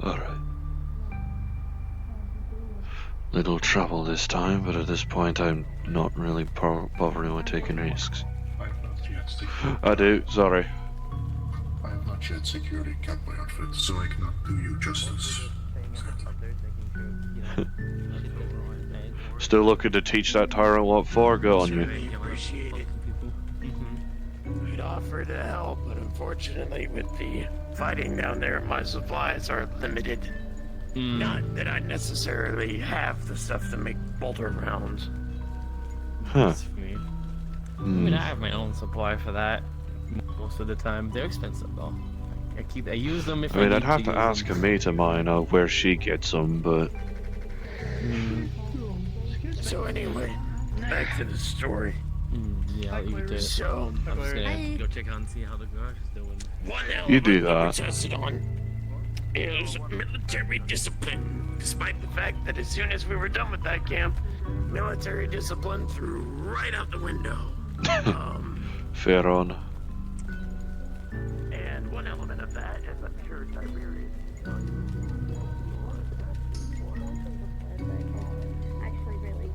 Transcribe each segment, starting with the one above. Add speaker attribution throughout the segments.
Speaker 1: Alright. Little trouble this time, but at this point I'm not really bothering with taking risks.
Speaker 2: I have not yet secured.
Speaker 1: I do, sorry.
Speaker 2: I have not yet secured a cowboy outfit, so I cannot do you justice.
Speaker 1: Still looking to teach that tyrant what for, good on you.
Speaker 3: Appreciate it. We'd offer to help, but unfortunately with the fighting down there, my supplies are limited. Not that I necessarily have the stuff to make bolter rounds.
Speaker 1: Huh.
Speaker 4: That's weird. I mean, I have my own supply for that most of the time. They're expensive though. I use them if I
Speaker 1: I'd
Speaker 4: need
Speaker 1: have to
Speaker 4: use
Speaker 1: ask a
Speaker 4: them.
Speaker 1: mate of mine where she gets them, but...
Speaker 3: So anyway, back to the story.
Speaker 4: Yeah, I'll leave it to it.
Speaker 3: So,
Speaker 4: I'm just gonna go check out and see how the garage is doing.
Speaker 3: one
Speaker 1: You do
Speaker 3: element that we
Speaker 1: that.
Speaker 3: tested on is military discipline, despite the fact that as soon as we were done with that camp, military discipline threw right out the window.
Speaker 1: Fair on.
Speaker 3: And one element of that, as I'm sure Tiberius
Speaker 5: actually really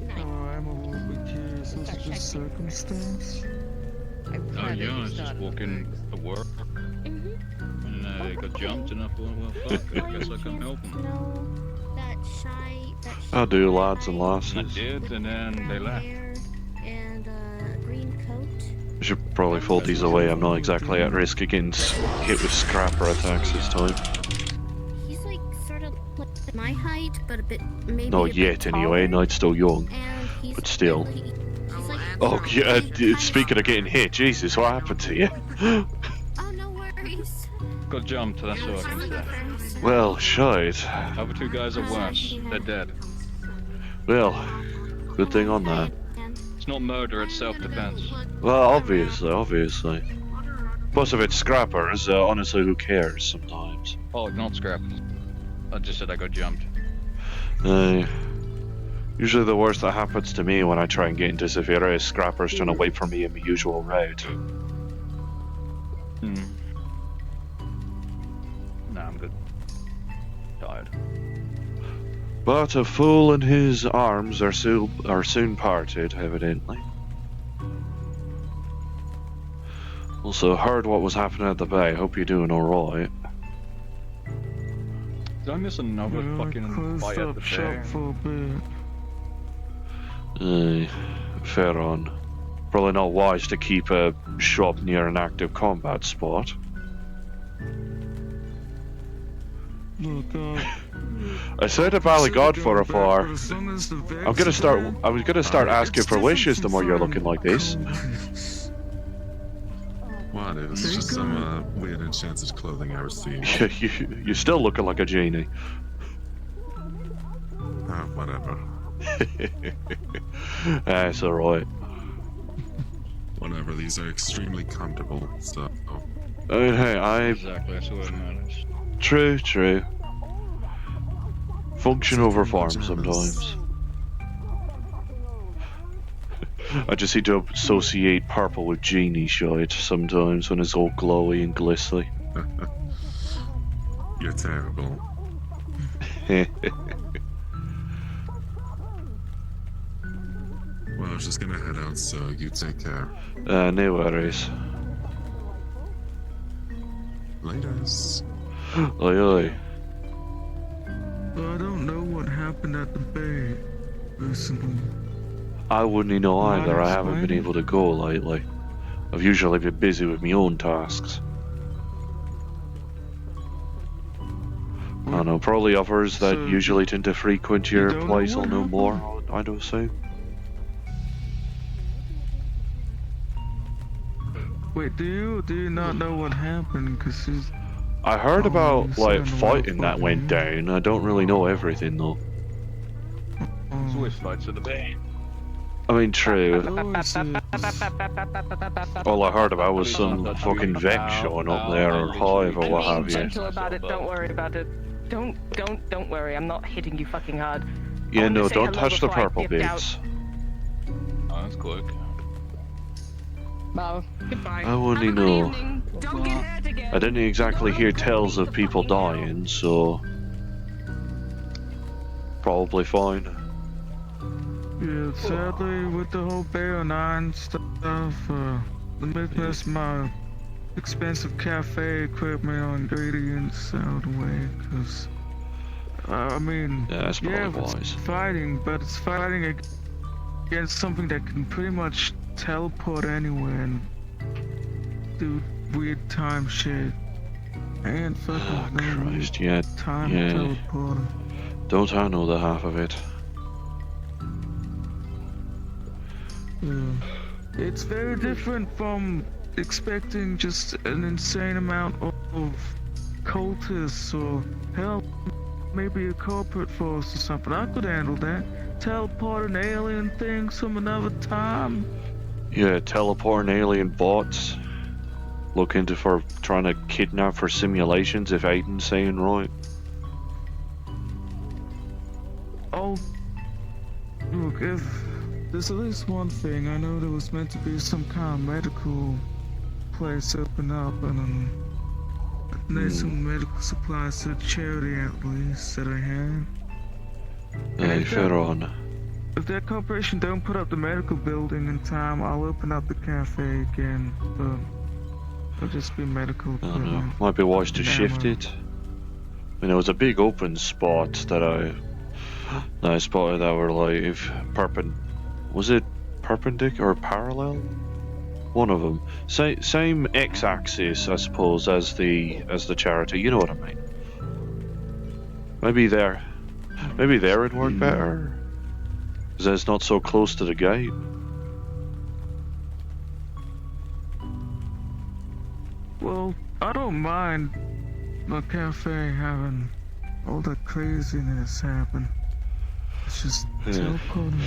Speaker 5: nice.
Speaker 6: I'm a little bit curious as to the circumstance.
Speaker 7: Oh yeah, I was just walking to work
Speaker 5: Mm-hmm.
Speaker 7: and I got jumped and I thought, well fuck, I guess I can help them.
Speaker 1: I'll do, lads and lasses.
Speaker 7: I did, and then they left.
Speaker 5: And green coat.
Speaker 1: I should probably fold these away. I'm not exactly at risk against hit with scrapper attacks this time.
Speaker 5: He's like sort of like my height, but a bit maybe.
Speaker 1: Not
Speaker 5: a bit
Speaker 1: yet, anyway.
Speaker 5: taller.
Speaker 1: Knight's still young.
Speaker 5: And he's
Speaker 1: but still.
Speaker 5: He's like,
Speaker 1: Oh, yeah, speaking of getting hit, Jesus, what happened to you?
Speaker 5: oh, no worries.
Speaker 7: Got jumped, that's all I can say.
Speaker 1: Well, shite.
Speaker 7: Other two guys are worse. They're dead.
Speaker 1: Well, good thing on that.
Speaker 7: It's not murder, it's self-defense.
Speaker 1: Well, obviously. Plus, if it's scrappers, honestly, who cares sometimes?
Speaker 7: Oh, not scrap. I just said I got jumped.
Speaker 1: Usually the worst that happens to me when I try and get into Severa is scrappers trying to wait for me in my usual route.
Speaker 7: Nah, I'm good. Tired.
Speaker 1: But a fool and his arms are soon parted, evidently. Also, heard what was happening at the bay. Hope you're doing alright.
Speaker 7: Did I miss another fucking
Speaker 6: Closed
Speaker 7: fight at
Speaker 6: up
Speaker 7: the
Speaker 6: shop
Speaker 7: fair?
Speaker 6: for a bit.
Speaker 1: Fair on. Probably not wise to keep a shop near an active combat spot.
Speaker 6: Look,
Speaker 1: I said a Valley God for a far.
Speaker 6: as long as the
Speaker 1: I was gonna start asking for wishes the more you're looking like this.
Speaker 8: What? It was just some weird enchanted clothing I received.
Speaker 1: You're still looking like a genie.
Speaker 8: Oh, whatever.
Speaker 1: That's alright.
Speaker 8: Whatever, these are extremely comfortable, so...
Speaker 1: Hey,
Speaker 7: Exactly, that's what matters.
Speaker 1: True. Function over form sometimes. I just need to associate purple with genie shite sometimes when it's all glowy and glistly.
Speaker 8: You're terrible. Well, I was just gonna head out, so you take care.
Speaker 1: No worries.
Speaker 8: Laters.
Speaker 1: Oi.
Speaker 6: I don't know what happened at the bay recently.
Speaker 1: I wouldn't know either. I haven't been
Speaker 6: Fine.
Speaker 1: able to go lately. I've usually been busy with my own tasks. I don't know, probably others that
Speaker 6: So,
Speaker 1: usually tend to frequent
Speaker 6: you
Speaker 1: your
Speaker 6: don't know
Speaker 1: place will
Speaker 6: what
Speaker 1: know
Speaker 6: happened?
Speaker 1: more, I'd assume.
Speaker 6: Wait, do you not know what happened? Cause he's...
Speaker 1: I heard
Speaker 6: Oh,
Speaker 1: about,
Speaker 6: you
Speaker 1: like,
Speaker 6: sound
Speaker 1: fighting that
Speaker 6: awful,
Speaker 1: went
Speaker 6: man.
Speaker 1: down. I don't really know everything, though.
Speaker 7: There's always fights at the bay.
Speaker 1: I mean, true.
Speaker 6: Always is.
Speaker 1: All I heard about was some fucking Vex showing up there, or however,
Speaker 9: I'm
Speaker 1: what
Speaker 9: being
Speaker 1: have you.
Speaker 9: gentle about it. Don't worry about it. Don't worry. I'm not hitting you fucking hard.
Speaker 1: Yeah,
Speaker 9: wanted
Speaker 1: no,
Speaker 9: to say
Speaker 1: don't
Speaker 9: hello
Speaker 1: touch the
Speaker 9: before I
Speaker 1: purple
Speaker 9: dipped out.
Speaker 1: bits.
Speaker 7: Oh, that's quick.
Speaker 9: Well, goodbye.
Speaker 1: I wouldn't
Speaker 9: Have a good
Speaker 1: know.
Speaker 9: evening. Don't get hurt again.
Speaker 1: I didn't exactly hear tales of people dying, so probably fine.
Speaker 6: Yeah, sadly, with the whole Bayo 9 stuff, my expensive cafe equipment or ingredients out of the way, because, I mean,
Speaker 1: Yeah, that's probably
Speaker 6: it's
Speaker 1: wise.
Speaker 6: fighting, but it's fighting against something that can pretty much teleport anywhere and do weird time shit. And fucking
Speaker 1: Oh, Christ, yeah.
Speaker 6: time
Speaker 1: yeah.
Speaker 6: teleporting.
Speaker 1: Don't I know the half of it?
Speaker 6: Yeah. It's very different from expecting just an insane amount of cultists or hell, maybe a corporate force or something. I could handle that. Teleport an alien thing some another time.
Speaker 1: Yeah, teleporting alien bots. Look into for trying to kidnap for simulations, if Aiden's saying right.
Speaker 6: Oh, look, if there's at least one thing, I know there was meant to be some kind of medical place open up and there's some medical supplies to the charity at least that I had.
Speaker 1: Hey, fair on.
Speaker 6: If that corporation don't put up the medical building in time, I'll open up the cafe again, but it'll just be medical
Speaker 1: I don't know.
Speaker 6: equipment.
Speaker 1: Might be wise to
Speaker 6: Yeah,
Speaker 1: shift
Speaker 6: well.
Speaker 1: it. I mean, there was a big open spot that I spotted that were like, if was it perpendicular or parallel? One of them. Same x-axis, I suppose, as the charity. You know what I mean? Maybe there it'd work better. Because it's not so close to the gate.
Speaker 6: Well, I don't mind the cafe having all that craziness happen. It's just
Speaker 1: Yeah.
Speaker 6: teleporting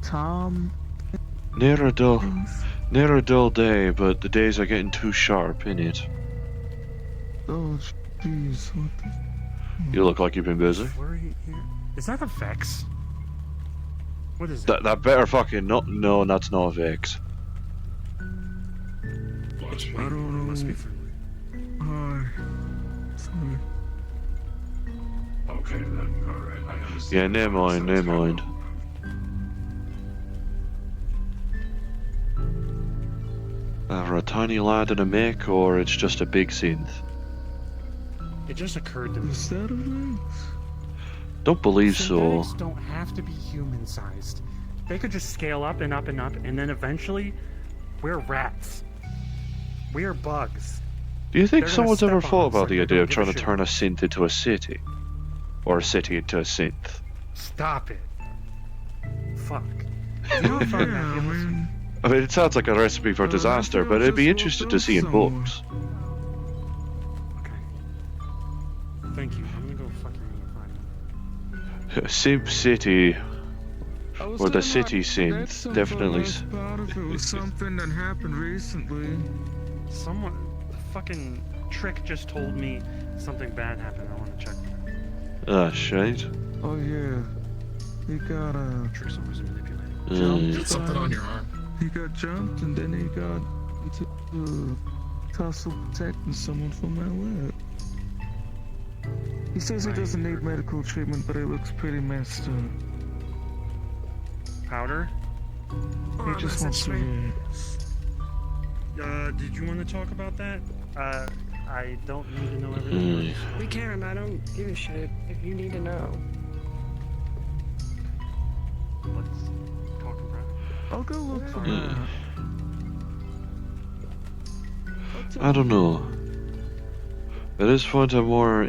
Speaker 6: Tom
Speaker 1: Near a dull
Speaker 6: things.
Speaker 1: day, but the days are getting too sharp, innit?
Speaker 6: Oh, jeez, what the...
Speaker 1: You look like you've been busy.
Speaker 3: Flurry here. Is that a Vex? What is
Speaker 1: That better fucking no, that's not a Vex.
Speaker 2: Watch me.
Speaker 6: I don't know.
Speaker 2: Must be friendly.
Speaker 6: Hi. Sorry.
Speaker 2: Okay then, alright, I understand.
Speaker 1: Yeah, never mind,
Speaker 2: Sounds
Speaker 1: never mind. Either a tiny lad in a mech, or it's just a big synth.
Speaker 3: It just occurred to me.
Speaker 6: Is that a Vex?
Speaker 1: Don't believe so.
Speaker 3: Synthetics don't have to be human-sized. They could just scale up and up and up, and then eventually, we're rats. We're bugs.
Speaker 1: Do you think
Speaker 3: They're gonna
Speaker 1: someone's ever
Speaker 3: step on
Speaker 1: thought
Speaker 3: us
Speaker 1: about
Speaker 3: like
Speaker 1: the
Speaker 3: they
Speaker 1: idea
Speaker 3: don't
Speaker 1: of
Speaker 3: give
Speaker 1: trying
Speaker 3: a
Speaker 1: to
Speaker 3: shit.
Speaker 1: turn a synth into a city? Or a city into a synth?
Speaker 3: Stop it. Fuck. Do you know if
Speaker 6: Yeah,
Speaker 3: I'm
Speaker 6: I mean...
Speaker 1: I mean, it sounds like a recipe for disaster, but I'd be interested to see in books.
Speaker 3: Okay. Thank you. I'm gonna go fucking find them.
Speaker 1: Simp City,
Speaker 6: I was
Speaker 1: or the
Speaker 6: saying,
Speaker 1: city
Speaker 6: like,
Speaker 1: synth,
Speaker 6: that's some
Speaker 1: definitely.
Speaker 6: most part of it was something that happened recently.
Speaker 3: Someone, the fucking Trick just told me something bad happened. I want to check.
Speaker 1: Ah, shite.
Speaker 6: Oh yeah, he got
Speaker 3: Trick's always manipulating.
Speaker 2: Get something on your arm.
Speaker 6: he got jumped and then he got into a tussle protecting someone from my lab. He says he doesn't need medical treatment, but it looks pretty messed up.
Speaker 3: Powder?
Speaker 6: He just wants to.
Speaker 3: Did you want to talk about that? I don't need to know everything.
Speaker 10: We can, I don't give a shit if you need to know.
Speaker 3: Let's talk about it.
Speaker 6: I'll go look for
Speaker 1: Yeah.
Speaker 6: it.
Speaker 1: I don't know. At this point, I'm more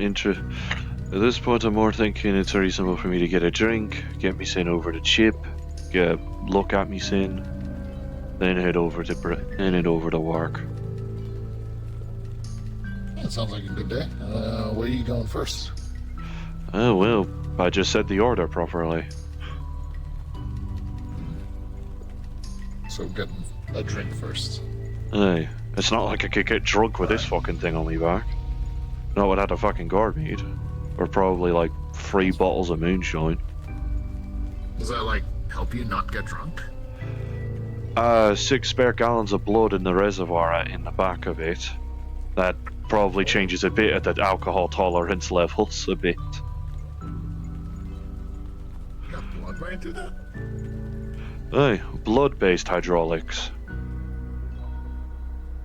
Speaker 1: thinking it's reasonable for me to get a drink, get me sent over to Chip, look at me sin, then head over to work.
Speaker 11: That sounds like a good day. Where are you going first?
Speaker 1: Oh well, I just said the order properly.
Speaker 11: So getting a drink first.
Speaker 1: Aye, it's not like I could get drunk with this fucking thing on me back. Not without a fucking guard meat. Or probably like 3 bottles of moonshine.
Speaker 11: Does that like help you not get drunk?
Speaker 1: 6 spare gallons of blood in the reservoir in the back of it. That probably changes a bit at the alcohol tolerance levels a bit.
Speaker 11: You got blood running through that?
Speaker 1: Hey, blood-based hydraulics.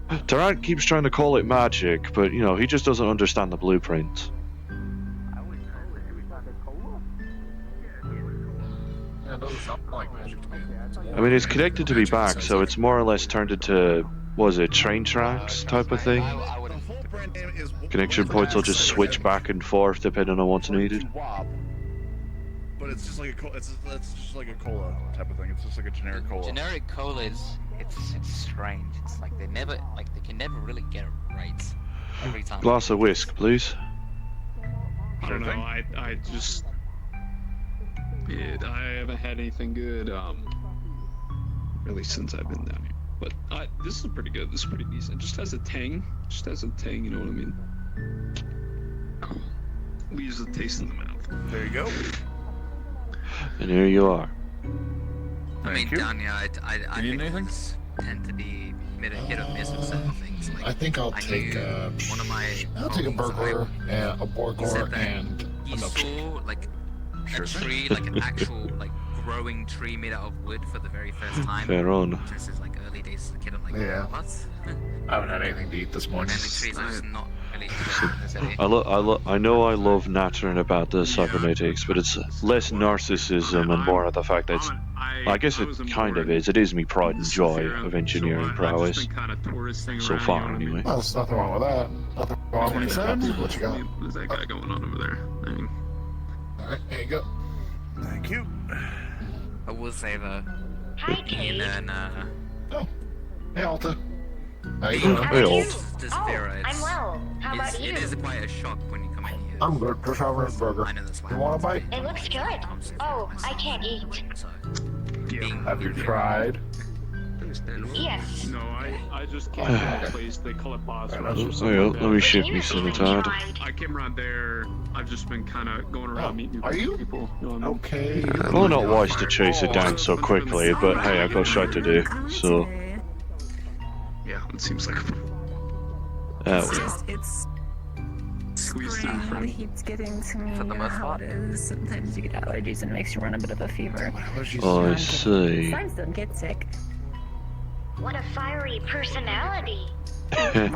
Speaker 1: Tarant keeps trying to call it magic, but you know, he just doesn't understand the blueprint.
Speaker 11: Yeah, it doesn't sound like magic to me.
Speaker 1: I mean, it's connected to me back, so it's more or less turned into, what was it, train tracks type of thing? Connection points will just switch back and forth depending on what's needed.
Speaker 12: But it's just like it's just like a cola type of thing. It's just like a generic cola.
Speaker 13: Generic cola is it's strange. It's like they can never really get it right every time.
Speaker 1: Glass of whisk, please.
Speaker 14: I don't know. I just I haven't had anything good really since I've been down here. But this is pretty good. This is pretty decent. It just has a tang. Just has a tang. You know what I mean? Leaves a taste in the mouth.
Speaker 12: There you go.
Speaker 1: And here you are.
Speaker 13: I mean, down here, I think things tend to be hit or miss with certain things. Like,
Speaker 11: I think I'll take
Speaker 13: one of my
Speaker 11: I'll take a burglar and a
Speaker 13: he
Speaker 11: burglar
Speaker 13: said that
Speaker 11: and
Speaker 13: he
Speaker 11: a milkshake.
Speaker 13: saw like a tree, like an actual like growing tree made out of wood for the very first time.
Speaker 1: Fair on.
Speaker 13: Since his like early days as a kid, I'm like,
Speaker 11: Yeah.
Speaker 13: what?
Speaker 11: I haven't had anything to eat this morning.
Speaker 13: And the trees are just not really in the city.
Speaker 1: I know I love nattering about the cybernetics, but it's less narcissism and more of the fact that it's, I guess it kind of is. It is me pride and joy of engineering prowess. So far, anyway.
Speaker 11: Well, there's nothing wrong with that. Nothing wrong with 27. What you got?
Speaker 14: There's that guy going on over there. Dang.
Speaker 11: Alright, there you go.
Speaker 12: Thank you.
Speaker 13: I will say though, being an
Speaker 11: Hey, Alta. How you
Speaker 13: being
Speaker 11: doing?
Speaker 1: Hey, old.
Speaker 13: to Zephyra,
Speaker 15: I'm well. How about
Speaker 13: it
Speaker 15: you?
Speaker 13: is quite a shock when you come in here.
Speaker 11: I'm good. Just having a burger.
Speaker 13: I know that's why.
Speaker 11: You want a bite?
Speaker 15: It looks good. Oh, I can't eat.
Speaker 13: So,
Speaker 11: Have you tried?
Speaker 15: Yes.
Speaker 14: No, I just came to a place they call it Bosworth or
Speaker 1: Oh,
Speaker 14: something
Speaker 1: yeah,
Speaker 14: like that.
Speaker 1: let me ship me some tad.
Speaker 14: I came around there. I've just been kind of going around meeting
Speaker 11: Are you?
Speaker 14: people. You know what I mean?
Speaker 11: Okay.
Speaker 1: Probably not wise to chase it down so quickly, but hey, I've got shit to do, so...
Speaker 14: Yeah, it seems like
Speaker 10: It's
Speaker 14: squeezed through
Speaker 10: spring
Speaker 14: friend.
Speaker 10: keeps getting to me.
Speaker 13: For the
Speaker 10: You know
Speaker 13: most
Speaker 10: how
Speaker 13: part.
Speaker 10: it is. Sometimes you get allergies and it makes you run a bit of a fever.
Speaker 1: I see.
Speaker 10: Sometimes don't get sick.
Speaker 15: What a fiery personality.
Speaker 10: You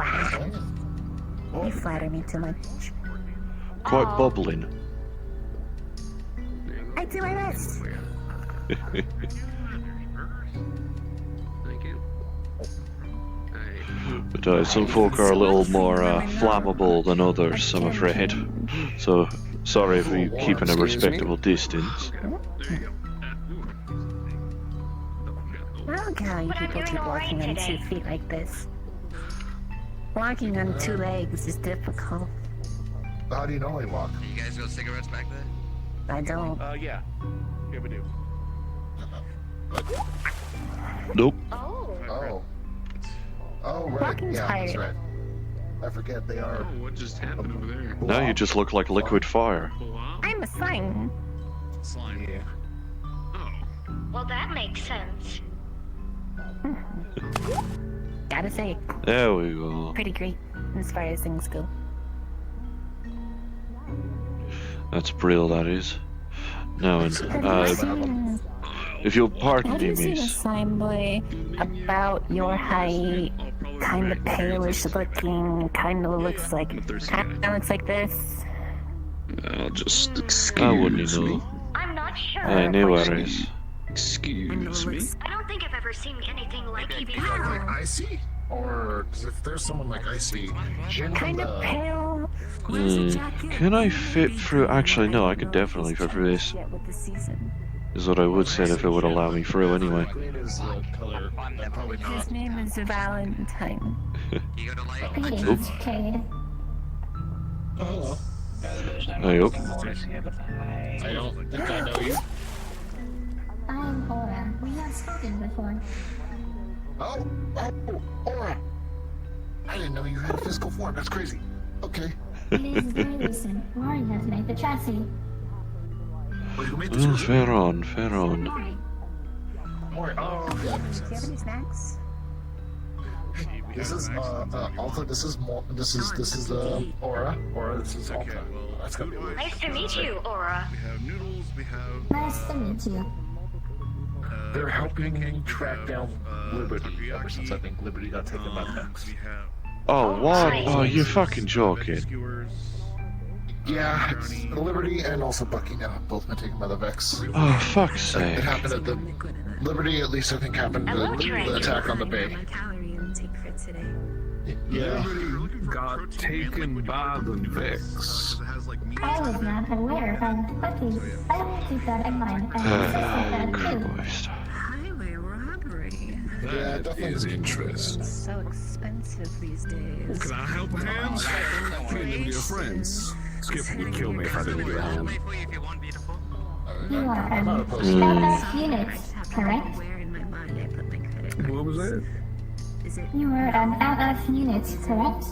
Speaker 10: flatter me too much.
Speaker 1: Quite bubbling.
Speaker 10: I do my best.
Speaker 14: Thank you.
Speaker 1: But some folk are a little more flammable than others, I'm afraid. So, sorry if we're keeping a respectable distance.
Speaker 10: I don't get how you people keep walking on 2 feet like this. Walking on 2 legs is difficult.
Speaker 11: How do you normally walk?
Speaker 13: you guys got cigarettes back there?
Speaker 10: I don't.
Speaker 12: Yeah. Yeah, we do.
Speaker 1: Nope.
Speaker 11: Oh. Oh, right.
Speaker 10: Walking's
Speaker 11: Yeah, that's
Speaker 10: hard.
Speaker 11: right. I forget they are.
Speaker 14: Oh, what just happened over there?
Speaker 1: Now you just look like liquid fire.
Speaker 10: I'm a slime.
Speaker 14: Slime.
Speaker 11: Yeah.
Speaker 14: Oh.
Speaker 15: Well, that makes sense.
Speaker 10: Gotta say,
Speaker 1: There we go.
Speaker 10: pretty great as far as things go.
Speaker 1: That's Brill, that is. Now, if you'll pardon
Speaker 10: Have
Speaker 1: me,
Speaker 10: you seen a
Speaker 1: miss.
Speaker 10: slime boy about your height, kind of palish looking, kind of looks like this?
Speaker 14: I'll just
Speaker 1: I wouldn't
Speaker 14: excuse
Speaker 1: know.
Speaker 14: me.
Speaker 15: I'm not sure.
Speaker 1: Hey, no worries.
Speaker 14: Excuse me.
Speaker 15: I don't think I've ever seen anything like you
Speaker 11: Like
Speaker 15: before.
Speaker 11: Icy? Or, because if there's someone like Icy,
Speaker 10: Kind of pale.
Speaker 1: Can I fit through? Actually, no, I could definitely fit through this.
Speaker 10: With the season.
Speaker 1: Is what I would say if it would allow me through anyway.
Speaker 11: green is the color. Probably not.
Speaker 10: His name is Valentine.
Speaker 13: You got a light?
Speaker 10: Greetings, Cade.
Speaker 11: Oh,
Speaker 1: Hey up.
Speaker 11: I don't think I know you.
Speaker 15: I'm Aura. We have spoken before.
Speaker 11: Oh, Aura. I didn't know you had a physical form. That's crazy. Okay.
Speaker 15: It is very recent. Rory has made the chassis.
Speaker 11: Wait, who made this?
Speaker 1: Oh, fair on, fair on.
Speaker 11: Mori. Oh, yeah, that makes
Speaker 10: Do you have
Speaker 11: sense.
Speaker 10: any snacks?
Speaker 11: This is Alta. This is Aura. Aura. This is Alta. That's gonna be weird.
Speaker 15: Nice to meet you, Aura.
Speaker 12: We have Noodles. We have.
Speaker 15: Nice to meet you.
Speaker 11: They're helping track down Liberty ever since I think Liberty got taken by Vex.
Speaker 1: Oh, what? Oh, you're fucking joking.
Speaker 11: Yeah, it's Liberty and also Bucky now have both been taken by the Vex.
Speaker 1: Oh, fuck's
Speaker 11: It
Speaker 1: sake.
Speaker 11: happened at the Liberty, at least I think, happened the attack on the bay. Yeah.
Speaker 6: Got taken by the Vex.
Speaker 15: I was not aware of Bucky. I will keep that in mind and that too.
Speaker 10: Highway robbery.
Speaker 11: That
Speaker 8: is interesting.
Speaker 10: So expensive these days.
Speaker 6: Can I help hands? Me and them dear friends. Skip would kill me if I didn't get home.
Speaker 15: You are an badass unit, correct?
Speaker 6: What was that?
Speaker 15: You are an LF unit, correct?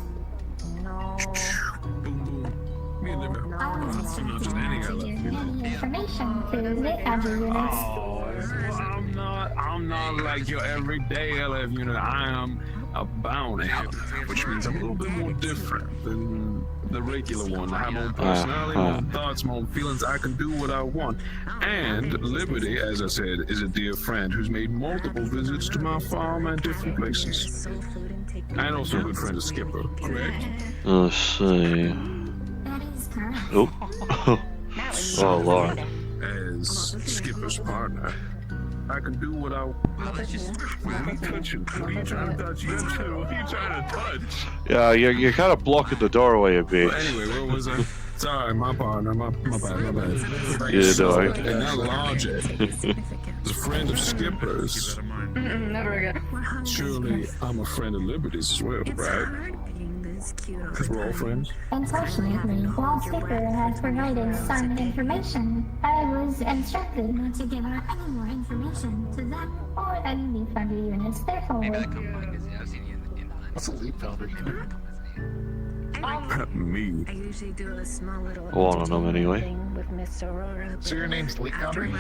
Speaker 6: Me and them.
Speaker 15: I was
Speaker 6: Not just any
Speaker 15: to
Speaker 6: other.
Speaker 15: give any information to the other units.
Speaker 6: I'm not like your everyday LF unit. I am a bounty hunter, which means I'm a little bit more different than the regular one. I have my own personality, my own thoughts, my own feelings. I can do what I want. And Liberty, as I said, is a dear friend who's made multiple visits to my farm and different places. And also a good friend of Skipper, correct?
Speaker 1: Let's see.
Speaker 15: That is correct.
Speaker 1: Oh. Oh, Lord.
Speaker 6: As Skipper's partner, I can do what I want. What are you touching? What are you trying to touch? What are you trying to touch?
Speaker 1: Yeah, you're kind of blocking the doorway a bit.
Speaker 6: Well, anyway, where was I? Sorry, my partner, my bad.
Speaker 1: Yeah,
Speaker 6: So,
Speaker 1: dog.
Speaker 6: and that Logic is a friend of Skipper's.
Speaker 9: Never again.
Speaker 6: Surely I'm a friend of Liberty's as well, right? Because we're all friends.
Speaker 15: Unfortunately, while Skipper has provided some information, I was instructed not to give out any more information to them or any Leap Foundry units. Therefore,
Speaker 11: What's a Leap Foundry?
Speaker 6: Me.
Speaker 10: I usually do a small little
Speaker 1: One of them, anyway.
Speaker 10: thing with Miss Aurora.
Speaker 11: So your name's Leap Foundry?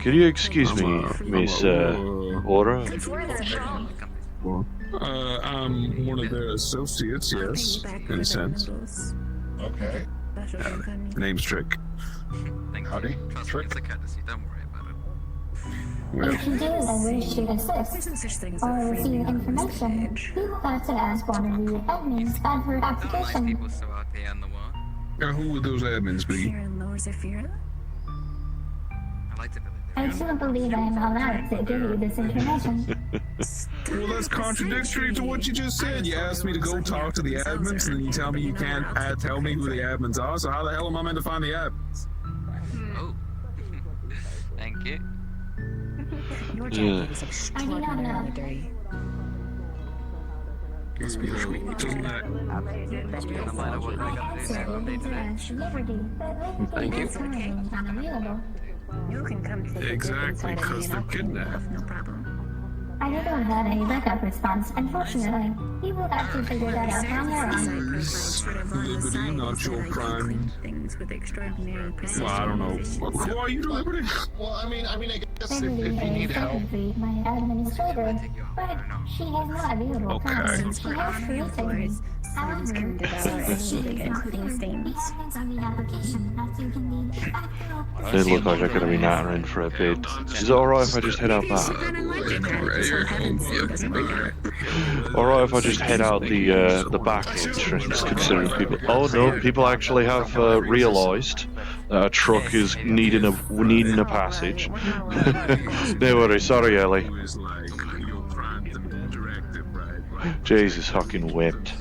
Speaker 1: Could you excuse me, Miss Aura?
Speaker 6: I'm one of their associates, yes, in a sense.
Speaker 11: Okay.
Speaker 6: Name's Trick.
Speaker 11: Howdy. Trick.
Speaker 13: It's a courtesy, don't worry about it.
Speaker 6: Well,
Speaker 15: if you do wish to assist or receive information, you will have to ask one of the admins at her application.
Speaker 13: People still out there in the world.
Speaker 6: who would those admins be?
Speaker 13: I like to believe
Speaker 15: I do believe I am allowed to give you this information.
Speaker 6: Well, that's contradictory to what you just said. You asked me to go talk to the admins, and then you tell me you can't tell me who the admins are, so how the hell am I meant to find the admins?
Speaker 13: Oh. Thank you.
Speaker 10: Your
Speaker 1: Yeah.
Speaker 10: jacket is
Speaker 15: I do not
Speaker 10: extraordinarily
Speaker 15: know.
Speaker 10: dirty.
Speaker 6: Must be Doesn't that...
Speaker 13: No matter what I gotta do,
Speaker 15: So
Speaker 13: so
Speaker 15: it will be
Speaker 13: they
Speaker 15: to ask Liberty, but
Speaker 6: Thank
Speaker 15: Liberty
Speaker 6: you.
Speaker 15: is currently unavailable.
Speaker 10: You can come to the
Speaker 6: Exactly,
Speaker 10: inside of
Speaker 6: because
Speaker 10: me and
Speaker 6: they're
Speaker 10: I'll clean it
Speaker 6: kidnapped.
Speaker 10: off, no problem.
Speaker 15: I don't have any backup response, unfortunately. You will have to figure that out on your own.
Speaker 6: Is Liberty not your prime...
Speaker 10: Things with extraordinary precision.
Speaker 6: Well, I don't know. Who are you to Liberty?
Speaker 11: Well, I mean, I guess if
Speaker 15: Liberty
Speaker 11: you need
Speaker 15: is
Speaker 11: help.
Speaker 15: technically my administrator, but she has not available
Speaker 6: Okay.
Speaker 15: funds. She has created me. However,
Speaker 10: can devour
Speaker 15: since she
Speaker 10: anything,
Speaker 15: is not
Speaker 10: including
Speaker 15: here,
Speaker 10: things.
Speaker 15: the admins on the application that you can need
Speaker 1: They look like they're gonna be nattering for a bit. Is it alright if I just head out back? Alright if I just head out the back entrance, considering people... Oh no, people actually have realised that a truck is needing a passage. No worry, sorry Ellie. Jesus fucking whipped.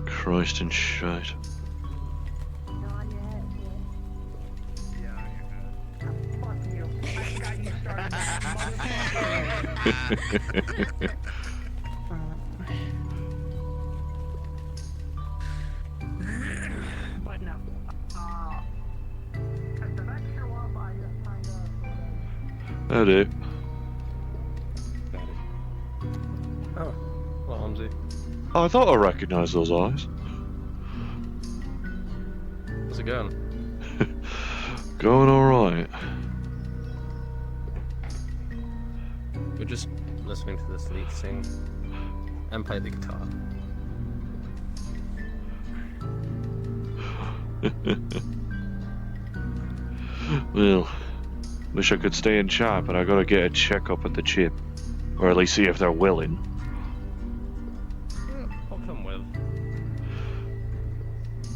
Speaker 1: Christ and shite. I do.
Speaker 16: Oh, well, Hamzy.
Speaker 1: Oh, I thought I recognised those eyes.
Speaker 16: How's it going?
Speaker 1: Going alright.
Speaker 16: We're just listening to this lead sing and play the guitar.
Speaker 1: Well, wish I could stay in chat, but I gotta get a checkup at the chip. Or at least see if they're willing.
Speaker 16: Yeah, I'll come with.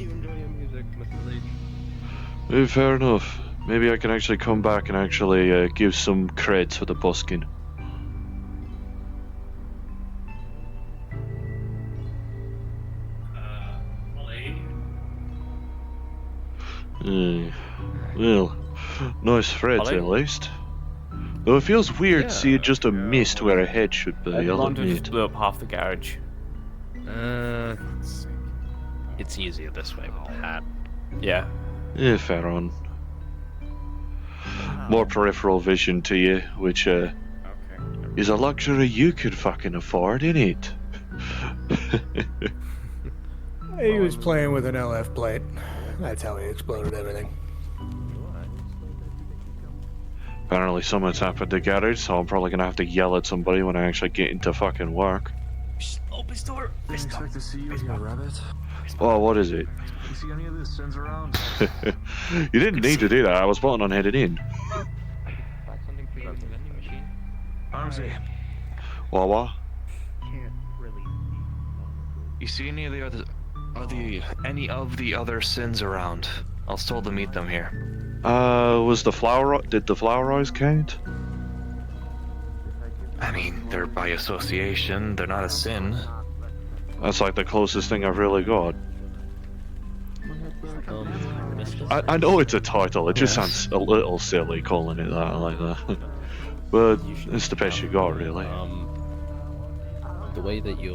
Speaker 16: You enjoy your music, Mr. Leach?
Speaker 1: Fair enough. Maybe I can actually come back and actually give some creds for the busking. Well, nice threads
Speaker 16: Ollie?
Speaker 1: at least. Though it feels weird
Speaker 16: Yeah.
Speaker 1: seeing just a mist where a head should be, I'll
Speaker 17: London just
Speaker 1: admit.
Speaker 17: blew up half the garage. It's easier this way with the hat. Yeah.
Speaker 1: Yeah, fair on. More peripheral vision to you, which is a luxury you could fucking afford, innit?
Speaker 18: He was playing with an LF plate. That's how he exploded everything.
Speaker 1: Apparently someone's happened to garage, so I'm probably gonna have to yell at somebody when I actually get into fucking work.
Speaker 17: Open store.
Speaker 19: Didn't expect to see you here, Rabbit.
Speaker 1: Oh, what is it?
Speaker 19: You see any of the sins around?
Speaker 1: You didn't need to do that, I was planning on heading in.
Speaker 19: Armsy,
Speaker 1: Wawa?
Speaker 19: you see any of the other sins around? I'll still to meet them here.
Speaker 1: Was the flower... Did the flower eyes count?
Speaker 19: I mean, they're by association. They're not a sin.
Speaker 1: That's like the closest thing I've really got. I know it's a title, it just sounds a little silly calling it that like that. But it's the best you got, really.
Speaker 17: The way that you're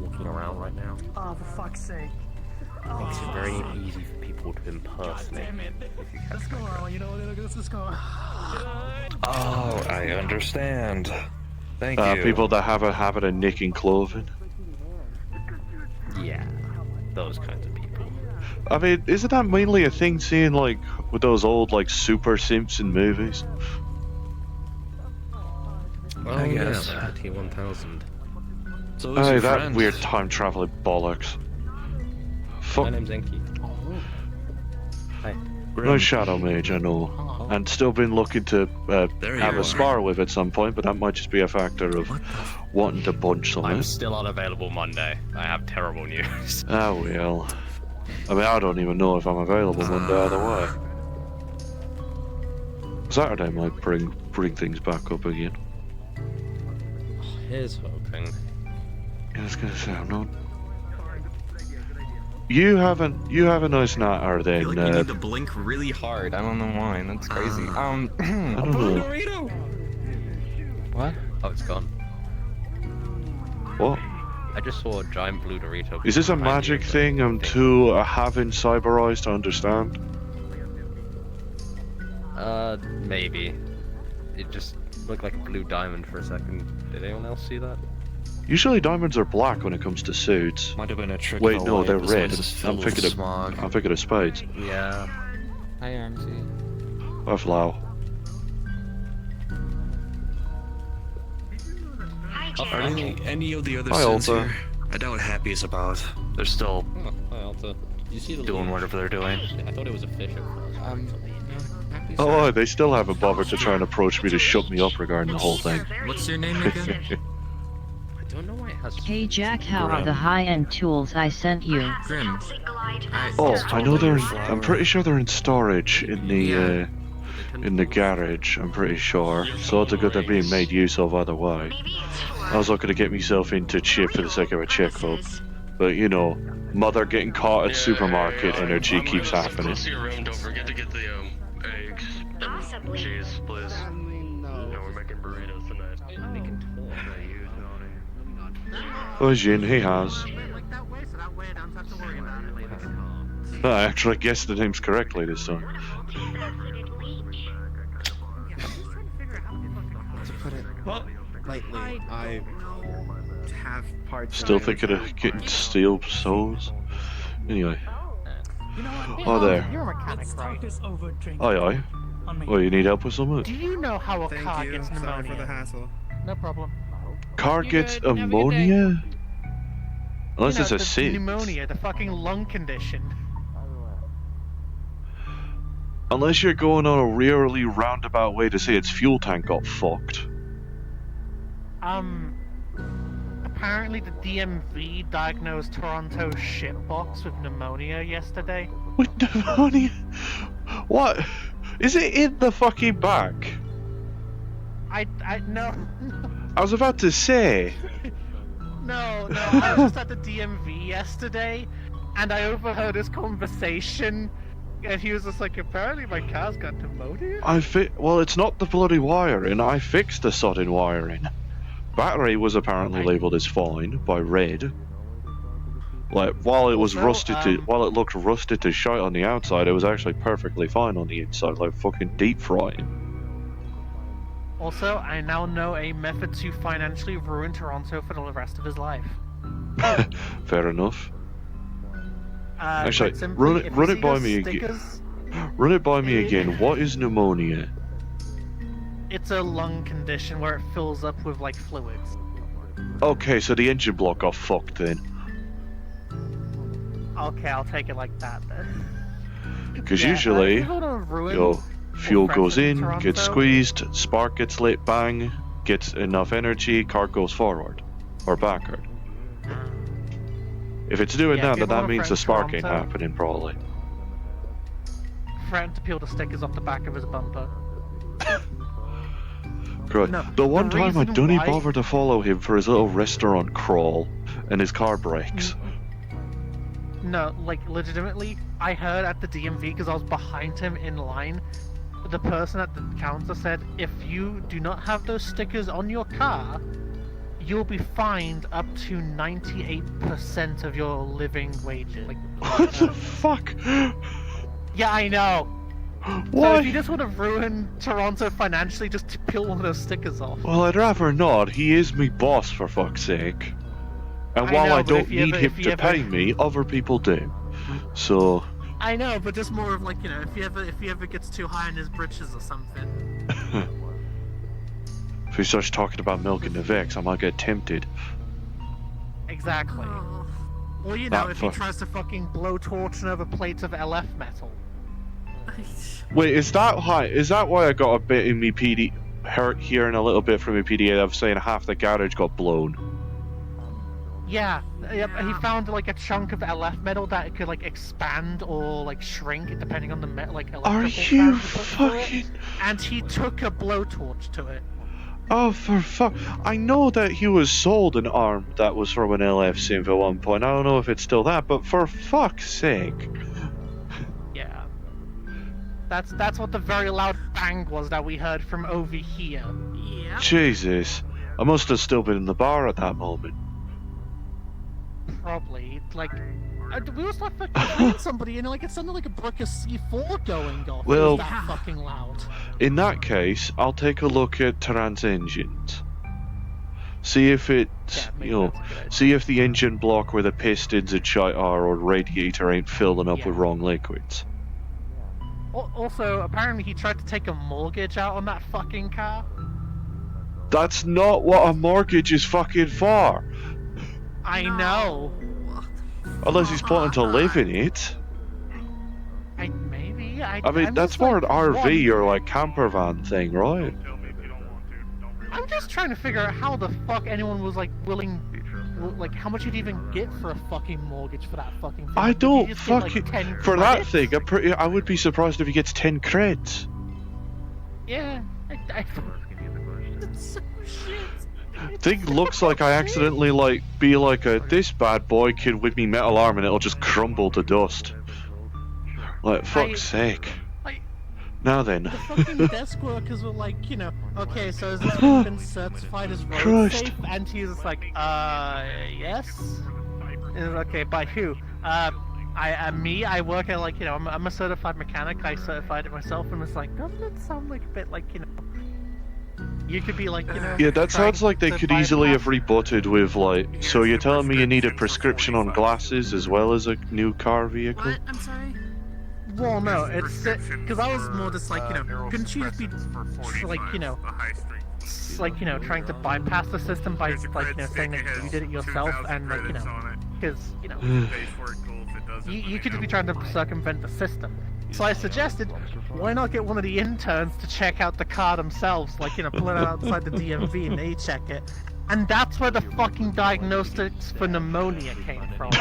Speaker 17: walking around right now
Speaker 18: Oh, for fuck's sake.
Speaker 17: makes it very easy for people to impersonate. If you
Speaker 18: Let's go on, you know, let's go.
Speaker 19: Oh, I understand. Thank you.
Speaker 1: People that have a habit of nicking clothing.
Speaker 17: Yeah, those kinds of people.
Speaker 1: I mean, isn't that mainly a thing seen like with those old like Super Simpson movies?
Speaker 17: Oh,
Speaker 19: I guess.
Speaker 17: yeah, like the T-1000.
Speaker 19: So
Speaker 1: Hey, that weird time traveling bollocks.
Speaker 17: My name's Enki. Hi.
Speaker 1: No Shadow Mage, I know. And still been looking to
Speaker 19: There
Speaker 1: have
Speaker 19: you
Speaker 1: a spar with at some point, but that might just be a factor of wanting to bunch something.
Speaker 17: I'm still unavailable Monday. I have terrible news.
Speaker 1: Oh well. I mean, I don't even know if I'm available Monday either way. Saturday might bring things back up again.
Speaker 17: Here's hoping.
Speaker 1: Yeah, I was gonna say, I'm not... You have a nice natter then,
Speaker 19: I feel like you need to blink really hard. I don't know why. That's crazy.
Speaker 1: I don't know.
Speaker 19: Burrito.
Speaker 17: What? Oh, it's gone.
Speaker 1: What?
Speaker 17: I just saw a giant blue Dorito.
Speaker 1: Is this a
Speaker 17: behind
Speaker 1: magic
Speaker 17: you, but
Speaker 1: thing I'm too having cyber eyes to understand?
Speaker 17: Maybe. It just looked like a blue diamond for a second. Did anyone else see that?
Speaker 1: Usually diamonds are black when it comes to suits.
Speaker 19: Might have been a trick.
Speaker 1: Wait,
Speaker 19: of the
Speaker 1: no,
Speaker 19: light.
Speaker 1: they're
Speaker 19: This
Speaker 1: red.
Speaker 19: place is
Speaker 1: I'm
Speaker 19: filled with
Speaker 1: thinking
Speaker 19: smog.
Speaker 1: of spades.
Speaker 17: Yeah.
Speaker 19: Hi, Armsy.
Speaker 1: Hi, Flau.
Speaker 19: Are any of the other
Speaker 1: Hi,
Speaker 19: sins
Speaker 1: Alta.
Speaker 19: here? I doubt Happy's about. They're still
Speaker 17: Oh, hi, Alta. Did you see the
Speaker 19: doing
Speaker 17: little-
Speaker 19: whatever they're doing.
Speaker 17: I thought it was a fish at first.
Speaker 1: Oh, they still haven't bothered to try and approach me to shut me up regarding the whole thing.
Speaker 19: What's your name again?
Speaker 17: I don't know why it has.
Speaker 20: Hey Jack, how are the high-end tools I sent you?
Speaker 19: Grim.
Speaker 1: Oh, I know they're. I'm pretty sure they're in storage in the garage. I'm pretty sure. So it's a good they're being made use of either way. I was looking to get myself into chip for the sake of a checkup, but you know, mother getting caught at supermarket energy keeps happening.
Speaker 21: I'll see you around. Don't forget to get the eggs and cheese, please. No, we're making burritos tonight.
Speaker 1: Oh, Jin, he has. I actually guessed the names correctly this time.
Speaker 22: Well, lately, I have parts.
Speaker 1: Still thinking of getting steel soles. Anyway, Oh, there.
Speaker 4: You're a mechanic, right?
Speaker 1: Aye, aye. Well, you need help with something?
Speaker 4: Do you know how a car gets pneumonia?
Speaker 22: Sorry for the hassle.
Speaker 4: No problem.
Speaker 1: Car
Speaker 4: You
Speaker 1: gets
Speaker 4: good? Have a good day.
Speaker 1: ammonia? Unless
Speaker 4: You know,
Speaker 1: it's a
Speaker 4: the
Speaker 1: cyst.
Speaker 4: pneumonia, the fucking lung condition.
Speaker 1: Unless you're going on a really roundabout way to say its fuel tank got fucked.
Speaker 4: Apparently the DMV diagnosed Toronto's shitbox with pneumonia yesterday.
Speaker 1: With pneumonia? What? Is it in the fucking back?
Speaker 4: No.
Speaker 1: I was about to say.
Speaker 4: No, I was just at the DMV yesterday, and I overheard his conversation, and he was just like, apparently my car's got pneumonia?
Speaker 1: Well, it's not the bloody wiring. I fixed the sodding wiring. Battery was apparently labelled as fine by Red. Like, while it was while it looked rusted to shite on the outside, it was actually perfectly fine on the inside, like fucking deep frying.
Speaker 4: Also, I now know a method to financially ruin Toronto for the rest of his life.
Speaker 1: Fair enough. Actually,
Speaker 4: quite simply,
Speaker 1: run it
Speaker 4: see
Speaker 1: by
Speaker 4: those
Speaker 1: me again.
Speaker 4: stickers,
Speaker 1: Run it by me again. What is pneumonia?
Speaker 4: It's a lung condition where it fills up with like fluids.
Speaker 1: Okay, so the engine block got fucked then.
Speaker 4: Okay, I'll take it like that then.
Speaker 1: Because
Speaker 4: Yeah,
Speaker 1: usually,
Speaker 4: if you wanna ruin
Speaker 1: yo, fuel
Speaker 4: or
Speaker 1: goes
Speaker 4: threaten
Speaker 1: in,
Speaker 4: Toronto-
Speaker 1: gets squeezed, spark gets lit, bang, gets enough energy, car goes forward or backward. If it's doing
Speaker 4: Yeah, if
Speaker 1: that,
Speaker 4: you
Speaker 1: then that
Speaker 4: wanna
Speaker 1: means the
Speaker 4: threaten
Speaker 1: spark ain't
Speaker 4: Toronto-
Speaker 1: happening probably.
Speaker 4: Threatened to peel the stickers off the back of his bumper.
Speaker 1: Great.
Speaker 4: No,
Speaker 1: the one
Speaker 4: the
Speaker 1: time I
Speaker 4: reason
Speaker 1: don't
Speaker 4: why-
Speaker 1: bother to follow him for his little restaurant crawl and his car brakes.
Speaker 4: No, like legitimately, I heard at the DMV because I was behind him in line. The person at the counter said, "If you do not have those stickers on your car, you'll be fined up to 98% of your living wages." Like,
Speaker 1: what the fuck?
Speaker 4: Yeah, I know. So
Speaker 1: Why?
Speaker 4: if you just want to ruin Toronto financially, just to peel one of those stickers off.
Speaker 1: Well, I'd rather not. He is me boss, for fuck's sake. And
Speaker 4: I
Speaker 1: while
Speaker 4: know,
Speaker 1: I
Speaker 4: but
Speaker 1: don't
Speaker 4: if you
Speaker 1: need
Speaker 4: ever-
Speaker 1: him
Speaker 4: if you
Speaker 1: to
Speaker 4: ever-
Speaker 1: pay me, other people do. So,
Speaker 4: I know, but just more of like, you know, if he ever gets too high on his britches or something.
Speaker 1: if he starts talking about milking the Vex, I might get tempted.
Speaker 4: Exactly. Or you know,
Speaker 1: That
Speaker 4: if he
Speaker 1: fuck-
Speaker 4: tries to fucking blowtorch another plate of LF metal.
Speaker 1: Wait, is that high? Is that why I got a bit in me PD? Hurt hearing a little bit from me PDA of saying half the garage got blown.
Speaker 4: Yeah, yep, he found like a chunk of LF metal that it could like expand or like shrink depending on the like electrical
Speaker 1: Are
Speaker 4: current
Speaker 1: you
Speaker 4: you put through it,
Speaker 1: fucking?
Speaker 4: and he took a blowtorch to it.
Speaker 1: Oh, for fuck! I know that he was sold an arm that was from an LF Synth at one point. I don't know if it's still that, but for fuck's sake.
Speaker 4: Yeah. That's what the very loud bang was that we heard from over here. Yeah.
Speaker 1: Jesus, I must have still been in the bar at that moment.
Speaker 4: Probably. Like, we was like fucking hitting somebody and like it sounded like a brick of C4 going off. It
Speaker 1: Well-
Speaker 4: was that fucking loud.
Speaker 1: In that case, I'll take a look at Terran's engines. See if it's, see if the engine block where the pistons and shite are or radiator ain't filling up with wrong liquids.
Speaker 4: Also, apparently he tried to take a mortgage out on that fucking car.
Speaker 1: That's not what a mortgage is fucking for.
Speaker 4: I know.
Speaker 1: Unless he's planning to live in it.
Speaker 4: I mean,
Speaker 1: I mean, that's more an RV or like camper van thing, right?
Speaker 4: I'm just trying to figure out how the fuck anyone was like willing, like how much you'd even get for a fucking mortgage for that fucking thing.
Speaker 1: I
Speaker 4: Would you
Speaker 1: don't
Speaker 4: just get,
Speaker 1: fucking...
Speaker 4: like, 10
Speaker 1: For that
Speaker 4: credits?
Speaker 1: thing, I would be surprised if he gets 10 creds.
Speaker 4: Yeah. It's so shit.
Speaker 1: Thing looks like I accidentally be like this bad boy kid with me metal arm and it'll just crumble to dust. Like fuck's sake. Now then.
Speaker 4: The fucking desk workers were like, you know, okay, so has this thing been certified as road
Speaker 1: Christ.
Speaker 4: safe? And he was like, yes. And okay, by who? I work at like, you know, I'm a certified mechanic. I certified it myself, and it's like, doesn't it sound like a bit like, you know, you could be like, you know.
Speaker 1: Yeah, that
Speaker 4: trying
Speaker 1: sounds like they
Speaker 4: to
Speaker 1: could
Speaker 4: bypass-
Speaker 1: easily have rebutted with so you're telling me you need a prescription on glasses as well as a new car vehicle?
Speaker 4: I'm sorry. Well, no, it's because I was more just like, couldn't you just be like, like, trying to bypass the system by like, saying that you did it yourself and like, because you could just be trying to circumvent the system. So I suggested, why not get one of the interns to check out the car themselves, like, pull it out outside the DMV and they check it. And that's where the fucking diagnostics for pneumonia came from.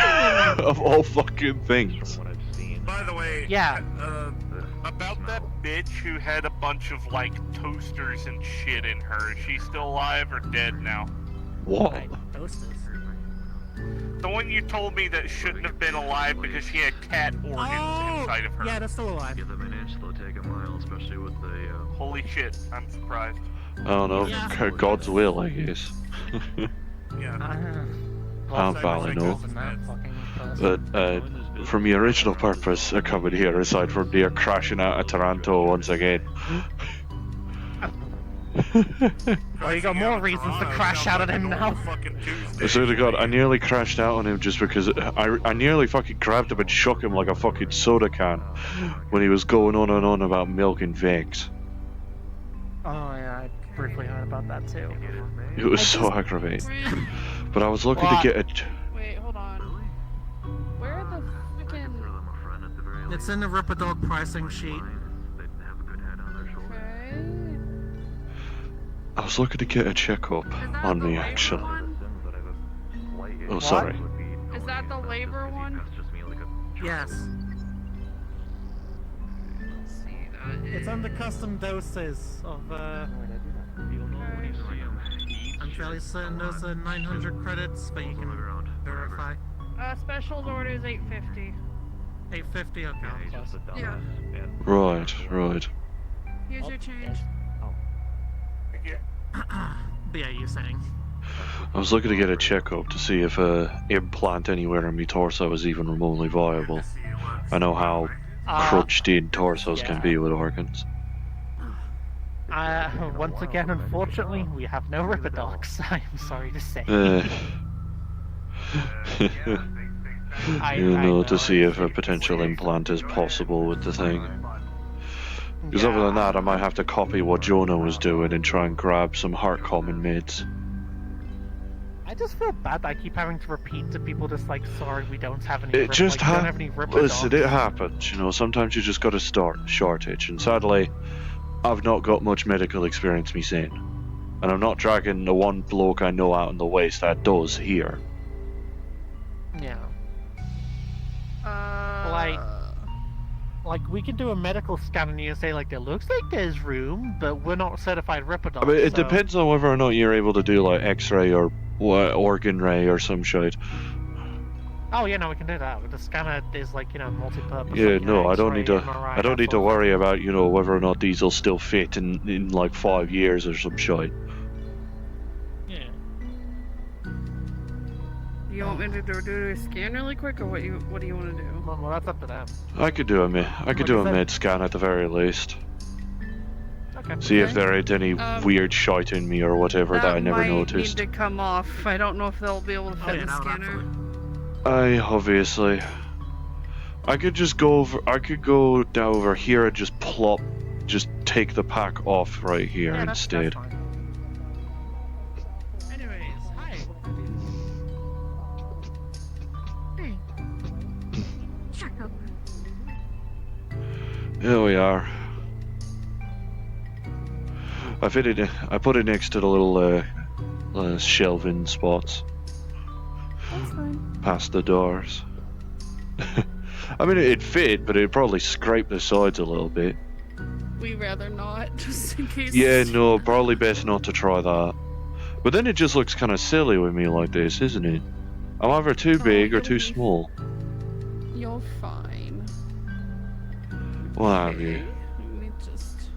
Speaker 1: Of all fucking things.
Speaker 5: By the way,
Speaker 4: yeah.
Speaker 5: About that bitch who had a bunch of like toasters and shit in her. Is she still alive or dead now?
Speaker 1: What?
Speaker 4: Toasters?
Speaker 5: The one you told me that shouldn't have been alive because she had cat organs inside of her.
Speaker 4: Yeah, that's still alive.
Speaker 21: Yeah, they managed to take a mile, especially with the.
Speaker 5: Holy shit! I'm surprised.
Speaker 1: I don't know.
Speaker 4: Yeah.
Speaker 1: God's will, I guess.
Speaker 5: Yeah.
Speaker 1: I don't probably know. But from the original purpose of coming here, aside from dear crashing out of Toronto once again.
Speaker 4: Well, you got more reasons to crash out at him now.
Speaker 1: I swear to God, I nearly crashed out on him just because I nearly fucking grabbed him and shook him like a fucking soda can when he was going on and on about milk and vegs.
Speaker 4: Oh yeah, I briefly heard about that too.
Speaker 1: It was so aggravating. But I was looking to get it.
Speaker 7: Wait, hold on. Where are the freaking...
Speaker 4: It's in the Ripper Dog pricing sheet.
Speaker 7: Okay.
Speaker 1: I was looking to get a checkup on me, actually. Oh, sorry.
Speaker 7: Is that the labor one?
Speaker 4: Yes. It's under custom doses of, I'm fairly certain those are 900 credits, but you can verify.
Speaker 7: Special order is 850.
Speaker 4: 850, okay.
Speaker 7: Yeah.
Speaker 1: Right.
Speaker 7: Here's your change.
Speaker 4: But yeah, you're saying?
Speaker 1: I was looking to get a checkup to see if a implant anywhere in my torso is even remotely viable. I know how crunched in torsos can be with organs.
Speaker 4: Once again, unfortunately, we have no Ripper Dogs, I'm sorry to say.
Speaker 1: To see if a potential implant is possible with the thing. Because other than that, I might have to copy what Jonah was doing and try and grab some heart calming meds.
Speaker 4: I just feel bad that I keep having to repeat to people just like, sorry, we don't have any.
Speaker 1: It just
Speaker 4: we don't have any Ripper
Speaker 1: Listen,
Speaker 4: Dogs.
Speaker 1: it happens. Sometimes you just got to start shortage, and sadly, I've not got much medical experience myself, and I'm not dragging the one bloke I know out in the West that does here.
Speaker 4: Yeah. Like we can do a medical scan and you can say like, it looks like there's room, but we're not certified Ripper Dogs.
Speaker 1: I mean, it depends on whether or not you're able to do like X-ray or organ ray or some shit.
Speaker 4: Oh yeah, no, we can do that. The scanner is like multi-purpose.
Speaker 1: Yeah, no, I don't
Speaker 4: X-ray,
Speaker 1: need to.
Speaker 4: MRI,
Speaker 1: I don't need to worry about whether or not these will still fit in like 5 years or some shit.
Speaker 4: Yeah.
Speaker 7: You want me to do a scan really quick, or what do you want to do?
Speaker 4: Well, that's up to them.
Speaker 1: I could do a med scan at the very least.
Speaker 4: Okay.
Speaker 1: See if there ain't any weird shite in me or whatever that I never
Speaker 7: might
Speaker 1: noticed.
Speaker 7: need to come off. I don't know if they'll be able to fit in the scanner.
Speaker 1: Obviously. I could just go over. I could go down over here and just just take the pack off right here instead.
Speaker 4: That's fine. Anyways, hi.
Speaker 15: Hey. Shut up.
Speaker 1: Here we are. I put it next to the little shelving spots.
Speaker 15: That's fine.
Speaker 1: Past the doors. I mean, it'd fit, but it'd probably scrape the sides a little bit.
Speaker 7: We rather not, just in case.
Speaker 1: Yeah, no, probably best not to try that. But then it just looks kind of silly with me like this, isn't it? I'm either too big or too small.
Speaker 7: You're fine.
Speaker 1: What have you?
Speaker 7: Let me just.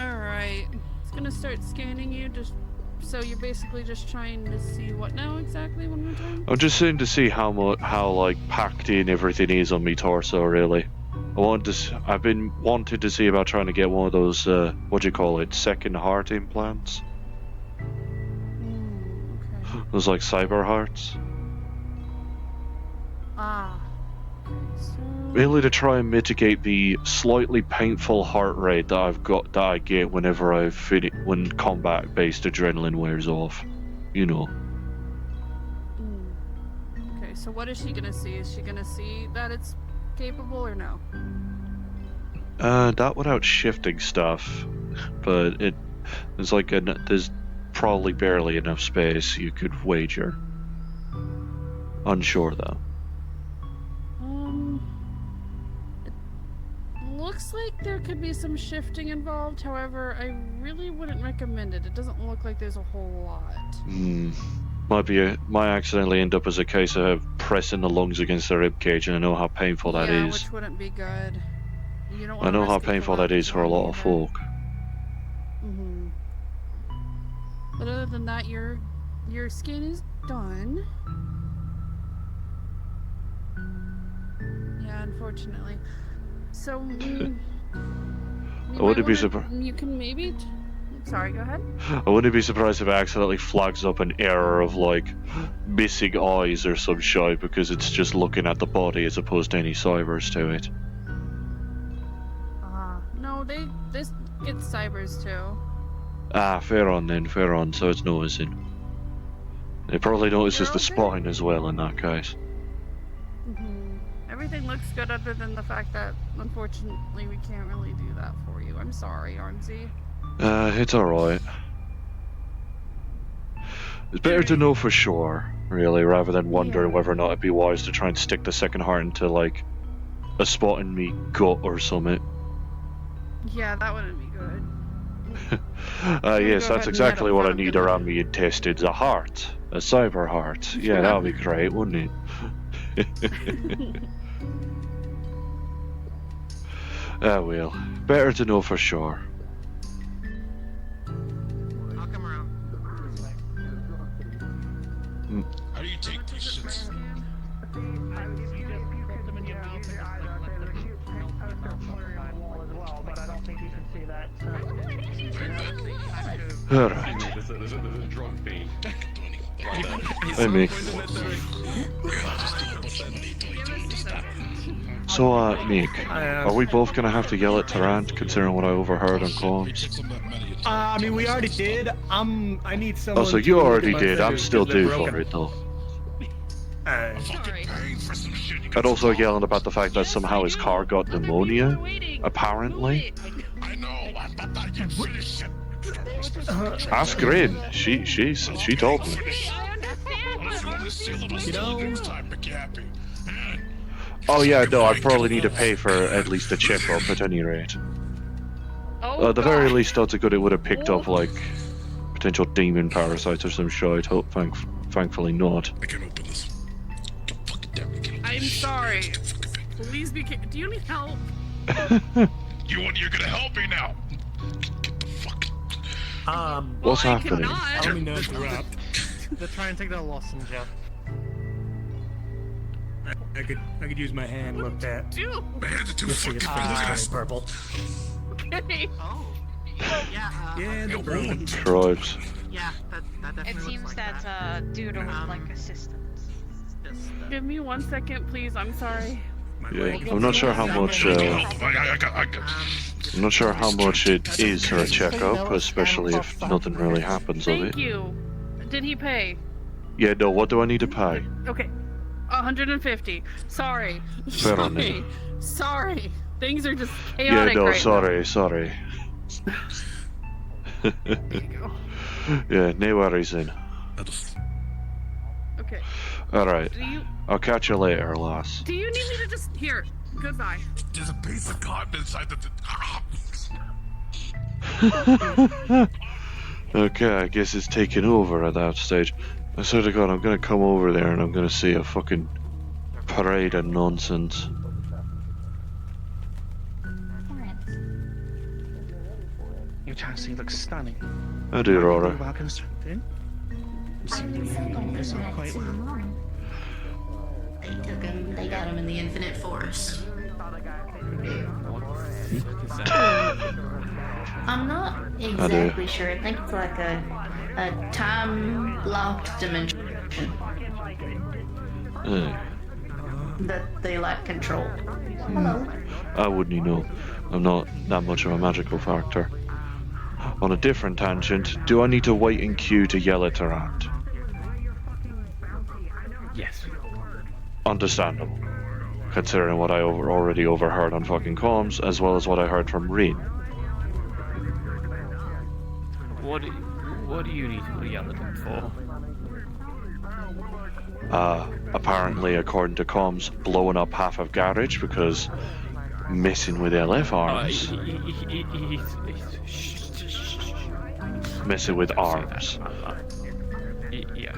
Speaker 7: Alright. It's gonna start scanning you, just. So you're basically just trying to see what now exactly one more time?
Speaker 1: I'm just saying to see how like packed in everything is on me torso, really. I've been wanting to see about trying to get one of those, what do you call it, second heart implants?
Speaker 7: Okay.
Speaker 1: Those like cyber hearts.
Speaker 7: Ah.
Speaker 1: Really to try and mitigate the slightly painful heart rate that I get whenever when combat-based adrenaline wears off. You know.
Speaker 7: Okay, so what is she gonna see? Is she gonna see that it's capable or no?
Speaker 1: Not without shifting stuff, but there's probably barely enough space you could wager. Unsure though.
Speaker 7: Looks like there could be some shifting involved. However, I really wouldn't recommend it. It doesn't look like there's a whole lot.
Speaker 1: Might accidentally end up as a case of pressing the lungs against the ribcage, and I know how painful that is.
Speaker 7: Which wouldn't be good. You don't
Speaker 1: I
Speaker 7: wanna
Speaker 1: know how
Speaker 7: risk it
Speaker 1: painful that is for a lot of folk.
Speaker 7: But other than that, your skin is done. Yeah, unfortunately. So,
Speaker 1: I wouldn't be surprised.
Speaker 7: You can maybe. Sorry, go ahead.
Speaker 1: I wouldn't be surprised if it accidentally flags up an error of like missing eyes or some shit because it's just looking at the body as opposed to any cybers to it.
Speaker 7: No, this gets cybers too.
Speaker 1: Ah, fair on then, fair on. So it's noticing. It probably notices the spine as well in that case.
Speaker 7: Everything looks good other than the fact that, unfortunately, we can't really do that for you. I'm sorry, Armsy.
Speaker 1: It's alright. It's better to know for sure, really, rather than wondering whether or not it'd be wise to try and stick the second heart into, like, a spot in me gut or something.
Speaker 7: Yeah, that wouldn't be good.
Speaker 1: Yes, that's exactly what I need around me intestines. A heart. A cyber heart. Yeah, that would be great, wouldn't it? Ah, well. Better to know for sure.
Speaker 4: I'll come around.
Speaker 11: How do you take these shits?
Speaker 1: Alright.
Speaker 21: There's a drunk fiend.
Speaker 1: Hey, me. So, Meek, are we both gonna have to yell at Tarrant, considering what I overheard on comms?
Speaker 18: I mean, we already did. I need someone.
Speaker 1: Oh, so you already did. I'm still due for it, though. I'd also yelling about the fact that somehow his car got pneumonia, apparently.
Speaker 11: I know. I thought I could finish it.
Speaker 1: Ask Grin. She told me. Oh yeah, no, I'd probably need to pay for at least a checkup at any rate. At the very least, odds are good it would have picked up like potential demon parasites or some shit. Thankfully not.
Speaker 11: I can open this.
Speaker 7: I'm sorry. Please be careful. Do you need help?
Speaker 11: You're gonna help me now.
Speaker 1: What's happening?
Speaker 18: Let me interrupt.
Speaker 4: They're trying to take their loss in jail.
Speaker 18: I could use my hand looked at.
Speaker 11: My hands are too fucking
Speaker 18: it's purple.
Speaker 7: Okay.
Speaker 4: Oh. Yeah.
Speaker 18: Yeah, the broken.
Speaker 1: Tribes.
Speaker 4: Yeah, that definitely.
Speaker 2: It seems that dude would like assistance.
Speaker 7: Give me 1 second, please. I'm sorry.
Speaker 1: Yeah, I'm not sure how much. I'm not sure how much it is for a checkup, especially if nothing really happens of it.
Speaker 7: Thank you. Did he pay?
Speaker 1: Yeah, no. What do I need to pay?
Speaker 7: Okay. 150. Sorry.
Speaker 1: Fair on it.
Speaker 7: Sorry. Things are just
Speaker 1: Yeah,
Speaker 7: chaotic
Speaker 1: no.
Speaker 7: right
Speaker 1: Sorry.
Speaker 7: There you go.
Speaker 1: Yeah, no worries then.
Speaker 7: Okay.
Speaker 1: Alright. I'll catch you later, lass.
Speaker 7: Do you need me to just... Here. Goodbye.
Speaker 11: There's a piece of cotton inside the...
Speaker 1: Okay, I guess it's taking over at that stage. I swear to God, I'm gonna come over there and I'm gonna see a fucking parade of nonsense.
Speaker 4: Your chance looks stunning.
Speaker 1: I do, Rora.
Speaker 4: Well constructed. Quite well.
Speaker 2: They got him in the Infinite Forest. I'm not exactly sure. I think it's like a time-locked dimension. that they lack control. Hello.
Speaker 1: I wouldn't know. I'm not that much of a magical factor. On a different tangent, do I need to wait in queue to yell at Durant?
Speaker 17: Yes.
Speaker 1: Understandable. Considering what I already overheard on fucking comms, as well as what I heard from Reen.
Speaker 17: What do you need to yell at him for?
Speaker 1: Apparently, according to comms, blowing up half of garage because messing with LF arms. Messing with arms.
Speaker 17: Yeah.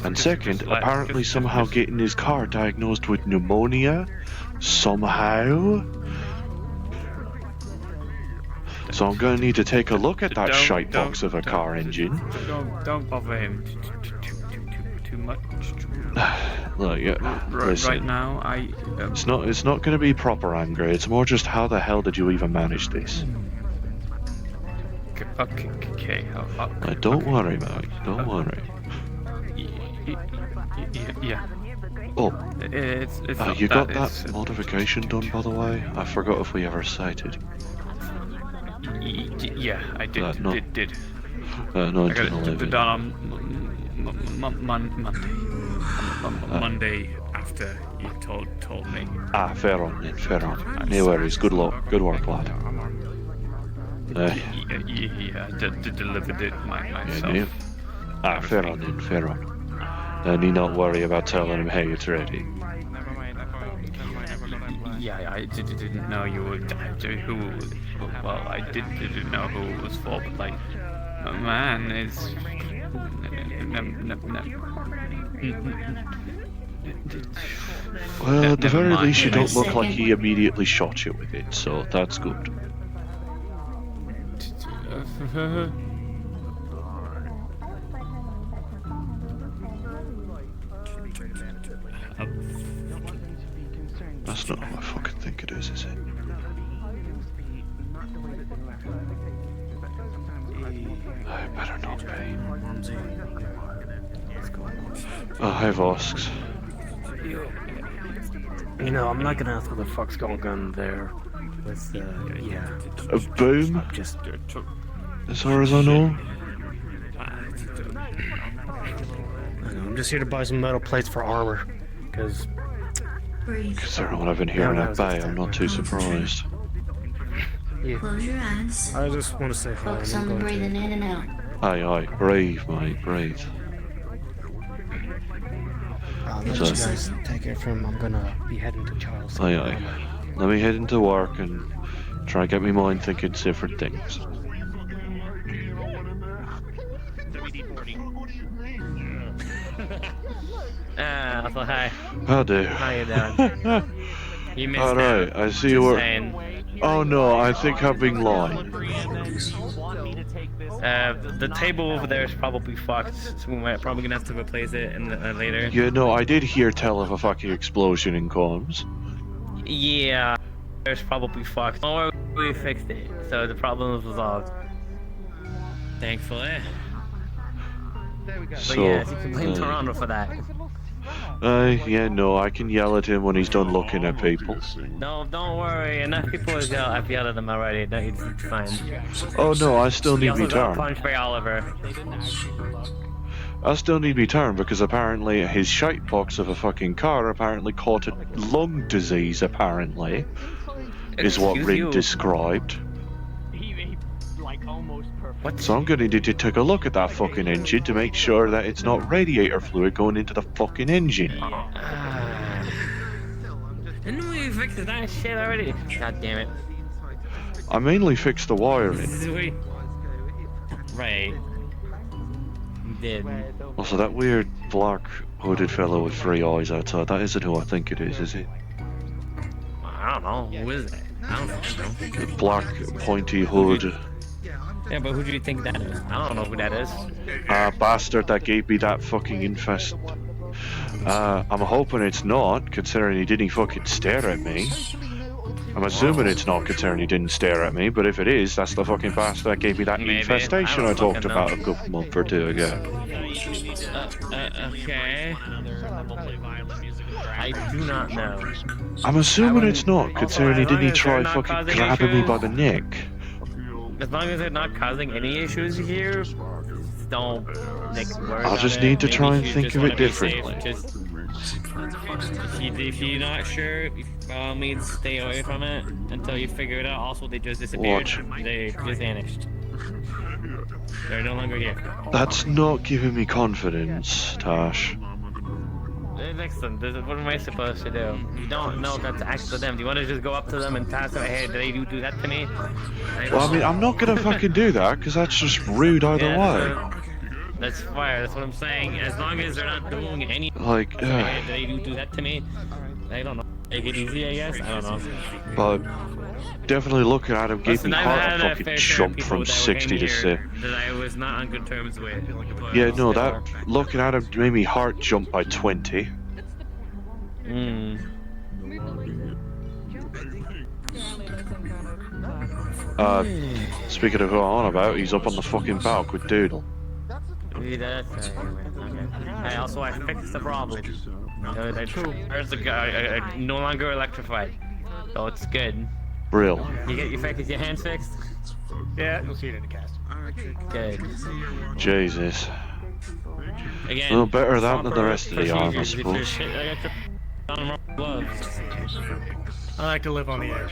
Speaker 1: And second, apparently somehow getting his car diagnosed with pneumonia. Somehow. So I'm gonna need to take a look at that shite box of a car engine.
Speaker 17: Don't bother him too much.
Speaker 1: Look, yeah, listen.
Speaker 17: Right now,
Speaker 1: It's not gonna be proper anger. It's more just how the hell did you even manage this?
Speaker 17: Okay.
Speaker 1: Don't worry, Mike. Don't worry.
Speaker 17: Yeah.
Speaker 1: Oh,
Speaker 17: it's
Speaker 1: you got that modification done, by the way? I forgot if we ever cited.
Speaker 17: Yeah, I did.
Speaker 1: No.
Speaker 17: Did.
Speaker 1: No,
Speaker 17: I got it done on Monday after you told me.
Speaker 1: Fair on then, fair on. No worries. Good luck. Good work, lad.
Speaker 17: Yeah, I delivered it myself.
Speaker 1: Fair on then, fair on. Need not worry about telling him, hey, it's ready.
Speaker 17: Yeah, I didn't know you would. Who? Well, I didn't know who it was for, but like, man, it's.
Speaker 1: Well, at the very least, you don't look like he immediately shot you with it, so that's good. That's not who I fucking think it is it? I better not be. Oh, hi Vosks.
Speaker 3: You know, I'm not gonna ask what the fuck's going on there with, yeah.
Speaker 1: A boom?
Speaker 3: Just...
Speaker 1: As far as I know?
Speaker 3: I'm just here to buy some metal plates for armor, because...
Speaker 1: Considering what I've been hearing at Bay, I'm not too surprised.
Speaker 3: Yeah.
Speaker 2: Close your eyes.
Speaker 3: I just want to say hi.
Speaker 2: Focus on breathing in and out.
Speaker 1: Aye, breathe, mate, breathe.
Speaker 3: I'll let you guys take it from. I'm gonna be heading to Charles.
Speaker 1: Aye. Let me head into work and try and get my mind thinking different things.
Speaker 17: So hi.
Speaker 1: How do?
Speaker 17: How you doing? You missed
Speaker 1: Alright, I see you were. Oh no, I think I'm being lying.
Speaker 17: The table over there is probably fucked, so we're probably gonna have to replace it later.
Speaker 1: Yeah, no, I did hear tell of a fucking explosion in comms.
Speaker 17: Yeah, it's probably fucked. Or we fixed it, so the problem is resolved. Thankfully. There we go.
Speaker 1: So,
Speaker 17: but yes, you can blame Toronto for that.
Speaker 1: Yeah, no, I can yell at him when he's done looking at people.
Speaker 17: No, don't worry. Enough people have yelled. I've yelled at them already. No, it's fine.
Speaker 1: Oh no, I still need me
Speaker 17: got
Speaker 1: turn.
Speaker 17: punched by Oliver.
Speaker 1: I still need me turn because apparently his shite box of a fucking car apparently caught a lung disease. Apparently, is what Rin described.
Speaker 17: What?
Speaker 1: So I'm gonna need to take a look at that fucking engine to make sure that it's not radiator fluid going into the fucking engine.
Speaker 17: Didn't we fix that shit already? God damn it.
Speaker 1: I mainly fixed the wiring.
Speaker 17: Right. You did.
Speaker 1: Also, that weird black hooded fellow with 3 eyes outside, that isn't who I think it is it?
Speaker 17: I don't know. Who is that? I don't know.
Speaker 1: Black pointy hood.
Speaker 17: Yeah, but who do you think that is? I don't know who that is.
Speaker 1: Bastard that gave me that fucking infest. I'm hoping it's not, considering he didn't fucking stare at me. I'm assuming it's not Katern, he didn't stare at me, but if it is, that's the fucking bastard that gave me that
Speaker 17: Maybe.
Speaker 1: infestation I talked about a good month or two ago.
Speaker 17: Okay. I do not know.
Speaker 1: I'm assuming it's not Katern,
Speaker 17: as long
Speaker 1: didn't he
Speaker 17: as
Speaker 1: try
Speaker 17: they're not
Speaker 1: fucking
Speaker 17: causing
Speaker 1: grabbing me
Speaker 17: issues-
Speaker 1: by the neck?
Speaker 17: As long as they're not causing any issues here, don't worry
Speaker 1: I'll
Speaker 17: about
Speaker 1: just
Speaker 17: it.
Speaker 1: need to
Speaker 17: Maybe
Speaker 1: try and
Speaker 17: you
Speaker 1: think
Speaker 17: just
Speaker 1: of
Speaker 17: wanna
Speaker 1: it
Speaker 17: be safe.
Speaker 1: differently.
Speaker 17: Just, if you're not sure, by all means, stay away from it until you figure it out. Also, they just disappeared.
Speaker 1: Watch.
Speaker 17: They just vanished. They're no longer here.
Speaker 1: That's not giving me confidence, Tash.
Speaker 17: Listen, what am I supposed to do? You don't know that to ask for them. Do you want to just go up to them and pass them, hey, did you do that to me?
Speaker 1: Well, I mean, I'm not gonna fucking do that, because that's just rude either way.
Speaker 17: That's fire, that's what I'm saying. As long as they're not doing any...
Speaker 1: Like,
Speaker 17: hey, did you do that to me? I don't know. Take it easy, I guess? I don't know.
Speaker 1: But definitely looking at him gave
Speaker 17: Listen,
Speaker 1: me
Speaker 17: I've
Speaker 1: heart
Speaker 17: had
Speaker 1: a
Speaker 17: a
Speaker 1: fucking
Speaker 17: fair share of
Speaker 1: jump
Speaker 17: people
Speaker 1: from
Speaker 17: that
Speaker 1: 60
Speaker 17: came
Speaker 1: to
Speaker 17: here
Speaker 1: 6.
Speaker 17: that I was not on good terms with. but
Speaker 1: Yeah, no,
Speaker 17: still.
Speaker 1: that looking at him made me heart jump by 20. Speaking of who I'm on about, he's up on the fucking balcony with Doodle.
Speaker 17: I also I fixed the problem. There's the guy no longer electrified, so it's good.
Speaker 1: Brill.
Speaker 17: You get your hands fixed?
Speaker 18: Yeah, you'll see it in the cast.
Speaker 17: Good.
Speaker 1: Jesus.
Speaker 17: Again,
Speaker 1: Well, better that than the rest of the arm, I
Speaker 17: procedures. If there's
Speaker 1: suppose.
Speaker 17: shit, I got to on gloves.
Speaker 18: I like to live on the edge.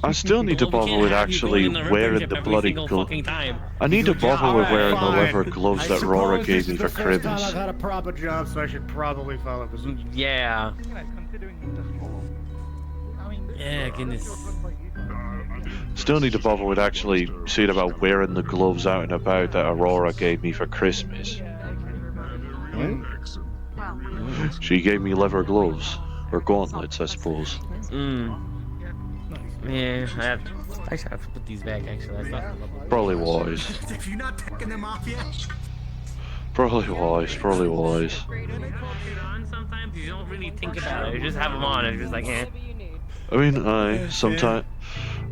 Speaker 1: I still need to bother with actually wearing the bloody gloves. I need to bother with wearing the leather gloves that Rora gave me for
Speaker 18: I've
Speaker 1: Christmas.
Speaker 18: had a proper job, so I should probably follow procedure.
Speaker 17: Yeah. Yeah, goodness.
Speaker 1: Still need to bother with actually seeing about wearing the gloves out and about that Aurora gave me for Christmas. She gave me leather gloves. Or gauntlets, I suppose.
Speaker 17: Yeah, I should have to put these back actually. I thought
Speaker 1: Probably wise.
Speaker 22: If you're not taking them off yet.
Speaker 1: Probably wise, probably wise.
Speaker 17: sometimes you don't really think about it. You just have them on and it's just like, eh.
Speaker 1: I mean, sometimes...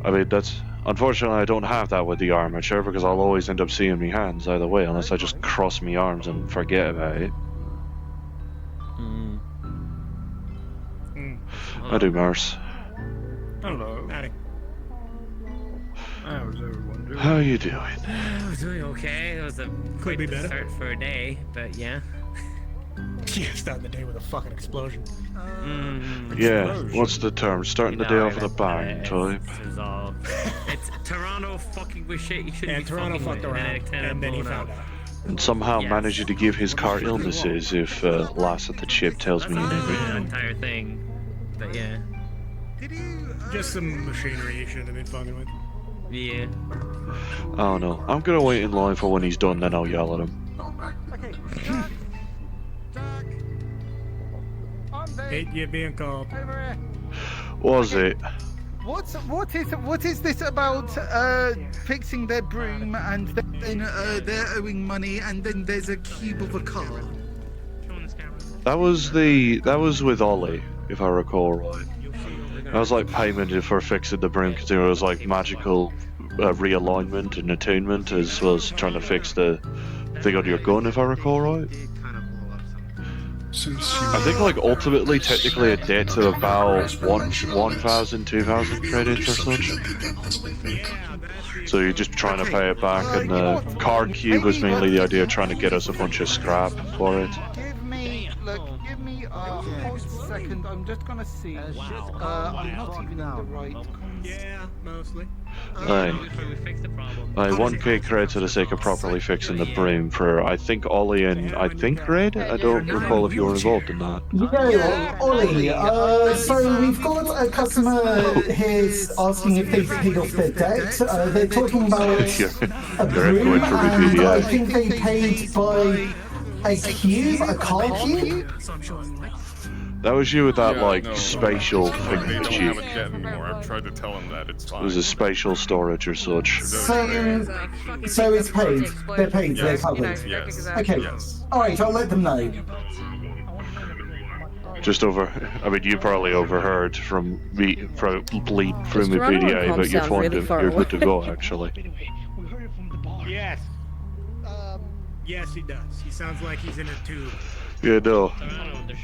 Speaker 1: I mean, that's... Unfortunately, I don't have that with the armature because I'll always end up seeing me hands either way unless I just cross me arms and forget about it. I do, Mars.
Speaker 18: Hello. Howdy. How's everyone doing?
Speaker 1: How you doing?
Speaker 17: I was doing okay. It was a quick start for a day, but yeah.
Speaker 18: Yeah, starting the day with a fucking explosion.
Speaker 1: Yeah, what's the term? Starting the day off with a bang type.
Speaker 17: It's Toronto fucking with shit you shouldn't
Speaker 18: And
Speaker 17: be
Speaker 18: Toronto
Speaker 17: fucking
Speaker 18: fucked
Speaker 17: with,
Speaker 18: around, and then he found out.
Speaker 1: And somehow managing to give his car illnesses if Lass at the chip tells me
Speaker 17: The
Speaker 1: anything.
Speaker 17: entire thing, but yeah.
Speaker 18: Just some machinery you shouldn't have been fucking with.
Speaker 17: Yeah.
Speaker 1: I don't know. I'm gonna wait in line for when he's done, then I'll yell at him.
Speaker 18: Hey, you're being called.
Speaker 1: Was it?
Speaker 12: What is this about fixing their broom and then they're owing money and then there's a cube of a car?
Speaker 1: That was with Ollie, if I recall right. That was like payment for fixing the broom because it was like magical realignment and attunement as well as trying to fix the thing on your gun, if I recall right. I think like ultimately technically a debt of about 1,000, 2,000 credits or such. So you're just trying to pay it back, and the card cube was mainly the idea of trying to get us a bunch of scrap for it.
Speaker 12: Give me a hold second, I'm just gonna see. I'm not even in the right.
Speaker 18: Yeah, mostly.
Speaker 1: Aye. 1k credits for the sake of properly fixing the broom for, I think, Ollie and I think Red? I don't recall if you were involved in that.
Speaker 14: Yeah, Ollie, so we've got a customer here asking if they've paid off their debt. They're talking about a broom, and I think they paid by a cube, a car cube?
Speaker 1: That was you with that, like, spatial thing
Speaker 23: They
Speaker 1: that
Speaker 23: don't
Speaker 1: you...
Speaker 23: have a debt anymore. I've tried to tell them that. It's
Speaker 1: It
Speaker 23: fine.
Speaker 1: was a spatial storage or such.
Speaker 14: So it's paid. They're paid. They're covered.
Speaker 23: Yes.
Speaker 14: Okay.
Speaker 23: Yes.
Speaker 14: All right. I'll let them know.
Speaker 1: Just over. I mean, you probably overheard from me from bleed through
Speaker 8: Does
Speaker 1: my
Speaker 8: Toronto
Speaker 1: PDA,
Speaker 8: and
Speaker 1: but you're
Speaker 8: sound
Speaker 1: fine.
Speaker 8: really far
Speaker 1: You're good to
Speaker 8: away?
Speaker 1: go, actually.
Speaker 22: Yes. Yes, he does. He sounds like he's in a tube.
Speaker 1: You know,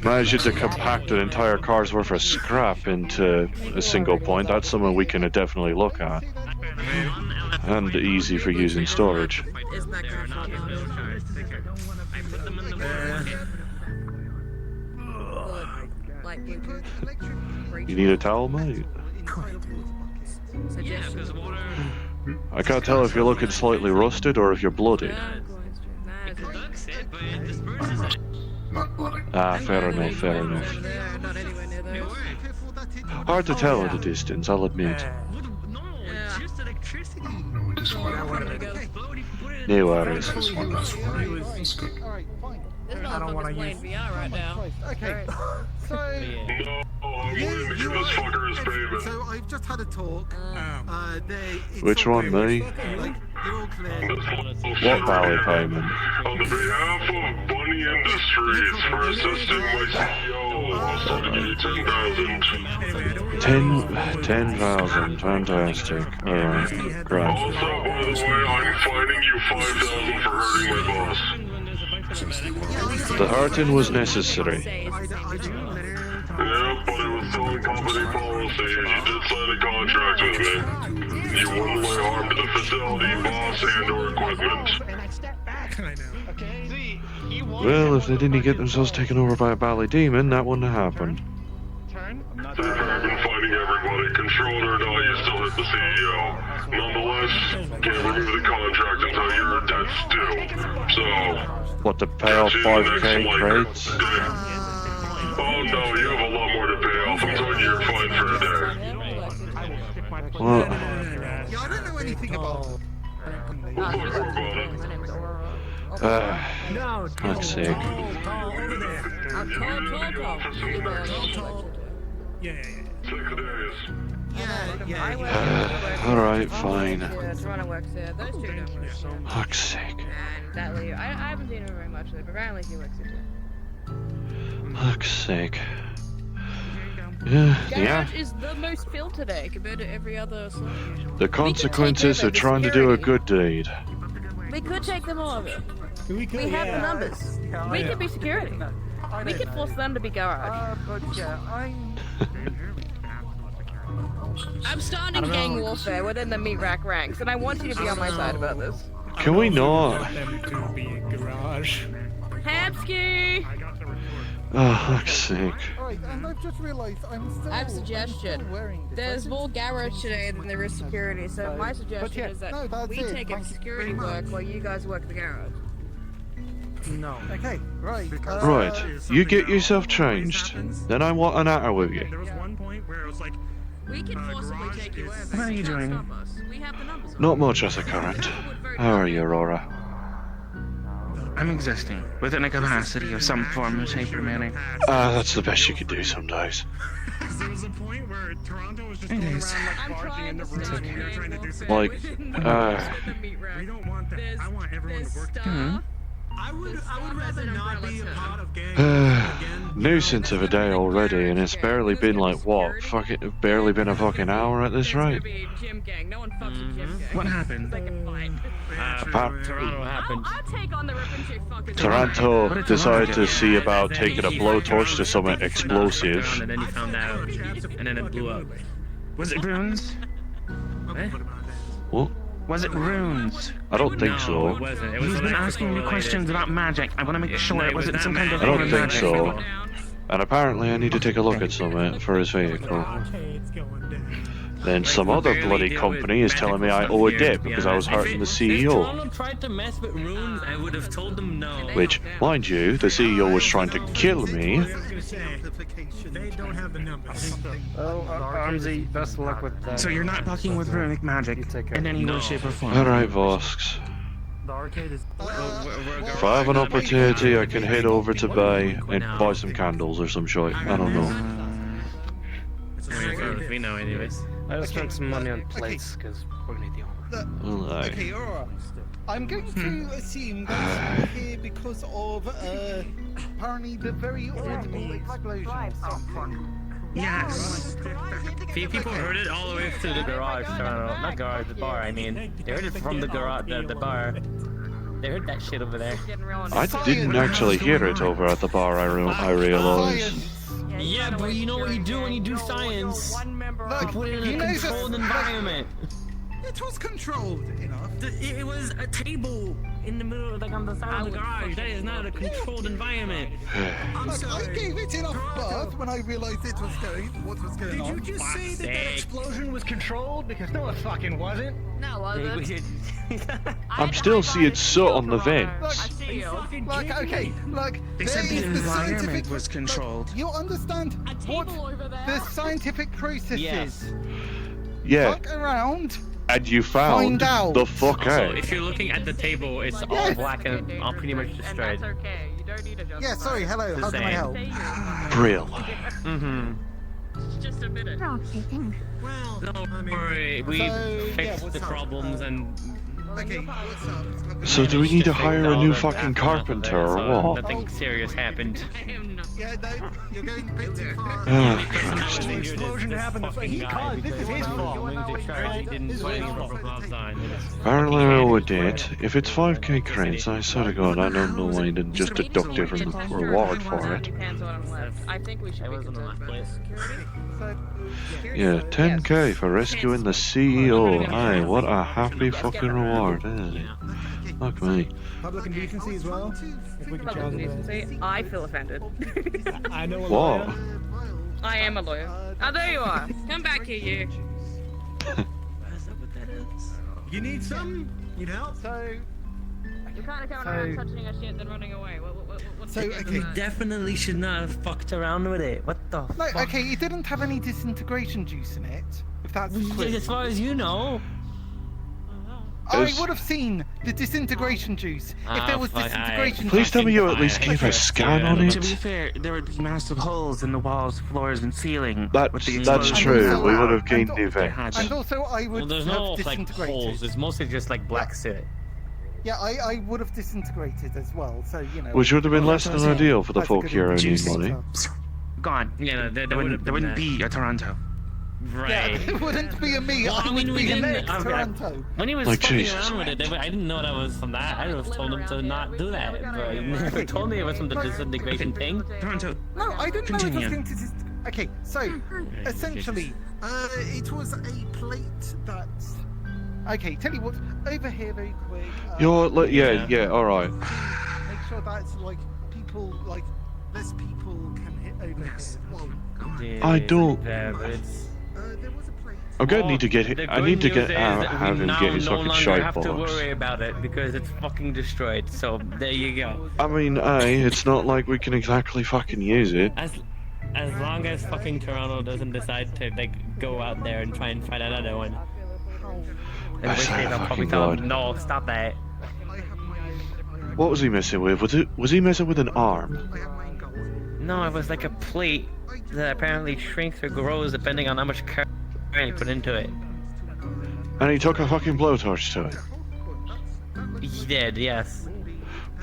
Speaker 1: managing to compact an entire car's worth of scrap into a single point, that's something we can definitely look at. And easy for using storage. You need a towel, mate? I can't tell if you're looking slightly rusted or if you're bloodied. Ah, fair enough, fair enough. Hard to tell at a distance, I'll admit. No worries.
Speaker 22: I don't want to use
Speaker 8: VR right now.
Speaker 12: Okay. So So I've just had a talk.
Speaker 1: Which one, me? What Valley payment?
Speaker 21: On the behalf of Bunny Industries for assisting my CEO, I'll start to give you 10,000.
Speaker 1: 10,000, fantastic. Alright, great.
Speaker 21: Also, by the way, I'm fining you 5,000 for hurting my boss.
Speaker 1: The hurting was necessary.
Speaker 21: Yeah, but it was still in company policy, and you did sign a contract with me. You wouldn't lay harm to the facility, boss, and/or equipment.
Speaker 1: Well, if they didn't get themselves taken over by a Bally demon, that wouldn't have happened.
Speaker 21: I've been fighting everybody, controller or not, you still hit the CEO. Nonetheless, can't remove the contract until your debt's due. So,
Speaker 1: What, to pay off 5k crates?
Speaker 21: oh no, you have a lot more to pay off. I'm telling you, you're fine for a day.
Speaker 1: What?
Speaker 12: Yeah, I don't know anything about.
Speaker 1: Fuck's sake. Alright, fine.
Speaker 8: Toronto works there. Those two don't work there.
Speaker 1: Fuck's sake.
Speaker 8: And that lady, I haven't seen her very much lately, but apparently he works there too.
Speaker 1: Fuck's sake. Yeah, yeah.
Speaker 8: Garage is the most filled today compared to every other slot.
Speaker 1: The consequences of trying to do a good deed.
Speaker 8: We could take them over. We have the numbers. We could be security. We could force them to be garage.
Speaker 12: But yeah,
Speaker 8: I'm starting gang warfare within the meat rack ranks, and I want you to be on my side about this.
Speaker 1: Can we not?
Speaker 8: Hamsky!
Speaker 1: Oh, fuck's sake.
Speaker 12: Alright, and I've just realised I'm still.
Speaker 8: I have a suggestion. There's more garage today than there is security, so my suggestion is that we take up security work while you guys work the garage.
Speaker 12: No. Okay, right.
Speaker 1: Right, you get yourself changed. Then I want an hour with you.
Speaker 22: There was one point where it was like,
Speaker 8: we can forcibly take you over.
Speaker 6: What are you doing?
Speaker 8: We have the numbers.
Speaker 1: Not much as a current. How are you, Aurora?
Speaker 6: I'm existing within a capacity of some form of hypermanning.
Speaker 1: That's the best you could do some days.
Speaker 22: there was a point where Toronto was just
Speaker 6: It
Speaker 22: going
Speaker 6: is.
Speaker 22: around like barging into rooms and we were trying to do something.
Speaker 1: Like,
Speaker 22: we don't want that. I want everyone to work together. I would rather not be a part of gang.
Speaker 1: nuisance of a day already, and it's barely been like, what, barely been a fucking hour at this rate?
Speaker 6: What happened?
Speaker 17: Toronto happened.
Speaker 8: I'll take on the rip and shake fucking
Speaker 1: Toronto decided to see about taking a blowtorch to something explosive.
Speaker 17: And then he found out, and then it blew up.
Speaker 6: Was it runes?
Speaker 17: Eh?
Speaker 1: What?
Speaker 6: Was it runes?
Speaker 1: I don't think so.
Speaker 17: It wasn't. It was
Speaker 6: He's been asking me
Speaker 17: electrical
Speaker 6: questions about magic. I want to make sure
Speaker 17: No,
Speaker 6: it
Speaker 17: it was
Speaker 6: wasn't
Speaker 17: not
Speaker 6: some kind of
Speaker 1: I don't
Speaker 6: other
Speaker 1: think
Speaker 6: magic.
Speaker 1: so. And apparently I need to take a look at something for his vehicle. Then some other bloody company is telling me I owe a debt because I was hurting the
Speaker 17: If
Speaker 1: CEO.
Speaker 17: Toronto tried to mess with runes, I would have told them no.
Speaker 1: Which, mind you, the CEO was trying to kill me.
Speaker 22: They don't have the numbers.
Speaker 3: Well, Armsy, best of luck with that.
Speaker 6: So you're not fucking with runic magic in any way, shape, or form?
Speaker 1: Alright, Vosks.
Speaker 22: The arcade is.
Speaker 1: If I have an opportunity, I can head over to Bay and buy some candles or some shit. I don't know.
Speaker 17: We know anyways.
Speaker 3: I just spent some money on plates because we're gonna need the armor.
Speaker 12: Okay, alright. I'm going to assume that you're here because of apparently the very audible explosion or something.
Speaker 17: Yes. Few people heard it all the way through the garage. Not garage, the bar. I mean, they heard it from the garage, the bar. They heard that shit over there.
Speaker 1: I didn't actually hear it over at the bar. I realized.
Speaker 17: Yeah, but you know what you do when you do science? You put it in a controlled environment.
Speaker 12: It was controlled enough.
Speaker 17: It was a table in the middle, like on the side of the garage. That is not a controlled environment.
Speaker 12: I gave it enough birth when I realized what was going on.
Speaker 18: Did you just say that explosion was controlled? Because no, it fucking wasn't.
Speaker 8: No, it wasn't.
Speaker 1: I'm still seeing soot on the vents.
Speaker 12: Okay,
Speaker 6: They said the environment was controlled.
Speaker 12: You understand what the scientific process is?
Speaker 1: Yeah.
Speaker 12: Fuck around.
Speaker 1: And you found
Speaker 12: Find out.
Speaker 1: the fuck
Speaker 17: So
Speaker 1: out.
Speaker 17: if you're looking at the table, it's all black and all pretty much destroyed.
Speaker 8: Okay, you don't need a
Speaker 12: Yeah, sorry, hello, how can I help?
Speaker 1: Brill.
Speaker 17: Mm-hmm.
Speaker 8: Just a minute.
Speaker 17: Well, don't worry, we fixed the problems and...
Speaker 12: Okay, what's up?
Speaker 1: So do we need to hire a new fucking carpenter or what?
Speaker 17: Nothing serious happened.
Speaker 12: Yeah, no, you're going a bit too far.
Speaker 1: Oh, Christ.
Speaker 18: The explosion happened. He caused. This is his fault.
Speaker 1: Apparently we did. If it's 5k credits, I swear to God, I don't know why you didn't just deduct it from the reward for it.
Speaker 8: I think we should be concerned about security.
Speaker 1: Yeah, 10k for rescuing the CEO. Aye, what a happy fucking reward, isn't it? Fuck me.
Speaker 18: Public indecency as well. If we can
Speaker 8: Public indecency. I feel offended.
Speaker 18: I know a
Speaker 1: What?
Speaker 18: lawyer.
Speaker 8: I am a lawyer. Oh, there you are. Come back here, you.
Speaker 22: You need some? Need help?
Speaker 12: So,
Speaker 8: You're kind of coming around touching our shit then running away. What's
Speaker 12: So,
Speaker 8: the
Speaker 12: okay.
Speaker 17: Definitely should not have fucked around with it. What the
Speaker 12: no,
Speaker 17: fuck?
Speaker 12: okay, it didn't have any disintegration juice in it. If that's the quiz.
Speaker 17: As far as you know.
Speaker 12: I would have seen the disintegration juice if there was disintegration
Speaker 1: Please
Speaker 12: juice.
Speaker 1: tell me you at least gave a scan on
Speaker 6: To be
Speaker 1: it.
Speaker 6: fair, there would be massive holes in the walls, floors, and ceiling.
Speaker 1: That's true. We would have gained the event.
Speaker 12: And also, I would
Speaker 17: Well, there's
Speaker 12: have
Speaker 17: no like
Speaker 12: disintegrated.
Speaker 17: holes. It's mostly just like black soot.
Speaker 12: Yeah, I would have disintegrated as well. So you know.
Speaker 1: Which would have been less than ideal for the
Speaker 12: That's a
Speaker 1: folk
Speaker 12: good
Speaker 1: here who need
Speaker 12: juice.
Speaker 1: money.
Speaker 6: Gone.
Speaker 17: Yeah, no,
Speaker 6: There wouldn't be a Toronto.
Speaker 17: Right.
Speaker 12: Yeah, it wouldn't be a me.
Speaker 17: Well,
Speaker 12: I would
Speaker 17: we
Speaker 12: be a
Speaker 17: didn't.
Speaker 12: next Toronto.
Speaker 17: When he was
Speaker 1: Like,
Speaker 17: fucking
Speaker 1: Jesus.
Speaker 17: around with it, I didn't know that was from that. I would have told him to not do that. But he never told me it was from the disintegration thing.
Speaker 6: Toronto.
Speaker 12: No, I didn't know it was
Speaker 6: Continue.
Speaker 12: going to. Okay, so essentially, it was a plate that. Okay, tell you what. Over here, very quick.
Speaker 1: Yeah, alright.
Speaker 12: Make sure that's like people, like less people can hit over here. Whoa.
Speaker 1: I don't.
Speaker 17: Yeah, but it's...
Speaker 12: There was a plate.
Speaker 1: I'm gonna need to get
Speaker 17: The
Speaker 1: I need to
Speaker 17: good
Speaker 1: get
Speaker 17: news is that
Speaker 1: have
Speaker 17: we
Speaker 1: him
Speaker 17: now
Speaker 1: get his
Speaker 17: no
Speaker 1: fucking
Speaker 17: longer
Speaker 1: shite
Speaker 17: have to
Speaker 1: bollocks.
Speaker 17: worry about it because it's fucking destroyed. So there you go.
Speaker 1: I mean, it's not like we can exactly fucking use it.
Speaker 17: As long as fucking Toronto doesn't decide to like go out there and try and find another one. In which case I'll probably tell him, no, stop that.
Speaker 1: What was he messing with? Was he messing with an arm?
Speaker 17: No, it was like a plate that apparently shrinks or grows depending on how much current you put into it.
Speaker 1: And he took a fucking blowtorch to it.
Speaker 17: He did, yes.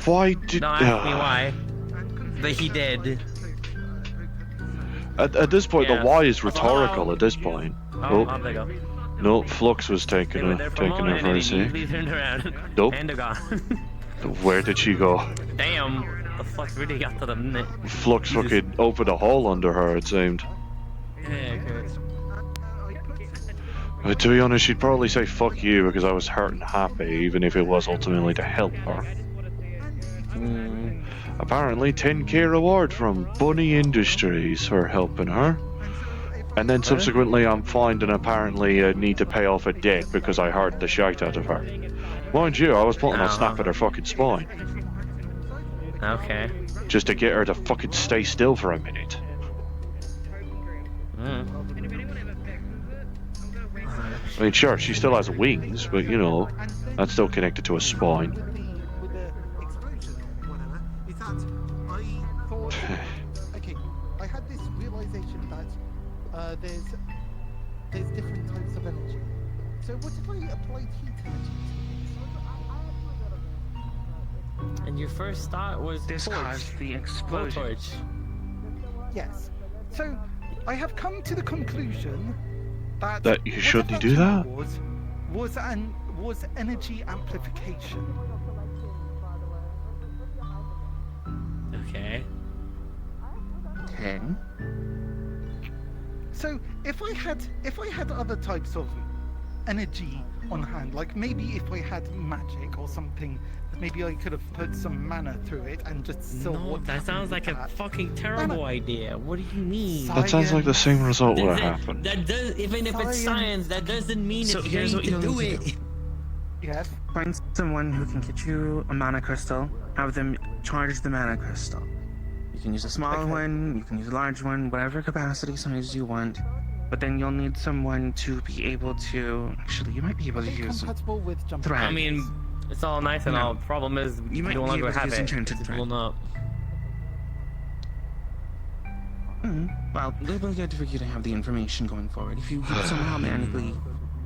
Speaker 1: Why did?
Speaker 17: Don't ask me why. But he did.
Speaker 1: At this point,
Speaker 17: Yeah.
Speaker 1: the why is rhetorical. At this point.
Speaker 17: Oh, there you go.
Speaker 1: No, Flux was taking her for a
Speaker 17: He
Speaker 1: sec.
Speaker 17: turned around.
Speaker 1: Nope.
Speaker 17: And they're gone.
Speaker 1: Where did she go?
Speaker 17: Damn. The Flux really got to them, didn't it?
Speaker 1: Flux fucking opened a hole under her, it seemed.
Speaker 17: Yeah, good.
Speaker 1: But to be honest, she'd probably say fuck you because I was hurt and happy, even if it was ultimately to help her. Apparently, 10k reward from Bunny Industries for helping her. And then subsequently, I'm fined and apparently need to pay off a debt because I hurt the shite out of her. Mind you, I was putting a snap at her fucking spine.
Speaker 17: Okay.
Speaker 1: Just to get her to fucking stay still for a minute. I mean, sure, she still has wings, but you know, that's still connected to a spine.
Speaker 12: With the explosion or whatever, is that I thought. Okay, I had this realization that there's different types So what if I applied heat energy?
Speaker 17: And your first thought was
Speaker 6: This
Speaker 17: torch.
Speaker 6: caused the explosion.
Speaker 17: Blowtorch.
Speaker 12: Yes. So I have come to the conclusion that
Speaker 1: you
Speaker 12: what
Speaker 1: shouldn't
Speaker 12: that
Speaker 1: do that?
Speaker 12: was energy amplification.
Speaker 17: Okay.
Speaker 6: Okay.
Speaker 12: So if I had other types of energy on hand, like maybe if I had magic or something, maybe I could have put some mana through it and just saw
Speaker 17: No,
Speaker 12: what
Speaker 17: that sounds like a fucking terrible idea. What do you mean?
Speaker 1: That sounds like the same result would have
Speaker 17: Does it-
Speaker 1: happened.
Speaker 17: That does, even if it's science, that doesn't mean
Speaker 6: So
Speaker 17: it's
Speaker 6: here's
Speaker 17: going
Speaker 6: what
Speaker 17: to
Speaker 6: you'll
Speaker 17: do
Speaker 6: need to
Speaker 17: it.
Speaker 12: Yes.
Speaker 6: Find someone who can get you a mana crystal. Have them charge the mana crystal. You can use a small one, you can use a large one, whatever capacity size you want. But then you'll need someone to be able to. Actually, you might be able to use
Speaker 12: compatible with jump.
Speaker 6: thread.
Speaker 17: I mean, it's all nice and
Speaker 6: No.
Speaker 17: all. Problem is,
Speaker 6: You
Speaker 17: you
Speaker 6: might
Speaker 17: no
Speaker 6: be
Speaker 17: longer
Speaker 6: able to
Speaker 17: have
Speaker 6: use
Speaker 17: it.
Speaker 6: enchanted
Speaker 17: It
Speaker 6: thread.
Speaker 17: will not.
Speaker 6: Well, it'll be good for you to have the information going forward. If you could somehow manually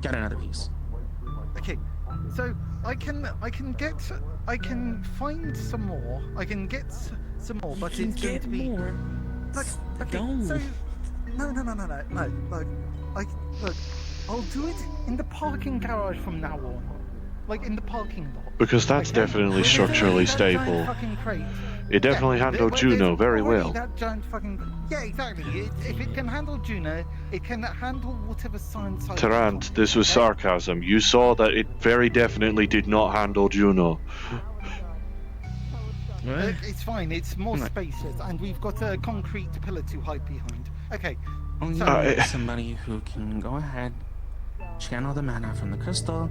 Speaker 6: get another piece.
Speaker 12: Okay, so I can find some more. I can get some more, but it's going to be like okay. So no. Look, I'll do it in the parking garage from now on. Like in the parking lot.
Speaker 1: Because that's definitely structurally
Speaker 12: That giant
Speaker 1: stable.
Speaker 12: fucking crate.
Speaker 1: It definitely handled Juno very
Speaker 12: already
Speaker 1: well.
Speaker 12: That giant fucking exactly. If it can handle Juno, it can handle whatever science.
Speaker 1: Tarant, this was sarcasm. You saw that it very definitely did not handle Juno.
Speaker 12: It's fine. It's more spacious, and we've got a concrete pillar to hide behind. Okay.
Speaker 6: Only
Speaker 12: So,
Speaker 6: need somebody who can go ahead, channel the mana from the crystal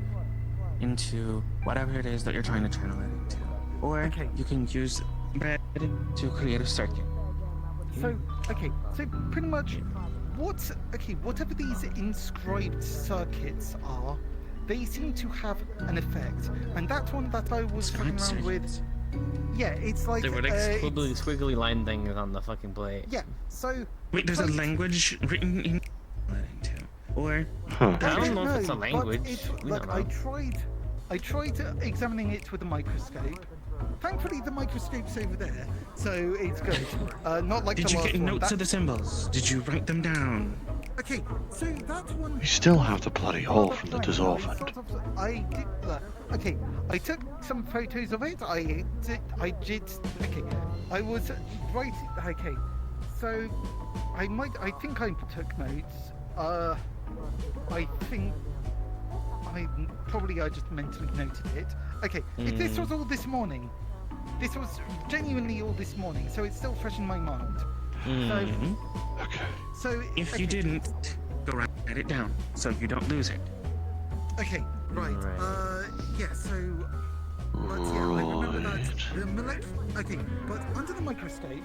Speaker 6: into whatever it is that you're trying to channel it into. Or you can use bread to create a circuit.
Speaker 12: So pretty much, whatever these inscribed circuits are, they seem to have an effect, and that one that I was fucking around with. Yeah, it's like
Speaker 17: They were like squiggly line things on the fucking plate.
Speaker 12: yeah. So
Speaker 6: Wait, there's a language written in too. Or
Speaker 17: I don't know if it's a
Speaker 12: but
Speaker 17: language. We
Speaker 12: Look,
Speaker 17: don't know.
Speaker 12: I tried examining it with a microscope. Thankfully, the microscope's over there, so it's good. Not like
Speaker 6: did
Speaker 12: the
Speaker 6: you
Speaker 12: last
Speaker 6: get
Speaker 12: one.
Speaker 6: notes of the symbols? Did you write them down?
Speaker 12: Okay, so that one.
Speaker 1: You still have the bloody hole from the dissolvent.
Speaker 12: I did that. Okay, I took some photos of it. I did. Okay, I was right. Okay, so I think I took notes. I think I just mentally noted it. Okay, if this was all this morning, this was genuinely all this morning, so it's still fresh in my mind. So
Speaker 6: If you didn't, go write it down so you don't lose it.
Speaker 12: Okay, right. Yeah, so. But yeah, I remember that. Okay, but under the microscope,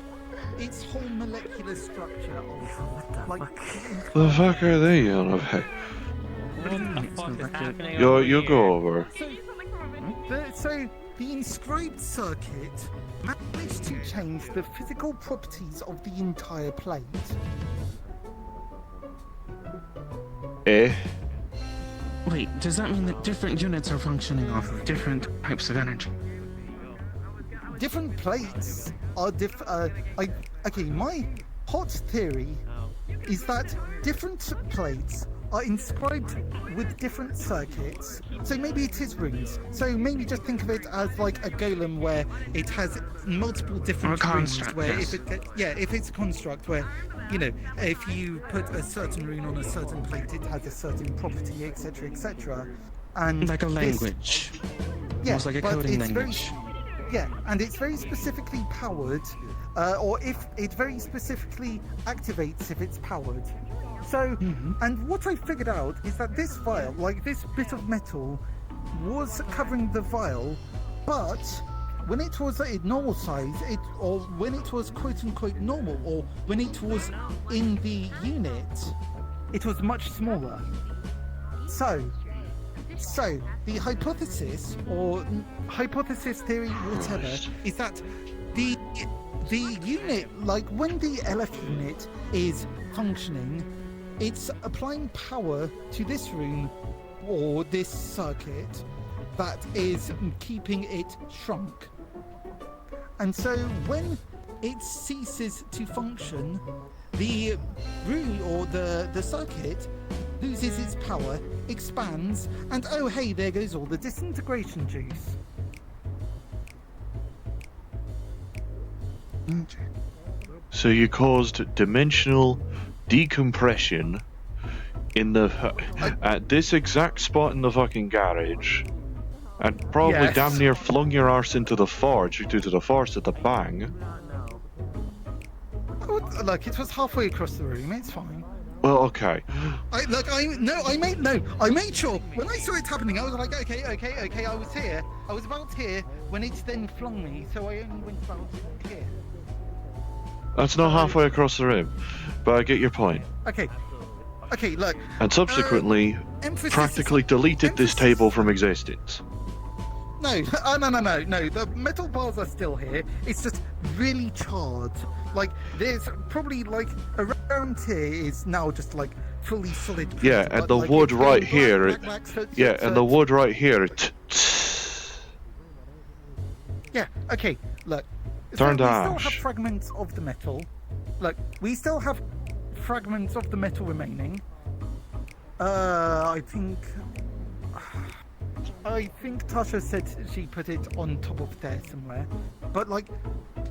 Speaker 12: its whole molecular structure of. Like.
Speaker 1: The fuck are they on about?
Speaker 17: What the fuck is happening?
Speaker 1: You go over.
Speaker 12: So the inscribed circuit managed to change the physical properties of the entire plate.
Speaker 1: Eh?
Speaker 6: Wait, does that mean that different units are functioning off of different types of energy?
Speaker 12: Different plates are okay, my hot theory is that different plates are inscribed with different circuits. So maybe it is runes. So maybe just think of it as like a golem where it has multiple different runes. Where if it's a construct where, you know, if you put a certain rune on a certain plate, it has a certain property, etc., etc. And
Speaker 6: like a language. Almost like a
Speaker 12: but
Speaker 6: coding
Speaker 12: it's
Speaker 6: language.
Speaker 12: And it's very specifically powered, or if it very specifically activates if it's powered. So, and what I figured out is that this vial, like this bit of metal, was covering the vial, but when it was at normal size, or when it was quote unquote normal, or when it was in the unit, it was much smaller. So the hypothesis, or hypothesis theory, whatever, is that the unit, like when the LF unit is functioning, it's applying power to this room or this circuit that is keeping it shrunk. And so when it ceases to function, the rune or the circuit loses its power, expands, and oh hey, there goes all the disintegration juice.
Speaker 1: So you caused dimensional decompression in the at this exact spot in the fucking garage, and probably
Speaker 12: Yes.
Speaker 1: damn near flung your arse into the forge due to the force of the bang.
Speaker 12: Look, it was halfway across the room. It's fine.
Speaker 1: Well, okay.
Speaker 12: I made sure when I saw it happening. I was like, okay. I was here. I was about here when it then flung me. So I only went about here.
Speaker 1: That's not halfway across the room, but I get your point.
Speaker 12: Okay, look.
Speaker 1: And subsequently, practically deleted this table from existence.
Speaker 12: No. The metal bars are still here. It's just really charred. Like there's probably like around here is now just like fully solid.
Speaker 1: Yeah, and the wood right here. And the wood right here.
Speaker 12: Yeah. Okay. Look.
Speaker 1: Turned
Speaker 12: we
Speaker 1: to
Speaker 12: still
Speaker 1: ash.
Speaker 12: have fragments of the metal. Look, we still have fragments of the metal remaining. I think Tasha said she put it on top of there somewhere. But like,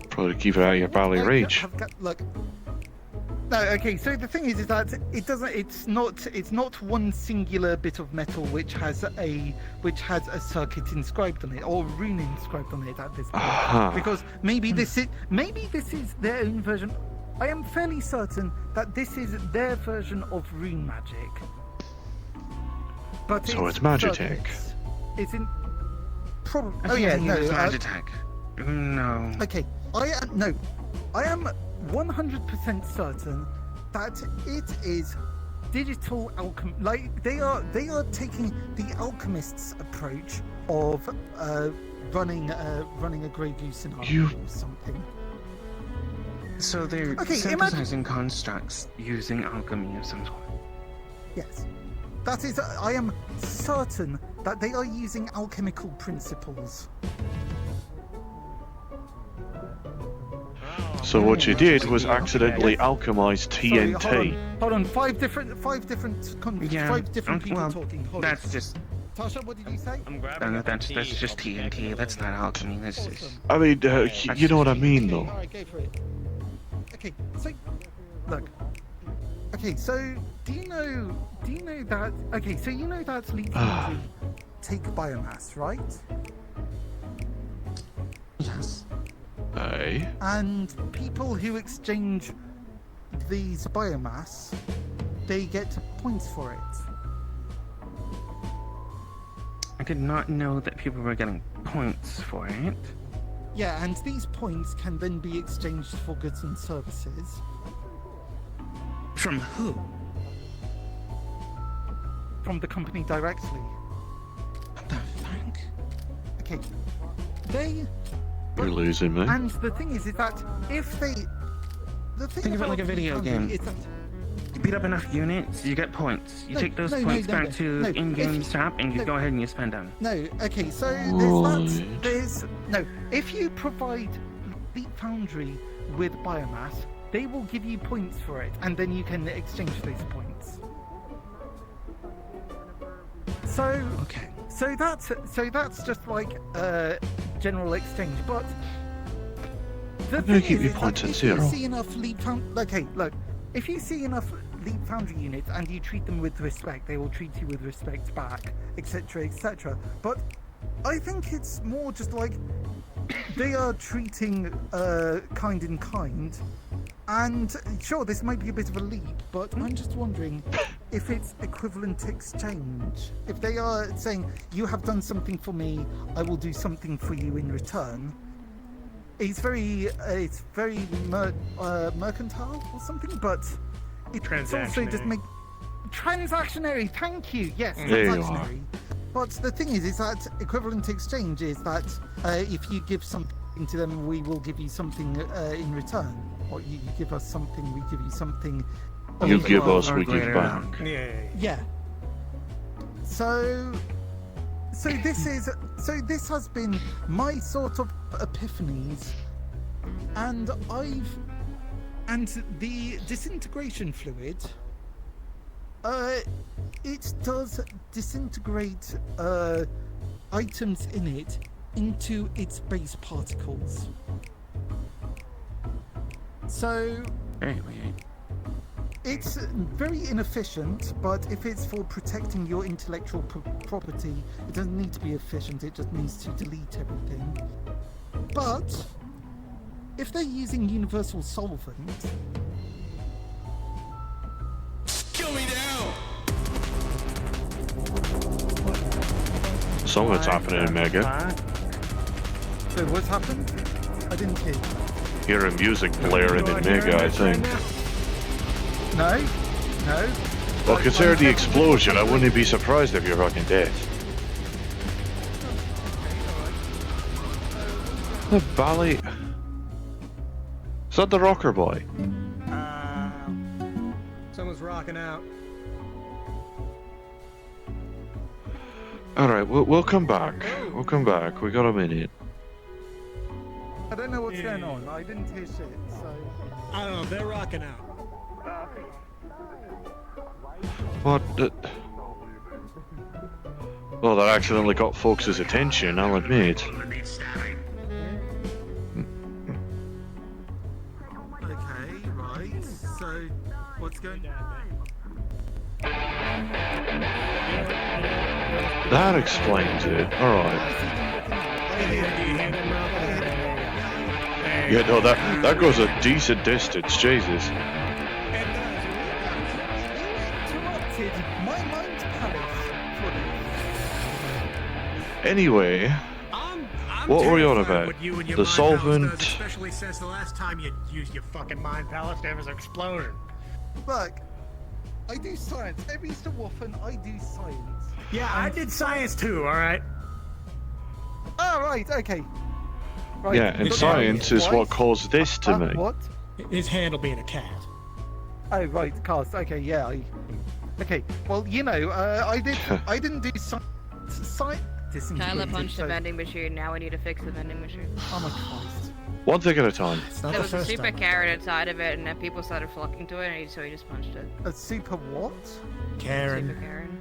Speaker 1: Probably keep it out of your bally reach.
Speaker 12: look. No, okay. So the thing is that it doesn't. It's not one singular bit of metal which has a circuit inscribed on it or rune inscribed on it at this point. Because maybe this is their own version. I am fairly certain that this is their version of rune magic. But
Speaker 1: So it's Magitech.
Speaker 12: circuits. It's in. Probably.
Speaker 6: I
Speaker 12: Oh
Speaker 6: think
Speaker 12: yeah,
Speaker 6: it's
Speaker 12: no.
Speaker 6: Magitech. No.
Speaker 12: Okay, I am 100% certain that it is digital alchemy. Like they are taking the alchemist's approach of running a Grey Goose scenario or something.
Speaker 6: So they're synthesizing constructs using alchemy of some sort.
Speaker 12: Yes, that is. I am certain that they are using alchemical principles.
Speaker 1: So what you did was accidentally alchemize
Speaker 12: Sorry,
Speaker 1: TNT.
Speaker 12: hold on. Five different people
Speaker 6: well,
Speaker 12: talking. Hold
Speaker 6: that's
Speaker 12: on.
Speaker 6: just.
Speaker 12: Tasha, what did you say?
Speaker 6: That's just TNT. That's not alchemy. That's just.
Speaker 1: I mean, you know what I mean, though.
Speaker 12: Alright, go for it. Okay, so look. Okay, so do you know that? Okay, so you know that Leaf Foundry take biomass, right?
Speaker 6: Yes.
Speaker 1: Aye.
Speaker 12: And people who exchange these biomass, they get points for it.
Speaker 6: I did not know that people were getting points for it.
Speaker 12: Yeah, and these points can then be exchanged for goods and services.
Speaker 6: From who?
Speaker 12: From the company directly.
Speaker 6: What the fuck?
Speaker 12: Okay. They.
Speaker 1: You're losing me.
Speaker 12: And the thing is that if they. The thing
Speaker 6: Think of it like a
Speaker 12: about
Speaker 6: video
Speaker 12: Foundry
Speaker 6: game.
Speaker 12: is that
Speaker 6: You beat up enough units, you get points. You take those points back to in-game shop, and you go ahead and you spend them.
Speaker 12: No, okay, so if you provide Leap Foundry with biomass, they will give you points for it, and then you can exchange those points. So that's just like a general exchange, but the
Speaker 1: I'm gonna
Speaker 12: thing
Speaker 1: keep
Speaker 12: is
Speaker 1: your
Speaker 12: that
Speaker 1: points at
Speaker 12: if
Speaker 1: zero.
Speaker 12: you see enough Leap Foundry, okay, look, if you see enough Leap Foundry units and you treat them with respect, they will treat you with respect back, etc., etc. But I think it's more just like they are treating kind in kind. And sure, this might be a bit of a leap, but I'm just wondering if it's equivalent exchange. If they are saying, you have done something for me, I will do something for you in return. It's very mercantile or something, but it's also just make transactionary. Thank you. Yes,
Speaker 1: There you are.
Speaker 12: transactionary. But the thing is that equivalent exchange is that if you give something to them, we will give you something in return. Or you give us something, we give you something.
Speaker 1: You give us, we give back.
Speaker 12: Yeah. So this has been my sort of epiphanies, and the disintegration fluid, it does disintegrate items in it into its base particles. So it's very inefficient, but if it's for protecting your intellectual property, it doesn't need to be efficient, it just needs to delete everything. But if they're using universal solvent...
Speaker 22: Kill me now!
Speaker 1: Something's happening in Mega.
Speaker 12: So what's happened? I didn't hear.
Speaker 1: Hear a music blaring in Mega, I think.
Speaker 12: No?
Speaker 1: Well, consider the explosion. I wouldn't be surprised if you're fucking dead. The ballet. Is that the rocker boy?
Speaker 18: Someone's rocking out.
Speaker 1: Alright, we'll come back. We'll come back. We got a minute.
Speaker 12: I don't know what's going on. I didn't hear shit, so...
Speaker 18: I don't know, they're rocking out.
Speaker 1: What? Well, that accidentally got folks' attention, I'll admit.
Speaker 12: Okay, right. So, what's going on?
Speaker 1: That explains it. Alright. Yeah, no, that goes a decent distance, Jesus. Anyway, what were we on about? The solvent.
Speaker 18: Especially since the last time you used your fucking mind palace, there was an explosion.
Speaker 12: Look, I do science. Every so often, I do science.
Speaker 18: Yeah, I did science too, alright?
Speaker 12: Oh, right, okay. Right.
Speaker 1: Yeah, and science is what caused this to me.
Speaker 12: What?
Speaker 18: His handle being a cat.
Speaker 12: Oh, right, cast. Okay, yeah. Okay, well, you know, I didn't do science.
Speaker 8: Tyler punched the vending machine. Now we need to fix the vending machine.
Speaker 12: Oh my Christ.
Speaker 1: One thing at a time.
Speaker 8: There was a super carrot inside of it, and then people started flocking to it, and so he just punched it.
Speaker 12: A super what?
Speaker 18: Karen.
Speaker 8: Super Karen.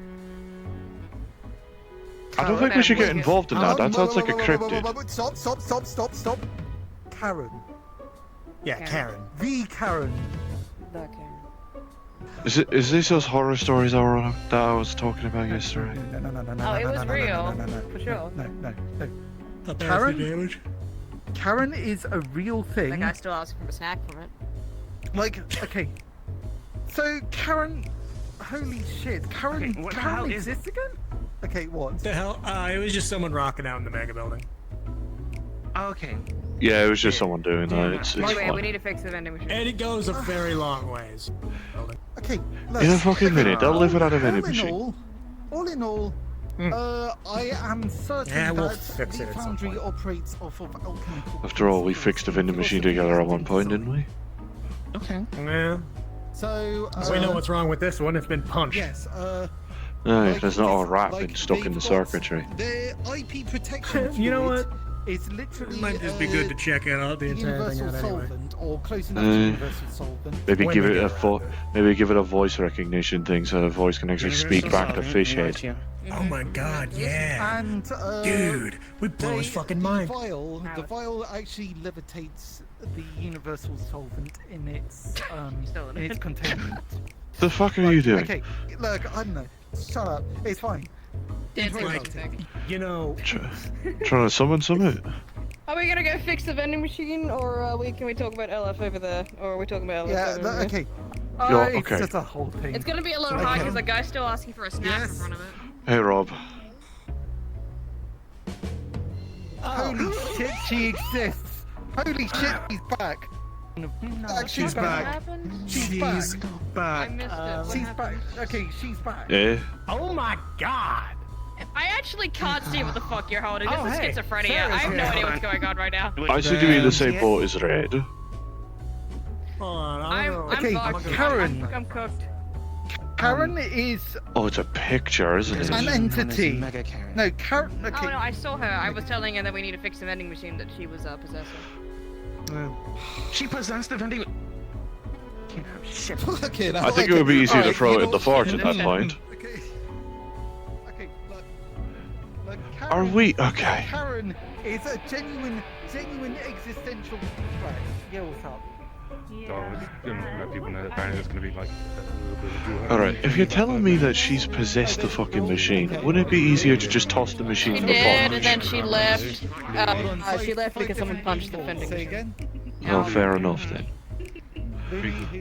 Speaker 1: I don't think we should get involved in that. That sounds like a cryptid.
Speaker 12: Stop. Karen.
Speaker 18: Yeah, Karen.
Speaker 12: The Karen.
Speaker 8: The Karen.
Speaker 1: Is this those horror stories that I was talking about yesterday?
Speaker 12: No.
Speaker 8: Oh, it was real. For sure.
Speaker 12: No. Karen is a real thing.
Speaker 8: Like, I still asked for a snack from it.
Speaker 12: Like, okay. So, Karen... Holy shit. Karen exists again? Okay, what?
Speaker 18: The hell? It was just someone rocking out in the mega building.
Speaker 12: Okay.
Speaker 1: Yeah, it was just someone doing that. It's
Speaker 8: Anyway,
Speaker 1: fine.
Speaker 8: we need to fix the vending machine.
Speaker 18: And it goes a very long ways.
Speaker 12: Okay,
Speaker 1: In a fucking minute, they'll live without a vending machine.
Speaker 12: All in all, I am certain that the foundry operates off of alchemical.
Speaker 1: After all, we fixed the vending machine together at one point, didn't we?
Speaker 18: Okay. Yeah.
Speaker 12: So
Speaker 18: we know what's wrong with this one. It's been punched.
Speaker 12: Yes.
Speaker 1: No, there's not a rat been stuck in the circuitry.
Speaker 12: The IP protection.
Speaker 18: You know what?
Speaker 12: It's literally.
Speaker 18: It might just be good to check it out the entire thing
Speaker 12: universal
Speaker 18: out anyway.
Speaker 12: solvent or close enough to universal solvent.
Speaker 1: Maybe give it a voice recognition thing so the voice can actually speak back to Fishhead.
Speaker 18: Oh my god, yeah.
Speaker 12: And
Speaker 18: dude, we blow his fucking mind.
Speaker 12: The vial actually levitates the universal solvent in its containment.
Speaker 1: The fuck are you doing?
Speaker 12: Okay, look, I don't know. Shut up. It's fine.
Speaker 18: You know,
Speaker 1: trying to summon something.
Speaker 8: Are we gonna go fix the vending machine, or can we talk about LF over there? Or are we talking about LF over there?
Speaker 12: Okay.
Speaker 1: Okay.
Speaker 12: It's just a whole thing.
Speaker 8: It's gonna be a little hard because the guy's still asking for a snack in front of it.
Speaker 1: Hey, Rob.
Speaker 12: Holy shit, she exists. Holy shit, she's back.
Speaker 18: She's back.
Speaker 12: She's back.
Speaker 8: I missed it.
Speaker 12: She's back. Okay, she's back.
Speaker 1: Yeah.
Speaker 18: Oh my god.
Speaker 8: I actually can't see what the fuck you're holding. This
Speaker 18: Oh,
Speaker 8: is
Speaker 18: hey,
Speaker 8: schizophrenia.
Speaker 18: Sarah's
Speaker 8: I have no
Speaker 18: here.
Speaker 8: idea what's going on right now.
Speaker 1: I seem to be in the same boat as Red.
Speaker 18: Hold on,
Speaker 8: I'm
Speaker 12: Okay,
Speaker 8: fucked.
Speaker 12: Karen.
Speaker 8: I'm cooked.
Speaker 12: Karen is
Speaker 1: Oh, it's a picture, isn't it?
Speaker 12: an entity. No, Karen. Okay.
Speaker 8: Oh no, I saw her. I was telling her that we need to fix the vending machine that she was possessing.
Speaker 6: She possessed the vending.
Speaker 12: Shit.
Speaker 1: I think it would be easier to throw it in the fort at that point.
Speaker 12: Okay. Okay. Look,
Speaker 1: Are we okay?
Speaker 12: Karen is a genuine existential threat. Yeah, what's up?
Speaker 23: People know that apparently there's going to be like
Speaker 1: Alright, if you're telling me that she's possessed the fucking machine, wouldn't it be easier to just toss the machine
Speaker 8: She
Speaker 1: in the
Speaker 8: did,
Speaker 1: fort?
Speaker 8: and then she left. She left because someone punched the vending machine.
Speaker 1: Oh, fair enough then.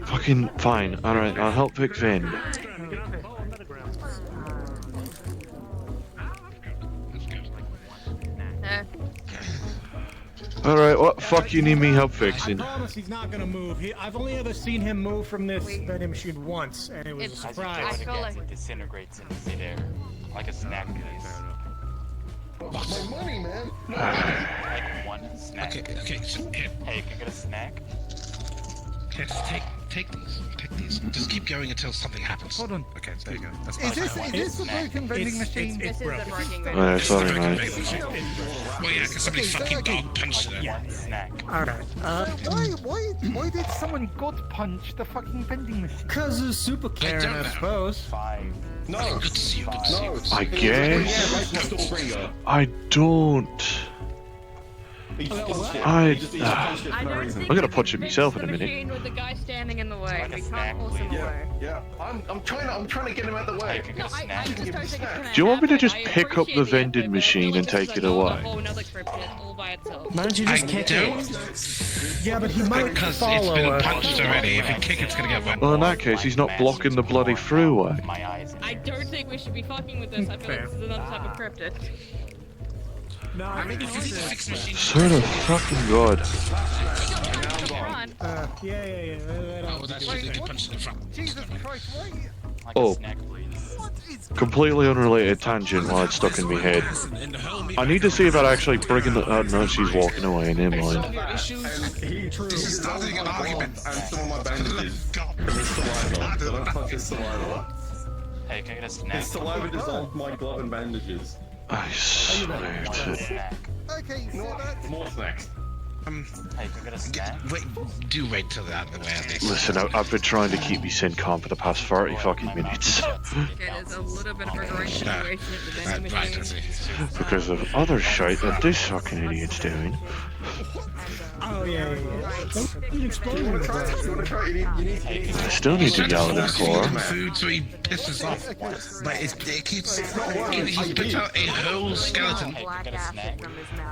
Speaker 1: Fucking fine. Alright, I'll help pick Vin. Alright, what the fuck you need me help fixing?
Speaker 18: I promise he's not gonna move. I've only ever seen him move from this vending machine once, and it was a surprise.
Speaker 9: It disintegrates into thin air, like a snack piece.
Speaker 11: My money, man.
Speaker 9: Like one snack.
Speaker 10: Okay, so here.
Speaker 9: Hey, you can get a snack?
Speaker 10: Here, take these. Just keep going until something happens.
Speaker 12: Hold on.
Speaker 10: Okay, there you go. That's
Speaker 12: Is this the broken vending machine?
Speaker 8: This is the broken vending
Speaker 1: Oh, sorry, mate.
Speaker 10: Well, yeah, because somebody fucking dog punched it.
Speaker 12: Alright. Why did someone god punch the fucking vending machine?
Speaker 18: Because of Super Karen, I suppose.
Speaker 11: No.
Speaker 10: Good to see you. Good to see you.
Speaker 1: I guess. I don't. I'm gonna punch it myself in a minute.
Speaker 8: Machine with the guy standing in the way. We can't force him away.
Speaker 11: Yeah. I'm trying to get him out of the way.
Speaker 8: No, I just don't think it's gonna
Speaker 1: Do you want me to just
Speaker 8: happen.
Speaker 1: pick up the vending machine and take it away?
Speaker 18: Why don't you just kick it? Yeah, but he might
Speaker 10: Because
Speaker 18: follow
Speaker 10: it's been
Speaker 18: us.
Speaker 10: punched already. If you kick, it's gonna get wet.
Speaker 1: Well, in that case, he's not blocking the bloody throughway.
Speaker 8: I don't think we should be fucking with this. I feel like this is another type of cryptid.
Speaker 18: No, I mean,
Speaker 1: Sort of fucking god.
Speaker 18: yeah.
Speaker 10: Oh, that's just they punched in the front.
Speaker 12: Jesus Christ, why?
Speaker 1: Oh. Completely unrelated tangent while it's stuck in my head. I need to see if that actually bringing the. Oh no, she's walking away. Never mind.
Speaker 11: This is starting an argument. And some of my bandages. Don't touch his saliva.
Speaker 9: Hey, can I get a snack?
Speaker 11: His saliva dissolved my glove and bandages.
Speaker 1: I swear to.
Speaker 12: Okay, so that's...
Speaker 11: More snacks.
Speaker 9: Hey, can I get a snack?
Speaker 10: Wait till they're out of the way at least.
Speaker 1: Listen, I've been trying to keep me SynCom for the past 30 fucking minutes.
Speaker 8: Okay, there's a little bit of a great situation at the vending machine.
Speaker 1: Because of other shite that this fucking idiot's doing.
Speaker 18: Oh, yeah. Don't need explosion.
Speaker 1: I still need to yell at him for.
Speaker 10: Food, so he pisses off. But it keeps. He puts out a whole skeleton.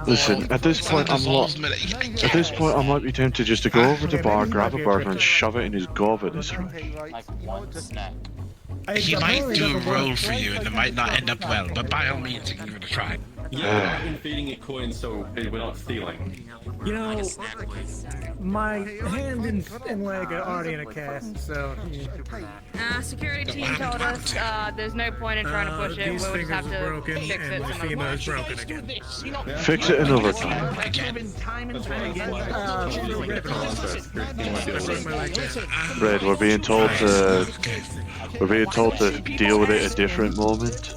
Speaker 1: Listen, at this point, I might be tempted just to go over to the bar, grab a burger, and shove it in his gob at this rate.
Speaker 9: Like one snack.
Speaker 10: He might do a roll for you, and it might not end up well. But by all means, you can give it a try.
Speaker 11: Yeah, I've been feeding it coins so we're not stealing.
Speaker 18: You know, my hand and leg are already in a cast, so...
Speaker 8: Security team told us there's no point in trying to push it.
Speaker 18: These
Speaker 8: We'll just have
Speaker 18: fingers are
Speaker 8: to
Speaker 18: broken,
Speaker 8: fix it
Speaker 18: and my
Speaker 8: some other
Speaker 18: femur is
Speaker 8: way.
Speaker 18: broken again.
Speaker 1: Fix it another time. Red, we're being told to deal with it a different moment.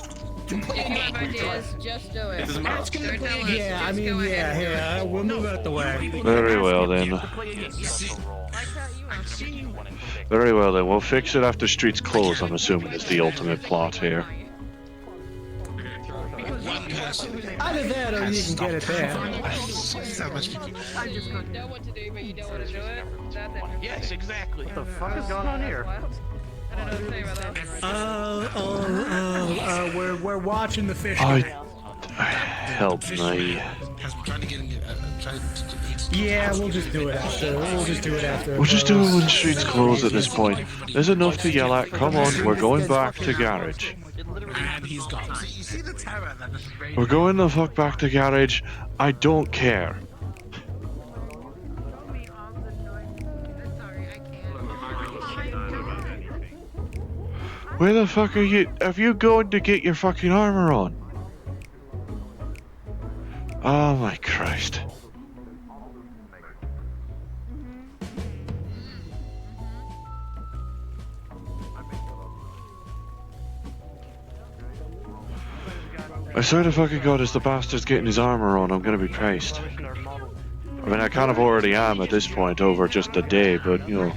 Speaker 8: If you have ideas, just do it.
Speaker 18: Yeah, I mean, yeah, we'll move out the way.
Speaker 1: Very well then. Very well then, we'll fix it after streets close, I'm assuming is the ultimate plot here.
Speaker 18: Either that or you can get it there.
Speaker 8: I just know what to do, but you don't want to do it.
Speaker 22: Yes, exactly.
Speaker 4: What the fuck is going on here?
Speaker 8: I don't know what to say about that.
Speaker 18: We're watching the fish.
Speaker 1: Help me.
Speaker 18: Yeah, we'll just do it after. We'll just do it
Speaker 1: when streets close at this point. There's enough to yell at. Come on, we're going back to garage.
Speaker 10: And he's gone. You see the terror that this is
Speaker 1: We're going the fuck back to garage. I don't care. Where the fuck are you? Have you going to get your fucking armor on? Oh my Christ. I swear to fucking God, as the bastard's getting his armor on, I'm gonna be pissed. I mean, I kind of already am at this point over just a day, but, you know,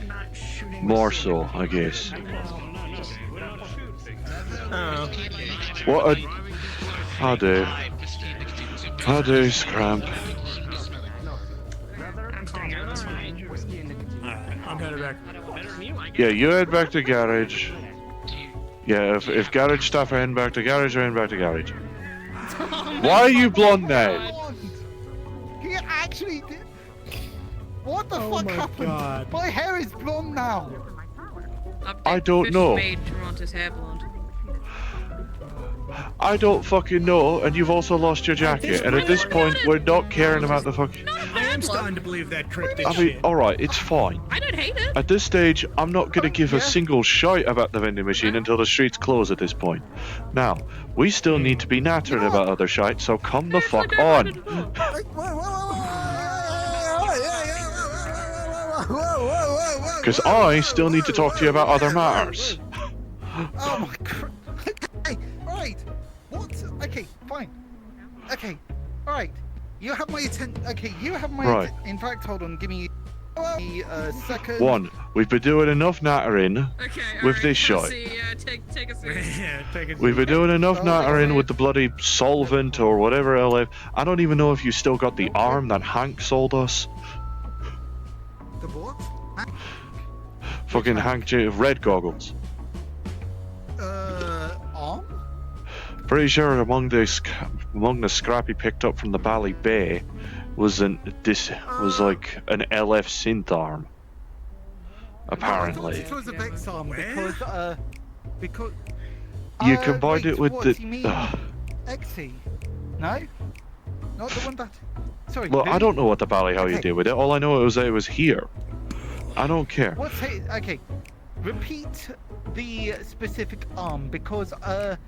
Speaker 1: more so, I guess. What a... How do? How do, Scramp?
Speaker 18: I'm headed back.
Speaker 1: Yeah, you head back to garage. Yeah, if garage stuff are heading back to garage, they're heading back to garage. Why are you blonde now?
Speaker 12: He actually did. What the fuck happened?
Speaker 18: God.
Speaker 12: My hair is blonde now.
Speaker 1: I don't know.
Speaker 8: Made Toronto's hair blonde.
Speaker 1: I don't fucking know, and you've also lost your jacket. And at this point, we're not caring about the fucking...
Speaker 18: I am starting to believe that cryptic
Speaker 1: I mean,
Speaker 18: shit.
Speaker 1: alright, it's fine.
Speaker 8: I don't hate it.
Speaker 1: At this stage, I'm not going to give a single shite about the vending machine until the streets close at this point. Now, we still need to be nattering about other shite, so come the fuck on. Because I still need to talk to you about other matters.
Speaker 12: Oh my god. Okay, alright. What? Okay, fine. Okay, alright. You have my attention. Okay, you have my
Speaker 1: Right.
Speaker 12: In fact, hold on, give me a second.
Speaker 1: One, we've been doing enough nattering with this shite.
Speaker 8: Take a seat.
Speaker 18: Yeah, take a
Speaker 1: We've been doing enough nattering with the bloody solvent or whatever else. I don't even know if you still got the arm that Hank sold us.
Speaker 12: The what?
Speaker 1: Fucking Hank J. Red goggles.
Speaker 12: Arm?
Speaker 1: Pretty sure among the scrap he picked up from the Bally Bay was like an LF synth arm. Apparently.
Speaker 12: I thought it was a Vex arm because
Speaker 1: You combined it with
Speaker 12: what
Speaker 1: the.
Speaker 12: do you mean? Exy? No? Not the one that. Sorry.
Speaker 1: Well, I don't know what the Bally how you
Speaker 12: Okay.
Speaker 1: did with it. All I know was that it was here. I don't care.
Speaker 12: What's it? Okay. Repeat the specific arm because I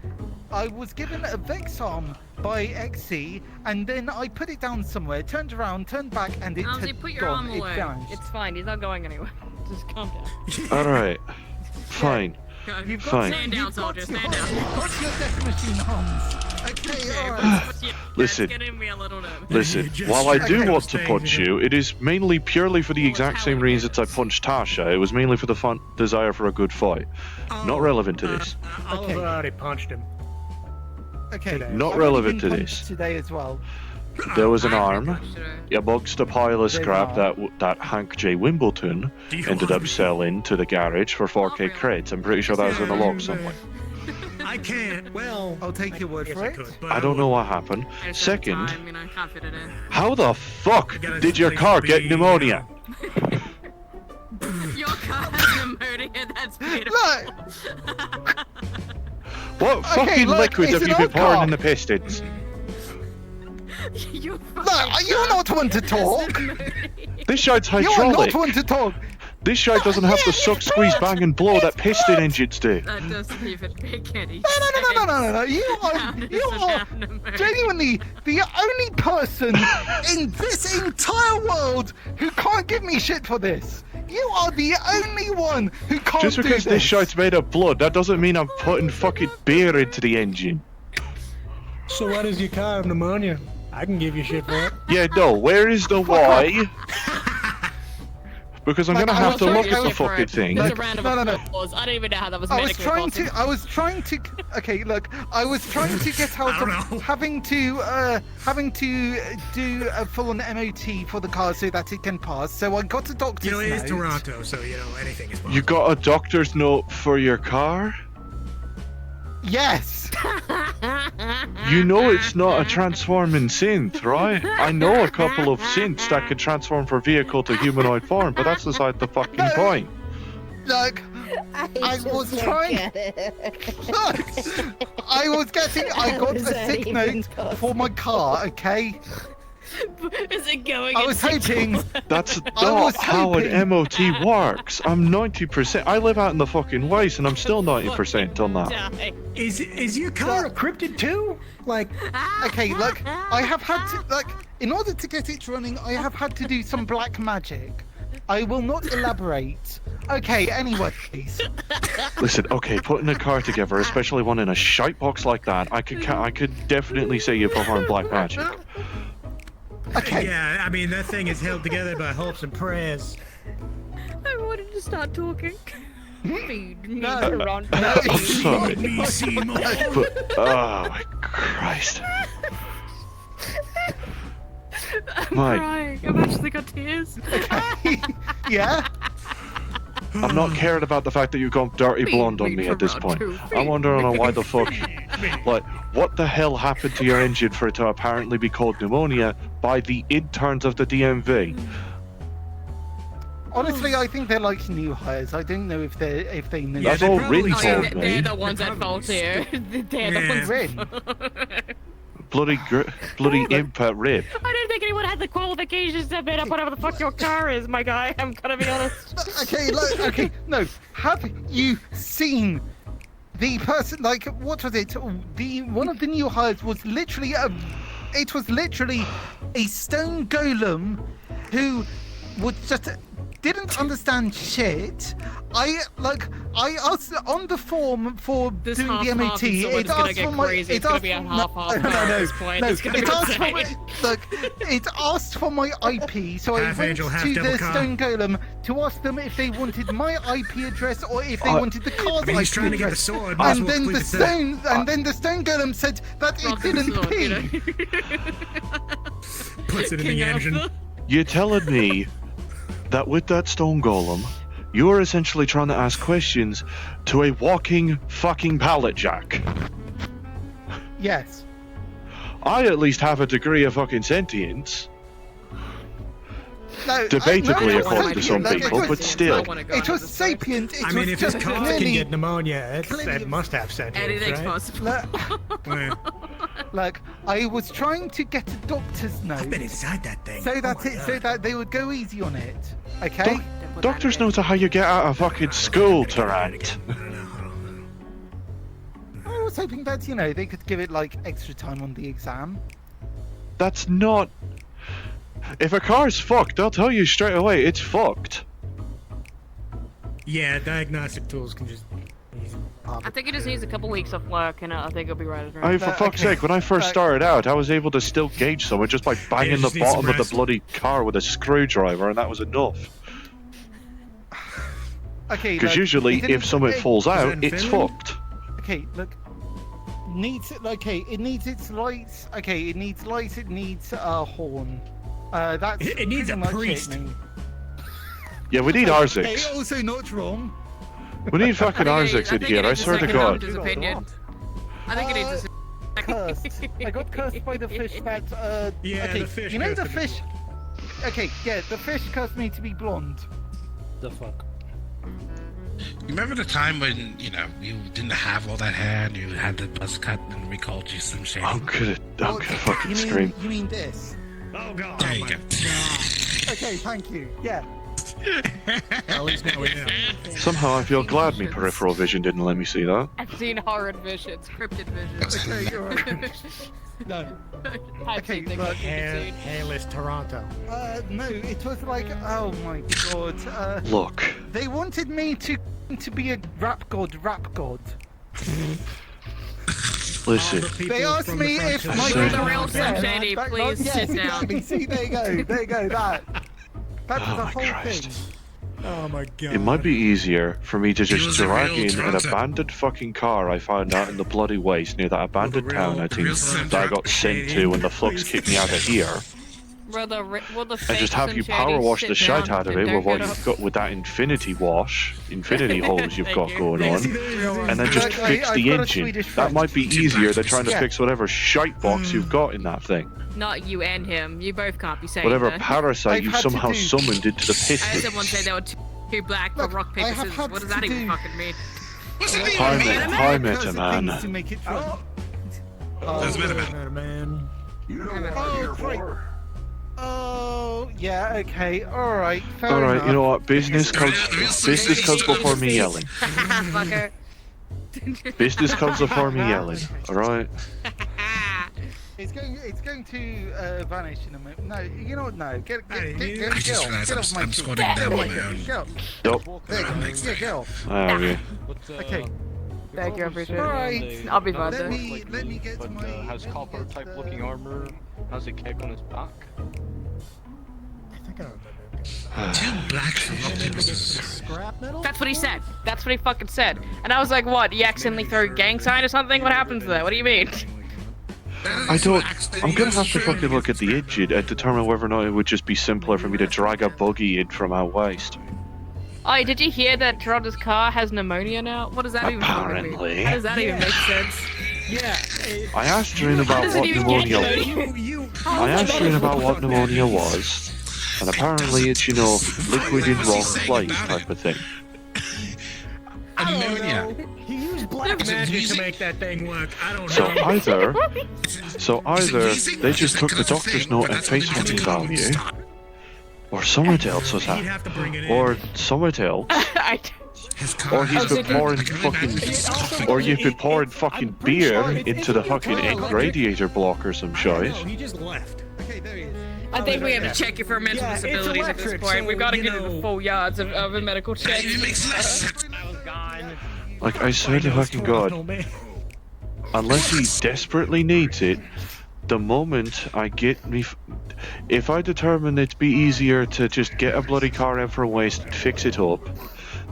Speaker 12: was given a Vex arm by Exy and then I put it down somewhere, turned around, turned back, and it
Speaker 8: Alzy,
Speaker 12: had
Speaker 8: put your
Speaker 12: gone.
Speaker 8: arm
Speaker 12: It
Speaker 8: away.
Speaker 12: vanished.
Speaker 8: It's fine. He's not going anywhere. Just calm down.
Speaker 1: Alright. Fine.
Speaker 12: You've got
Speaker 1: Fine.
Speaker 8: Stand down, soldier. Stand down.
Speaker 12: You've got your death machine arms. Okay, alright.
Speaker 1: Listen.
Speaker 8: That's getting me a little nervous.
Speaker 1: Listen, while I do want to punch you, it is mainly purely for the exact same reasons I punched Tasha. It was mainly for the fun desire for a good fight. Not relevant to this.
Speaker 18: Oliver already punched him.
Speaker 12: Okay.
Speaker 1: Not
Speaker 12: I've
Speaker 1: relevant
Speaker 12: been
Speaker 1: to
Speaker 12: punched
Speaker 1: this.
Speaker 12: Today as well.
Speaker 1: There was an arm amongst a pile of scrap that Hank J. Wimbledon ended up selling to the garage for 4k credits. I'm pretty sure that was in a log somewhere.
Speaker 18: I can't. Well,
Speaker 12: I'll take your word for it.
Speaker 1: I don't know what happened. Second,
Speaker 8: I mean, I can't fit it in.
Speaker 1: how the fuck did your car get pneumonia?
Speaker 8: Your car has pneumonia. That's beautiful.
Speaker 1: What
Speaker 12: Okay,
Speaker 1: fucking
Speaker 12: look,
Speaker 1: liquid
Speaker 12: it's
Speaker 1: have you
Speaker 12: an
Speaker 1: been
Speaker 12: old
Speaker 1: pouring
Speaker 12: car.
Speaker 1: in the pistons?
Speaker 8: You're
Speaker 12: not one to talk.
Speaker 1: This shite's
Speaker 12: You're
Speaker 1: hydraulic.
Speaker 12: not one to talk.
Speaker 1: This shite doesn't have to suck, squeeze, bang, and blow that piston engines do.
Speaker 8: That doesn't even make any
Speaker 12: No. You are genuinely the only person in this entire world who can't give me shit for this. You are the only one who can't
Speaker 1: Just
Speaker 12: do
Speaker 1: because this
Speaker 12: this.
Speaker 1: shite's made of blood, that doesn't mean I'm putting fucking beer into the engine.
Speaker 18: So why does your car have pneumonia? I can give you shit for it.
Speaker 1: Yeah, no, where is the why? Because I'm gonna have to look at the fucking thing.
Speaker 8: It's a round of applause. I don't even know how that was
Speaker 12: I was
Speaker 8: medically
Speaker 12: trying
Speaker 8: possible.
Speaker 12: to. I was trying to. Okay, look. I was trying to get out of having to do a full-on MOT for the car so that it can pass. So I got a doctor's
Speaker 18: You know, it is
Speaker 12: note.
Speaker 18: Toronto, so, you know, anything is possible.
Speaker 1: You got a doctor's note for your car?
Speaker 12: Yes.
Speaker 1: You know it's not a transforming synth, right? I know a couple of synths that can transform from vehicle to humanoid form, but that's beside the fucking point.
Speaker 12: Look, I was trying. Look, I was getting. I got a sick note for my car. Okay.
Speaker 8: Is it going?
Speaker 12: I was hoping.
Speaker 1: That's
Speaker 12: I was
Speaker 1: not how
Speaker 12: hoping-
Speaker 1: an MOT works. I'm 90%. I live out in the fucking waste, and I'm still 90% on that.
Speaker 18: Is your car encrypted too? Like,
Speaker 12: Okay, look, I have had to, like, in order to get it running, I have had to do some black magic. I will not elaborate. Okay, anyways.
Speaker 1: Listen, okay, putting a car together, especially one in a shite box like that, I could definitely say you perform black magic.
Speaker 12: Okay.
Speaker 18: Yeah, I mean, that thing is held together by hopes and prayers.
Speaker 8: I wanted to start talking. Feed me,
Speaker 12: No.
Speaker 8: Toronto.
Speaker 1: I'm sorry.
Speaker 18: Me, Seymour.
Speaker 1: But, oh my Christ.
Speaker 8: I'm
Speaker 1: My-
Speaker 8: crying. I've actually got tears.
Speaker 12: Yeah?
Speaker 1: I'm not caring about the fact that you've gone dirty blonde on me at this point. I'm wondering on why the fuck, like, what the hell happened to your engine for it to apparently be called pneumonia by the interns of the DMV?
Speaker 12: Honestly, I think they're like new hires. I don't know if they know.
Speaker 1: That's all Rin
Speaker 8: Oh, yeah,
Speaker 1: told me.
Speaker 8: they're the ones at fault here. They're the ones.
Speaker 12: Rin.
Speaker 1: Bloody imp at Rib.
Speaker 8: I don't think anyone had the qualifications to bid up whatever the fuck your car is, my guy. I'm gonna be honest.
Speaker 12: Okay, look, okay, no. Have you seen the person? Like, what was it? One of the new hires was literally a stone golem who would just didn't understand shit. I asked on the form for
Speaker 8: This
Speaker 12: doing the
Speaker 8: half-half
Speaker 12: MOT.
Speaker 8: and someone's
Speaker 12: It
Speaker 8: gonna
Speaker 12: asked
Speaker 8: get
Speaker 12: for my.
Speaker 8: crazy.
Speaker 12: It
Speaker 8: It's gonna
Speaker 12: asked
Speaker 8: be a
Speaker 12: for
Speaker 8: half-half
Speaker 12: no,
Speaker 8: at this point.
Speaker 12: no.
Speaker 8: It's gonna
Speaker 12: It
Speaker 8: be
Speaker 12: asked for
Speaker 8: insane.
Speaker 12: look. It asked for my IP, so I
Speaker 18: Half
Speaker 12: went
Speaker 18: angel, half
Speaker 12: to
Speaker 18: devil
Speaker 12: the
Speaker 18: car.
Speaker 12: stone golem to ask them if they wanted my IP address or if they wanted the car's
Speaker 18: I mean, he's
Speaker 12: IP
Speaker 18: trying to get the
Speaker 12: address.
Speaker 18: sword. Might as
Speaker 12: And
Speaker 18: well
Speaker 12: then the
Speaker 18: complete the
Speaker 12: stone, and then the stone golem said that it
Speaker 8: Rock the
Speaker 12: didn't
Speaker 8: sword,
Speaker 12: ping.
Speaker 8: you know?
Speaker 18: Puts it in
Speaker 8: King
Speaker 18: the engine.
Speaker 8: Arthur.
Speaker 1: You're telling me that with that stone golem, you're essentially trying to ask questions to a walking fucking pallet jack.
Speaker 12: Yes.
Speaker 1: I at least have a degree of fucking sentience.
Speaker 12: No,
Speaker 1: Debatably,
Speaker 12: no,
Speaker 1: according to some
Speaker 12: like,
Speaker 1: people, but still.
Speaker 12: It was sapient. It
Speaker 18: I mean,
Speaker 12: was
Speaker 18: if his
Speaker 12: just
Speaker 18: car can
Speaker 12: clearly,
Speaker 18: get pneumonia, it must have sentience,
Speaker 8: Anything's
Speaker 18: right?
Speaker 8: possible.
Speaker 18: Yeah.
Speaker 12: like I was trying to get a doctor's note.
Speaker 18: I've been inside that thing.
Speaker 12: So that
Speaker 18: Oh my
Speaker 12: so
Speaker 18: God.
Speaker 12: that they would go easy on it. Okay.
Speaker 1: Doctors know how you get out of fucking school, Tarrant.
Speaker 12: I was hoping that they could give it like extra time on the exam.
Speaker 1: That's not. If a car's fucked, they'll tell you straight away it's fucked.
Speaker 18: Yeah, diagnostic tools can just.
Speaker 8: I think he just needs a couple weeks of work, and I think he'll be right.
Speaker 1: I mean, for fuck's sake, when I first started out, I was able to still gauge someone just by banging the
Speaker 18: just need some
Speaker 1: bottom of the
Speaker 18: rest.
Speaker 1: bloody car with a screwdriver, and that was enough.
Speaker 12: Okay.
Speaker 1: Because
Speaker 12: look,
Speaker 1: usually,
Speaker 12: he didn't-
Speaker 1: if something
Speaker 12: hey,
Speaker 1: falls out,
Speaker 18: in
Speaker 1: it's
Speaker 18: Finland?
Speaker 1: fucked.
Speaker 12: Okay, look. It needs its lights. Okay, it needs lights. It needs a horn. That's
Speaker 18: It needs
Speaker 12: pretty
Speaker 18: a
Speaker 12: much it,
Speaker 18: priest.
Speaker 12: mate.
Speaker 1: Yeah, we need
Speaker 12: Okay,
Speaker 1: Arziks.
Speaker 12: also not wrong.
Speaker 1: We need fucking Arziks in here, I swear to God.
Speaker 8: His opinion. I think it needs his.
Speaker 12: Cursed. I got cursed by the fish that.
Speaker 18: Yeah,
Speaker 12: okay,
Speaker 18: the fish
Speaker 12: you know the
Speaker 18: cursed me.
Speaker 12: fish. Okay, yeah, the fish cursed me to be blonde.
Speaker 3: The fuck?
Speaker 10: You remember the time when, you didn't have all that hair and you had the buzz cut and we called you some shit?
Speaker 1: I'm gonna fucking
Speaker 12: You
Speaker 1: scream.
Speaker 12: mean this?
Speaker 18: Oh god.
Speaker 10: There you go.
Speaker 12: Okay, thank you. Yeah.
Speaker 18: At least now we know.
Speaker 1: Somehow I feel glad me peripheral vision didn't let me see that.
Speaker 8: I've seen horrid visions, cryptid visions.
Speaker 12: Okay, you're right. No.
Speaker 8: I've
Speaker 12: Okay,
Speaker 8: seen things
Speaker 12: look.
Speaker 8: I've seen.
Speaker 18: Hairless Toronto.
Speaker 12: No, it was like, oh my god.
Speaker 1: Look,
Speaker 12: They wanted me to be a rap god.
Speaker 1: listen.
Speaker 12: They asked me if my
Speaker 1: Slim
Speaker 8: The real Slim
Speaker 12: Yeah,
Speaker 8: Shady,
Speaker 12: back-
Speaker 8: please
Speaker 12: yes,
Speaker 8: sit down.
Speaker 12: exactly. See, there you go. That's
Speaker 1: Oh
Speaker 12: the
Speaker 1: my
Speaker 12: whole
Speaker 1: Christ.
Speaker 12: thing.
Speaker 18: Oh my god.
Speaker 1: It might be easier for me to just
Speaker 10: was a
Speaker 1: drag
Speaker 10: real
Speaker 1: in an
Speaker 10: Toronto.
Speaker 1: abandoned fucking car I found out in the bloody waste near that abandoned town I think
Speaker 10: real Slim
Speaker 1: that I got sent to when the flux kicked me out of here.
Speaker 8: Will the
Speaker 1: And just have you power wash the shite out of it with what you've got with that infinity hose you've got going on, and then just
Speaker 12: Look,
Speaker 1: fix
Speaker 12: I've
Speaker 1: the
Speaker 12: got a
Speaker 1: engine.
Speaker 12: Swedish
Speaker 1: That
Speaker 12: friend.
Speaker 1: might be easier than trying to
Speaker 12: Yeah.
Speaker 1: fix whatever shite box you've got in that thing.
Speaker 8: Not you and him. You both can't be saying
Speaker 1: Whatever
Speaker 8: that.
Speaker 1: parasite
Speaker 12: I've
Speaker 1: you
Speaker 12: had to
Speaker 1: somehow
Speaker 12: do-
Speaker 1: summoned into the
Speaker 8: I heard
Speaker 1: piston.
Speaker 8: someone say there were too black for
Speaker 12: Look,
Speaker 8: rock,
Speaker 12: I
Speaker 8: paper,
Speaker 12: have
Speaker 8: scissors.
Speaker 12: had
Speaker 8: What does
Speaker 12: to
Speaker 8: that even
Speaker 12: do-
Speaker 8: fucking mean?
Speaker 10: What's it
Speaker 1: Hi,
Speaker 10: mean?
Speaker 1: mate. Hi,
Speaker 12: Because
Speaker 1: mate,
Speaker 12: of
Speaker 1: man.
Speaker 12: things to make it fun.
Speaker 10: There's a bit of it.
Speaker 18: Man.
Speaker 11: You know what I'm here
Speaker 12: great.
Speaker 11: for.
Speaker 12: Oh, yeah, okay, alright, fair
Speaker 1: All right,
Speaker 12: enough.
Speaker 1: you know what? Business comes before me yelling.
Speaker 8: Fucker.
Speaker 1: Business comes before me yelling. All right.
Speaker 12: It's going to vanish in a minute. No, you know what? No, get
Speaker 10: I
Speaker 12: off
Speaker 10: just realized
Speaker 12: my
Speaker 10: I'm
Speaker 12: ship.
Speaker 10: squatting down on my own.
Speaker 12: Get off.
Speaker 1: Nope.
Speaker 12: There you go. Yeah, get off.
Speaker 1: Okay.
Speaker 12: Okay.
Speaker 8: Thank you, I appreciate it.
Speaker 12: Alright.
Speaker 8: I'll be fine.
Speaker 12: Let me get to my.
Speaker 13: Has copper type looking armor? Has a kick on his back?
Speaker 18: I think I remember.
Speaker 10: Two black
Speaker 18: Scrap metal?
Speaker 8: That's what he said. That's what he fucking said. And I was like, what? You accidentally throw a gang sign or something? What happens to that? What do you mean?
Speaker 1: I don't. I'm gonna have to fucking look at the engine and determine whether or not it would just be simpler for me to drag a buggy in from out west.
Speaker 8: Oh, did you hear that Toronto's car has pneumonia now? What does that even
Speaker 1: Apparently.
Speaker 8: mean? How does that even make sense?
Speaker 18: Yeah.
Speaker 1: I asked Reen about what pneumonia. I asked Reen about what pneumonia was, and apparently it's, you know, liquid in wrong place type of thing.
Speaker 10: Ammonia.
Speaker 18: He used black magic to make that thing work. I don't
Speaker 1: So
Speaker 18: know.
Speaker 1: either they just took the doctor's note at face value, or someone else was that, or someone else, or he's been pouring fucking, or you've been pouring fucking beer into the fucking egg radiator block or some shit.
Speaker 18: He just left. Okay, there he is.
Speaker 8: I think we have to check you for mental disabilities at this point. We've got to get into the full yards of a medical check.
Speaker 10: It makes less sense.
Speaker 1: Like I swear to fucking God, unless he desperately needs it, the moment I get me, if I determine it'd be easier to just get a bloody car in from waste and fix it up,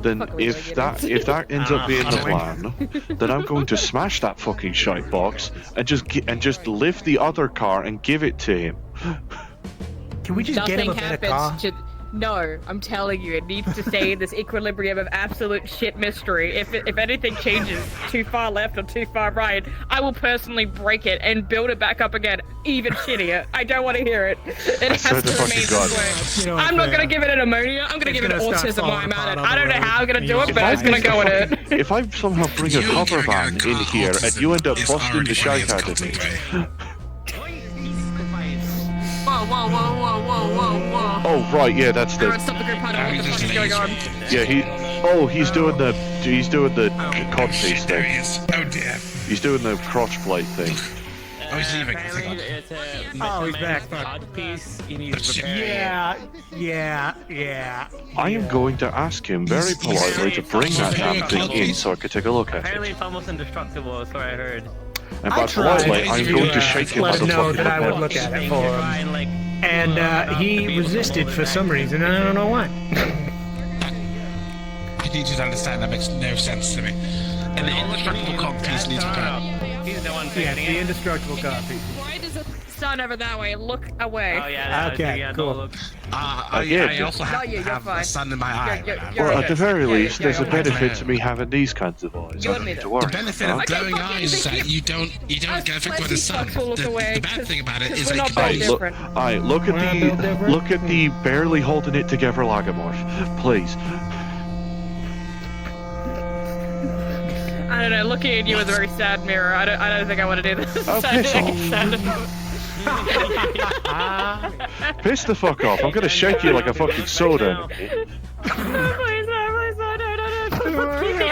Speaker 1: then if that ends up being the plan, then I'm going to smash that fucking shite box and just lift the other car and give it to him.
Speaker 18: Can we just get him a better car?
Speaker 8: No, I'm telling you, it needs to stay in this equilibrium of absolute shit mystery. If anything changes too far left or too far right, I will personally break it and build it back up again, even shittier. I don't want to hear it. It has to remain this way. I'm not gonna give it an ammonia. I'm gonna give it autism while I'm at it. I don't know how I'm gonna do it, but I'm gonna go with it.
Speaker 1: If I somehow bring a cover van in here and you end up busting the shite out of me.
Speaker 8: Whoa.
Speaker 1: Oh right, yeah, that's the.
Speaker 8: Stop the group hunt. What the fuck is going on?
Speaker 1: Yeah, he's doing the cod piece thing.
Speaker 10: Oh dear.
Speaker 1: He's doing the crotch plate thing.
Speaker 10: Oh, he's leaving.
Speaker 18: Oh, he's back. Yeah.
Speaker 1: I am going to ask him very politely to bring that damn thing in so I could take a look at
Speaker 17: Apparently
Speaker 1: it.
Speaker 17: it's almost indestructible, that's what I heard.
Speaker 1: And by politely, I'm going to shake him
Speaker 18: let
Speaker 1: as
Speaker 18: him
Speaker 1: a
Speaker 18: know
Speaker 1: fucking
Speaker 18: that I would
Speaker 1: lapel.
Speaker 18: look at it for him. And he resisted for some reason, and I don't know why.
Speaker 10: I need you to understand that makes no sense to me. And the indestructible cock piece needs to be put up.
Speaker 17: He's the one
Speaker 18: Yeah, the indestructible copy.
Speaker 8: Why does the sun over that way? Look away.
Speaker 17: Oh yeah,
Speaker 18: Okay, cool.
Speaker 10: I also have a sun in my eye.
Speaker 1: Well, at the very least, there's a benefit to me having these kinds of eyes. I don't need to worry.
Speaker 10: The benefit of glowing eyes is that you don't get affected by the sun. The bad thing about it is that you can
Speaker 1: Look at the barely holding it together Lagomorph, please.
Speaker 8: I don't know, looking at you is a very sad mirror. I don't think I want to do this.
Speaker 1: Oh, piss off. Piss the fuck off. I'm gonna shake you like a fucking soda.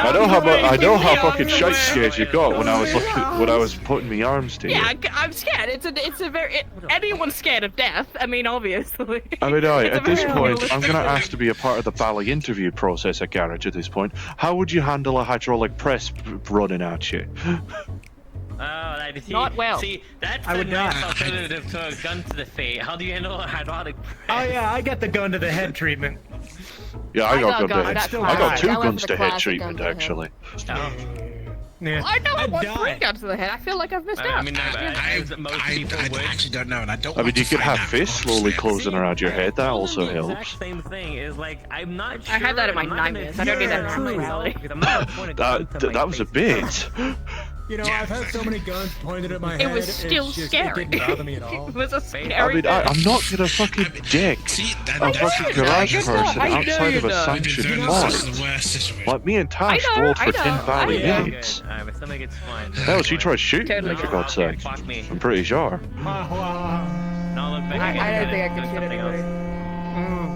Speaker 1: I know how fucking shite scared you got when I was putting my arms to you.
Speaker 8: Yeah, I'm scared. It's a very anyone's scared of death. I mean, obviously.
Speaker 1: I mean, at this point, I'm gonna ask to be a part of the Bally interview process at Garage. At this point, how would you handle a hydraulic press running at you?
Speaker 8: Not well.
Speaker 17: See, that's
Speaker 18: I
Speaker 17: the
Speaker 18: would
Speaker 17: nice
Speaker 18: not.
Speaker 17: alternative to a gun to the face. How do you handle a hydraulic press?
Speaker 18: Oh yeah, I got the gun to the head treatment.
Speaker 1: Yeah, I got
Speaker 8: gun
Speaker 1: gun to
Speaker 8: to
Speaker 1: head.
Speaker 8: the
Speaker 1: I got
Speaker 8: head.
Speaker 1: two
Speaker 8: I went
Speaker 1: guns
Speaker 8: for
Speaker 1: to
Speaker 8: the
Speaker 1: head
Speaker 8: classic
Speaker 1: treatment
Speaker 8: gun to the head.
Speaker 1: actually.
Speaker 18: Yeah.
Speaker 8: I know I
Speaker 18: I'd
Speaker 8: want
Speaker 18: die.
Speaker 8: 3 guns to the head. I feel like I've missed out.
Speaker 10: I actually don't know, and I don't
Speaker 1: I mean,
Speaker 10: want
Speaker 1: you
Speaker 10: to
Speaker 1: could
Speaker 10: find
Speaker 1: have
Speaker 10: out.
Speaker 1: fists slowly closing around your head. That also
Speaker 17: The
Speaker 1: helps.
Speaker 17: exact same thing is like I'm not sure.
Speaker 8: I had that in my
Speaker 17: I'm not gonna
Speaker 8: nightmares. I don't need that in
Speaker 17: scare
Speaker 8: my
Speaker 17: myself
Speaker 8: reality.
Speaker 17: because I'm not gonna point a gun to my
Speaker 1: That was a
Speaker 17: face.
Speaker 1: bit.
Speaker 18: You know, I've had so many guns pointed at my head.
Speaker 8: It was still
Speaker 18: it's just,
Speaker 8: scary.
Speaker 18: It didn't bother me at all.
Speaker 8: It was a scary.
Speaker 1: I mean, I'm not gonna fucking dick a fucking garage
Speaker 8: you're not.
Speaker 1: person
Speaker 8: I know
Speaker 1: outside of
Speaker 8: you're
Speaker 1: a
Speaker 8: not.
Speaker 1: sanctioned
Speaker 10: This is the
Speaker 1: fight.
Speaker 10: worst situation.
Speaker 1: Like me and Tash
Speaker 8: I know,
Speaker 1: rolled for
Speaker 8: I
Speaker 1: 10
Speaker 8: know,
Speaker 1: Valley
Speaker 8: I know.
Speaker 1: hits.
Speaker 17: Alright, my stomach is fine.
Speaker 1: Hell, she tried shooting
Speaker 8: Totally
Speaker 1: me, for
Speaker 8: good.
Speaker 1: God's sake.
Speaker 17: Fuck me.
Speaker 1: I'm pretty sure.
Speaker 17: No, look back.
Speaker 8: I don't think I could shoot anybody.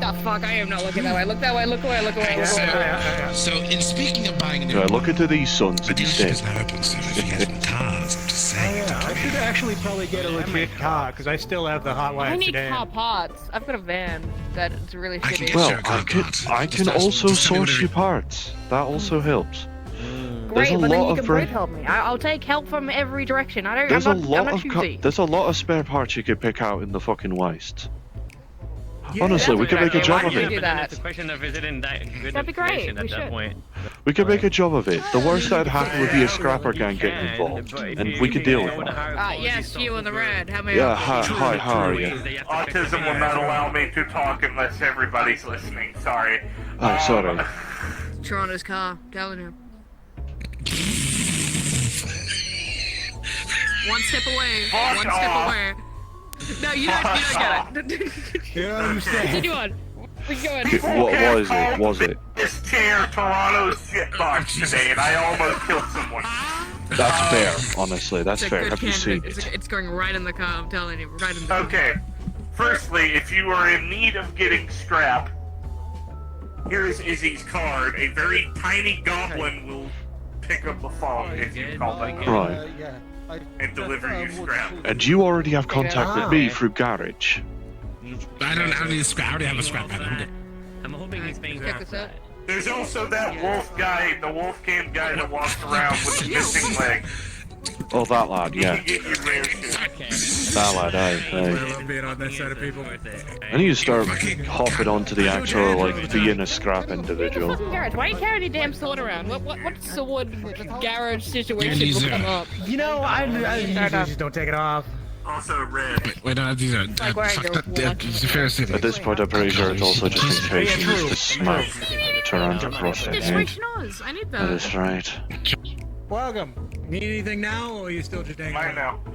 Speaker 8: The fuck, I am not looking that way. Look that way, look away, look away, look away.
Speaker 10: So, in speaking of buying a new
Speaker 1: Yeah, look into these suns
Speaker 10: the dealership
Speaker 1: instead.
Speaker 10: is now open, so if you guys want cars, I'm just saying.
Speaker 18: I should actually probably get a legit car because I still have the Hotwire
Speaker 8: I need
Speaker 18: sedan.
Speaker 8: car parts. I've got a van that's really shitty.
Speaker 1: Well, I can also source you parts. That also helps. There's
Speaker 8: Great,
Speaker 1: a
Speaker 8: but then
Speaker 1: lot
Speaker 8: you
Speaker 1: of
Speaker 8: can both help me. I'll take help from every direction. I'm
Speaker 1: there's a
Speaker 8: not
Speaker 1: lot of
Speaker 8: choosy.
Speaker 1: there's a lot of spare parts you could pick out in the fucking waste. Honestly, we could make a job of it.
Speaker 17: It's a question of is it in that good
Speaker 8: That'd be great,
Speaker 17: information at
Speaker 8: we
Speaker 17: that
Speaker 8: should.
Speaker 17: point.
Speaker 1: We could make a job of it. The worst that'd happen would be a scrapper gang getting involved, and we could deal with that.
Speaker 8: Yes, you in the red. How many?
Speaker 1: Yeah, hi, how are you?
Speaker 5: Autism will not allow me to talk unless everybody's listening. Sorry.
Speaker 1: Oh, sorry.
Speaker 8: Toronto's car. Telling you. One step away.
Speaker 5: Fuck
Speaker 8: One
Speaker 5: off.
Speaker 8: step away. No, you don't get it.
Speaker 18: You don't understand.
Speaker 8: Continue on. We're going.
Speaker 1: What was it? Was it?
Speaker 5: This chair Toronto's shitbox today, and I almost killed someone.
Speaker 1: That's fair, honestly. That's
Speaker 8: It's a
Speaker 1: fair.
Speaker 8: good
Speaker 1: Have you seen
Speaker 8: candidate.
Speaker 1: it?
Speaker 8: It's going right in the car. I'm telling you, right in the car.
Speaker 5: Okay. Firstly, if you are in need of getting scrap, here is Izzy's card. A very tiny goblin will pick up the phone if you call them.
Speaker 1: Right.
Speaker 5: And deliver you scrap.
Speaker 1: And you already have contact with me through Garage.
Speaker 10: I don't need a scrap. I already have a scrap metal.
Speaker 17: I'm hoping he's paying
Speaker 8: Check this out.
Speaker 5: There's also that wolf guy, the wolf cam guy that walks around with the missing leg.
Speaker 1: Oh, that lad, yeah.
Speaker 5: He can get you rare shit.
Speaker 1: That lad,
Speaker 22: I
Speaker 1: aye.
Speaker 22: love being on that side of people.
Speaker 1: I need to start hopping onto the actual, like, being a scrap individual.
Speaker 8: Garage, why are you carrying your damn sword around? What sword garage situation
Speaker 10: these
Speaker 8: will come up?
Speaker 18: You know, I usually just don't take it off.
Speaker 5: Also red.
Speaker 10: Wait, no, these are.
Speaker 8: Like, where I go
Speaker 10: It's a fair city.
Speaker 1: At this point, I'm pretty sure it's also just in case you use the smoke to turn on the cross
Speaker 8: It's
Speaker 1: head.
Speaker 8: reaching Oz. I need
Speaker 1: That
Speaker 8: that.
Speaker 1: is right.
Speaker 18: Welcome. Need anything now, or are you still just hanging
Speaker 5: Mine
Speaker 18: out?
Speaker 5: now.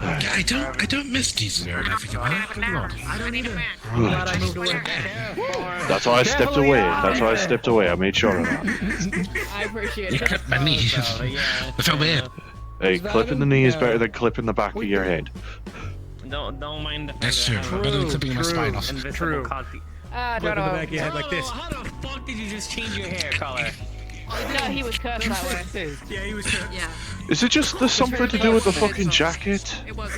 Speaker 10: I don't miss diesel or anything about it. Good lord.
Speaker 8: I don't either.
Speaker 18: I'm glad I moved away.
Speaker 1: That's why I stepped away. That's why I stepped away. I made sure of that.
Speaker 8: I appreciate
Speaker 10: You
Speaker 8: it.
Speaker 10: clipped my knee. I felt bad.
Speaker 1: Hey, clipping the knee is better than clipping the back of your head.
Speaker 17: Don't mind the fact
Speaker 10: That's
Speaker 17: that I
Speaker 10: true.
Speaker 17: have
Speaker 10: Better than clipping my spine off.
Speaker 17: invisible
Speaker 18: True.
Speaker 17: copy.
Speaker 18: Flip in the back of your head like this.
Speaker 17: How the fuck did you just change your hair color?
Speaker 8: No, he was cursed that way.
Speaker 22: Yeah, he was.
Speaker 8: Yeah.
Speaker 1: Is it just the something to do with the fucking jacket?
Speaker 8: It was.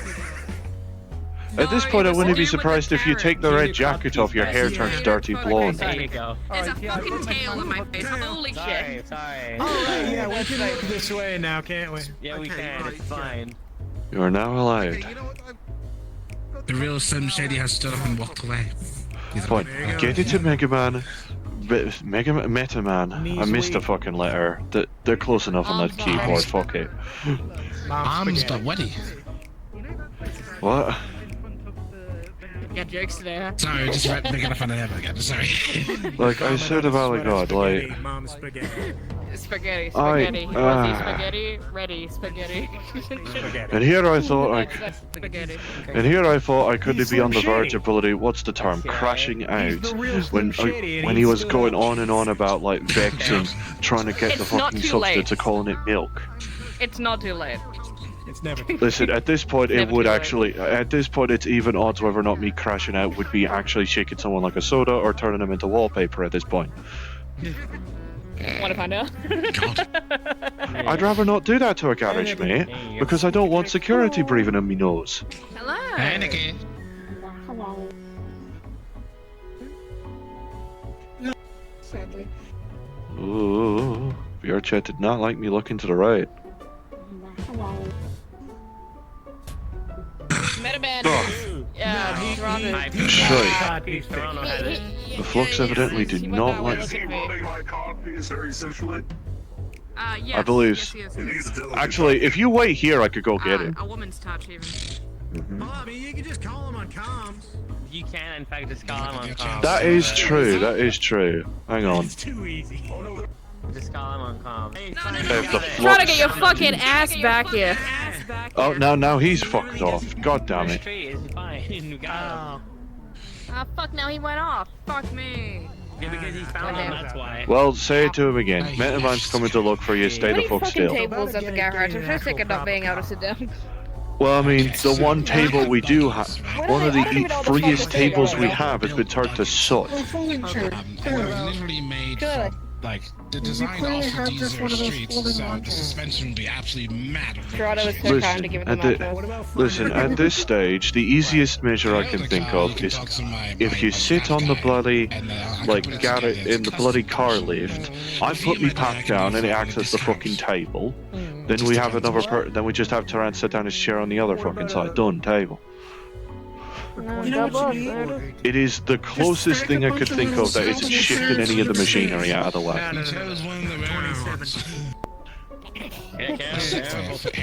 Speaker 1: At this point, I wouldn't be surprised if you take the red jacket off, your hair turns dirty blonde.
Speaker 17: There you go.
Speaker 8: There's a fucking tail in my face. Holy shit.
Speaker 17: Sorry.
Speaker 18: Oh, right, yeah, we can look this way now, can't we?
Speaker 17: Yeah, we can. It's fine.
Speaker 1: You are now allowed.
Speaker 10: The real Slim Shady has stood up and walked away.
Speaker 1: Point. Get it to Mega Man. Meta Man. I missed a fucking letter. They're close enough on that keyboard. Fuck it.
Speaker 10: Mom's spaghetti.
Speaker 1: What?
Speaker 8: Got jokes today, huh?
Speaker 10: Sorry, just making fun of him again. Sorry.
Speaker 1: Like I said a while ago, like.
Speaker 22: Mom's spaghetti.
Speaker 8: Spaghetti,
Speaker 1: I-
Speaker 8: spaghetti. Fuzzy spaghetti, ready spaghetti.
Speaker 1: And here I thought
Speaker 8: That's spaghetti.
Speaker 1: And here I thought I could
Speaker 18: He's
Speaker 1: be on the
Speaker 18: Slim
Speaker 1: verge
Speaker 18: Shady.
Speaker 1: of bloody, what's the term, crashing out
Speaker 18: the real
Speaker 1: when
Speaker 18: Slim Shady, and
Speaker 1: when he
Speaker 18: he's
Speaker 1: was
Speaker 18: still
Speaker 1: going
Speaker 18: alive.
Speaker 1: on and on about like Vex and trying to get the
Speaker 8: It's not
Speaker 1: fucking
Speaker 8: too
Speaker 1: substance
Speaker 8: late.
Speaker 1: of calling it milk.
Speaker 8: It's not too late.
Speaker 18: It's never.
Speaker 1: Listen, at this point it
Speaker 8: Never
Speaker 1: would
Speaker 8: too late.
Speaker 1: actually, at this point it's even odds whether or not me crashing out would be actually shaking someone like a soda or turning them into wallpaper at this point.
Speaker 8: Want to find out?
Speaker 1: I'd rather not do that to a garage mate because I don't want security breathing in me nose.
Speaker 8: Hello.
Speaker 10: Hey, Nikki.
Speaker 15: Sadly.
Speaker 1: Ooh, VR chat did not like me looking to the right.
Speaker 8: Metaman.
Speaker 1: Oh.
Speaker 8: Yeah, Toronto.
Speaker 1: Straight.
Speaker 17: Toronto had it.
Speaker 1: The Flux evidently do not like.
Speaker 11: My copy is very essentially.
Speaker 8: Yes.
Speaker 1: I believe.
Speaker 8: Yes, yes.
Speaker 1: Actually, if you wait here, I could go get it.
Speaker 8: A woman's touch, even.
Speaker 22: Well, I mean, you can just call him on comms.
Speaker 17: You can, in fact, just call him on comms.
Speaker 1: That is true. That is true. Hang on.
Speaker 22: It's too easy.
Speaker 17: Just call him on comms. Hey,
Speaker 1: If the
Speaker 8: Try to
Speaker 1: Flux.
Speaker 8: get your fucking ass back here.
Speaker 1: Oh, now he's fucked off. God damn it.
Speaker 17: Street is fine. We got him.
Speaker 8: Ah, fuck, now he went off. Fuck me.
Speaker 17: Yeah, because he found him, that's why.
Speaker 1: Well, say it to him again. Metaman's coming to look for you. Stay the fuck
Speaker 8: fucking
Speaker 1: still.
Speaker 8: tables at the garage. I'm so sick of not being able to sit down.
Speaker 1: Well, I mean, the one table we do have, one of the freest tables we have has been turned to soot.
Speaker 10: Literally made
Speaker 8: Good.
Speaker 10: from Like, the
Speaker 7: You
Speaker 10: design
Speaker 7: clearly
Speaker 10: also
Speaker 7: have
Speaker 10: these
Speaker 7: just
Speaker 10: are
Speaker 7: one of those
Speaker 10: streets,
Speaker 7: folding
Speaker 10: so the
Speaker 7: launchers.
Speaker 10: suspension will be absolutely mad.
Speaker 8: Gerardo was so kind to give it the mattress.
Speaker 1: Listen, at this stage, the easiest measure I can think of is if you sit on the bloody, like, garret in the bloody car lift, I put me pack down and it acts as the fucking table, then we have another then we just have Taran sit down his chair on the other fucking side. Done, table.
Speaker 7: You know what you need?
Speaker 1: It is the closest thing I could think of that isn't shifting any of the machinery out of the way.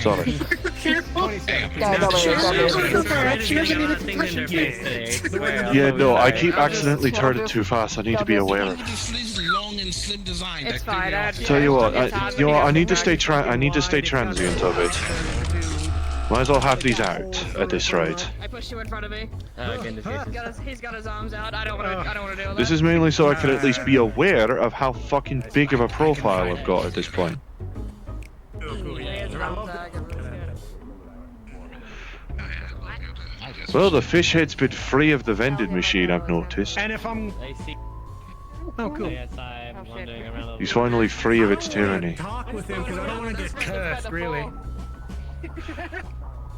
Speaker 1: Sorry. Yeah, no, I keep accidentally turning too fast. I need to be aware of it.
Speaker 8: It's fine.
Speaker 1: Tell you what, I need to stay transient of it. Might as well have these out at this rate.
Speaker 8: I pushed you in front of me. He's got his arms out. I don't want to deal with that.
Speaker 1: This is mainly so I can at least be aware of how fucking big of a profile I've got at this point. Well, the fish head's been free of the vending machine, I've noticed.
Speaker 18: And if I'm... Oh, cool.
Speaker 1: He's finally free of its tyranny.
Speaker 18: Talk with him because I don't want to get cursed, really.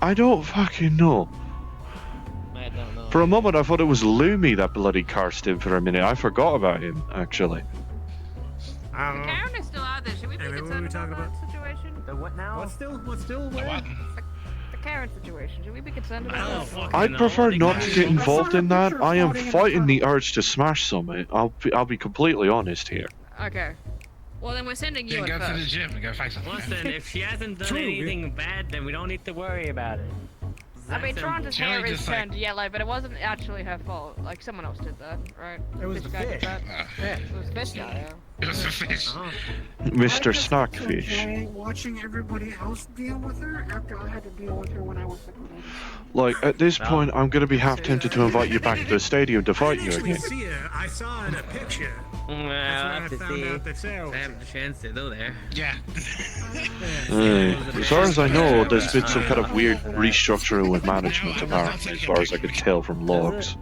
Speaker 1: I don't fucking know. For a moment I thought it was Lumi that bloody cursed him for a minute. I forgot about him, actually.
Speaker 18: I don't know.
Speaker 16: Karen is still out there. Should we be concerned about that situation?
Speaker 18: The what now? What's still? What?
Speaker 16: The Karen situation. Should we be concerned about that?
Speaker 1: I'd prefer not to get involved in that. I am fighting the urge to smash something. I'll be completely honest here.
Speaker 16: Okay. Well, then we're sending you in
Speaker 10: Go to the
Speaker 16: first.
Speaker 10: gym and go fight something.
Speaker 17: Listen, if she hasn't done anything bad, then we don't need to worry about it.
Speaker 16: I mean, Toronto's
Speaker 10: Jerry
Speaker 16: hair is
Speaker 10: just, like-
Speaker 16: turned yellow, but it wasn't actually her fault. Like, someone else did that, right?
Speaker 18: It was the
Speaker 16: guy did
Speaker 18: fish.
Speaker 16: that.
Speaker 18: Yeah.
Speaker 16: It was fish guy, yeah.
Speaker 10: It was a fish.
Speaker 1: Mr. Snackfish.
Speaker 12: Okay, watching everybody else deal with her after I had to deal with her when I was the
Speaker 1: Like, at this point, I'm gonna be half tempted to invite you back to the stadium to fight you again.
Speaker 18: See her. I saw in a picture.
Speaker 17: Well, I'll have to see. I have the chance to go there.
Speaker 10: Yeah.
Speaker 1: As far as I know, there's been some kind of weird restructuring with management, apparently, as far as I could tell from logs.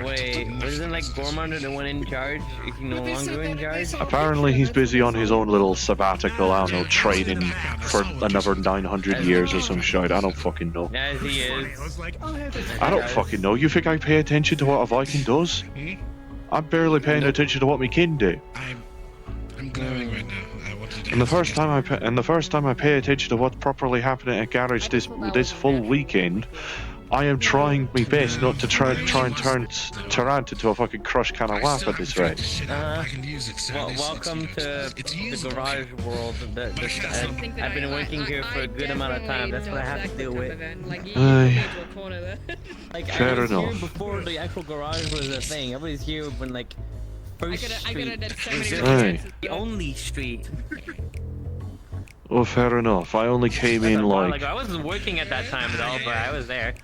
Speaker 17: Wait, wasn't like Gormander the one in charge? Is he no longer in charge?
Speaker 1: Apparently he's busy on his own little sabbatical, I don't know, training for another 900 years or some shit. I don't fucking know.
Speaker 17: As he is.
Speaker 1: I don't fucking know. You think I pay attention to what a Viking does? I'm barely paying attention to what my kin do.
Speaker 10: I'm glowing right now.
Speaker 1: And the first time I pay attention to what's properly happening at garage this full weekend, I am trying my best not to try and turn Tarant into a fucking crushed can of laugh at this rate.
Speaker 17: Welcome to the garage world. I've been working here for a good amount of time. That's what I have to deal with. Like,
Speaker 1: Fair
Speaker 17: I was
Speaker 1: enough.
Speaker 17: here before the actual garage was a thing. Everybody's here when like First Street was
Speaker 1: Aye.
Speaker 17: the only street.
Speaker 1: Well, fair enough. I only came in like...
Speaker 17: I wasn't working at that time at all, but I was there.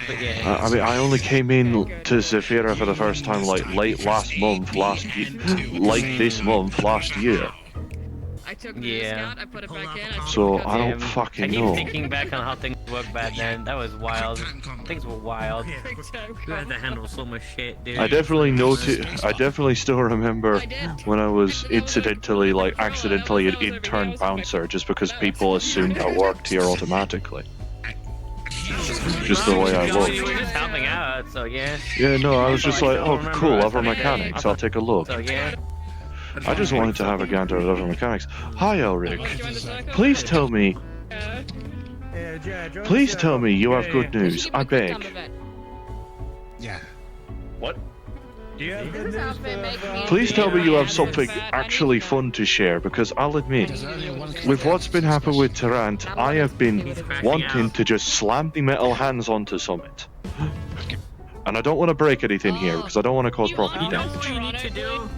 Speaker 17: But yeah.
Speaker 1: I mean, I only came in to Zafira for the first time like late last month, like this month, last year.
Speaker 16: I took
Speaker 17: Yeah.
Speaker 16: I put it back in.
Speaker 1: So I don't fucking
Speaker 17: I keep
Speaker 1: know.
Speaker 17: thinking back on how things worked back then. That was wild. Things were wild. You had to handle so much shit, dude.
Speaker 1: I definitely still remember when I was accidentally an intern bouncer just because people assumed I worked here automatically. Just the way I
Speaker 17: You were
Speaker 1: looked.
Speaker 17: just helping out, so yeah.
Speaker 1: Yeah, no, I was just like, oh,
Speaker 17: remember
Speaker 1: cool,
Speaker 17: us
Speaker 1: other
Speaker 17: having
Speaker 1: mechanics, I'll take a look.
Speaker 17: So yeah.
Speaker 1: I just wanted to have a gander at other mechanics. Hi, Elric. Please tell me you have good news, I beg.
Speaker 10: Yeah.
Speaker 23: What?
Speaker 18: Do you have good news
Speaker 1: Please tell me you have something actually fun to share, because I'll admit, with what's been happening with Tarant, I have been wanting to just slam the metal hands onto Summit. And I don't want to break anything here, because I don't want to cause property damage.
Speaker 17: What you need to do?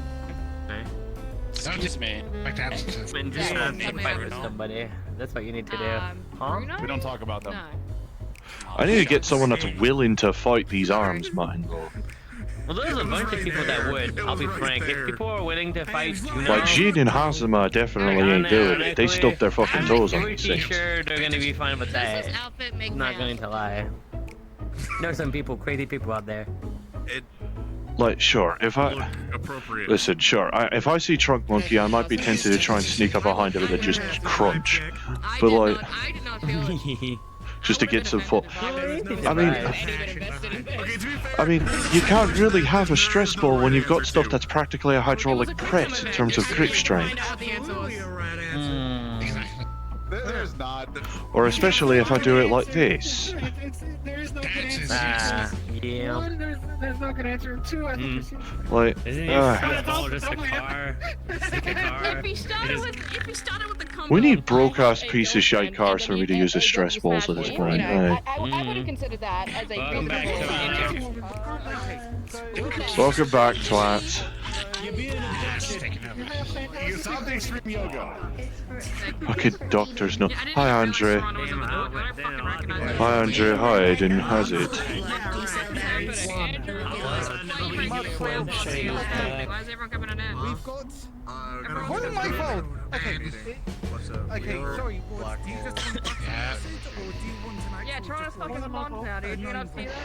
Speaker 10: Excuse me. Back to absence.
Speaker 17: And just fight with somebody. That's what you need to do. Huh?
Speaker 23: We don't talk about them.
Speaker 1: I need to get someone that's willing to fight these arms, man.
Speaker 17: Well, there's a bunch of people that would. I'll be frank. If people are willing to fight,
Speaker 1: Like, Jean and Hazama definitely ain't doing it. They stubbed their fucking toes on
Speaker 17: pretty
Speaker 1: these things.
Speaker 17: sure they're gonna be fine with that. I'm not going to lie. There's some people, crazy people out there.
Speaker 1: like, sure, if I
Speaker 5: appropriate.
Speaker 1: listen, sure, if I see Trunk Monkey, I might be tempted to try and sneak up behind him and just crunch, but like, just to get some full. I mean, you can't really have a stress ball when you've got stuff that's practically a hydraulic press in terms of grip strength.
Speaker 11: There's not.
Speaker 1: Or especially if I do it like this.
Speaker 17: Yeah.
Speaker 3: One, there's not gonna answer. Two, I think
Speaker 1: Like,
Speaker 17: Isn't it just a car?
Speaker 16: If he started with the company,
Speaker 1: we need broke-ass piece of shite cars for me to use as stress balls at this point.
Speaker 16: I would have considered that as a reasonable.
Speaker 1: Welcome back, twats.
Speaker 18: You thought the extreme yoga.
Speaker 1: Fucking doctors, no. Hi, Andre. Hi, Andre. Hi, Aiden. How's it?
Speaker 16: Why is everyone coming in?
Speaker 12: We've got. Oh my phone! Okay. Okay, sorry. What, do you just want to or do you want an actual
Speaker 16: Yeah, Toronto's fucking the month now, dude. Do you not see that?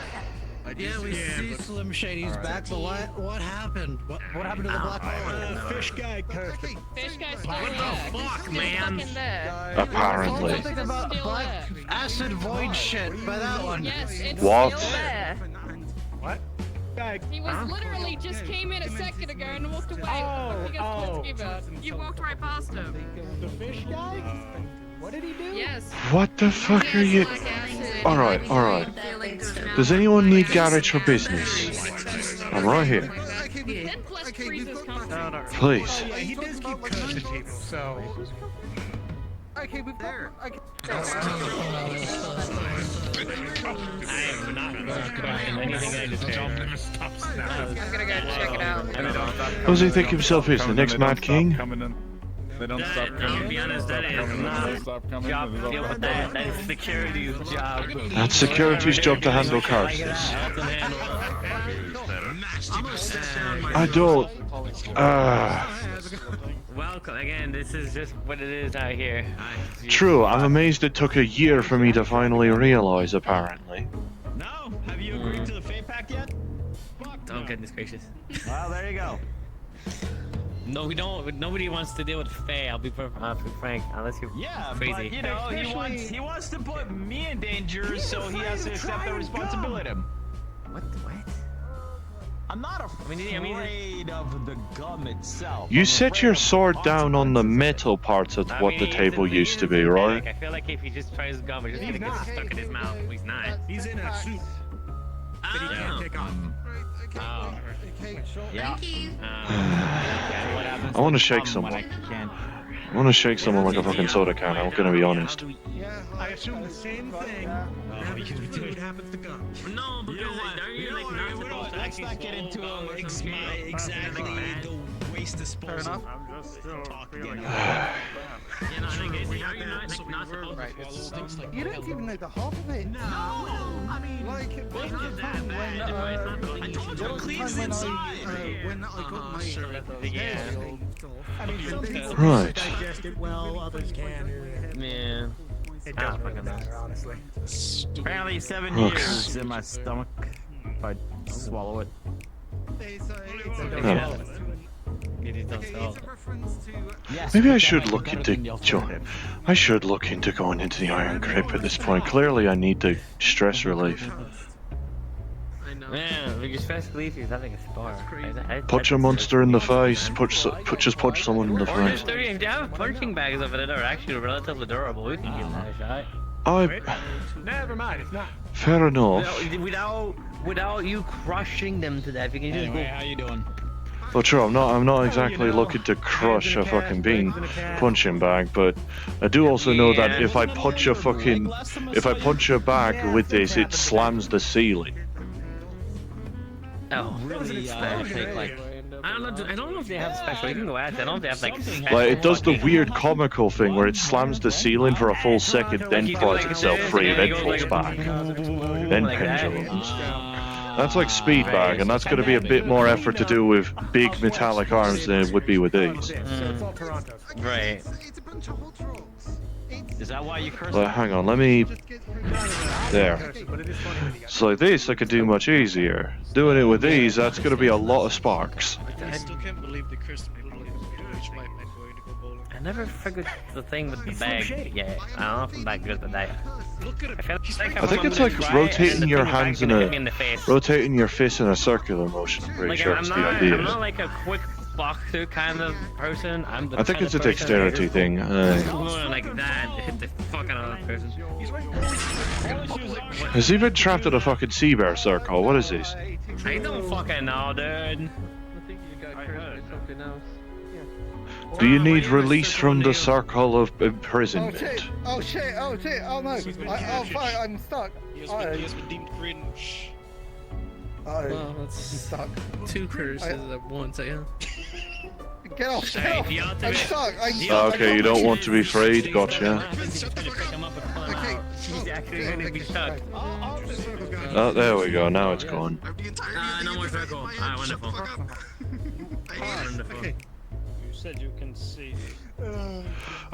Speaker 22: Yeah, we see Slim Shady's back, but what happened? What happened to the black hole?
Speaker 18: Fish guy cursed him.
Speaker 16: Fish guy's still
Speaker 22: What
Speaker 16: there.
Speaker 22: the fuck,
Speaker 16: He's
Speaker 22: man?
Speaker 16: fucking there.
Speaker 1: Apparently.
Speaker 22: Something about black acid void shit by that one.
Speaker 16: Yes, it's
Speaker 1: What?
Speaker 16: still there.
Speaker 18: What?
Speaker 16: He was literally just came in a second ago and walked away. What are you guys talking about? You walked right past him.
Speaker 18: The fish guy? What did he do?
Speaker 16: Yes.
Speaker 1: What the fuck are you? Alright, alright. Does anyone need garage for business? I'm right here. Please.
Speaker 18: Yeah, he does keep cursing people, so.
Speaker 12: Okay, we've got. Okay.
Speaker 17: I am not crying anything I just heard.
Speaker 16: I'm gonna go check it out.
Speaker 1: Who does he think himself is? The next Mad King?
Speaker 2: They don't stop coming.
Speaker 17: To be honest, that is not job to deal with that. That is security's job.
Speaker 1: That's security's job to handle cars. I don't.
Speaker 17: Welcome again. This is just what it is out here.
Speaker 1: True, I'm amazed it took a year for me to finally realize, apparently.
Speaker 22: No? Have you agreed to the Fate Pact yet?
Speaker 17: Oh, goodness gracious.
Speaker 22: Well, there you go.
Speaker 17: No, we don't. Nobody wants to deal with Faye. I'll be frank, unless you're crazy.
Speaker 22: But, you know, he wants to put me in danger, so he has to accept the responsibility.
Speaker 17: What?
Speaker 22: I'm not afraid of the gum itself.
Speaker 1: You set your sword down on the metal parts of what the table used to be, right?
Speaker 17: I feel like if he just tries gum, he's just gonna get stuck in his mouth. He's not.
Speaker 18: He's in a suit that he can't take off.
Speaker 17: Oh.
Speaker 22: Yeah.
Speaker 1: I want to shake someone. I want to shake someone like a fucking soda can, I'm gonna be honest.
Speaker 18: I assume the same thing. Because it happens to gun.
Speaker 17: No, because
Speaker 22: Let's not get into exactly the waste disposal.
Speaker 18: I'm just still feeling
Speaker 12: You don't even know the half of it.
Speaker 22: No, I mean,
Speaker 12: like, there was a time when
Speaker 22: I told you, cleans inside.
Speaker 12: when I got my
Speaker 18: I mean, some people
Speaker 1: Right.
Speaker 18: digest it well, others can.
Speaker 17: Yeah.
Speaker 18: It doesn't really matter, honestly.
Speaker 22: Apparently 7
Speaker 1: Okay.
Speaker 22: years in my stomach if I swallow it.
Speaker 1: Maybe I should look into I should look into going into the Iron Grip at this point. Clearly I need the stress relief.
Speaker 17: Man, we just fast relief is having a spar.
Speaker 1: Punch a monster in the face, just punch someone in the face.
Speaker 17: If you have punching bags over there that are actually relatively durable, we can give that a shot.
Speaker 18: Never mind, it's not.
Speaker 1: Fair enough.
Speaker 17: Without you crushing them to death, you can just
Speaker 22: Anyway,
Speaker 17: go.
Speaker 22: how you doing?
Speaker 1: Well, true, I'm not exactly looking to crush a fucking bean punching bag, but I do also know that if I punch a bag with this, it slams the ceiling.
Speaker 17: Oh,
Speaker 22: Really, take like.
Speaker 17: I don't know if they have special. You can go at it. I don't know if they have like special.
Speaker 1: Like, it does the weird comical thing where it slams the ceiling for a full second, then flies itself free, then falls back. Then pendulums. That's like speed bag, and that's going to be a bit more effort to do with big metallic arms than it would be with these.
Speaker 17: Right.
Speaker 12: It's a bunch of hot rods.
Speaker 17: Is that why you cursed?
Speaker 1: Well, hang on, let me... There. So like this, I could do much easier. Doing it with these, that's gonna be a lot of sparks.
Speaker 22: I still can't believe they cursed me. Which might meant going to go bowling.
Speaker 17: I never figured the thing with the bag yet. I don't know if I'm that good at that.
Speaker 1: I think it's like rotating your hands in a... Rotating your fist in a circular motion, I'm pretty sure it's the idea.
Speaker 17: I'm not like a quick walkthrough kind of person. I'm the
Speaker 1: I think
Speaker 17: kind
Speaker 1: it's a
Speaker 17: of person that
Speaker 1: dexterity
Speaker 17: just
Speaker 1: thing.
Speaker 17: going like that, hit the fuck out of the person.
Speaker 1: Has he been trapped in a fucking sea bear circle? What is this?
Speaker 17: I don't fucking know, dude.
Speaker 4: I think you got cursed with something else.
Speaker 1: Do you need release from the circle of imprisonment?
Speaker 12: Oh shit! Oh no! Oh fuck! I'm stuck.
Speaker 22: He has been deemed cringe.
Speaker 12: Well,
Speaker 22: that's
Speaker 12: stuck.
Speaker 22: 2 curses at once, yeah.
Speaker 12: Get off! I'm stuck.
Speaker 1: Okay, you don't want to be freed. Gotcha.
Speaker 17: He's actually gonna be stuck.
Speaker 1: Oh, there we go. Now it's gone.
Speaker 17: No more circle. Ah, wonderful. Wonderful.
Speaker 22: You said you can see.
Speaker 1: I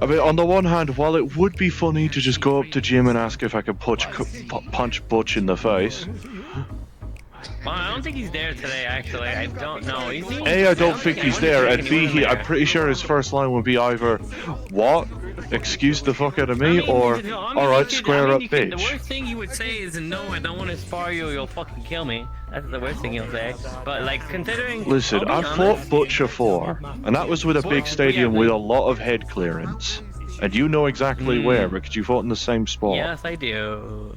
Speaker 1: mean, on the one hand, while it would be funny to just go up to Jim and ask if I could punch Butch in the face.
Speaker 17: Well, I don't think he's there today, actually. I don't know. Is he?
Speaker 1: A, I don't think he's there, and B, I'm pretty sure his first line would be either, what? Excuse the fuck out of me, or, alright, square up, bitch.
Speaker 17: The worst thing you would say is, no, I don't want to spar you, you'll fucking kill me. That's the worst thing you'll say. But, like, considering...
Speaker 1: Listen, I fought Butch before, and that was with a big stadium with a lot of head clearance. And you know exactly where, because you fought in the same spot.
Speaker 17: Yes, I do.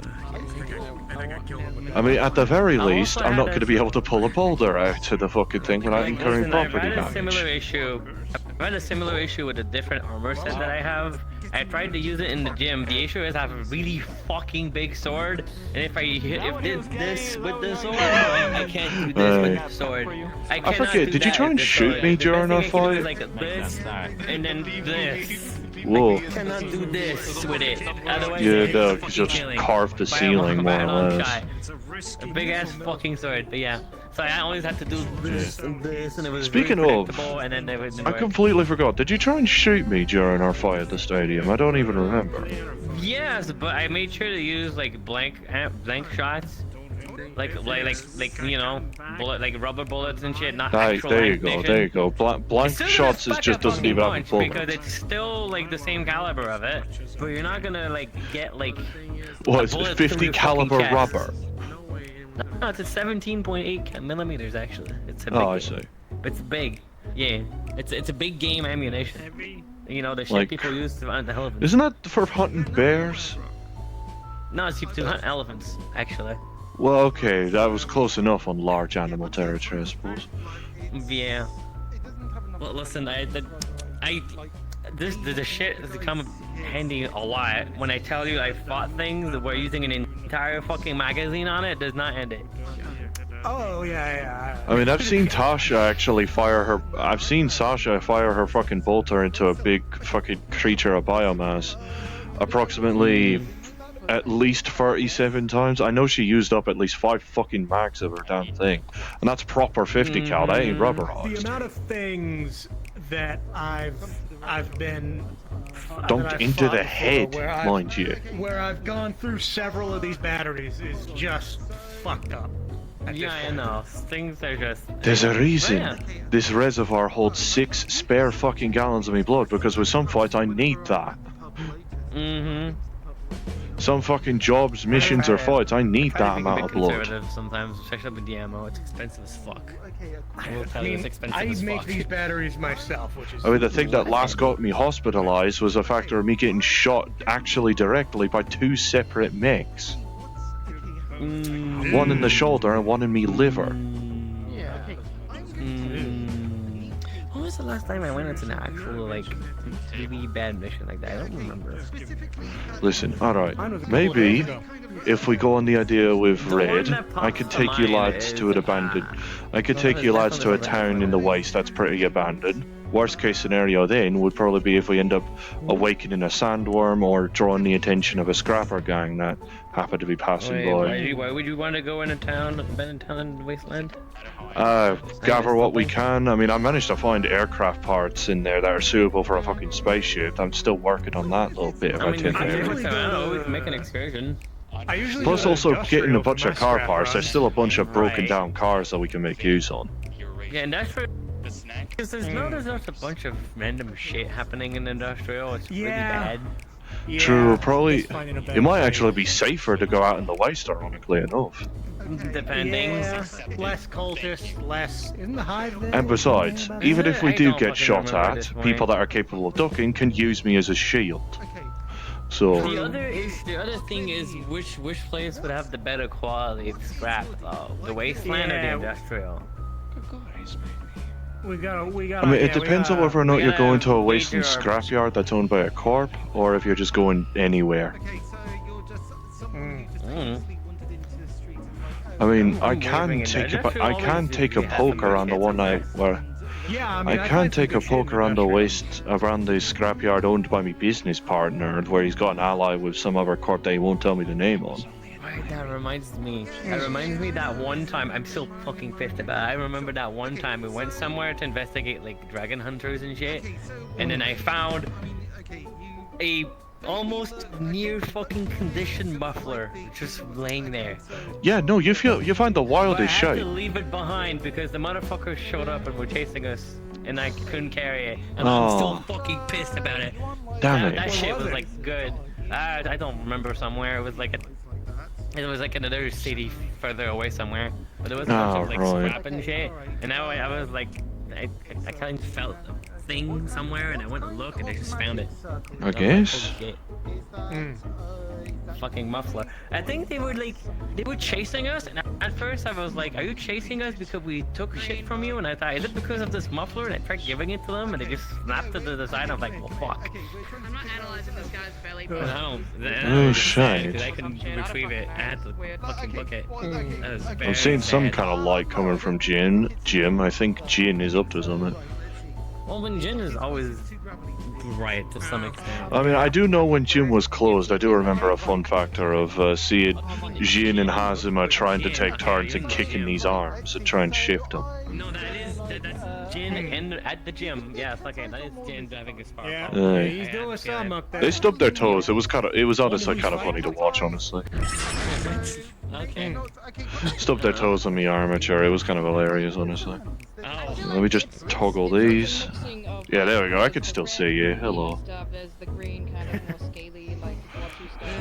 Speaker 1: I mean, at the very least, I'm not going to be able to pull a boulder out to the fucking thing without incurring property
Speaker 17: I've had a
Speaker 1: damage.
Speaker 17: similar issue. I've had a similar issue with a different armor set that I have. I tried to use it in the gym. The issue is I have a really fucking big sword, and if I did this with the sword, I can't do this with the sword. I
Speaker 1: forget, did you try and shoot me during our fight?
Speaker 17: Like this, and then this.
Speaker 1: Whoa.
Speaker 17: I cannot do this with it. Otherwise,
Speaker 1: Yeah, no, because you'll just carve the ceiling more or less.
Speaker 17: A big ass fucking sword, but yeah. So I always had to do this and this, and it was
Speaker 1: Speaking
Speaker 17: really
Speaker 1: of,
Speaker 17: predictable, and then it wouldn't
Speaker 1: I
Speaker 17: work.
Speaker 1: completely forgot. Did you try and shoot me during our fight at the stadium? I don't even remember.
Speaker 17: Yes, but I made sure to use like blank shots, like you know, like rubber bullets and shit, not actual
Speaker 1: There you
Speaker 17: ammunition.
Speaker 1: go, there you go. Blank shots is just doesn't even have a
Speaker 17: Punch,
Speaker 1: bullet.
Speaker 17: because it's still like the same caliber of it, but you're not gonna like get like
Speaker 1: What
Speaker 17: a
Speaker 1: is it?
Speaker 17: bullet through
Speaker 1: 50
Speaker 17: your
Speaker 1: caliber
Speaker 17: fucking chest.
Speaker 1: rubber.
Speaker 17: No, it's a 17.8 millimeters actually. It's a big.
Speaker 1: Oh, I see.
Speaker 17: It's big. Yeah, it's a big game ammunition. You know the shit
Speaker 1: Like-
Speaker 17: people use to hunt the elephants.
Speaker 1: Isn't that for hunting bears?
Speaker 17: No, it's to hunt elephants actually.
Speaker 1: Well, okay, that was close enough on large animal territory, I suppose.
Speaker 17: Yeah. Well, listen, the shit has come handy a lot. When I tell you I fought things that were using an entire fucking magazine on it, does not end it.
Speaker 18: Oh yeah.
Speaker 1: I mean, I've seen Tasha actually fire her. I've seen Sasha fire her fucking bolter into a big fucking creature of biomass, approximately at least 37 times. I know she used up at least 5 fucking mags of her damn thing, and that's proper 50 cal. That ain't rubber
Speaker 18: The
Speaker 1: hosed.
Speaker 18: amount of things that I've been
Speaker 1: Dunked
Speaker 18: that I've
Speaker 1: into
Speaker 18: fought
Speaker 1: the
Speaker 18: before
Speaker 1: head,
Speaker 18: where
Speaker 1: mind you.
Speaker 18: Where I've gone through several of these batteries is just fucked up.
Speaker 17: Yeah, I know. Things are just.
Speaker 1: There's a reason
Speaker 17: Yeah.
Speaker 1: this reservoir holds 6 spare fucking gallons of me blood, because with some fights I need that.
Speaker 17: Mm-hmm.
Speaker 1: Some fucking jobs, missions, or fights, I need that amount of blood.
Speaker 17: Conservative sometimes, especially with the ammo. It's expensive as fuck. I will tell
Speaker 18: I
Speaker 17: you,
Speaker 18: mean,
Speaker 17: it's expensive
Speaker 18: I
Speaker 17: as
Speaker 18: make
Speaker 17: fuck.
Speaker 18: these batteries myself, which is.
Speaker 1: I mean, the thing that last got me hospitalized was the factor of me getting shot actually directly by 2 separate mechs. One in the shoulder and one in me liver.
Speaker 17: When was the last time I went into an actual, like, really bad mission like that? I don't remember.
Speaker 1: Listen, alright, maybe if we go on the idea with Red, I could take you lads to an abandoned. I could take you lads to a town in the waste that's pretty abandoned. worst case scenario then would probably be if we end up awakening a sandworm or drawing the attention of a scrapper gang that happen to be passing by.
Speaker 17: Why would you want to go into town, Wasteland?
Speaker 1: Gather what we can. I mean, I managed to find aircraft parts in there that are suitable for a fucking spaceship. I'm still working on that little bit of itinerary.
Speaker 17: We can make an excursion.
Speaker 1: Plus also getting a bunch of car parts. There's still a bunch of broken down cars that we can make use on.
Speaker 17: Yeah, industrial. Because there's a bunch of random shit happening in industrial. It's really bad.
Speaker 1: True, probably. It might actually be safer to go out in the waste, ironically enough.
Speaker 17: Depending.
Speaker 18: Yeah, less cultists, less in the hive there.
Speaker 1: And besides, even if we do get shot at, people that are capable of ducking can use me as a shield. So.
Speaker 17: The other thing is which place would have the better quality of scrap, the wasteland or the industrial?
Speaker 18: We got.
Speaker 1: I mean, it depends on whether or not you're going to a wasteland scrapyard that's owned by a corp, or if you're just going anywhere. I mean, I can take a poke around the one I can take a poke around the around the scrapyard owned by my business partner, where he's got an ally with some other corp that he won't tell me the name on.
Speaker 17: That reminds me that one time, I'm still fucking pissed about it. I remember that one time we went somewhere to investigate like dragon hunters and shit, and then I found a almost near fucking condition muffler just laying there.
Speaker 1: Yeah, no, you find the wildest shit.
Speaker 17: I had to leave it behind because the motherfuckers showed up and were chasing us, and I couldn't carry it, and I'm still fucking pissed about it.
Speaker 1: Damn it.
Speaker 17: That shit was like good. I don't remember somewhere. It was like another city further away somewhere, but there was a bunch of like scrap and shit. And now I was like, I kind of felt a thing somewhere, and I went to look, and I just found it.
Speaker 1: I guess.
Speaker 17: Fucking muffler. I think they were chasing us, and at first I was like, are you chasing us because we took shit from you? And I thought, is it because of this muffler? And I tried giving it to them, and they just snapped it to the side. I'm like, well, fuck.
Speaker 16: I'm not analyzing this guy's belly.
Speaker 1: Oh, shit.
Speaker 17: I couldn't retrieve it. I had to fucking book it. That was very
Speaker 1: I'm seeing some
Speaker 17: sad.
Speaker 1: kind of light coming from Jin. I think Jin is up to something.
Speaker 17: Well, when Jin is always right to some extent.
Speaker 1: I mean, I do know when Jin was closed, I do remember a fun factor of seeing Jin and Hazuma trying to take turns and kicking these arms and try and shift them.
Speaker 17: No, that's Jin and at the gym. Yeah, it's okay. That is Jin driving his car.
Speaker 18: Yeah, he's doing some up there.
Speaker 1: They stubbed their toes. It was honestly kind of funny to watch, honestly.
Speaker 17: Okay.
Speaker 1: Stubbed their toes on the armature. It was kind of hilarious, honestly. Let me just toggle these. Yeah, there we go. I can still see you. Hello.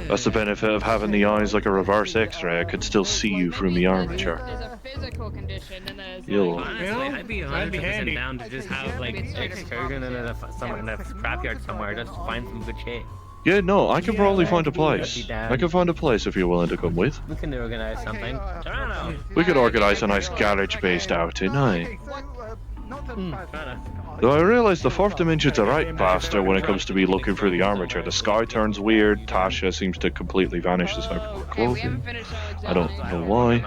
Speaker 1: That's the benefit of having the eyes like a reverse X-ray. I could still see you through the armature.
Speaker 16: There's a physical condition, and there's
Speaker 17: Honestly, I'd be 100% down to just have like excursion in a scrapyard somewhere, just to find some good shit.
Speaker 1: Yeah, no, I can probably find a place. I can find a place if you're willing to come with.
Speaker 17: We can organize something. Toronto.
Speaker 1: We could organize a nice garage-based outing, aye. Though I realise the fourth dimension's a right bastard when it comes to me looking through the armature. The sky turns weird, Tasha seems to completely vanish aside from her clothing. I don't know why.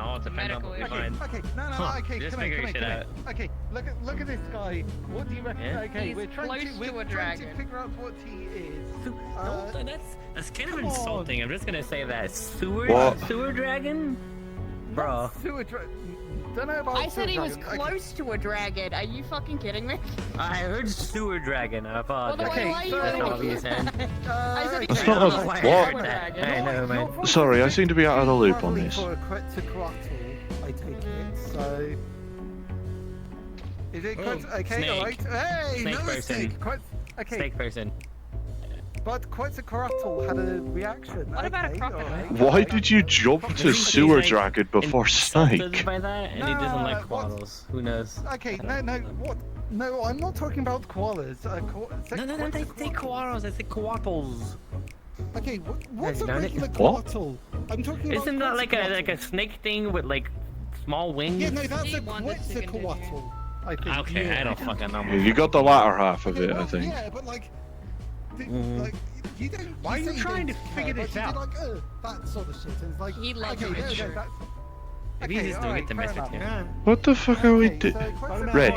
Speaker 17: Just figure shit out.
Speaker 12: Okay, look at this guy. What do you reckon?
Speaker 17: Yeah?
Speaker 12: Okay,
Speaker 16: He's
Speaker 12: we're trying
Speaker 16: close to a dragon.
Speaker 12: to figure out what he is.
Speaker 17: That's kind of insulting. I'm just gonna say that. Sewer dragon? Bro.
Speaker 12: Sewer dragon. Don't know about
Speaker 16: I said he was
Speaker 12: dragon.
Speaker 16: close to a dragon. Are you fucking kidding me?
Speaker 17: I heard sewer dragon. I apologize.
Speaker 16: Why
Speaker 17: That's not what you said.
Speaker 16: I said he
Speaker 1: That's
Speaker 16: was
Speaker 1: not
Speaker 16: close
Speaker 1: a-
Speaker 16: to
Speaker 1: what?
Speaker 16: a dragon.
Speaker 17: I know, man.
Speaker 1: Sorry, I seem to be out of the loop on this.
Speaker 12: For a Quetzalcoatl, I take it. So, is it Quetzalcoatl? Okay,
Speaker 17: snake.
Speaker 12: alright. Hey,
Speaker 17: Snake
Speaker 12: no
Speaker 17: person.
Speaker 12: mistake. Okay,
Speaker 17: Snake person.
Speaker 12: but Quetzalcoatl had a reaction.
Speaker 16: What about a
Speaker 12: Okay,
Speaker 16: crocodile?
Speaker 12: alright.
Speaker 1: Why did you jump to sewer dragon before snake?
Speaker 17: By that, and he doesn't like
Speaker 12: what?
Speaker 17: koalas. Who knows?
Speaker 12: Okay, no, what? No, I'm not talking about koalas.
Speaker 17: No, they say koalas. I say koatls.
Speaker 12: Okay, what's a
Speaker 17: Darn it.
Speaker 12: regular
Speaker 1: What?
Speaker 12: Quetzalcoatl? I'm talking about.
Speaker 17: Isn't that like
Speaker 12: Quetzalcoatl.
Speaker 17: a snake thing with like small wings?
Speaker 12: Yeah, no, that's a Quetzalcoatl. I think.
Speaker 17: Okay,
Speaker 12: yeah.
Speaker 17: I don't fucking know.
Speaker 1: You got the latter half of it, I think.
Speaker 12: Yeah, but like, you don't.
Speaker 18: Why are you
Speaker 12: say
Speaker 18: trying
Speaker 12: don't
Speaker 18: to figure
Speaker 12: care,
Speaker 18: this
Speaker 12: but you
Speaker 18: out?
Speaker 12: did, like, that sort of shit. And it's like,
Speaker 16: He loves
Speaker 12: okay,
Speaker 16: nature.
Speaker 12: that's.
Speaker 17: Maybe he's doing it to mess with you.
Speaker 1: What the fuck are we doing? Red.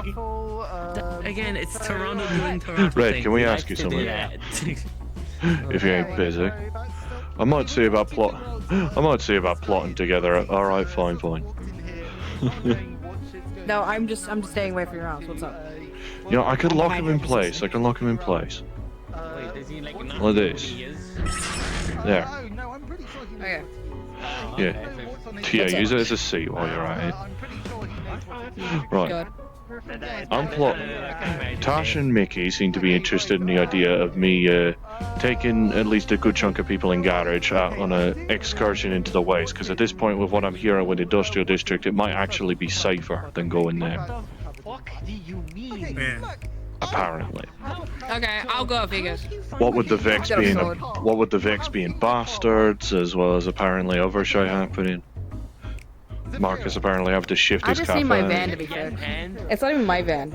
Speaker 17: Again, it's Toronto doing Toronto.
Speaker 1: Red,
Speaker 17: things.
Speaker 1: can we
Speaker 17: He
Speaker 1: ask
Speaker 17: likes
Speaker 1: you
Speaker 17: to do
Speaker 1: something?
Speaker 17: that.
Speaker 1: If you ain't busy. I might see about plotting together. Alright, fine.
Speaker 14: No, I'm just staying away from your house. What's up?
Speaker 1: You know, I could lock him in place.
Speaker 17: Wait, does he like not
Speaker 1: Like
Speaker 17: know
Speaker 1: this.
Speaker 17: who he is?
Speaker 1: There.
Speaker 14: Okay.
Speaker 1: Yeah, use it as a seat while you're at it. Right. I'm plotting. Tash and Mickey seem to be interested in the idea of me taking at least a good chunk of people in Garage out on an excursion into the West, because at this point, with what I'm hearing with Industrial District, it might actually be safer than going there.
Speaker 4: What do you mean?
Speaker 1: Apparently.
Speaker 16: Okay, I'll go figures.
Speaker 1: What with the Vex being bastards, as well as apparently other shit happening. Marcus apparently have to shift
Speaker 14: I
Speaker 1: his
Speaker 14: just
Speaker 1: cafe.
Speaker 14: need my van to be fixed. It's not even my van.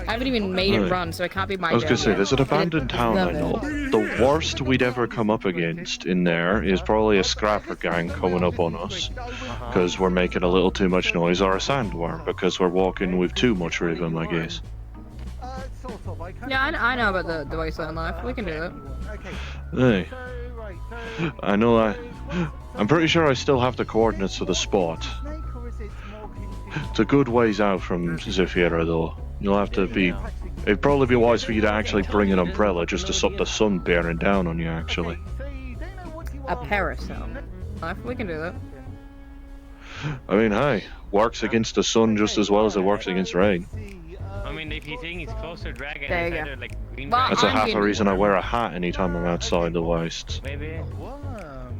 Speaker 14: I haven't even made it
Speaker 1: Right.
Speaker 14: run, so it can't be my van.
Speaker 1: I was gonna say, there's an abandoned town I know. The worst we'd ever come up against in there is probably a scrapper gang coming up on us, because we're making a little too much noise, or a sandworm, because we're walking with too much rhythm, I guess.
Speaker 14: Yeah, I know about the wasteland life. We can do it.
Speaker 1: Hey. I know I'm pretty sure I still have the coordinates for the spot. It's a good ways out from Zephyra though. You'll have to be... It'd probably be wise for you to actually bring an umbrella just to stop the sun bearing down on you, actually.
Speaker 14: A parasol. We can do that.
Speaker 1: I mean, hey, works against the sun just as well as it works against rain.
Speaker 17: I mean, if you think he's closer, dragon
Speaker 14: There
Speaker 17: is
Speaker 14: you go.
Speaker 17: either like green
Speaker 14: Well,
Speaker 1: That's a half a reason I wear a hat anytime I'm outside the wastes.
Speaker 17: Maybe.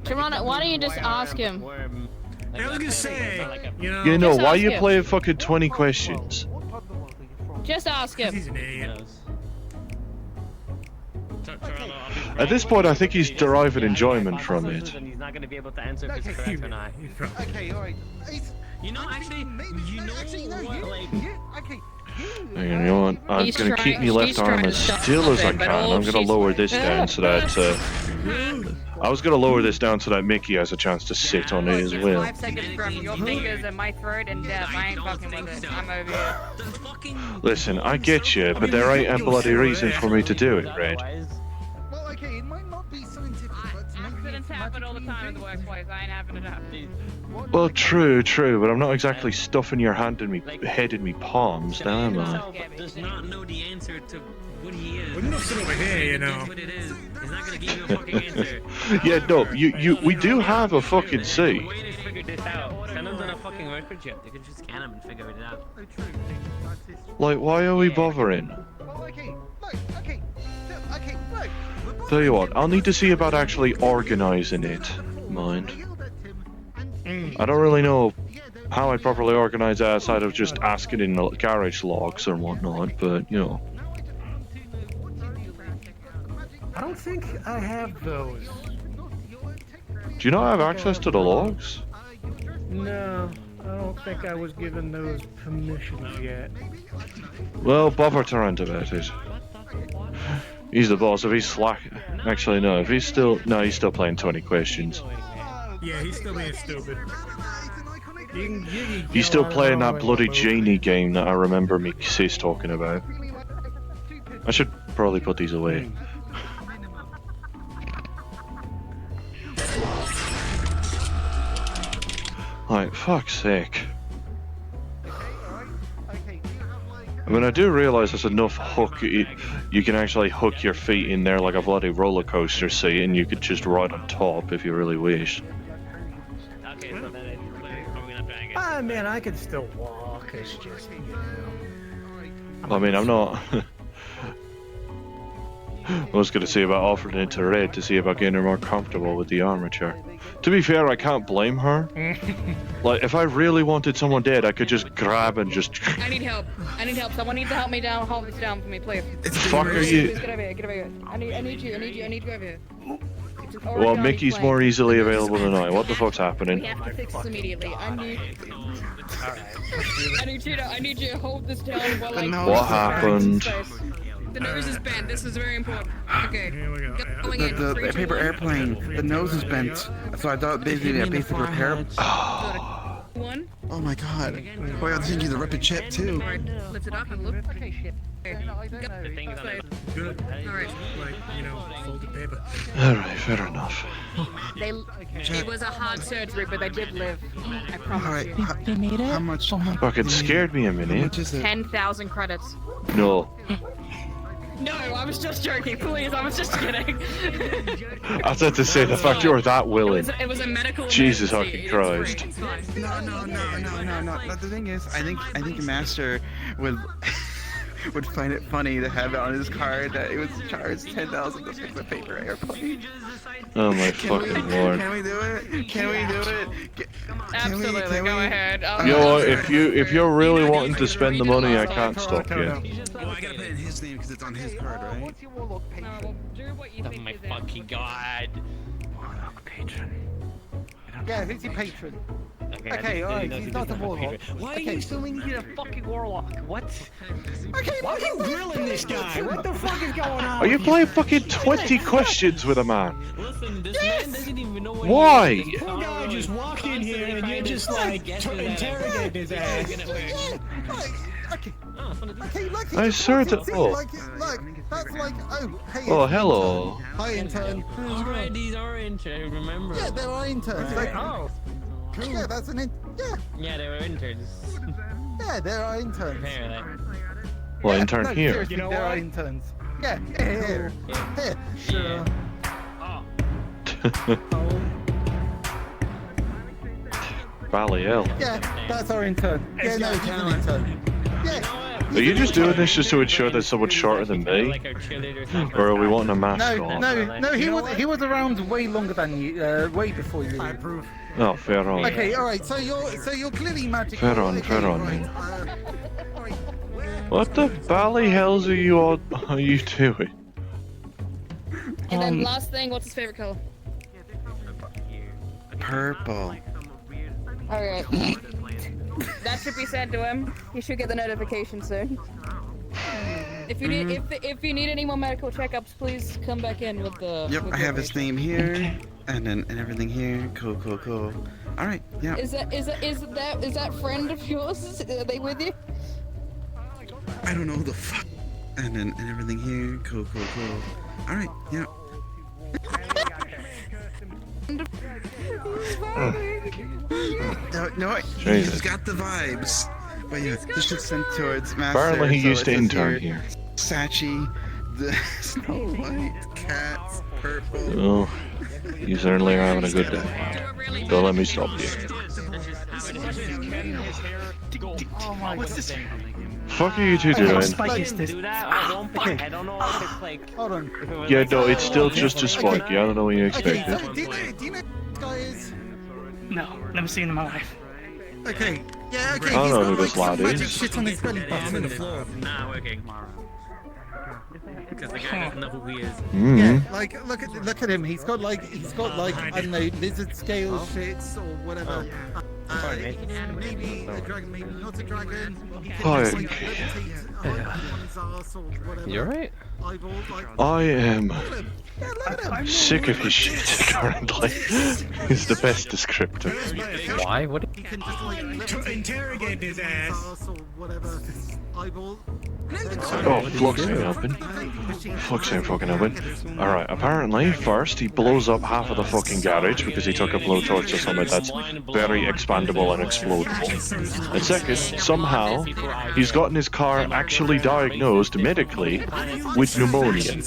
Speaker 16: Toronto, why don't you just ask him?
Speaker 22: I was gonna say, you know.
Speaker 1: You know,
Speaker 16: Just
Speaker 1: why
Speaker 16: ask
Speaker 1: you
Speaker 16: him.
Speaker 1: playing fucking 20 questions?
Speaker 16: Just ask him.
Speaker 22: He's an idiot.
Speaker 1: At this point, I think he's deriving enjoyment from it.
Speaker 17: And he's not going to be able to answer if it's correct or not.
Speaker 12: Okay, alright.
Speaker 17: You know, actually, you know what, like...
Speaker 1: And you know what? I'm
Speaker 16: He's
Speaker 1: gonna keep
Speaker 16: trying-
Speaker 1: my left
Speaker 16: he's
Speaker 1: arm
Speaker 16: trying
Speaker 1: as
Speaker 16: to stop
Speaker 1: still as I
Speaker 16: something,
Speaker 1: can.
Speaker 16: but all
Speaker 1: I'm gonna
Speaker 16: she's-
Speaker 1: lower this down so that I was gonna lower this down so that Mickey has a chance to sit on it as well.
Speaker 14: 5 seconds from your fingers and my throat and death. I ain't fucking with it. I'm over here.
Speaker 1: Listen, I get you, but there ain't a bloody reason for me to do it, Red.
Speaker 12: Well, okay, it might not be scientific, but
Speaker 16: Accidents happen all the time in the workplace. I ain't having it happen.
Speaker 1: Well, true, but I'm not exactly stuffing your hand in me head in me palms, now am I?
Speaker 17: Does not know the answer to what he is.
Speaker 22: Well, you don't sit over here, you know.
Speaker 17: What it is. He's not gonna give you a fucking answer.
Speaker 1: Yeah, no, we do have a fucking C.
Speaker 17: Way to figure this out. Send him to the fucking record chip. You can just scan him and figure it out.
Speaker 1: Like, why are we bothering?
Speaker 12: okay, look.
Speaker 1: Tell you what, I'll need to see about actually organising it, mind. I don't really know how I'd properly organise that outside of just asking in the garage logs and whatnot, but, you know.
Speaker 3: I don't think I have those.
Speaker 1: Do you not have access to the logs?
Speaker 3: No, I don't think I was given those permissions yet.
Speaker 1: Well, bother Tarrant about it. He's the boss. If he's slack... Actually, no, if he's still... No, he's still playing 20 questions.
Speaker 22: Yeah, he's still being stupid.
Speaker 1: He's still playing that bloody genie game that I remember me sis talking about. I should probably put these away. Like, fuck's sake. I mean, I do realise there's enough hook, you can actually hook your feet in there like a bloody roller coaster seat and you could just ride on top if you really wished.
Speaker 17: Okay, so then it's probably not dragon.
Speaker 3: Ah, man, I can still walk. It's just, you know.
Speaker 1: I mean, I'm not... I was going to say about offering it to Red to see about getting her more comfortable with the armature. To be fair, I can't blame her. Like, if I really wanted someone dead, I could just grab and just...
Speaker 16: I need help. Someone needs to help me down. Hold this down for me, please.
Speaker 1: Fuck are you...
Speaker 16: Please get over here. I need you to go over here. It's an
Speaker 1: Well,
Speaker 16: origami
Speaker 1: Mickey's
Speaker 16: plank.
Speaker 1: more easily available than I. What the fuck's happening?
Speaker 16: We have to fix this immediately. I need you to hold this down while I...
Speaker 1: What happened?
Speaker 16: The nose is bent. This is very important. Okay. Going in.
Speaker 19: The
Speaker 16: 3, 2,
Speaker 19: paper
Speaker 16: 1.
Speaker 19: airplane, the nose is bent, so I thought basically a basic repair.
Speaker 16: One.
Speaker 19: Oh my god. Boy, I think you're the rapid chip too.
Speaker 16: Alright, lift it up and look. Okay, shit.
Speaker 22: Good.
Speaker 16: Alright.
Speaker 22: Like, you know, folded paper.
Speaker 1: Alright, fair enough.
Speaker 16: It was a hard surgery, but they did live. I promise
Speaker 19: Alright,
Speaker 16: you.
Speaker 19: they made it? How much?
Speaker 1: Fucking scared me a minute.
Speaker 16: 10,000 credits.
Speaker 1: No.
Speaker 8: No, I was just joking, please, I was just kidding.
Speaker 1: I was about to say, the fact you were that willing.
Speaker 8: It was a medical
Speaker 1: Jesus
Speaker 8: emergency.
Speaker 1: fucking Christ.
Speaker 19: No. The thing is, I think Master would would find it funny to have it on his card that it was charged 10,000 to fix a paper airplane.
Speaker 1: Oh my fucking lord.
Speaker 19: Can we do it? Can we do it?
Speaker 8: Absolutely, go ahead.
Speaker 1: You know what, if you're really wanting to spend the money, I can't stop you.
Speaker 19: Well, I gotta put in his name because it's on his card, right?
Speaker 8: Oh my fucking god.
Speaker 12: Patron. Yeah, who's your patron? Okay, alright, he's not a warlock.
Speaker 17: Why are you so into a fucking warlock? What?
Speaker 12: Okay,
Speaker 18: why are you grilling this guy? What the fuck is going on?
Speaker 1: Are you playing fucking 20 questions with a man?
Speaker 17: Listen, this man doesn't even know what
Speaker 1: Why?
Speaker 18: This poor guy just walked in here and you're just like interrogating his ass.
Speaker 12: Okay, look.
Speaker 1: I swear to God.
Speaker 12: Look, that's like, oh, hey.
Speaker 1: Oh, hello.
Speaker 12: Hi, intern.
Speaker 17: Alright, these are interns, remember?
Speaker 12: Yeah, there are interns.
Speaker 17: Oh.
Speaker 12: Cool. Yeah, that's an yeah.
Speaker 17: Yeah, they were interns.
Speaker 12: Yeah, there are interns.
Speaker 17: Apparently.
Speaker 1: Well, intern
Speaker 12: no,
Speaker 1: here.
Speaker 12: Seriously, there are interns. Yeah, here.
Speaker 17: Sure.
Speaker 1: Baliel.
Speaker 12: Yeah, that's our intern. Yeah, no, he's an intern. Yeah.
Speaker 1: Are you just doing this just to ensure there's someone shorter than me? Or are we wanting a mascot?
Speaker 12: No, he was around way longer than you, way before you. I approve.
Speaker 1: Oh, fair on.
Speaker 12: Okay, all right. So you're clearly magical.
Speaker 1: Fair on,
Speaker 12: okay,
Speaker 1: fair on.
Speaker 12: Right.
Speaker 1: What the bally hells are you doing?
Speaker 16: And then last thing, what's his favorite color?
Speaker 19: Purple.
Speaker 16: Alright. That should be sent to him. He should get the notification soon. If you need if you need any more medical checkups, please come back in with the.
Speaker 19: Yep,
Speaker 16: with
Speaker 19: I
Speaker 16: your
Speaker 19: have his
Speaker 16: patient.
Speaker 19: name here, and everything here. Cool. All right, yeah.
Speaker 16: Is that friend of yours? Are they with you?
Speaker 19: I don't know who the fuck. And everything here. Cool. All right, yeah. No, he's got the vibes. But yeah, this should send towards Master.
Speaker 1: Apparently he
Speaker 19: so
Speaker 1: used to
Speaker 19: it says
Speaker 1: intern here.
Speaker 19: Sachi, the Snow White, cats, purple.
Speaker 1: Oh, you certainly are having a good day. Don't let me stop you.
Speaker 17: Oh my god.
Speaker 1: Fuck are you two doing?
Speaker 17: Do that at one point. I don't know if it's like.
Speaker 12: Hold on.
Speaker 1: Yeah, no, it's still just a spike. Yeah, I don't know what you expected.
Speaker 12: Do you know who this guy is?
Speaker 18: No, never seen him in my life.
Speaker 12: Okay. Yeah, okay.
Speaker 1: I don't
Speaker 12: He's
Speaker 1: know
Speaker 12: got
Speaker 1: who
Speaker 12: like
Speaker 1: this lad
Speaker 12: some magic
Speaker 1: is.
Speaker 12: shit on his belly button.
Speaker 17: Nah, working. Because the guy doesn't know who he is.
Speaker 12: Yeah, like look at him. He's got like I don't know, lizard scale shits or whatever. Maybe a dragon, maybe not a dragon. He can
Speaker 1: Hi.
Speaker 12: just, like, levitate on his arse or whatever.
Speaker 17: You're right.
Speaker 12: Eyeballs, like,
Speaker 1: I am
Speaker 12: yeah, look at him.
Speaker 1: sick of his shit currently. Is the best descriptor.
Speaker 17: Why? What?
Speaker 12: He can just like levitate
Speaker 22: Interrogate his ass.
Speaker 12: or whatever. Eyeball.
Speaker 1: Oh, flux ain't open. Flux ain't fucking open. Alright, apparently, first he blows up half of the fucking garage because he took a blowtorch or something that's very expandable and explodable. And second, somehow, he's gotten his car actually diagnosed medically with pneumonia.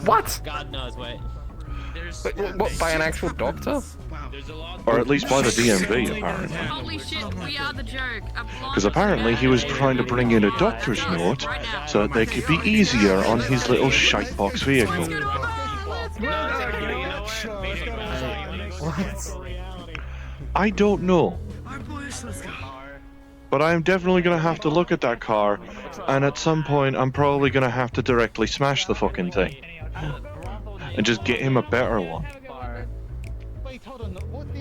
Speaker 13: What?
Speaker 17: God knows what.
Speaker 13: What, by an actual doctor?
Speaker 1: Or at least by the DMV, apparently.
Speaker 16: Holy shit, we are the joke.
Speaker 1: Because apparently he was trying to bring in a doctor's note so that they could be easier on his little shitebox vehicle. I don't know. But I am definitely going to have to look at that car, and at some point I'm probably going to have to directly smash the fucking thing. And just get him a better one.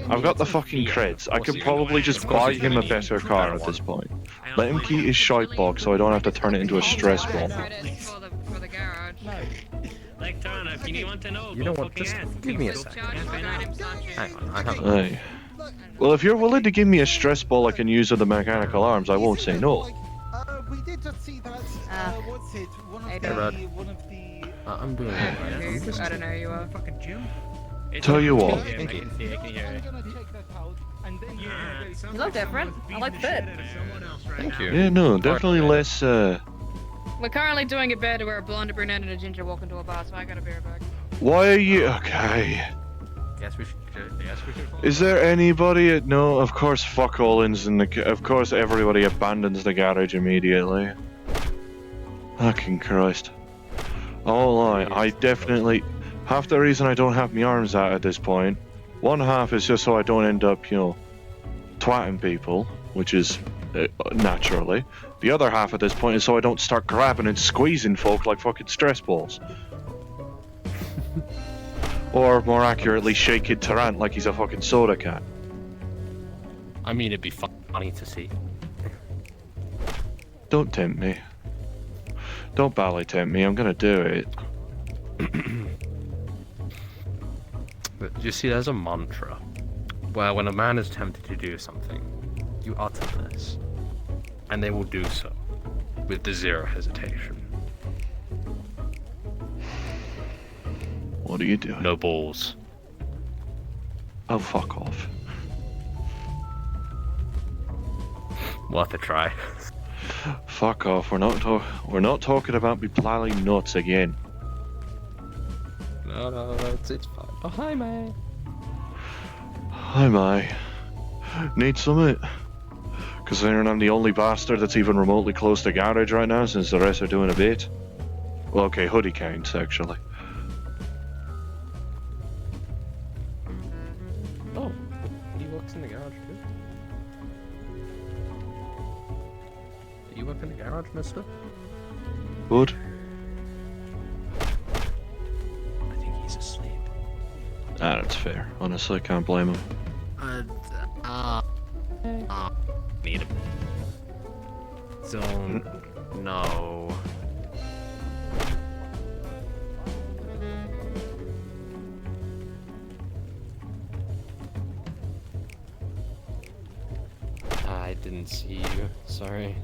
Speaker 1: I've got the fucking creds. I could probably just buy him a better car at this point. Let him keep his shitebox so I don't have to turn it into a stress ball.
Speaker 17: Like, Turner, if you want to know,
Speaker 13: You know what? Just give me a second.
Speaker 17: Hang
Speaker 13: on, I have.
Speaker 1: Hey. Well, if you're willing to give me a stress ball I can use with the mechanical arms, I won't say no.
Speaker 12: We did just see that. What's it? One of the.
Speaker 3: I'm doing it.
Speaker 16: I don't know who you are.
Speaker 22: Fucking Jim.
Speaker 1: Tell you what.
Speaker 17: I can see, I can hear it.
Speaker 16: You look different. I like the fit.
Speaker 3: Thank you.
Speaker 1: Yeah, no, definitely less.
Speaker 16: We're currently doing a bed where a blonde, a brunette, and a ginger walk into a bar, so I gotta be right back.
Speaker 1: Why are you okay?
Speaker 17: Yes, we should. Yes, we should.
Speaker 1: Is there anybody? No, of course, fuck Allins and of course everybody abandons the garage immediately. Fucking Christ! Oh, I definitely. Half the reason I don't have my arms out at this point, one half is just so I don't end up, twatting people, which is naturally. The other half at this point is so I don't start grabbing and squeezing folk like fucking stress balls. Or, more accurately, shaking Tarrant like he's a fucking soda can.
Speaker 3: I mean, it'd be funny to see.
Speaker 1: Don't tempt me. Don't bally tempt me, I'm gonna do it.
Speaker 3: But you see, there's a mantra where when a man is tempted to do something, you utter this, and they will do so with the zero hesitation.
Speaker 1: What are you doing?
Speaker 3: No balls.
Speaker 1: Oh, fuck off.
Speaker 3: Worth a try.
Speaker 1: Fuck off. We're not talking about me plowing nuts again.
Speaker 3: No, it's fine. Oh, hi, mate.
Speaker 1: Hi, Mai. Need something? Considering I'm the only bastard that's even remotely close to garage right now, since the rest are doing a bit. Well, okay, hoodie counts, actually.
Speaker 3: Oh, he works in the garage too. Do you work in the garage, mister?
Speaker 1: Good.
Speaker 3: I think he's asleep.
Speaker 1: Ah, that's fair. Honestly, can't blame him.
Speaker 3: Need him. Don't. No. I didn't see you. Sorry.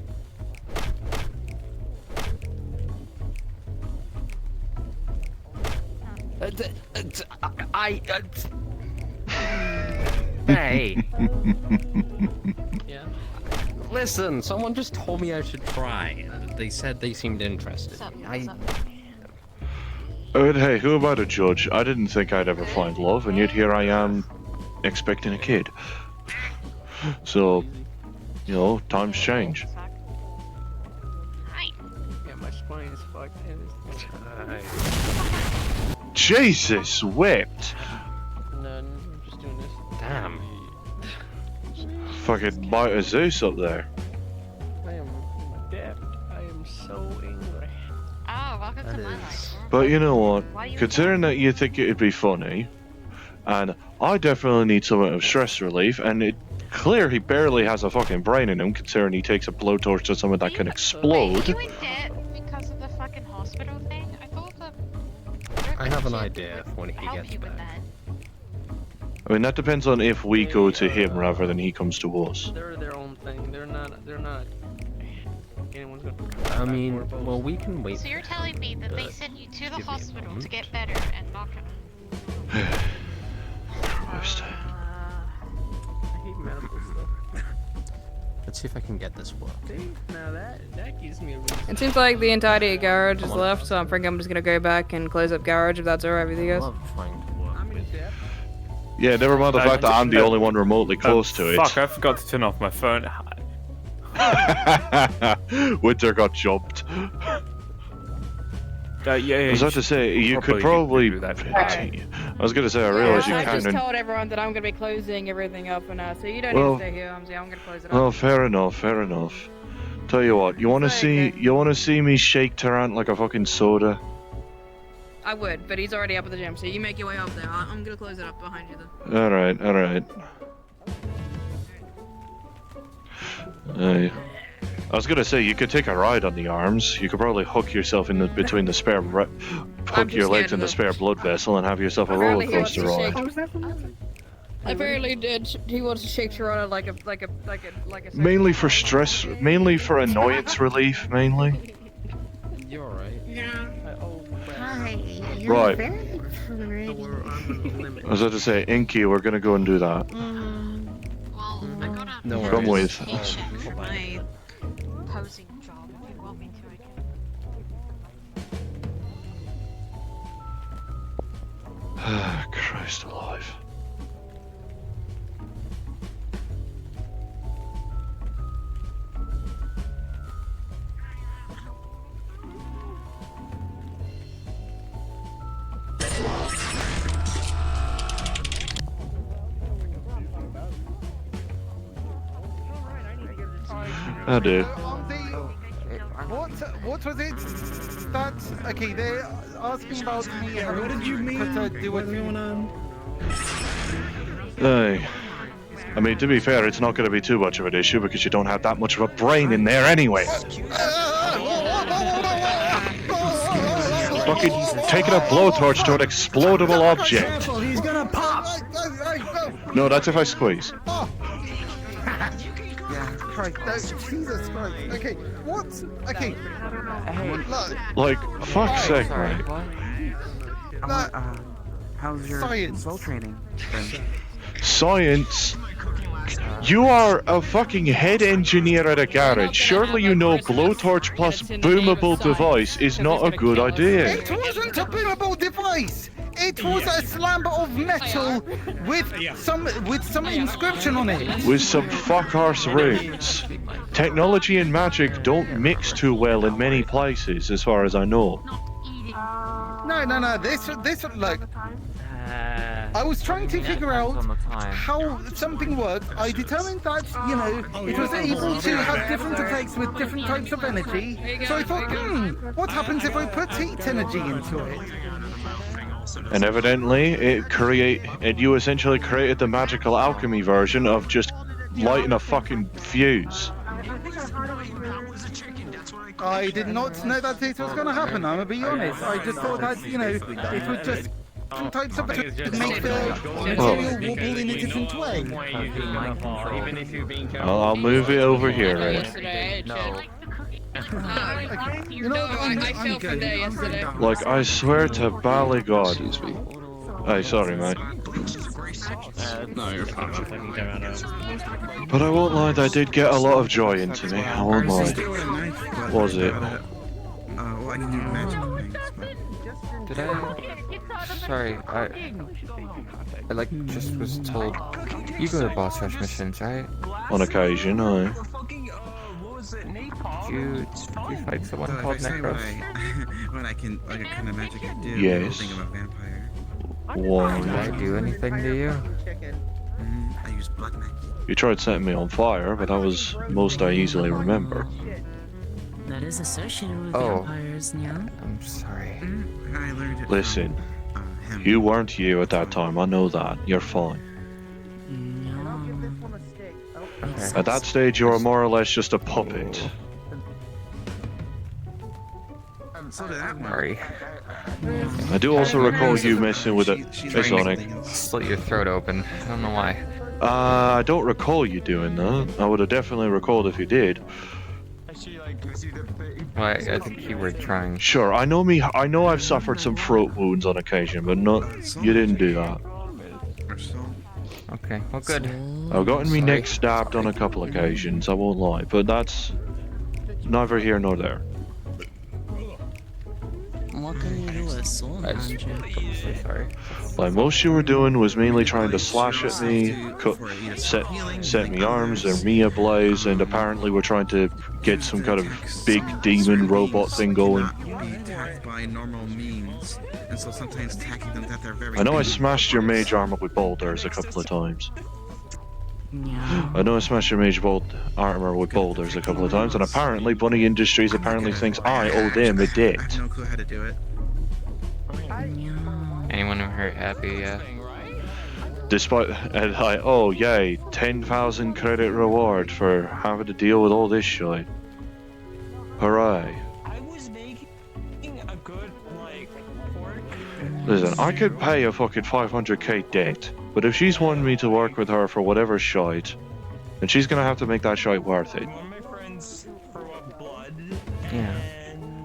Speaker 3: Hey. Yeah. Listen, someone just told me I should try. They said they seemed interested.
Speaker 1: Hey, who am I to judge? I didn't think I'd ever find love, and yet here I am, expecting a kid. So, times change.
Speaker 13: Yeah, my spine is fucked.
Speaker 1: Jesus whipped!
Speaker 13: None. I'm just doing this.
Speaker 3: Damn.
Speaker 1: Fucking bite a Zeus up there.
Speaker 13: I am deaf. I am so angry.
Speaker 14: Oh, welcome to my life.
Speaker 1: But you know what? Considering that you think it'd be funny, and I definitely need some of stress relief, and it's clear he barely has a fucking brain in him, considering he takes a blowtorch to someone that can explode.
Speaker 14: Wait, are you in debt because of the fucking hospital thing? I thought that.
Speaker 3: I have an idea for when he gets back.
Speaker 1: I mean, that depends on if we go to him rather than he comes to us.
Speaker 13: They're their own thing. They're not. Anyone's gonna.
Speaker 3: I mean, well, we can wait.
Speaker 14: So you're telling me that they sent you to the hospital to get better and not gonna.
Speaker 1: Christ.
Speaker 13: I hate medical stuff.
Speaker 3: Let's see if I can get this working.
Speaker 13: See, now that gives me a reason.
Speaker 16: It seems like the entirety of garage is left, so I think I'm just gonna go back and close up garage if that's alright with you guys.
Speaker 1: Yeah, never mind the fact that I'm the only one remotely close to it.
Speaker 2: Fuck, I forgot to turn off my phone.
Speaker 1: Winter got jumped.
Speaker 2: Yeah,
Speaker 1: I was about to say, you could probably...
Speaker 2: do that.
Speaker 1: I was going to say, I realize you
Speaker 16: I
Speaker 1: can...
Speaker 16: just told everyone that I'm gonna be closing everything up for now, so you don't
Speaker 1: Well-
Speaker 16: need to stay here, I'm gonna close it up.
Speaker 1: Oh, fair enough, fair enough. Tell you what, you want to see me shake Tarrant like a fucking soda?
Speaker 16: I would, but he's already up at the gym, so you make your way up there. I'm gonna close it up behind you then.
Speaker 1: Alright, alright. I was gonna say, you could take a ride on the arms. You could probably hook yourself in between the spare... hook your legs in the spare blood vessel and have yourself a roller coaster ride.
Speaker 16: Apparently, he wants to shake Toronto like a
Speaker 1: Mainly for stress, mainly for annoyance relief, mainly.
Speaker 3: You're alright.
Speaker 22: Yeah.
Speaker 15: Hi.
Speaker 1: Right.
Speaker 15: Very pretty.
Speaker 1: I was about to say, Inky, we're gonna go and do that.
Speaker 6: Well, I got a
Speaker 3: No
Speaker 1: Come
Speaker 3: worries.
Speaker 1: with.
Speaker 6: notification for my posing job. If you want me to, I can.
Speaker 1: Christ alive. I do.
Speaker 12: What was it? That okay? They're asking about me.
Speaker 22: Yeah, what did you mean? What's going on?
Speaker 1: Hey. I mean, to be fair, it's not going to be too much of an issue because you don't have that much of a brain in there anyway. Fucking taking a blowtorch to an explodable object.
Speaker 22: Careful, he's gonna pop.
Speaker 1: No, that's if I squeeze.
Speaker 12: Christ, no, Jesus Christ. Okay, what? Okay.
Speaker 1: Like, fuck's sake,
Speaker 19: Sorry,
Speaker 1: mate.
Speaker 19: what? How's your
Speaker 12: Science.
Speaker 19: bow training been?
Speaker 1: Science? You are a fucking head engineer at a garage. Surely you know blowtorch plus boomable device is not a good idea.
Speaker 12: It wasn't a boomable device. It was a slab of metal with some inscription on it.
Speaker 1: With some fuck-arse runes. Technology and magic don't mix too well in many places, as far as I know.
Speaker 12: No. This look. I was trying to figure out how something worked. I determined that, you know, it was able to have different effects with different types of energy. So I thought, what happens if I put heat energy into it?
Speaker 1: And evidently, you essentially created the magical alchemy version of just lighting a fucking fuse.
Speaker 12: I did not know that it was going to happen, I'm going to be honest. I just thought that, you know, it would just different types of to make the material wobble in a different way.
Speaker 1: I'll move it over here, right?
Speaker 12: You know,
Speaker 16: I fell from there yesterday.
Speaker 1: Like, I swear to Bally God. Hey, sorry, mate.
Speaker 23: No, you're fine.
Speaker 1: But I won't lie, that did get a lot of joy into me. I won't lie. Was it?
Speaker 19: Well, I can do magical things, but... Did I... Sorry, I like just was told you go to boss rush missions, right?
Speaker 1: On occasion, aye.
Speaker 19: Did you fight someone called Necros? What kind of magic I do?
Speaker 1: Yes.
Speaker 19: Thing about vampire.
Speaker 1: Why?
Speaker 19: Did I do anything to you? I use blood magic.
Speaker 1: You tried setting me on fire, but that was most I easily remember.
Speaker 20: That is associated with vampires, yeah?
Speaker 19: I'm sorry.
Speaker 22: I learned it.
Speaker 1: Listen, you weren't here at that time, I know that. You're fine.
Speaker 19: Okay.
Speaker 1: At that stage, you were more or less just a puppet.
Speaker 22: So did that
Speaker 19: Sorry.
Speaker 1: I do also recall you messing with it. Hey, Sonic.
Speaker 19: Slit your throat open. I don't know why.
Speaker 1: I don't recall you doing that. I would have definitely recalled if you did.
Speaker 19: Well, I think you were trying.
Speaker 1: Sure, I know I've suffered some throat wounds on occasion, but you didn't do that.
Speaker 19: Okay, well good.
Speaker 1: I've gotten me neck stabbed on a couple occasions, I won't lie, but that's neither here nor there.
Speaker 20: What can you do with soul magic?
Speaker 19: I'm sorry.
Speaker 1: Like, most you were doing was mainly trying to slash at me, set me arms and me ablaze, and apparently we're trying to get some kind of big demon robot thing going.
Speaker 22: Be attacked by normal means, and so sometimes attacking them that they're very.
Speaker 1: I know I smashed your mage armor with boulders a couple of times. I know I smashed your mage armor with boulders a couple of times, and apparently Bunny Industries thinks I owe them a debt.
Speaker 22: I have no clue how to do it.
Speaker 19: Anyone who hurt happy, yeah.
Speaker 1: Despite, oh yay, 10,000 credit reward for having to deal with all this shit. Hooray. Listen, I could pay a fucking 500k debt. But if she's wanting me to work with her for whatever shite, then she's gonna have to make that shite worth it.
Speaker 19: Yeah.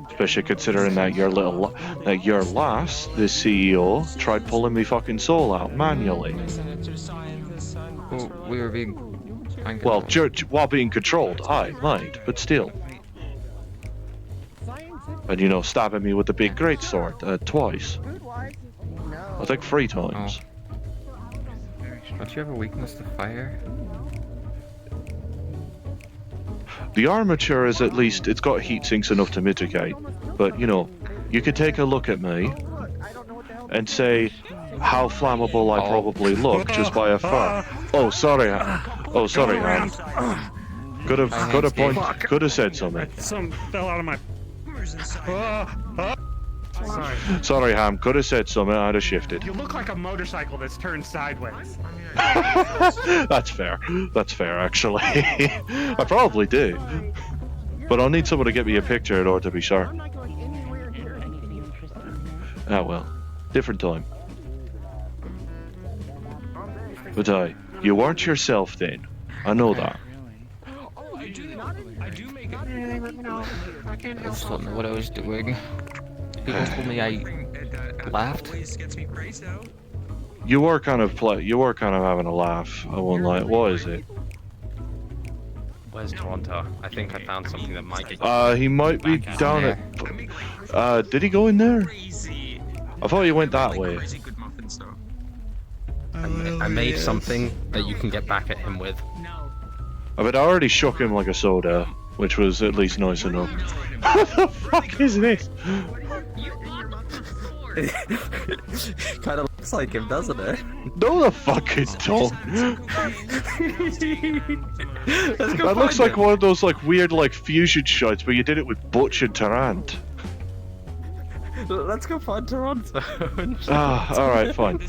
Speaker 1: Especially considering that your lass, the CEO, tried pulling me fucking soul out manually.
Speaker 19: Well, we were being.
Speaker 1: Well, while being controlled, aye, mind, but still. And you know, stabbing me with the big greatsword twice. I think 3 times.
Speaker 19: Don't you have a weakness to fire?
Speaker 1: The armature is at least, it's got heat sinks enough to mitigate. But, you know, you could take a look at me and say how flammable I probably look just by a fur. Oh, sorry, oh, sorry, Han. Could have said something.
Speaker 22: Some fell out of my. Sorry.
Speaker 1: Sorry, Ham. Could have said something. I'd have shifted.
Speaker 22: You look like a motorcycle that's turned sideways.
Speaker 1: That's fair. That's fair, actually. I probably do. But I'll need someone to get me a picture in order to be sure. Ah, well. Different time. But you weren't yourself then. I know that.
Speaker 22: I do make it.
Speaker 19: I just don't know what I was doing. People told me I laughed.
Speaker 1: You were kind of having a laugh. I won't lie. What is it?
Speaker 3: Where's Toronto? I think I found something that might get.
Speaker 1: He might be down at. Did he go in there? I thought he went that way.
Speaker 3: I made something that you can get back at him with.
Speaker 1: I mean, I already shook him like a soda, which was at least nice enough. What the fuck is this?
Speaker 19: Kind of looks like him, doesn't it?
Speaker 1: No, the fuck it don't. That looks like one of those like weird like fusion shots where you did it with Butch and Tarrant.
Speaker 19: Let's go find Toronto.
Speaker 1: Alright, fine.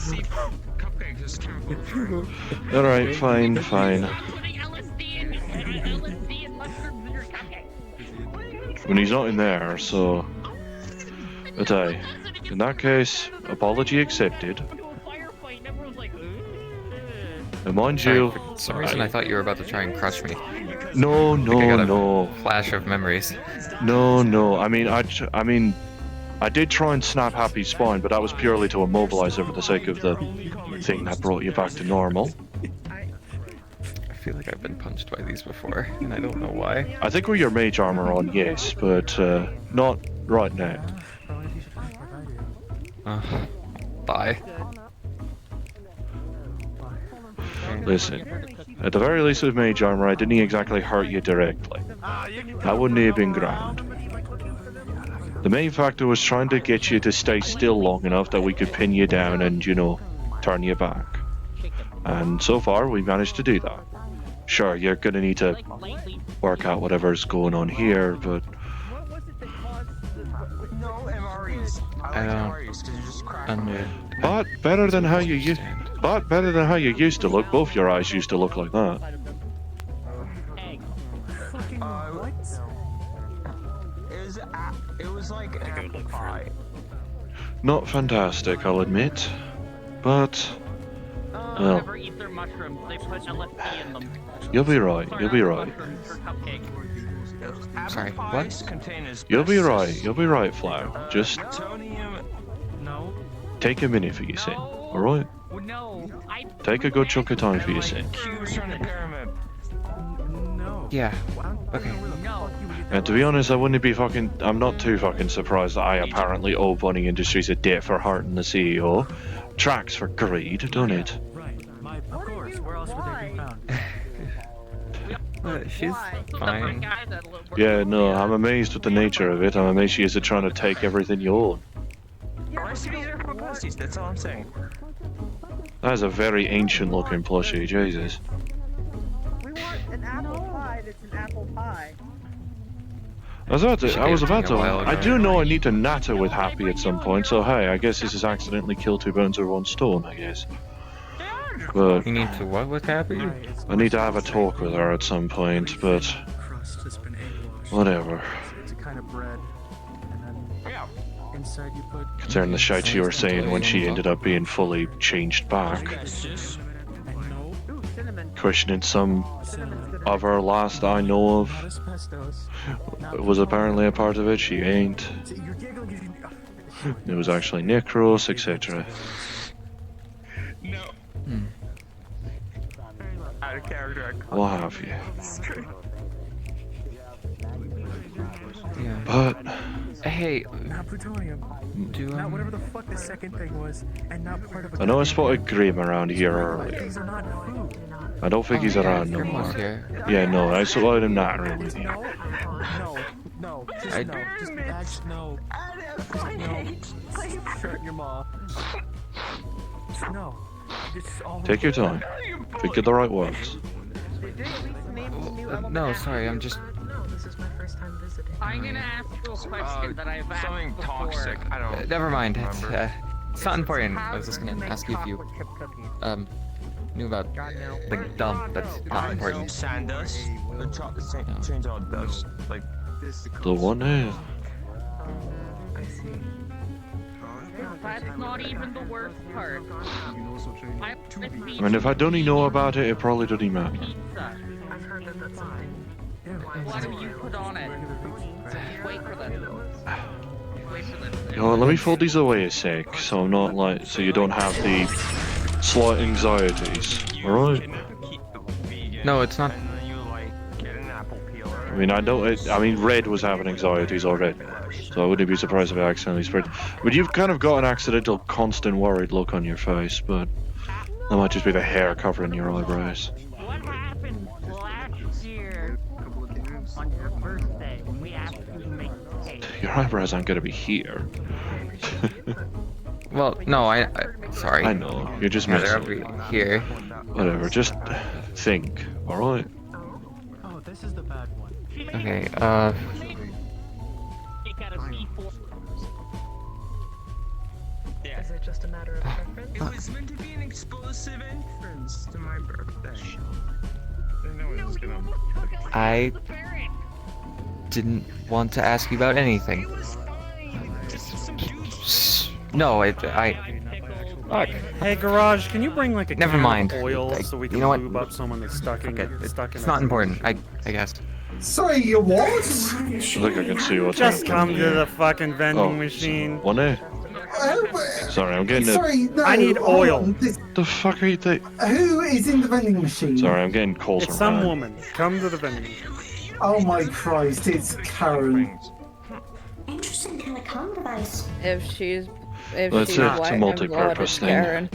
Speaker 1: Alright, fine. When he's not in there, so... But in that case, apology accepted. And mind you...
Speaker 19: For some reason I thought you were about to try and crush me.
Speaker 1: No.
Speaker 19: Flash of memories.
Speaker 1: No. I mean, I did try and snap Happy's spine, but that was purely to immobilize her for the sake of the thing that brought you back to normal.
Speaker 19: I feel like I've been punched by these before, and I don't know why.
Speaker 1: I think with your mage armor on, yes, but not right now.
Speaker 19: Bye.
Speaker 1: Listen, at the very least with mage armor, I didn't exactly hurt you directly. That wouldn't have been grand. The main factor was trying to get you to stay still long enough that we could pin you down and, you know, turn you back. And so far, we managed to do that. Sure, you're gonna need to work out whatever's going on here, but... But better than how you used to look. Both your eyes used to look like that.
Speaker 22: It was like an apple pie.
Speaker 1: Not fantastic, I'll admit. But... well,
Speaker 17: Never eat their mushrooms. They put LSD in them.
Speaker 1: you'll be right.
Speaker 19: Sorry, what?
Speaker 1: You'll be right, Flau. Just... take a minute for your sin, alright? Take a good chunk of time for your sin.
Speaker 19: Yeah, okay.
Speaker 1: And to be honest, I'm not too fucking surprised that I apparently owe Bunny Industries a debt for hurting the CEO. Tracks for greed, don't it?
Speaker 22: Of course, where else would they be found?
Speaker 19: She's fine.
Speaker 1: Yeah, no, I'm amazed with the nature of it. I'm amazed she isn't trying to take everything you own.
Speaker 22: That's all I'm saying.
Speaker 1: That is a very ancient looking plushie, Jesus.
Speaker 7: We want an apple pie that's an apple pie.
Speaker 1: I do know I need to natter with Happy at some point, so hey, I guess this is accidentally kill two birds with one stone, I guess. But...
Speaker 19: you need to what with Happy?
Speaker 1: I need to have a talk with her at some point, but... whatever.
Speaker 22: It's a kind of bread. And then
Speaker 23: Inside you put.
Speaker 1: Concerning the shite you were saying when she ended up being fully changed back. Questioning some of her last I know of was apparently a part of it. She ain't. It was actually Necros, etc.
Speaker 23: No. Out of character.
Speaker 1: What have you?
Speaker 9: Yeah.
Speaker 1: But
Speaker 9: hey,
Speaker 23: Not plutonium. Not whatever the fuck the second thing was, and not part of a.
Speaker 1: I know I spotted Grim around here earlier.
Speaker 23: These are not food.
Speaker 1: I don't think he's around no more. Yeah, no, I spotted him not really.
Speaker 23: No, just no. Just actually no. No. Shut your maw. No. It's all.
Speaker 1: Take your time. Think of the right words.
Speaker 9: No, sorry, I'm just.
Speaker 23: No, this is my first time visiting.
Speaker 14: I'm gonna ask you a question that I've asked
Speaker 23: Something
Speaker 14: before.
Speaker 23: toxic. I don't.
Speaker 9: Never mind.
Speaker 23: remember.
Speaker 9: It's not important. I was just gonna ask you if you knew about the dump. That's not important.
Speaker 23: Sand dust. Change all dust. Like this.
Speaker 1: The one there.
Speaker 14: That's not even the worst part.
Speaker 1: I mean, if I don't know about it, it probably doesn't matter.
Speaker 14: Pizza. What do you put on it? Wait for that. Wait for that.
Speaker 1: You know, let me fold these away a sec, so I'm not like, so you don't have the slight anxieties. Alright?
Speaker 9: No, it's not.
Speaker 1: I mean, I mean, Red was having anxieties already, so I wouldn't be surprised if I accidentally spread. But you've kind of got an accidental, constant worried look on your face, but that might just be the hair covering your eyebrows.
Speaker 14: What happened last year on your birthday when we asked you to make cake?
Speaker 1: Your eyebrows aren't gonna be here.
Speaker 9: Well, no, sorry.
Speaker 1: I know, you're just
Speaker 9: Yeah,
Speaker 1: messing.
Speaker 9: they're over here.
Speaker 1: Whatever, just think, alright?
Speaker 23: Oh, this is the bad one.
Speaker 9: Okay,
Speaker 14: You gotta be
Speaker 23: Yeah. Is it just a matter of preference? It was meant to be an explosive entrance to my birthday.
Speaker 9: I didn't want to ask you about anything. No,
Speaker 10: Look, hey Garage, can you bring like a
Speaker 9: Never
Speaker 10: can
Speaker 9: mind.
Speaker 10: of oil so we can
Speaker 9: You know what?
Speaker 10: lube up someone that's stuck in?
Speaker 9: It's not important. I guess.
Speaker 12: Sorry, you what?
Speaker 1: I think I can see what's
Speaker 10: Just
Speaker 1: happening.
Speaker 10: come to the fucking vending machine.
Speaker 1: One day. Sorry, I'm getting
Speaker 12: Sorry, no,
Speaker 10: I need
Speaker 12: hold
Speaker 10: oil.
Speaker 12: on,
Speaker 1: The fuck are you
Speaker 12: Who is in the vending machine?
Speaker 1: Sorry, I'm getting calls
Speaker 10: It's
Speaker 1: from
Speaker 10: some
Speaker 1: Ryan.
Speaker 10: woman. Come to the vending machine.
Speaker 12: Oh my Christ, it's Karen.
Speaker 15: Interesting kind of comm device.
Speaker 16: If she's
Speaker 1: Well, it's
Speaker 16: white
Speaker 1: a
Speaker 16: and blonde,
Speaker 1: multi-purpose
Speaker 16: it's
Speaker 1: thing.
Speaker 16: Karen.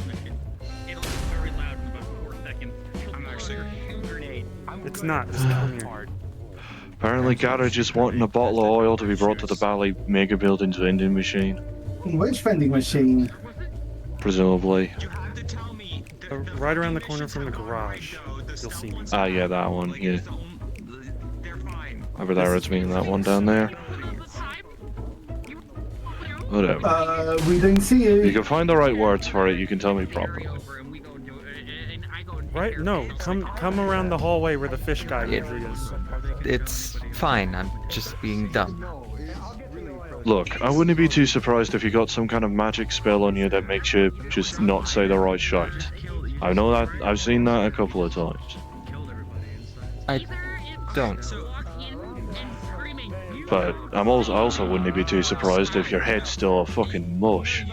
Speaker 10: It's not. Just come here.
Speaker 1: Apparently, Garage is wanting a bottle of oil to be brought to the Bally Mega Building's vending machine.
Speaker 12: Which vending machine?
Speaker 1: Presumably.
Speaker 10: Right around the corner from the garage. You'll see me.
Speaker 1: Ah, yeah, that one, yeah. Over there, it's meaning that one down there. Whatever.
Speaker 12: We don't see you.
Speaker 1: You can find the right words for it, you can tell me properly.
Speaker 10: Right? No, come around the hallway where the fish guy usually is.
Speaker 9: It's fine. I'm just being dumb.
Speaker 1: Look, I wouldn't be too surprised if you got some kind of magic spell on you that makes you just not say the right shite. I know that, I've seen that a couple of times.
Speaker 9: I don't.
Speaker 1: But I also wouldn't be too surprised if your head's still a fucking mush,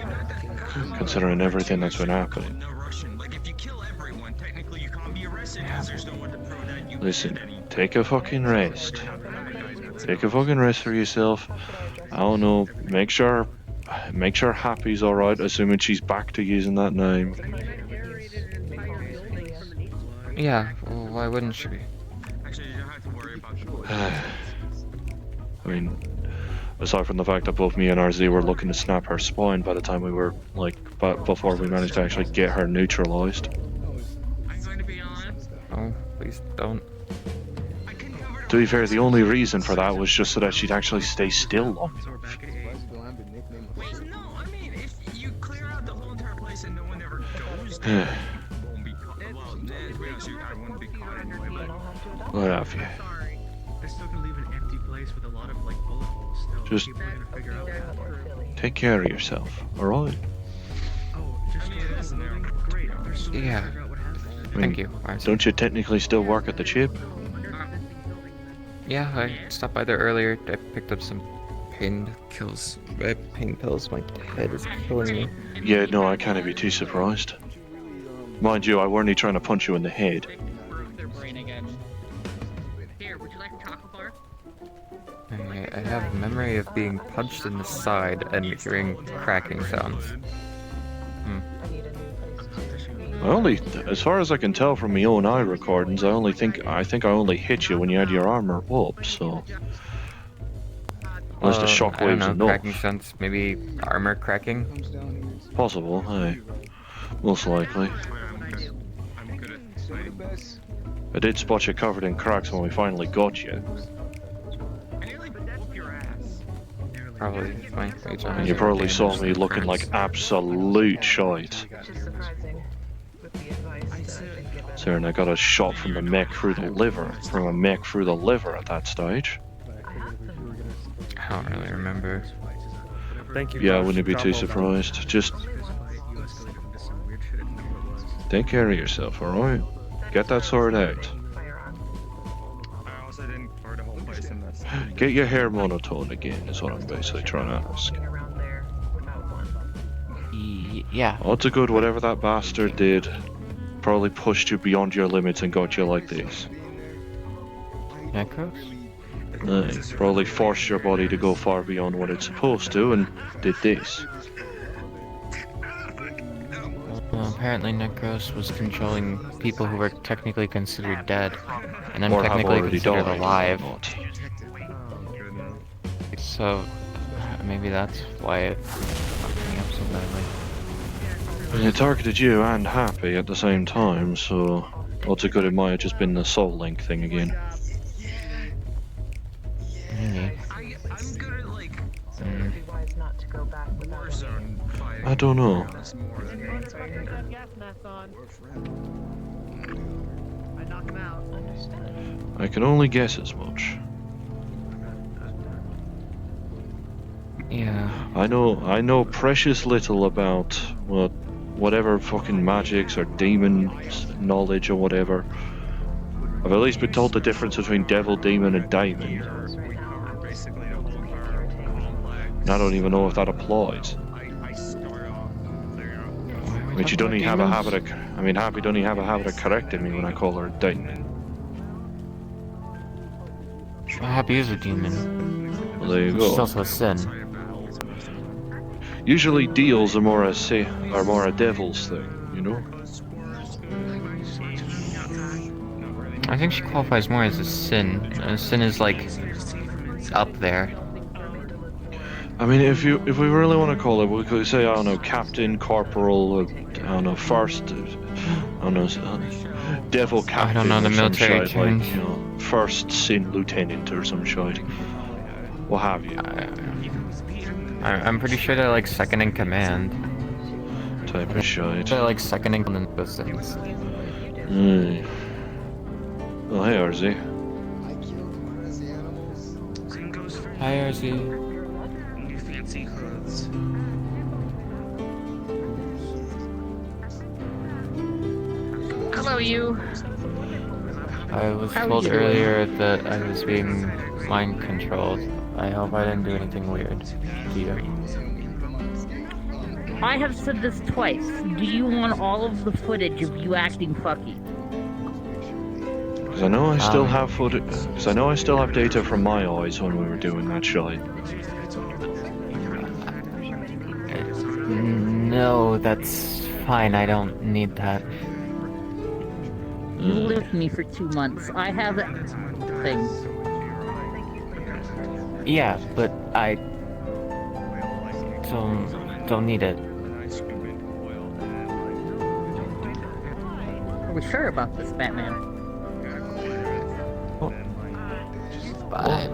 Speaker 1: considering everything that's been happening. Listen, take a fucking rest. Take a fucking rest for yourself. I don't know, make sure Happy's alright, assuming she's back to using that name.
Speaker 9: Yeah, well, why wouldn't she be?
Speaker 1: I mean, aside from the fact that both me and RZ were looking to snap her spine by the time we were, like, before we managed to actually get her neutralized.
Speaker 9: Oh, please don't.
Speaker 1: To be fair, the only reason for that was just so that she'd actually stay still long enough. What have you?
Speaker 23: They're still gonna leave an empty
Speaker 5: place with a lot of like bullet holes still.
Speaker 1: Just
Speaker 5: People are gonna figure out that.
Speaker 1: take care of yourself, alright?
Speaker 5: Oh, just great. They're still gonna
Speaker 9: Yeah.
Speaker 5: figure out what happened.
Speaker 9: Thank you.
Speaker 1: Don't you technically still work at the chip?
Speaker 9: Yeah, I stopped by there earlier. I picked up some pain pills. My head is killing me.
Speaker 1: Yeah, no, I can't be too surprised. Mind you, I weren't trying to punch you in the head.
Speaker 8: Here, would you like a chocolate bar?
Speaker 9: I have a memory of being punched in the side and hearing cracking sounds.
Speaker 1: I only, as far as I can tell from my own eye recordings, I think I only hit you when you had your armor up, so... Unless the
Speaker 9: I don't
Speaker 1: shockwaves
Speaker 9: know,
Speaker 1: enough.
Speaker 9: cracking sounds, maybe armor cracking?
Speaker 1: Possible, aye. Most likely. I did spot you covered in cracks when we finally got you.
Speaker 9: Probably.
Speaker 1: And you probably saw me looking like absolute shite. So, and I got a shot from the mech through the liver. At that stage.
Speaker 9: I don't really remember.
Speaker 10: Thank you.
Speaker 1: Yeah, I
Speaker 10: Josh.
Speaker 1: wouldn't be
Speaker 10: Drop
Speaker 1: too
Speaker 10: off
Speaker 1: surprised. Just take care of yourself, alright? Get that sorted out.
Speaker 2: I also didn't cover the whole place in this.
Speaker 1: Get your hair monotone again, is what I'm basically trying to ask.
Speaker 9: Yeah.
Speaker 1: Odds are good whatever that bastard did probably pushed you beyond your limits and got you like this.
Speaker 9: Necros?
Speaker 1: Aye, probably forced your body to go far beyond what it's supposed to and did this.
Speaker 9: Well, apparently Necros was controlling people who were technically considered dead, and I'm
Speaker 1: Or have
Speaker 9: technically
Speaker 1: already
Speaker 9: considered
Speaker 1: died,
Speaker 9: alive.
Speaker 1: not.
Speaker 9: So, maybe that's why it fucked me up so badly.
Speaker 1: And it targeted you and Happy at the same time, so odds are good it might have just been the Soul Link thing again.
Speaker 9: Maybe.
Speaker 1: I don't know. I can only guess as much.
Speaker 9: Yeah.
Speaker 1: I know precious little about whatever fucking magics or demon knowledge or whatever. I've at least been told the difference between devil, demon, and daemon. And I don't even know if that applies. I mean, she don't even have a habit of. I mean, Happy don't even have a habit of correcting me when I call her a demon.
Speaker 9: Happy is a demon.
Speaker 1: Well, there you
Speaker 9: She's
Speaker 1: go.
Speaker 9: also a sin.
Speaker 1: Usually, deals are more a devil's thing, you know.
Speaker 9: I think she qualifies more as a sin. A sin is like up there.
Speaker 1: I mean, if we really want to call it, we could say, I don't know, captain, corporal, I don't know, first, I don't know, devil captain.
Speaker 9: I don't know the
Speaker 1: or some
Speaker 9: military
Speaker 1: shite, like,
Speaker 9: terms.
Speaker 1: you know, first sin lieutenant or some shite. What have you?
Speaker 9: I'm pretty sure they're like second in command.
Speaker 1: Type of shite.
Speaker 9: They're like second in command those things.
Speaker 1: Well, hey, RZ.
Speaker 9: Hi, RZ.
Speaker 5: New fancy hoods.
Speaker 8: Hello, you.
Speaker 9: I was
Speaker 8: How
Speaker 9: told
Speaker 8: you doing?
Speaker 9: earlier that I was being mind controlled. I hope I didn't do anything weird. Do you?
Speaker 14: I have said this twice. Do you want all of the footage of you acting fucky?
Speaker 1: Because I know I still have footage. Because I know I still have data from my eyes when we were doing that shite.
Speaker 9: No, that's fine. I don't need that.
Speaker 14: You lived with me for 2 months. I have things.
Speaker 9: Yeah, but I don't need it.
Speaker 14: Are we sure about this, Batman?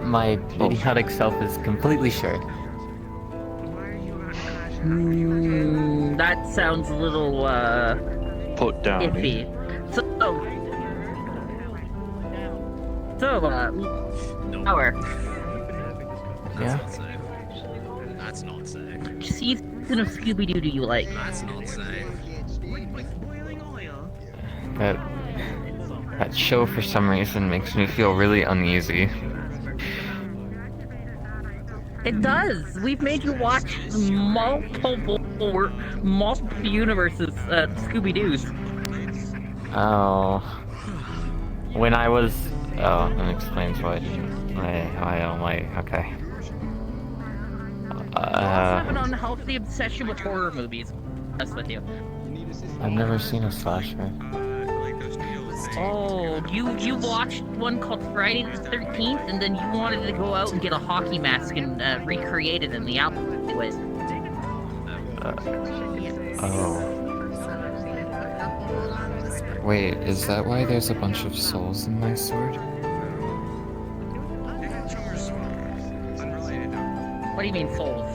Speaker 9: My idiotic self is completely sure.
Speaker 14: That sounds a little,
Speaker 1: Put down.
Speaker 14: iffy. So, power.
Speaker 4: Yeah?
Speaker 17: That's not safe.
Speaker 14: Which season of Scooby-Doo do you like?
Speaker 17: That's not safe.
Speaker 4: That show for some reason makes me feel really uneasy.
Speaker 14: It does. We've made you watch multiple universes, Scooby-Doo's.
Speaker 4: Oh. When I was... Oh, that explains why I didn't... Okay.
Speaker 14: I have an unhealthy obsession with horror movies. That's with you.
Speaker 4: I've never seen a slasher.
Speaker 14: Oh, you watched one called Friday the 13th, and then you wanted to go out and get a hockey mask and recreate it in the alleyways.
Speaker 4: Oh. Wait, is that why there's a bunch of souls in my sword?
Speaker 14: What do you mean souls?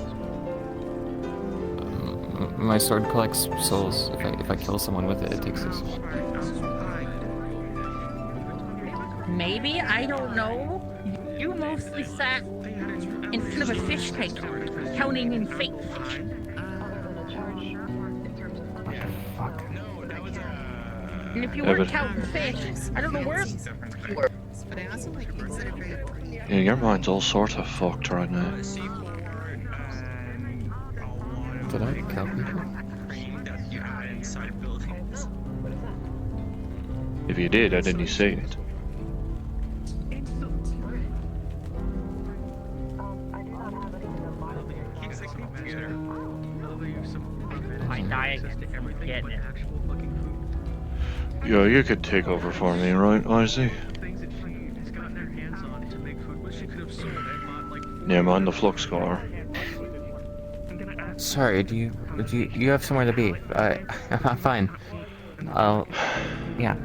Speaker 4: My sword collects souls. If I kill someone with it, it takes this.
Speaker 14: Maybe, I don't know. You mostly sat in front of a fish tank, counting in fake fish. And if you weren't counting fish, I don't know where you were.
Speaker 1: Yeah, your mind's all sort of fucked right now.
Speaker 4: Did I kill people?
Speaker 1: If you did, how didn't you say it?
Speaker 14: My diet is getting it.
Speaker 1: Yo, you could take over for me, right, Isaac? Yeah, I'm on the flux car.
Speaker 4: Sorry, do you have somewhere to be? I'm fine. Yeah.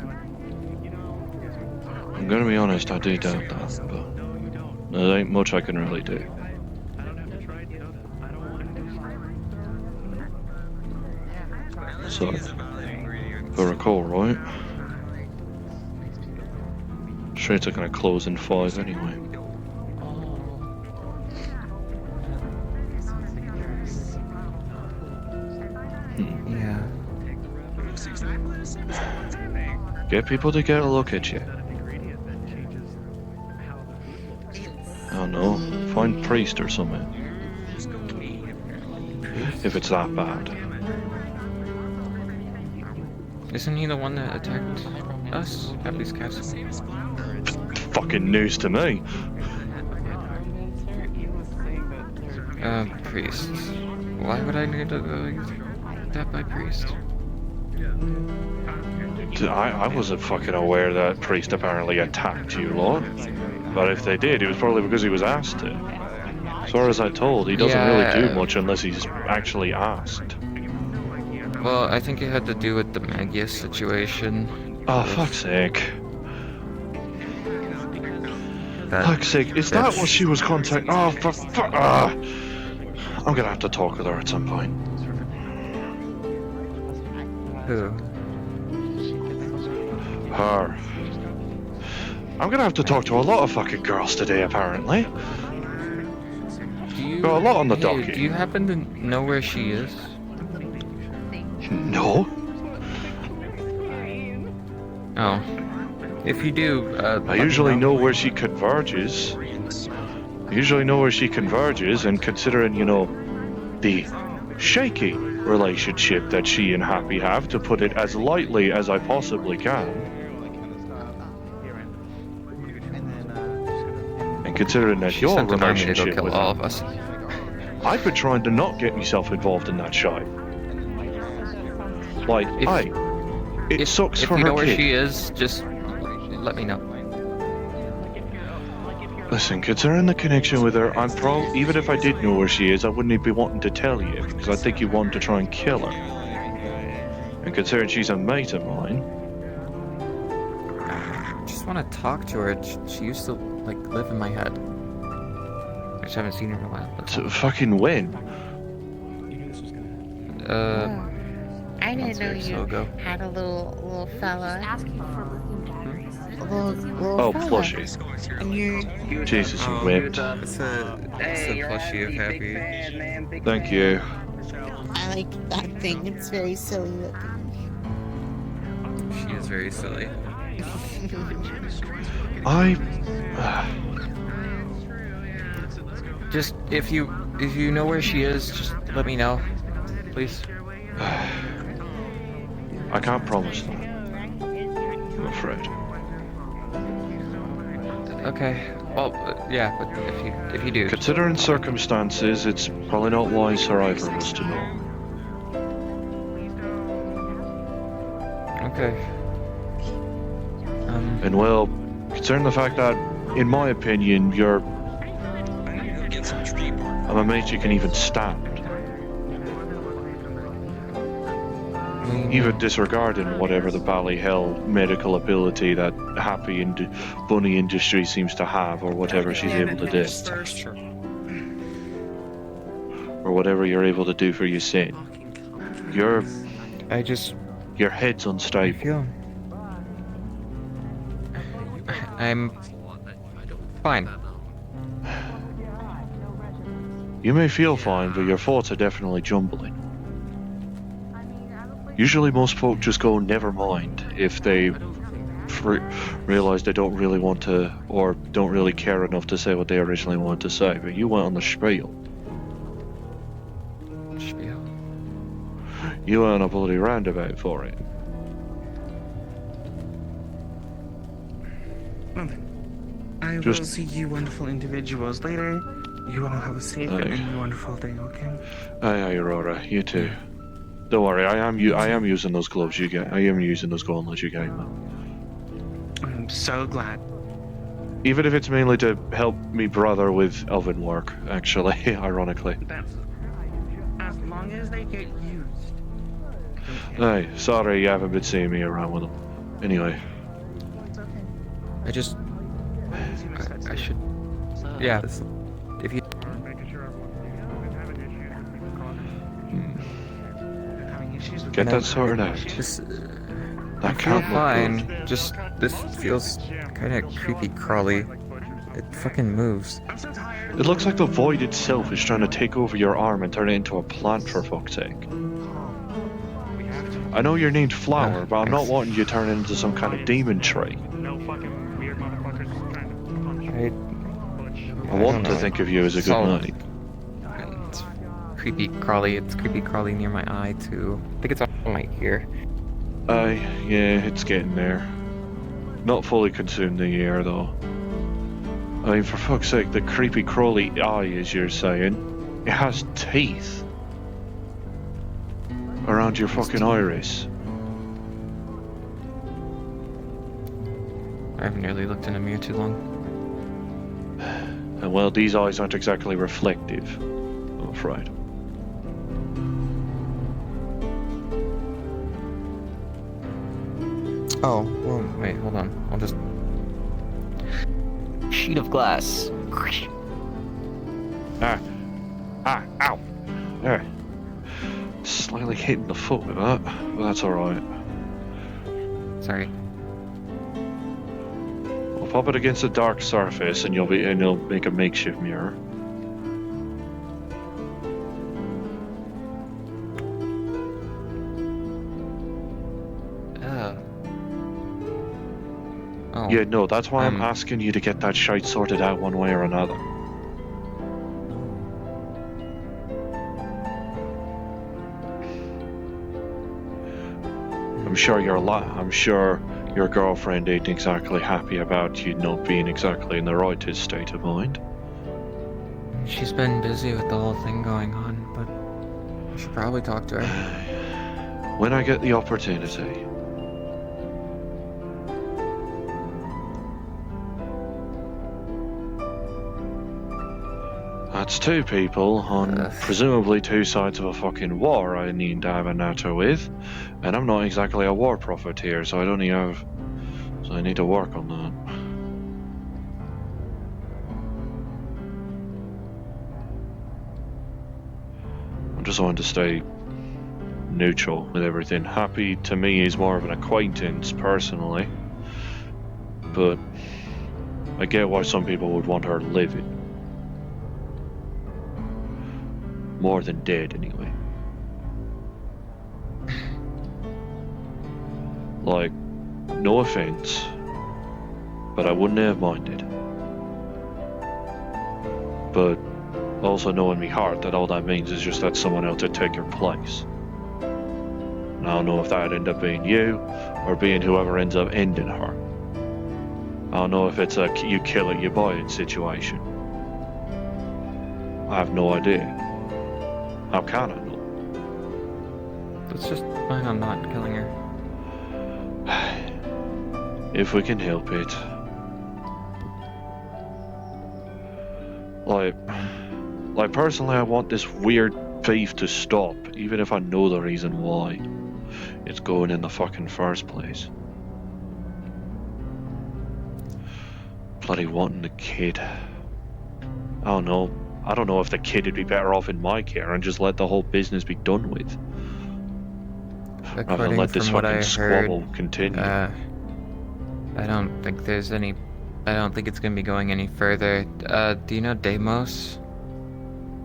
Speaker 1: I'm gonna be honest, I do doubt that, but there ain't much I can really do. So, if I recall right, streets are gonna close in 5 anyway.
Speaker 4: Yeah.
Speaker 1: Get people to get a look at you. I don't know, find priest or something. If it's that bad.
Speaker 4: Isn't he the one that attacked us at least castle?
Speaker 1: Fucking news to me.
Speaker 4: Priest. Why would I need to go that by priest?
Speaker 1: I wasn't fucking aware that priest apparently attacked you, Lord. But if they did, it was probably because he was asked to. As far as I told, he doesn't really do much unless he's actually asked.
Speaker 4: Well, I think it had to do with the Magius situation.
Speaker 1: Oh, fuck's sake. Fuck's sake, is that what she was contacting? Oh, I'm gonna have to talk with her at some point.
Speaker 4: Who?
Speaker 1: Her. I'm gonna have to talk to a lot of fucking girls today, apparently. Got a lot on the docket.
Speaker 4: Do you happen to know where she is?
Speaker 1: No.
Speaker 4: Oh. If you do,
Speaker 1: I usually know where she converges. And considering, you know, the shaky relationship that she and Happy have, to put it as lightly as I possibly can. And considering that your relationship with
Speaker 4: all of us.
Speaker 1: I've been trying to not get myself involved in that shit. Like, it sucks for her.
Speaker 4: If you know where
Speaker 1: kid.
Speaker 4: she is, just let me know.
Speaker 1: Listen, considering the connection with her, even if I did know where she is, I wouldn't be wanting to tell you, because I think you want to try and kill her. And considering she's a mate of mine...
Speaker 4: I just want to talk to her. She used to, like, live in my head. I just haven't seen her in a while.
Speaker 1: To fucking when?
Speaker 11: I didn't know you had a little fella.
Speaker 1: Oh, plushie.
Speaker 14: And you.
Speaker 1: Jesus, you whipped.
Speaker 4: It's a plushie of Happy.
Speaker 1: Thank you.
Speaker 14: I like that thing. It's very silly looking.
Speaker 4: She is very silly. Just if you know where she is, just let me know, please.
Speaker 1: I can't promise that. I'm afraid.
Speaker 4: Okay. Well, yeah, but if you do.
Speaker 1: Considering circumstances, it's probably not wise for either of us to know.
Speaker 4: Okay.
Speaker 1: And well, considering the fact that, in my opinion, you're... I'm amazed you can even stand. Even disregarding whatever the Ballyhell medical ability that Happy Bunny Industry seems to have, or whatever she's able to do. Or whatever you're able to do for your sin. Your head's unstable.
Speaker 4: I'm fine.
Speaker 1: You may feel fine, but your thoughts are definitely jumbling. Usually most folk just go never mind if they realize they don't really want to, or don't really care enough to say what they originally wanted to say, but you went on the spiel. You went on a bloody roundabout for it.
Speaker 23: I will see you wonderful individuals later. You all have a safe and wonderful day, okay?
Speaker 1: Aye, Aurora, you too. Don't worry, I am using those gloves you get. I am using those gauntlets you gave me.
Speaker 23: I'm so glad.
Speaker 1: Even if it's mainly to help me brother with elven work, actually, ironically.
Speaker 23: That's as long as they get used.
Speaker 1: Hey, sorry you haven't been seeing me around with them. Anyway.
Speaker 4: I should... Yeah, if you...
Speaker 1: Get that sorted out.
Speaker 4: I feel fine. Just, this feels kind of creepy crawly. It fucking moves.
Speaker 1: It looks like the void itself is trying to take over your arm and turn it into a plant, for fuck's sake. I know you're named Flower, but I'm not wanting you to turn into some kind of demon tree. I want to think of you as a good knight.
Speaker 4: It's creepy crawly. It's creepy crawly near my eye too. I think it's on my ear.
Speaker 1: Yeah, it's getting there. Not fully consumed the ear though. I mean, for fuck's sake, the creepy crawly eye, as you're saying, it has teeth around your fucking iris.
Speaker 4: I haven't really looked in a mirror too long.
Speaker 1: And well, these eyes aren't exactly reflective, I'm afraid.
Speaker 4: Oh, well, wait, hold on. I'll just... Sheet of glass.
Speaker 1: Ow. There. Slightly hitting the foot with that, but that's alright.
Speaker 4: Sorry.
Speaker 1: I'll pop it against a dark surface and you'll make a makeshift mirror.
Speaker 4: Oh.
Speaker 1: Yeah, no, that's why I'm asking you to get that shite sorted out one way or another. I'm sure your girlfriend ain't exactly happy about you not being exactly in the rightest state of mind.
Speaker 4: She's been busy with the whole thing going on, but I should probably talk to her.
Speaker 1: When I get the opportunity. That's two people on presumably two sides of a fucking war I need to have a natter with, and I'm not exactly a war profiteer, so I need to work on that. I just wanted to stay neutral with everything. Happy to me is more of an acquaintance personally, but I get why some people would want her living. More than dead, anyway. Like, no offense, but I wouldn't have minded. But also know in me heart that all that means is just that someone else would take your place. And I don't know if that'd end up being you, or being whoever ends up ending her. I don't know if it's a you kill it, you buy it situation. I have no idea. How can I know?
Speaker 4: Let's just plan on not killing her.
Speaker 1: If we can help it. Like personally, I want this weird thief to stop, even if I know the reason why it's going in the fucking first place. Bloody wanting the kid. I don't know. I don't know if the kid would be better off in my care and just let the whole business be done with. Rather than let this fucking squabble continue.
Speaker 4: I don't think there's any. I don't think it's gonna be going any further. Do you know Deimos?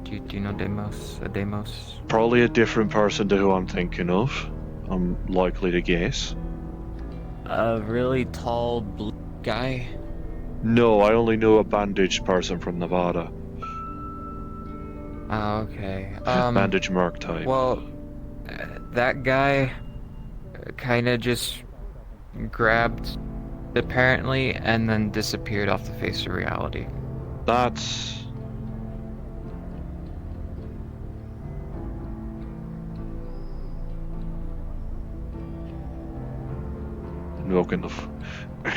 Speaker 4: Do you know Deimos? Deimos?
Speaker 1: Probably a different person to who I'm thinking of. I'm likely to guess.
Speaker 9: A really tall blue guy?
Speaker 1: No, I only know a bandaged person from Nevada.
Speaker 4: Oh, okay.
Speaker 1: Bandaged merc type.
Speaker 4: Well, that guy kind of just grabbed, apparently, and then disappeared off the face of reality.
Speaker 1: That's...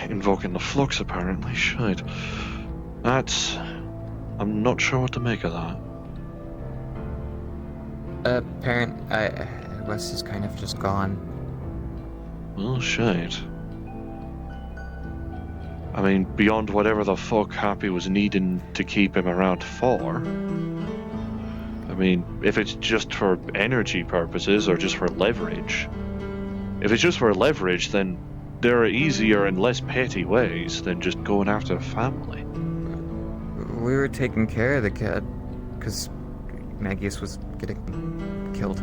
Speaker 1: Invoking the flux, apparently. Shit. That's... I'm not sure what to make of that.
Speaker 4: Wes is kind of just gone.
Speaker 1: Well, shit. I mean, beyond whatever the fuck Happy was needing to keep him around for. I mean, if it's just for energy purposes or just for leverage. If it's just for leverage, then there are easier and less petty ways than just going after the family.
Speaker 4: We were taking care of the kid, because Magius was getting killed.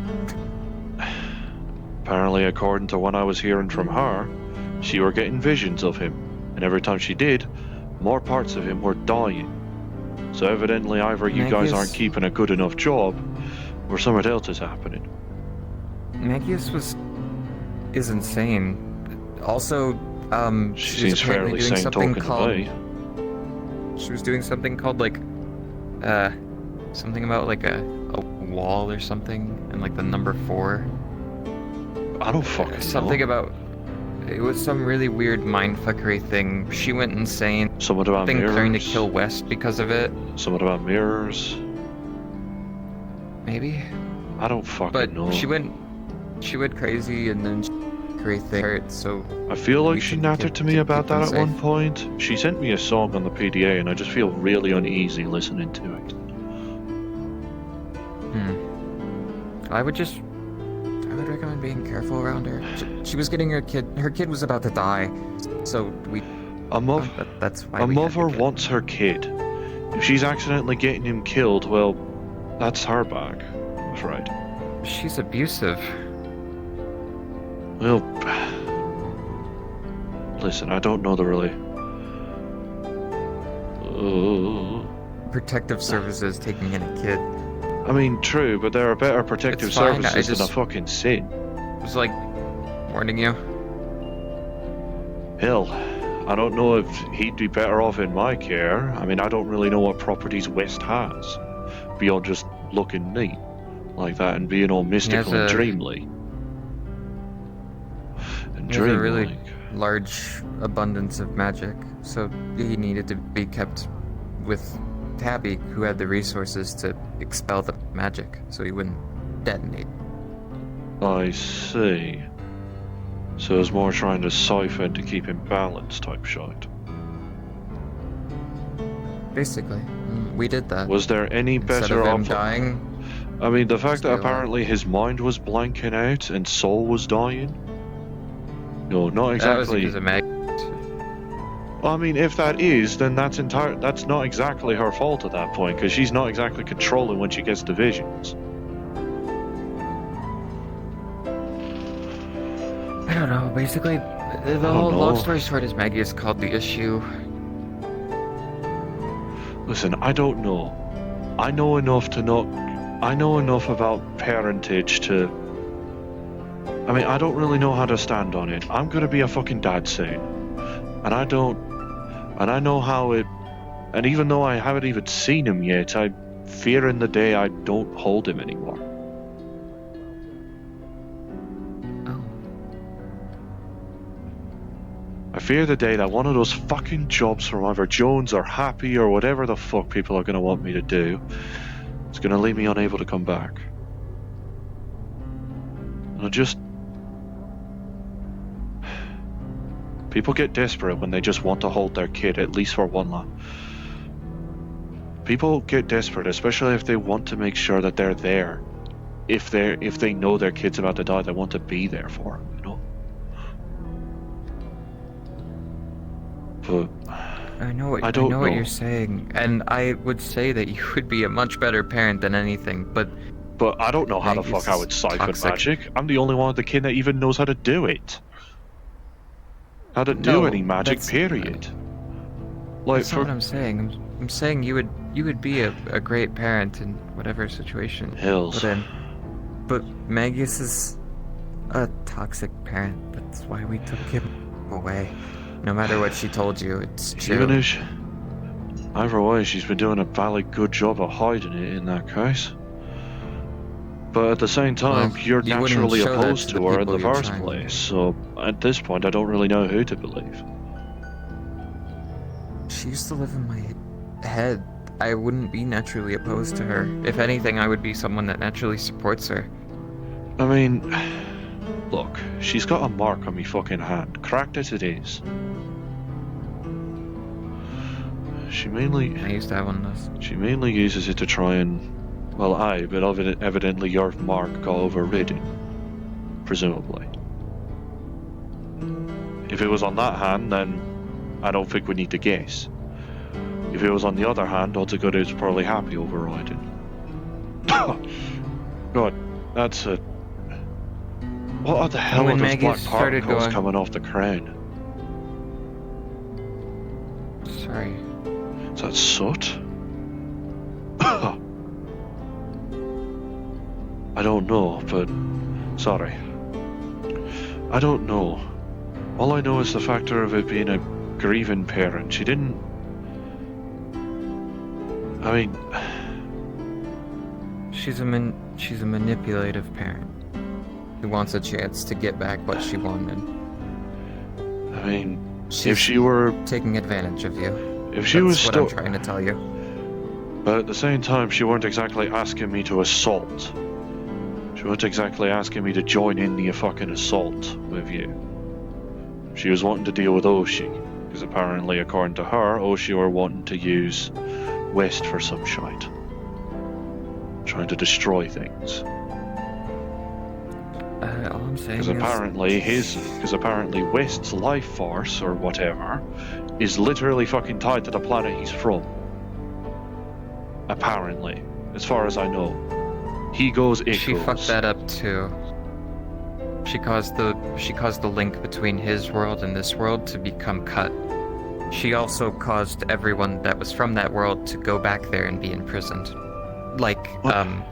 Speaker 1: Apparently, according to what I was hearing from her, she were getting visions of him, and every time she did, more parts of him were dying. So evidently either you guys aren't keeping a good enough job, or something else is happening.
Speaker 4: Magius is insane. Also,
Speaker 1: she
Speaker 4: she was
Speaker 1: seems
Speaker 4: apparently
Speaker 1: fairly
Speaker 4: doing
Speaker 1: sane
Speaker 4: something
Speaker 1: talking
Speaker 4: called...
Speaker 1: away.
Speaker 4: She was doing something called, like, something about, like, a wall or something, and, like, the number 4.
Speaker 1: I don't fucking
Speaker 4: Something
Speaker 1: know.
Speaker 4: about... It was some really weird mindfuckery thing. She went insane.
Speaker 1: Something about
Speaker 4: trying to
Speaker 1: mirrors.
Speaker 4: kill West because of it.
Speaker 1: Something about mirrors.
Speaker 4: Maybe?
Speaker 1: I don't fucking know.
Speaker 4: She went crazy, and then everything hurt, so...
Speaker 1: I feel like she nattered to me about that at one point. She sent me a song on the PDA, and I just feel really uneasy listening to it.
Speaker 4: I would recommend being careful around her. She was getting her kid was about to die, so that's why
Speaker 1: a mother wants her kid. If she's accidentally getting him killed, well, that's her bag, I'm afraid.
Speaker 4: She's abusive.
Speaker 1: Well, listen, I don't know the really...
Speaker 4: Protective services taking in a kid.
Speaker 1: I mean, true, but there are better protective
Speaker 4: It's fine,
Speaker 1: services than a fucking sin.
Speaker 4: It was like warning you.
Speaker 1: Hell, I don't know if he'd be better off in my care. I mean, I don't really know what properties West has, beyond just looking neat like that and being all mystical and dreamly.
Speaker 4: He has a really large abundance of magic, so he needed to be kept with Tabby, who had the resources to expel the magic, so he wouldn't detonate.
Speaker 1: I see. So it's more trying to siphon to keep him balanced type shit.
Speaker 4: Basically, we did that.
Speaker 1: Was there any
Speaker 4: Instead
Speaker 1: better
Speaker 4: of him
Speaker 1: option?
Speaker 4: dying?
Speaker 1: I mean, the fact that
Speaker 4: stay alive.
Speaker 1: apparently his mind was blanking out and soul was dying. No, not
Speaker 4: That was
Speaker 1: exactly.
Speaker 4: because of Mag.
Speaker 1: I mean, if that is, then that's not exactly her fault at that point, because she's not exactly controlling when she gets the visions.
Speaker 4: I don't know. Basically, the whole long story short is Maggie is called the issue.
Speaker 1: Listen, I don't know. I know enough about parentage to... I mean, I don't really know how to stand on it. I'm gonna be a fucking dad soon. And I know how it... And even though I haven't even seen him yet, I'm fearing the day I don't hold him anymore. I fear the day that one of those fucking jobs from either Jones or Happy or whatever the fuck people are going to want me to do is going to leave me unable to come back. And people get desperate when they just want to hold their kid, at least for one last. People get desperate, especially if they want to make sure that they're there. If they know their kid's about to die, they want to be there for them, you know? But
Speaker 4: I know what you're saying, and I would say that you would be a much better parent than anything, but
Speaker 1: I don't know how the fuck I would siphon magic. I'm the only one of the kin that even knows how to do it. How to do any magic, period.
Speaker 4: That's not what I'm saying. I'm saying you would be a great parent in whatever situation.
Speaker 1: Hills.
Speaker 4: But Magus is a toxic parent. That's why we took him away. No matter what she told you, it's true.
Speaker 1: Even if either way, she's been doing a valley good job of hiding it in that case. But at the same time, you're naturally opposed to her in the first place, so at this point I don't really know who to believe.
Speaker 4: She used to live in my head. I wouldn't be naturally opposed to her. If anything, I would be someone that naturally supports her.
Speaker 1: I mean, look, she's got a mark on me fucking hand, cracked as it is. She mainly...
Speaker 4: I used to have one of those.
Speaker 1: She mainly uses it to try and... Well, but evidently your mark got overridden. Presumably. If it was on that hand, then I don't think we need to guess. If it was on the other hand, odds are good it's probably Happy overridden. God, that's a... What the hell are those black particles coming off the crane?
Speaker 4: Sorry.
Speaker 1: Is that soot? I don't know, but... Sorry. I don't know. All I know is the factor of it being a grieving parent. She didn't... I mean...
Speaker 4: She's a manipulative parent who wants a chance to get back what she wanted.
Speaker 1: I mean, if she were...
Speaker 4: taking advantage of you.
Speaker 1: If she was
Speaker 4: That's what I'm trying to tell you.
Speaker 1: But at the same time, she weren't exactly asking me to assault. She weren't exactly asking me to join in the fucking assault with you. She was wanting to deal with Oshi, because apparently, according to her, Oshi were wanting to use West for some shite. Trying to destroy things.
Speaker 4: All I'm saying
Speaker 1: is... Because apparently West's life force, or whatever, is literally fucking tied to the planet he's from. Apparently. As far as I know. He goes, it
Speaker 4: She
Speaker 1: goes.
Speaker 4: fucked that up too. She caused the link between his world and this world to become cut. She also caused everyone that was from that world to go back there and be imprisoned. Like,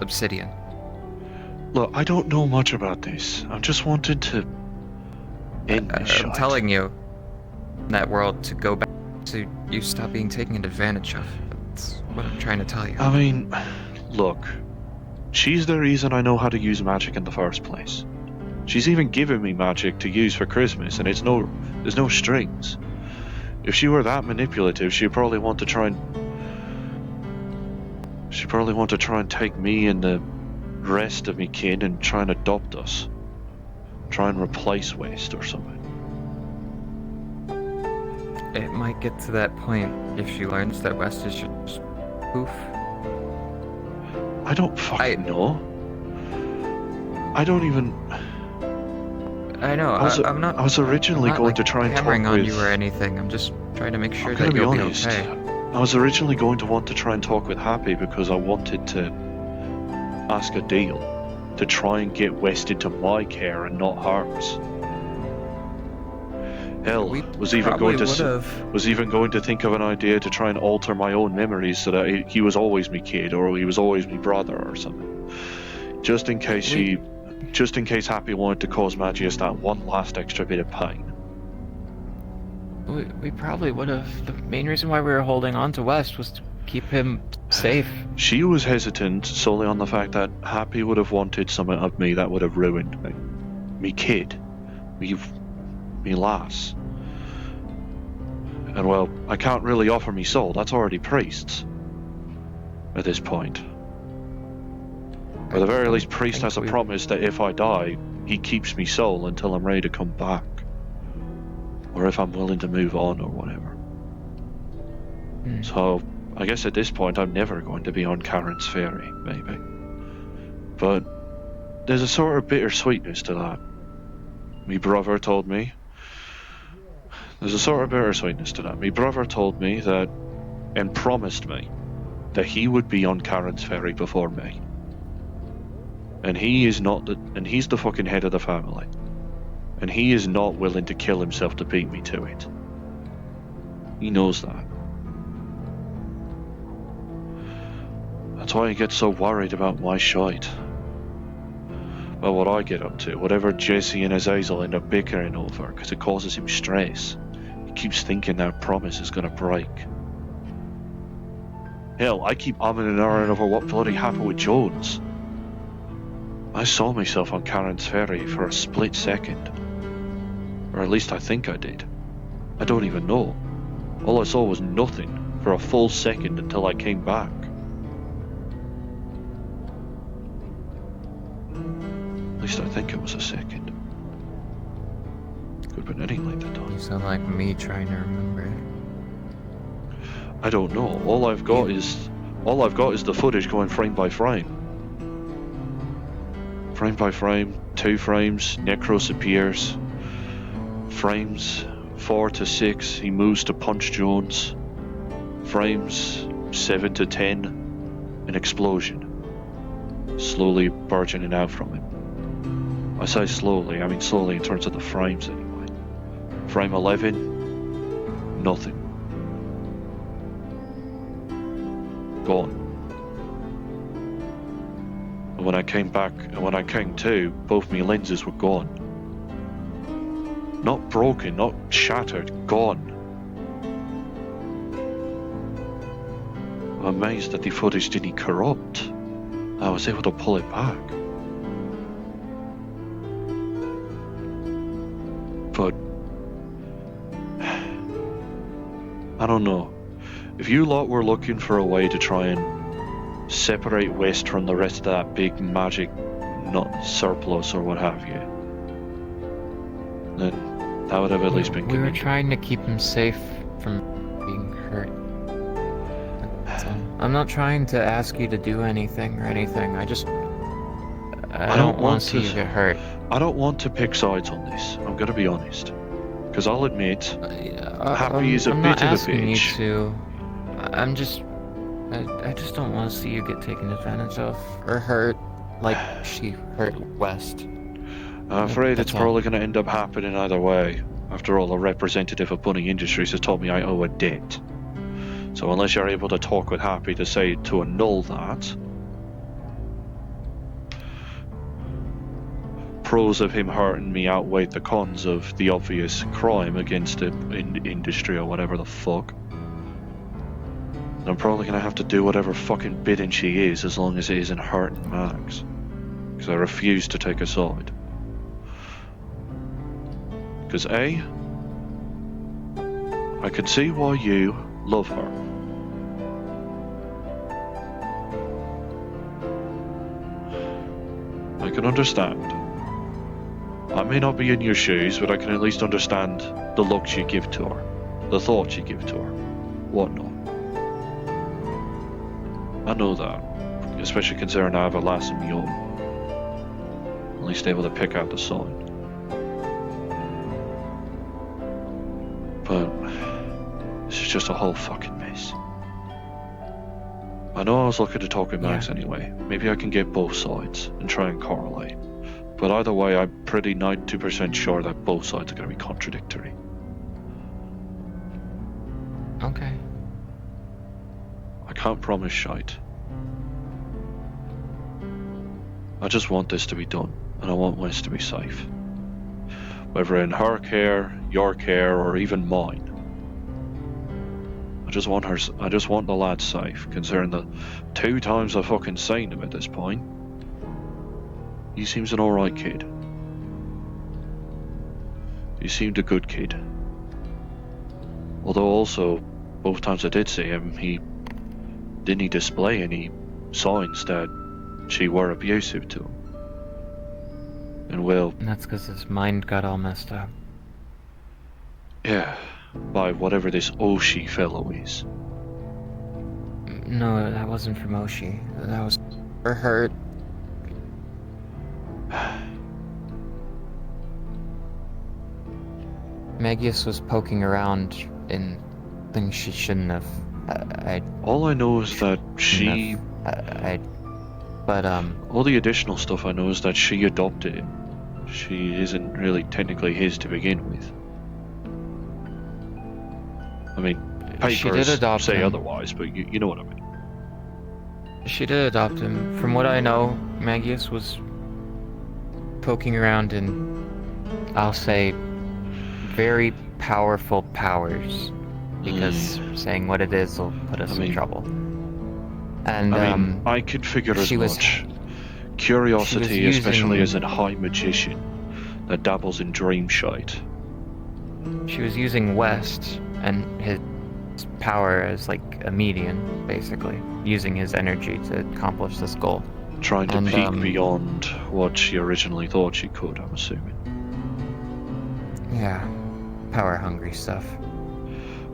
Speaker 4: Obsidian.
Speaker 1: Look, I don't know much about this. I'm just wanting to end this shite.
Speaker 4: I'm telling you, that world to go back to you stop being taken advantage of. That's what I'm trying to tell you.
Speaker 1: I mean, look, she's the reason I know how to use magic in the first place. She's even given me magic to use for Christmas, and there's no strings. If she were that manipulative, she'd probably want to try and take me and the rest of me kin and try and adopt us. Try and replace West or something.
Speaker 4: It might get to that point if she learns that West is just poof.
Speaker 1: I don't fucking know. I don't even...
Speaker 4: I know.
Speaker 1: I was originally going to try and talk
Speaker 4: hammering on
Speaker 1: with...
Speaker 4: you or anything. I'm just Try to make sure
Speaker 1: I'm
Speaker 4: that
Speaker 1: gonna be
Speaker 4: you'll
Speaker 1: honest.
Speaker 4: be okay.
Speaker 1: I was originally going to want to try and talk with Happy because I wanted to ask a deal to try and get West into my care and not hers. Hell, was even going to think of an idea to try and alter my own memories so that he was always my kid or he was always my brother or something. Just in case Happy wanted to cause Magius that one last extra bit of pain.
Speaker 4: We probably would have. The main reason why we were holding on to West was to keep him safe.
Speaker 1: She was hesitant solely on the fact that Happy would have wanted something of me that would have ruined me. Me kid. Me lass. And well, I can't really offer me soul, that's already Priest's. At this point. Or at the very least, Priest has a promise that if I die, he keeps me soul until I'm ready to come back. Or if I'm willing to move on or whatever. So, I guess at this point I'm never going to be on Karen's Ferry, maybe. But there's a sort of bittersweetness to that. Me brother told me. There's a sort of bittersweetness to that. Me brother told me that, and promised me, that he would be on Karen's Ferry before me. And he's the fucking head of the family. And he is not willing to kill himself to beat me to it. He knows that. That's why he gets so worried about my shite. Well, what I get up to, whatever Jesse and Azazel end up bickering over, because it causes him stress. He keeps thinking that promise is gonna break. Hell, I keep umming and ahhing over what bloody happened with Jones. I saw myself on Karen's Ferry for a split second. Or at least I think I did. I don't even know. All I saw was nothing for a full second until I came back. At least I think it was a second. Could have been any length of time.
Speaker 4: You sound like me trying to remember.
Speaker 1: I don't know. All I've got is the footage going frame by frame. Frame by frame, 2 frames, Necros appears. Frames 4 to 6, he moves to punch Jones. Frames 7 to 10, an explosion. Slowly burgeoning out from him. I say slowly, I mean slowly in terms of the frames anyway. Frame 11, nothing. Gone. And when I came back, and when I came to, both my lenses were gone. Not broken, not shattered, gone. I'm amazed that the footage didn't corrupt. I was able to pull it back. But I don't know. If you lot were looking for a way to try and separate West from the rest of that big magic nut surplus or what have you, then that would have at least been
Speaker 4: We were trying to keep him safe from being hurt. That's all. I'm not trying to ask you to do anything or anything. I don't want to see you get hurt.
Speaker 1: I don't want to pick sides on this. I'm gonna be honest. Because I'll admit, Happy is a bit of a bitch.
Speaker 4: I'm not asking you to. I just don't want to see you get taken advantage of or hurt like she hurt West.
Speaker 1: I'm afraid it's probably going to end up happening either way. After all, a representative of Bunny Industries has told me I owe a debt. So unless you're able to talk with Happy to say to annul that, pros of him hurting me outweigh the cons of the obvious crime against the industry or whatever the fuck. And I'm probably going to have to do whatever fucking bidding she is as long as it isn't hurting Max. Because I refuse to take a side. Because A, I can see why you love her. I can understand. I may not be in your shoes, but I can at least understand the looks you give to her, the thoughts you give to her, whatnot. I know that, especially considering I have a lass of my own. At least able to pick out the sign. But just a whole fucking mess. I know I was looking to talk with Max anyway. Maybe I can get both sides and try and correlate. But either way, I'm pretty 92% sure that both sides are going to be contradictory.
Speaker 4: Okay.
Speaker 1: I can't promise shite. I just want this to be done, and I want Wes to be safe. Whether in her care, your care, or even mine. I just want the lad safe, considering the 2 times I've fucking seen him at this point. He seems an alright kid. He seemed a good kid. Although also, both times I did see him, he didn't display any signs that she were abusive to him. And well...
Speaker 4: And that's because his mind got all messed up.
Speaker 1: Yeah, by whatever this Oshi fellow is.
Speaker 4: No, that wasn't from Oshi. That was for her. Magius was poking around in things she shouldn't have.
Speaker 1: All I know is that she... all the additional stuff I know is that she adopted him. She isn't really technically his to begin with. I mean,
Speaker 4: She did
Speaker 1: papers
Speaker 4: adopt
Speaker 1: say
Speaker 4: him.
Speaker 1: otherwise, but you know what I mean.
Speaker 4: She did adopt him. From what I know, Magius was poking around in, I'll say, very powerful powers. Because saying what it is will put us in trouble. And
Speaker 1: I mean, I could figure as
Speaker 4: she was-
Speaker 1: much. Curiosity,
Speaker 4: she was
Speaker 1: especially
Speaker 4: using-
Speaker 1: as a high magician that dabbles in dream shite.
Speaker 4: She was using West and his power as like a median, basically. Using his energy to accomplish this goal.
Speaker 1: Trying to
Speaker 4: And,
Speaker 1: peek beyond what she originally thought she could, I'm assuming.
Speaker 4: Yeah. Power hungry stuff.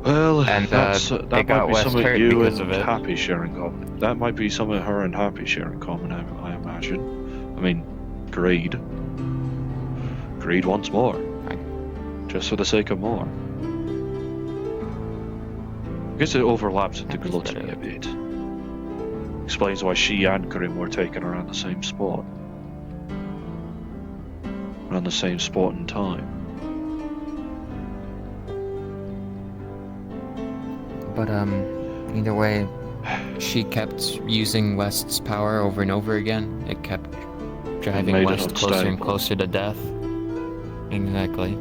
Speaker 1: Well,
Speaker 4: And,
Speaker 1: that
Speaker 4: they
Speaker 1: might
Speaker 4: got
Speaker 1: be
Speaker 4: West
Speaker 1: something
Speaker 4: hurt
Speaker 1: you
Speaker 4: because
Speaker 1: and
Speaker 4: of it.
Speaker 1: Happy share in common. That might be something her and Happy share in common, I imagine. I mean, greed. Greed wants more. Just for the sake of more. I guess it overlaps into gluttony a bit. Explains why she and Karim were taken around the same spot. Around the same spot and time.
Speaker 4: But either way, she kept using West's power over and over again. It kept driving
Speaker 1: made it
Speaker 4: West closer and
Speaker 1: unstable.
Speaker 4: closer to death. Exactly.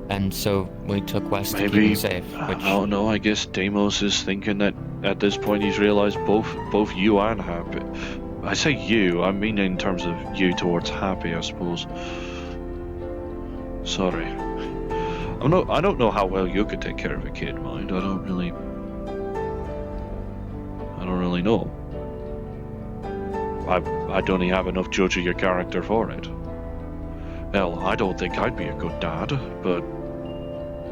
Speaker 4: And so we took West to keep
Speaker 1: Maybe,
Speaker 4: him safe, which
Speaker 1: I don't know, I guess Deimos is thinking that at this point he's realized both you and Happy. I say you, I mean in terms of you towards Happy, I suppose. Sorry. I don't know how well you could take care of a kid, mind. I don't really know. I don't even have enough judge of your character for it. Hell, I don't think I'd be a good dad, but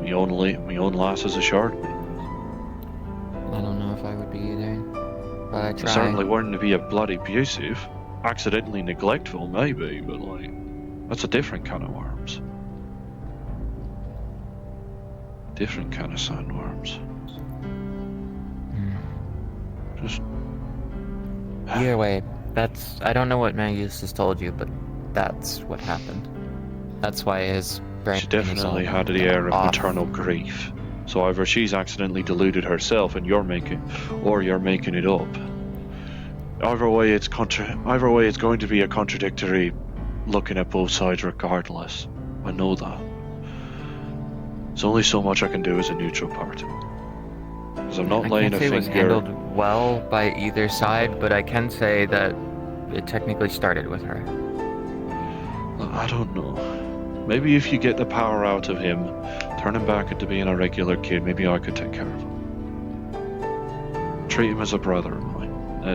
Speaker 1: me own lass is assured me.
Speaker 4: I don't know if I would be either. But I
Speaker 1: I
Speaker 4: try.
Speaker 1: certainly wouldn't be a bloody abusive. Accidentally neglectful, maybe, but like, that's a different kind of worms. Different kind of sandworms. Just
Speaker 4: Either way, I don't know what Magius has told you, but that's what happened. That's why his brain
Speaker 1: she definitely had the air of maternal grief. So either she's accidentally deluded herself and you're making it up. Either way, it's going to be a contradictory looking at both sides regardless. I know that. There's only so much I can do as a neutral party. Because I'm not
Speaker 4: I
Speaker 1: laying
Speaker 4: can't
Speaker 1: a
Speaker 4: say it was
Speaker 1: finger.
Speaker 4: handled well by either side, but I can say that it technically started with her.
Speaker 1: I don't know. Maybe if you get the power out of him, turn him back into being a regular kid, maybe I could take care of him. Treat him as a brother of mine. I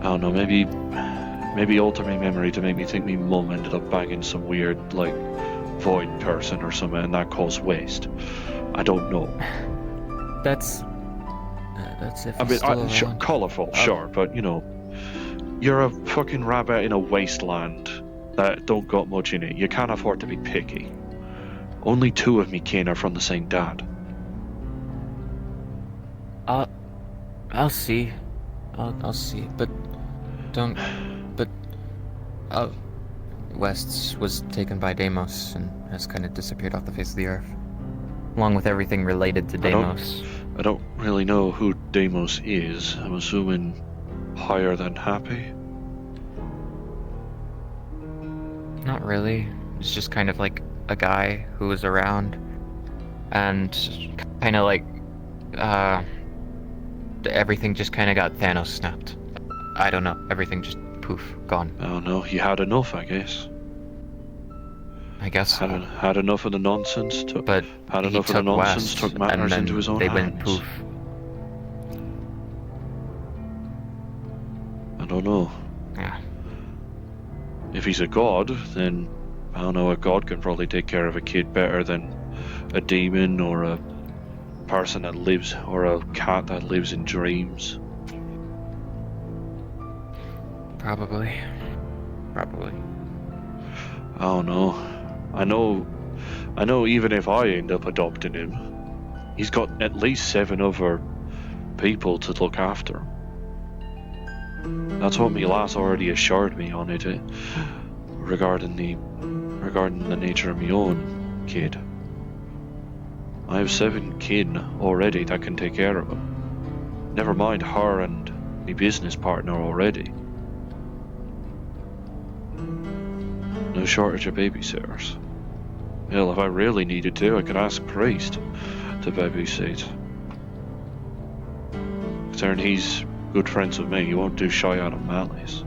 Speaker 1: don't know, maybe alter my memory to make me think me mum ended up bagging some weird, like, void person or something and that caused waste. I don't know.
Speaker 4: That's if
Speaker 1: I
Speaker 4: he's
Speaker 1: mean,
Speaker 4: still around.
Speaker 1: colourful, sure, but you know, you're a fucking rabbit in a wasteland that don't got much in it. You can't afford to be picky. Only 2 of me kin are from the same dad.
Speaker 4: I'll see. I'll see. But West was taken by Deimos and has kind of disappeared off the face of the earth, along with everything related to Deimos.
Speaker 1: I don't really know who Deimos is. I'm assuming higher than Happy.
Speaker 4: Not really. It's just kind of like a guy who was around, and kind of like everything just kind of got Thanos snapped. I don't know. Everything just poof, gone.
Speaker 1: Oh no, he had enough, I guess.
Speaker 4: I guess so.
Speaker 1: Had enough of the nonsense. Took matters into his own
Speaker 4: they
Speaker 1: hands.
Speaker 4: went poof.
Speaker 1: I don't know.
Speaker 4: Yeah.
Speaker 1: If he's a god, then I don't know. A god can probably take care of a kid better than a demon or a person that lives, or a cat that lives in dreams.
Speaker 4: Probably.
Speaker 1: I don't know. I know even if I end up adopting him, he's got at least 7 other people to look after him. That's what my lass already assured me on it, regarding the nature of my own kid. I have 7 kin already that can take care of him. Never mind her and my business partner already. No shortage of babysitters. Hell, if I really needed to, I could ask Priest to babysit. Considering he's good friends with me, he won't do shy out of malice.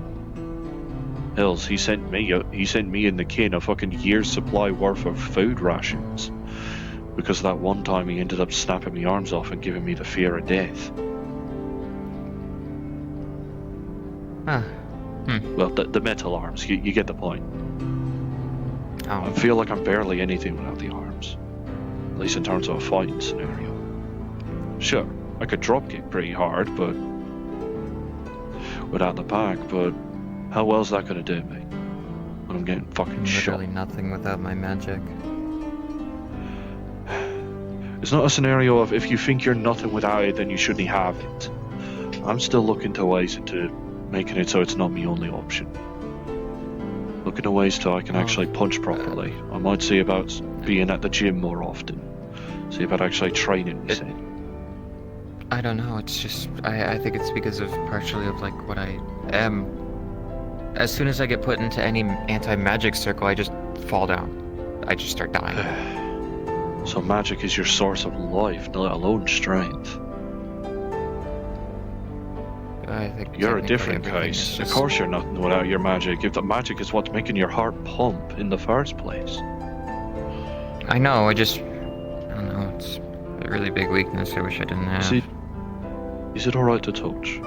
Speaker 1: Hells, he sent me and the kin a fucking year's supply worth of food rations. Because that one time he ended up snapping my arms off and giving me the fear of death. Well, the metal arms, you get the point. I feel like I'm barely anything without the arms. At least in terms of a fighting scenario. Sure, I could dropkick pretty hard, but without the pack, but how well's that gonna do me? When I'm getting fucking shot.
Speaker 4: Literally nothing without my magic.
Speaker 1: It's not a scenario of if you think you're nothing without it, then you shouldn't have it. I'm still looking to ways into making it so it's not my only option. Looking at ways so I can actually punch properly. I might see about being at the gym more often. See about actually training myself.
Speaker 4: I don't know, it's just, I think it's because of partially of like what I am. As soon as I get put into any anti-magic circle, I just fall down. I just start dying.
Speaker 1: So magic is your source of life, let alone strength.
Speaker 4: I think
Speaker 1: you're a different case. Of course you're nothing without your magic, if the magic is what's making your heart pump in the first place.
Speaker 4: I know, I don't know, it's a really big weakness I wish I didn't have.
Speaker 1: See, is it alright to touch?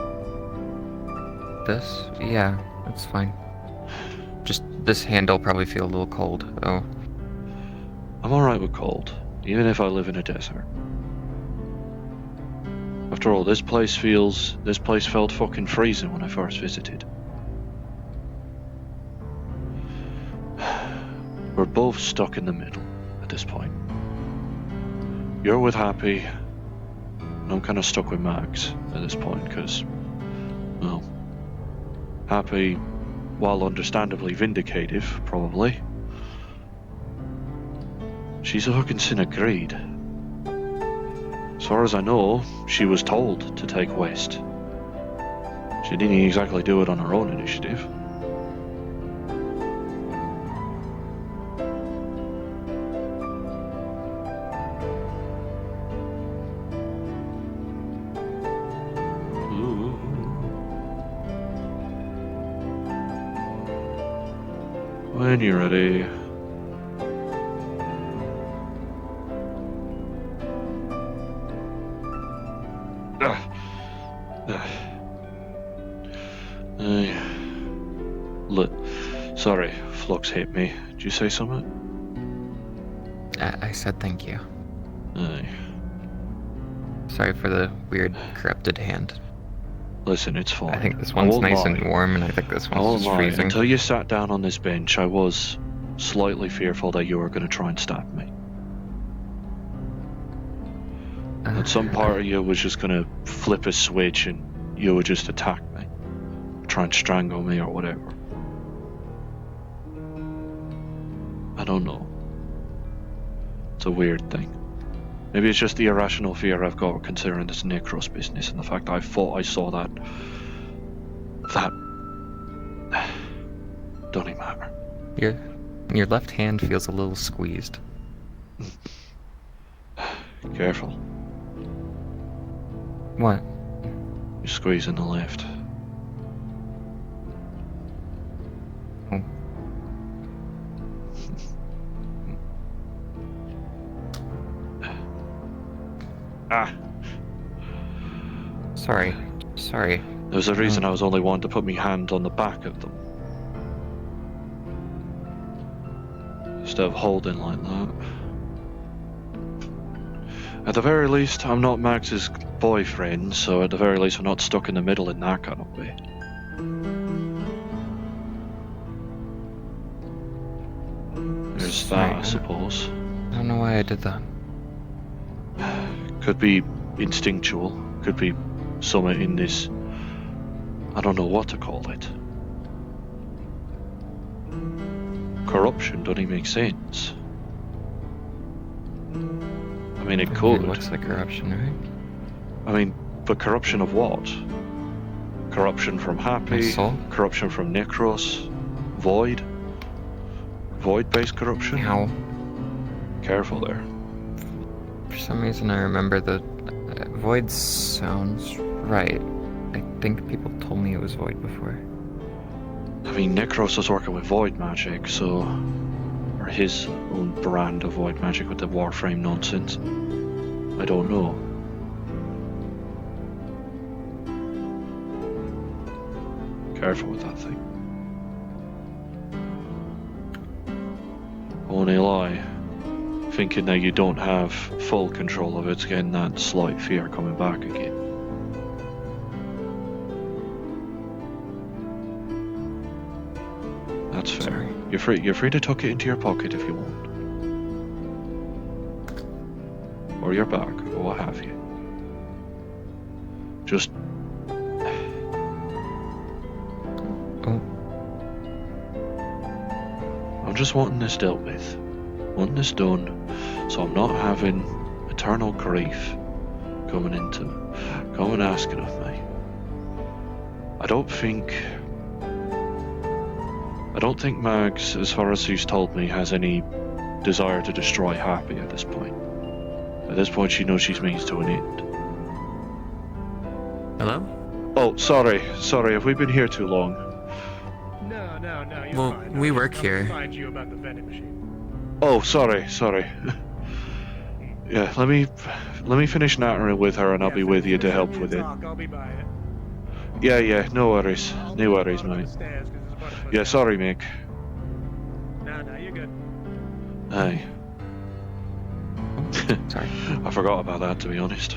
Speaker 4: This? Yeah, that's fine. Just this hand'll probably feel a little cold, though.
Speaker 1: I'm alright with cold, even if I live in a desert. After all, this place felt fucking freezing when I first visited. We're both stuck in the middle at this point. You're with Happy, and I'm kind of stuck with Max at this point, because, well, Happy, while understandably vindicative, probably, she's a fucking sin of greed. As far as I know, she was told to take West. She didn't exactly do it on her own initiative. Ooh. When you're ready. Look, sorry, Flux hit me. Did you say something?
Speaker 4: I said thank you.
Speaker 1: Aye.
Speaker 4: Sorry for the weird corrupted hand.
Speaker 1: Listen, it's fine.
Speaker 4: I think this one's nice and warm, and I think this one's just freezing.
Speaker 1: Until you sat down on this bench, I was slightly fearful that you were going to try and stab me. And some part of you was just gonna flip a switch and you would just attack me. Try and strangle me or whatever. I don't know. It's a weird thing. Maybe it's just the irrational fear I've got considering this Necros business and the fact that I thought I saw that... Don't even matter.
Speaker 4: Your left hand feels a little squeezed.
Speaker 1: Careful.
Speaker 4: What?
Speaker 1: You're squeezing the left.
Speaker 4: Oh.
Speaker 1: Ah.
Speaker 4: Sorry.
Speaker 1: There's a reason I was only wanting to put my hand on the back of them. Instead of holding like that. At the very least, I'm not Max's boyfriend, so at the very least I'm not stuck in the middle in that kind of way. There's that, I suppose.
Speaker 4: I don't know why I did that.
Speaker 1: Could be instinctual, could be something in this... I don't know what to call it. Corruption doesn't even make sense. I mean, it could.
Speaker 4: It looks like corruption, right?
Speaker 1: I mean, but corruption of what? Corruption from Happy?
Speaker 4: Soul?
Speaker 1: Corruption from Necros? Void? Void-based corruption?
Speaker 4: Ow.
Speaker 1: Careful there.
Speaker 4: For some reason I remember the Void sounds right. I think people told me it was Void before.
Speaker 1: I mean, Necros was working with Void magic, so... Or his own brand of Void magic with the Warframe nonsense. I don't know. Careful with that thing. Only lie. Thinking that you don't have full control of it's getting that slight fear coming back again. That's fair.
Speaker 4: Sorry.
Speaker 1: You're free to tuck it into your pocket if you want. Or your bag, or what have you. Just...
Speaker 4: Oh.
Speaker 1: I'm just wanting this dealt with. Wanting this done, so I'm not having eternal grief coming asking of me. I don't think Mags, as far as he's told me, has any desire to destroy Happy at this point. At this point, she knows she's means to an end.
Speaker 9: Hello?
Speaker 1: Oh, sorry, have we been here too long?
Speaker 23: No, you're
Speaker 4: Well,
Speaker 23: fine.
Speaker 4: we work here.
Speaker 23: Find you about the vending machine.
Speaker 1: Oh, sorry. Yeah, let me finish nattering with her and I'll be with you to help with it.
Speaker 23: I'll be by it.
Speaker 1: Yeah, no worries, mate. Yeah, sorry, Mick.
Speaker 23: No, you're good.
Speaker 1: Aye.
Speaker 4: Sorry.
Speaker 1: I forgot about that, to be honest.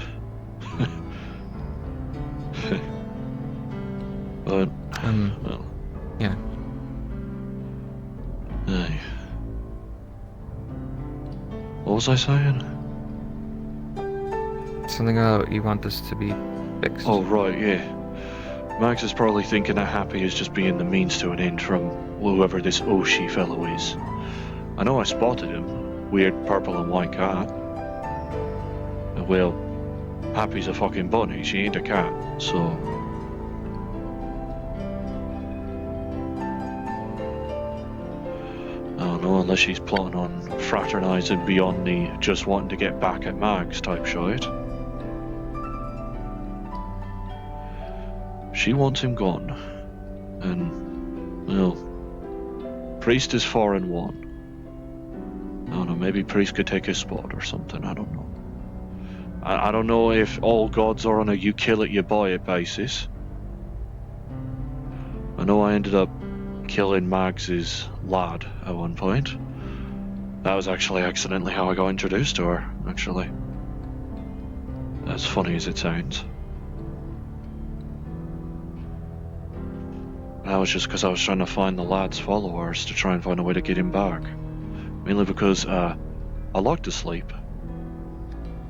Speaker 1: But, well.
Speaker 4: Yeah.
Speaker 1: Aye. What was I saying?
Speaker 4: Something about you want this to be fixed.
Speaker 1: Oh, right, yeah. Max is probably thinking that Happy is just being the means to an end from whoever this Oshi fellow is. I know I spotted him. Weird purple and white cat. Well, Happy's a fucking bunny, she ain't a cat, so... I don't know, unless she's plotting on fraternising beyond the just wanting to get back at Mags type shit. She wants him gone. And, well, Priest is 4-1. I don't know, maybe Priest could take his spot or something, I don't know. I don't know if all gods are on a you kill it, you buy it basis. I know I ended up killing Mags's lad at one point. That was actually accidentally how I got introduced to her, actually. As funny as it sounds. That was just because I was trying to find the lad's followers to try and find a way to get him back. Mainly because I like to sleep.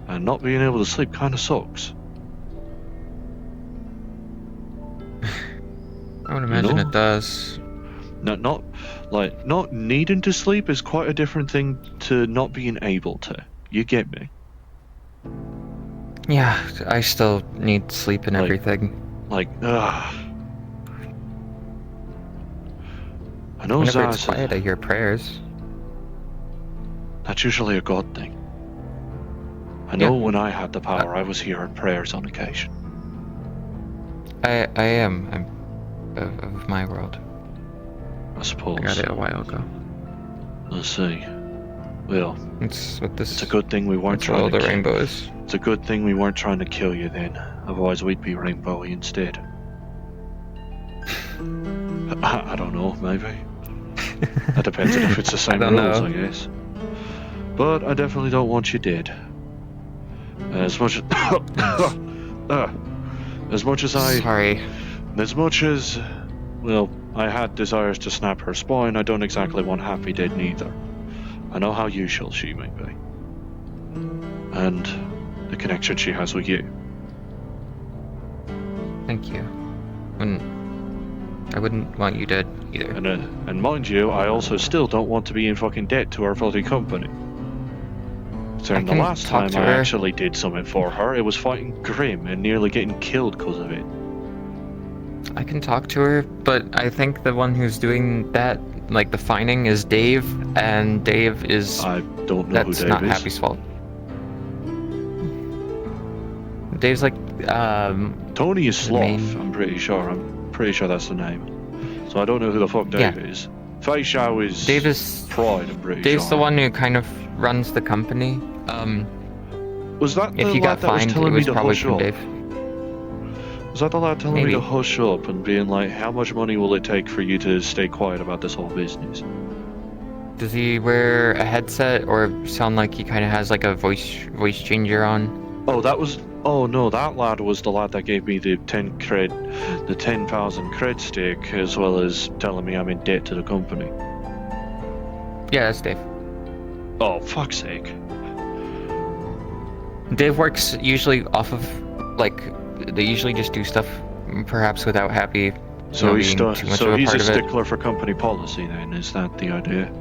Speaker 1: And not being able to sleep kind of sucks.
Speaker 4: I would imagine it does.
Speaker 1: Not needing to sleep is quite a different thing to not being able to. You get me?
Speaker 4: Yeah, I still need sleep and everything.
Speaker 1: I know
Speaker 4: Whenever
Speaker 1: Zaz,
Speaker 4: it's quiet, I hear prayers.
Speaker 1: That's usually a good thing. I know when I had the power, I was hearing prayers on occasion.
Speaker 4: I am. I'm of my world.
Speaker 1: I suppose.
Speaker 4: I got it a while ago.
Speaker 1: Let's see. Well,
Speaker 4: it's
Speaker 1: a good thing we weren't trying
Speaker 4: all
Speaker 1: to
Speaker 4: the rainbow is.
Speaker 1: It's a good thing we weren't trying to kill you then. Otherwise, we'd be rainbowy instead. I don't know, maybe. That depends on if it's the same rules, I guess. But I definitely don't want you dead. As much as well, I had desires to snap her spine, I don't exactly want Happy dead neither. I know how useful she may be. And the connection she has with you.
Speaker 4: Thank you. I wouldn't want you dead either.
Speaker 1: And mind you, I also still don't want to be in fucking debt to our bloody company. So the last time I actually did something for her, it was fighting Grim and nearly getting killed because of it.
Speaker 4: I can talk to her, but I think the one who's doing that, like the fining, is Dave, and Dave is...
Speaker 1: I don't know who Dave is.
Speaker 4: That's not Happy's fault. Dave's like,
Speaker 1: Tony is Sloth, I'm pretty sure. I'm pretty sure that's the name. So I don't know who the fuck Dave is. Fei Xiao is
Speaker 4: Dave is
Speaker 1: Pride, I'm pretty
Speaker 4: Dave's
Speaker 1: sure.
Speaker 4: the one who kind of runs the company.
Speaker 1: Was that the
Speaker 4: if you got
Speaker 1: lad that was
Speaker 4: fined,
Speaker 1: telling
Speaker 4: it
Speaker 1: me
Speaker 4: was
Speaker 1: to
Speaker 4: probably
Speaker 1: hush
Speaker 4: from
Speaker 1: up?
Speaker 4: Dave.
Speaker 1: Was that the lad telling me
Speaker 4: Maybe.
Speaker 1: to hush up and being like, how much money will it take for you to stay quiet about this whole business?
Speaker 4: Does he wear a headset or sound like he kind of has like a voice changer on?
Speaker 1: Oh no, that lad was the lad that gave me the 10,000 cred stake, as well as telling me I'm in debt to the company.
Speaker 4: Yeah, that's Dave.
Speaker 1: Oh, fuck's sake.
Speaker 4: Dave works usually off of, like, they usually just do stuff perhaps without Happy
Speaker 1: So he's
Speaker 4: being too much of a
Speaker 1: he's
Speaker 4: part
Speaker 1: a
Speaker 4: of it.
Speaker 1: stickler for company policy then, is that the idea?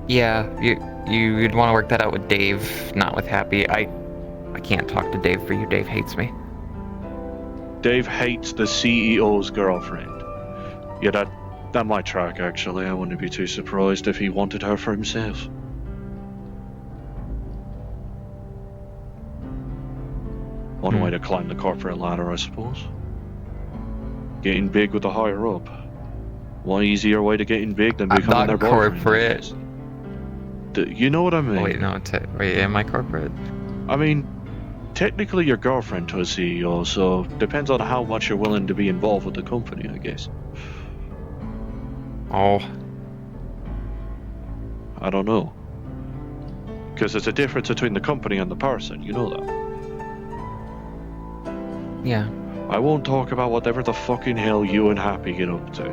Speaker 4: Yeah, you'd want to work that out with Dave, not with Happy. I can't talk to Dave for you. Dave hates me.
Speaker 1: Dave hates the CEO's girlfriend. Yeah, that might track actually. I wouldn't be too surprised if he wanted her for himself. One way to climb the corporate ladder, I suppose. Getting big with the higher up. One easier way to getting big than becoming
Speaker 4: I'm
Speaker 1: their
Speaker 4: not
Speaker 1: boyfriend.
Speaker 4: corporate.
Speaker 1: You know what I mean?
Speaker 4: Oh, wait, no, wait, am I corporate?
Speaker 1: I mean, technically your girlfriend to a CEO, so depends on how much you're willing to be involved with the company, I guess.
Speaker 4: Oh.
Speaker 1: I don't know. Because there's a difference between the company and the person, you know that.
Speaker 4: Yeah.
Speaker 1: I won't talk about whatever the fucking hell you and Happy get up to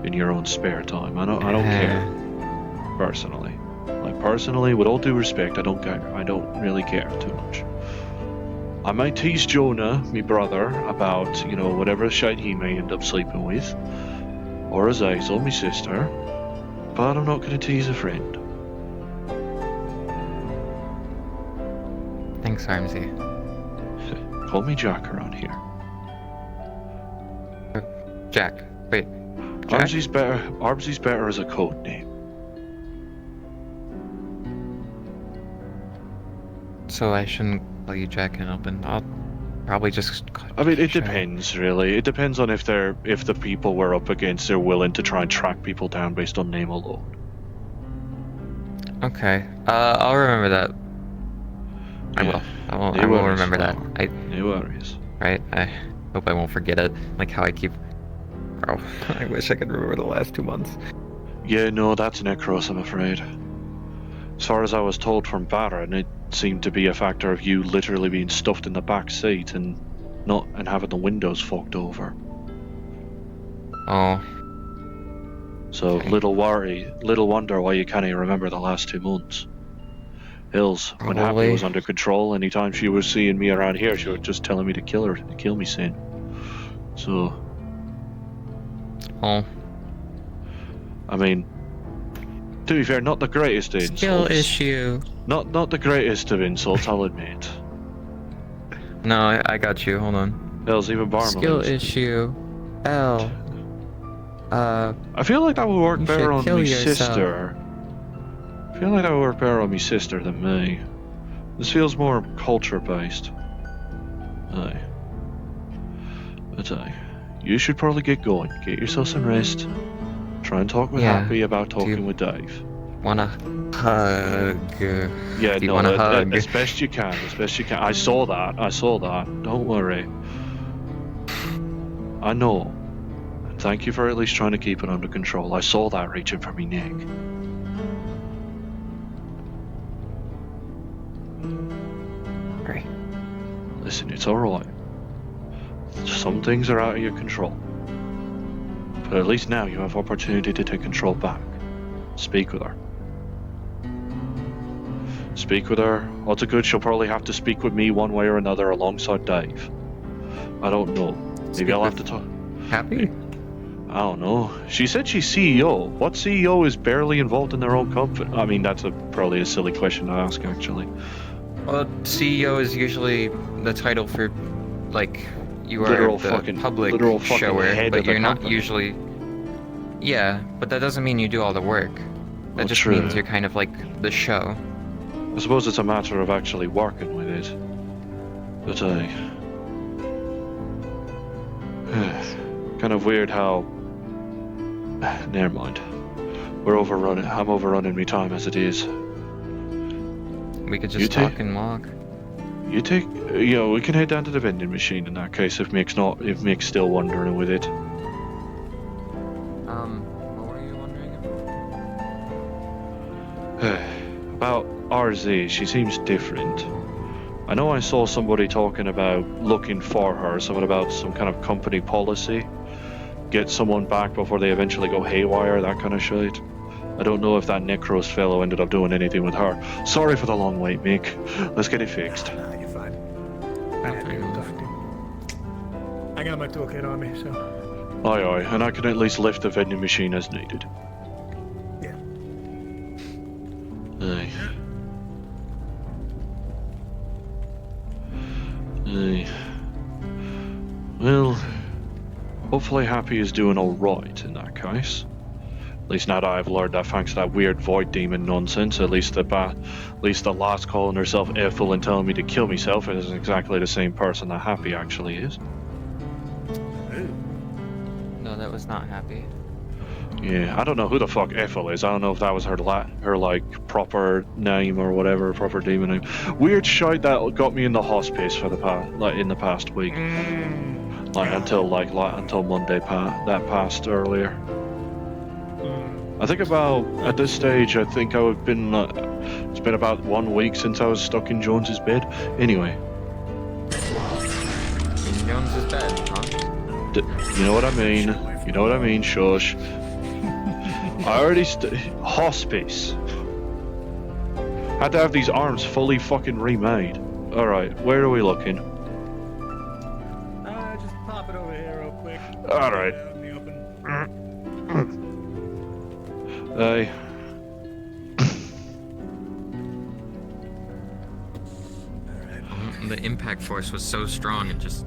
Speaker 1: in your own spare time. I don't care. Personally. Like, personally, with all due respect, I don't care. I don't really care too much. I might tease Jonah, me brother, about, you know, whatever shit he may end up sleeping with. Or Azazel, me sister. But I'm not gonna tease a friend.
Speaker 4: Thanks, Armsy.
Speaker 1: Call me Jack around here.
Speaker 4: Jack. Wait. Jack?
Speaker 1: Armsy's better as a code name.
Speaker 4: So I shouldn't call you Jack and Open. I'll probably just.
Speaker 1: I mean, it depends, really. It depends on if the people we're up against are willing to try and track people down based on name alone.
Speaker 4: Okay. I'll remember that. I will. I will remember that.
Speaker 1: No worries.
Speaker 4: Right? I hope I won't forget it. Like how I keep. Bro, I wish I could remember the last 2 months.
Speaker 1: Yeah, no, that's Necros, I'm afraid. As far as I was told from Baron, it seemed to be a factor of you literally being stuffed in the back seat and having the windows fucked over.
Speaker 4: Oh.
Speaker 1: So little wonder why you can't even remember the last 2 months. Hills, when Happy
Speaker 4: Probably.
Speaker 1: was under control, anytime she was seeing me around here, she was just telling me to kill her, to kill me, Sin. So,
Speaker 4: Oh,
Speaker 1: I mean, to be fair, not the greatest of
Speaker 4: skill
Speaker 1: insults.
Speaker 4: issue.
Speaker 1: Not the greatest of insults, I'll admit.
Speaker 4: No, I got you. Hold on.
Speaker 1: Hills, even Barman.
Speaker 4: Skill issue. L.
Speaker 1: I feel like that would work
Speaker 4: You
Speaker 1: better
Speaker 4: should
Speaker 1: on
Speaker 4: kill
Speaker 1: my
Speaker 4: yourself.
Speaker 1: sister. I feel like that would work better on my sister than me. This feels more culture based. Aye. But aye. You should probably get going. Get yourself some rest. Try and talk with
Speaker 4: Yeah.
Speaker 1: Happy about talking with Dave.
Speaker 4: Wanna hug?
Speaker 1: Yeah,
Speaker 4: Do you
Speaker 1: no,
Speaker 4: wanna hug?
Speaker 1: as best you can, as best you can. I saw that. Don't worry. I know. And thank you for at least trying to keep it under control. I saw that reaching for me neck.
Speaker 4: Right.
Speaker 1: Listen, it's alright. Some things are out of your control. But at least now you have opportunity to take control back. Speak with her. Speak with her. Odds are good she'll probably have to speak with me one way or another alongside Dave. I don't know. Maybe I'll have to talk.
Speaker 4: Happy?
Speaker 1: I don't know. She said she's CEO. What CEO is barely involved in their own company? I mean, that's probably a silly question to ask, actually.
Speaker 4: Well, CEO is usually the title for, like, you are
Speaker 1: Literal
Speaker 4: the
Speaker 1: fucking-
Speaker 4: public
Speaker 1: literal fucking
Speaker 4: shower,
Speaker 1: head
Speaker 4: but
Speaker 1: of the
Speaker 4: you're not
Speaker 1: company.
Speaker 4: usually. Yeah, but that doesn't mean you do all the work. That
Speaker 1: Oh,
Speaker 4: just
Speaker 1: true.
Speaker 4: means you're kind of like the show.
Speaker 1: I suppose it's a matter of actually working with it. But kind of weird how... Never mind. We're overrunning. I'm overrunning my time as it is.
Speaker 4: We could
Speaker 1: You
Speaker 4: just
Speaker 1: take-
Speaker 4: talk and walk.
Speaker 1: You take... we can head down to the vending machine in that case if Mick's still wondering with it.
Speaker 4: What were you wondering
Speaker 1: About RZ, she seems different. I know I saw somebody talking about looking for her, something about some kind of company policy. Get someone back before they eventually go haywire, that kind of shit. I don't know if that Necros fellow ended up doing anything with her. Sorry for the long wait, Mick. Let's get it fixed.
Speaker 23: Nah, you're fine. I had people talk to. I got my toolkit on me, so.
Speaker 1: Aye aye, and I can at least lift the vending machine as needed.
Speaker 23: Yeah.
Speaker 1: Aye. Aye. Well, hopefully Happy is doing alright in that case. At least now that I've learned that thanks to that weird void demon nonsense, at least the last calling herself Ethel and telling me to kill myself isn't exactly the same person that Happy actually is.
Speaker 4: No, that was not Happy.
Speaker 1: Yeah, I don't know who the fuck Ethel is. I don't know if that was her like proper name or whatever, proper demon name. Weird shite that got me in the hospice for the past week. Until Monday that passed earlier. I think at this stage I think I've been it's been about 1 week since I was stuck in Jones's bed. Anyway,
Speaker 4: In Jones's bed, huh?
Speaker 1: you know what I mean. You know what I mean, shush. I already hospice. Had to have these arms fully fucking remade. Alright, where are we looking?
Speaker 23: Just pop it over here real quick.
Speaker 1: Alright.
Speaker 23: Out in the open.
Speaker 1: Aye.
Speaker 4: The impact force was so strong, it just.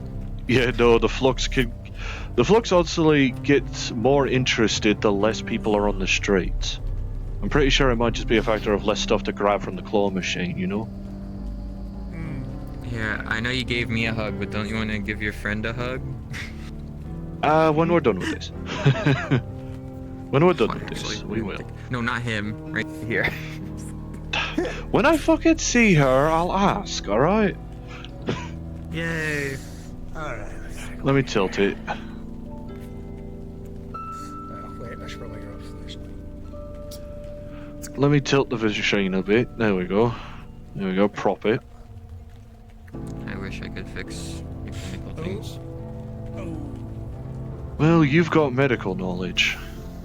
Speaker 1: Yeah, no, the flux obviously gets more interested the less people are on the streets. I'm pretty sure it might just be a factor of less stuff to grab from the claw machine, you know?
Speaker 4: Yeah, I know you gave me a hug, but don't you want to give your friend a hug?
Speaker 1: When we're done with this. When we're done with this, we will.
Speaker 4: No, not him. Right here.
Speaker 1: When I fucking see her, I'll ask, alright?
Speaker 23: Yay. Alright.
Speaker 1: Let me tilt it.
Speaker 23: Wait, I should probably go upstairs.
Speaker 1: Let me tilt the machine a bit. There we go. There we go, prop it.
Speaker 4: I wish I could fix mechanical things.
Speaker 1: Well, you've got medical knowledge.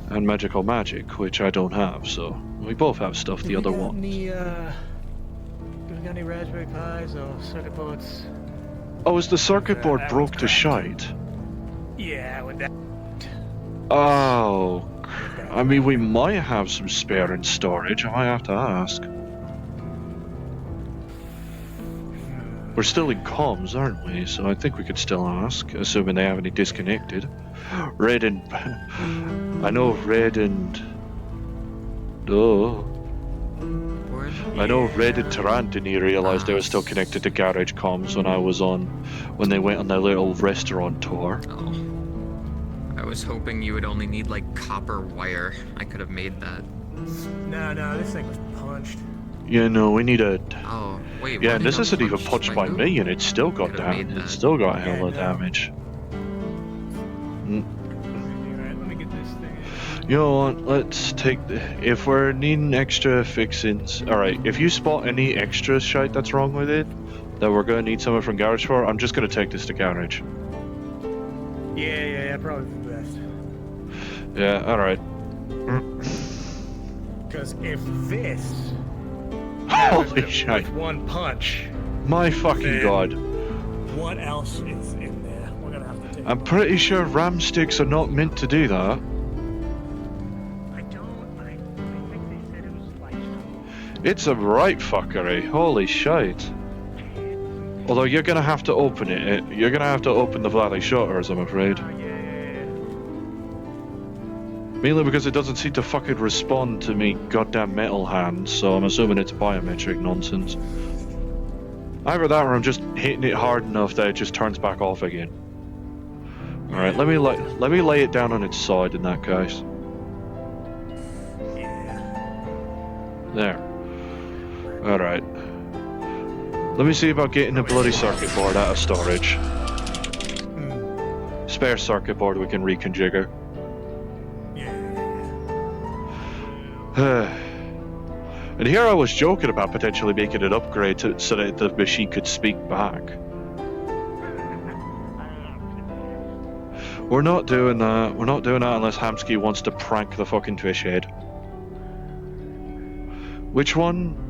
Speaker 1: And magical magic, which I don't have, so we both have stuff the other one.
Speaker 23: Any got any Raspberry Pis or circuit boards?
Speaker 1: Oh, is the circuit board broke to shite?
Speaker 23: Yeah, with that.
Speaker 1: Oh. I mean, we might have some spare in storage. I might have to ask. We're still in comms, aren't we? So I think we could still ask, assuming they haven't disconnected. Red and... I know Red and... Oh. I know Red and Tarantini realised they were still connected to garage comms when they went on their little restaurant tour.
Speaker 4: Oh. I was hoping you would only need like copper wire. I could have made that.
Speaker 23: No, this thing was punched.
Speaker 1: Yeah, no, we need a...
Speaker 4: Oh, wait.
Speaker 1: Yeah, and this isn't even punched by me, and it's still got damage. It's still got hella damage. You know what, let's take the... If we're needing extra fixings... Alright, if you spot any extra shite that's wrong with it, that we're gonna need someone from garage for, I'm just gonna take this to garage.
Speaker 23: Yeah, probably the best.
Speaker 1: Yeah, alright.
Speaker 23: Because if this...
Speaker 1: Holy shit.
Speaker 23: With one punch...
Speaker 1: My fucking god.
Speaker 23: What else is in there? We're gonna have to take...
Speaker 1: I'm pretty sure ram sticks are not meant to do that. It's a right fuckery. Holy shite. Although you're gonna have to open it. You're gonna have to open the Valley shutters, I'm afraid. Mainly because it doesn't seem to fucking respond to me goddamn metal hands, so I'm assuming it's biometric nonsense. Either that or I'm just hitting it hard enough that it just turns back off again. Alright, let me lay it down on its side in that case. There. Alright. Let me see about getting the bloody circuit board out of storage. Spare circuit board we can reconfigure. And here I was joking about potentially making an upgrade so that the machine could speak back. We're not doing that. We're not doing that unless Hamsky wants to prank the fucking fish head. Which one?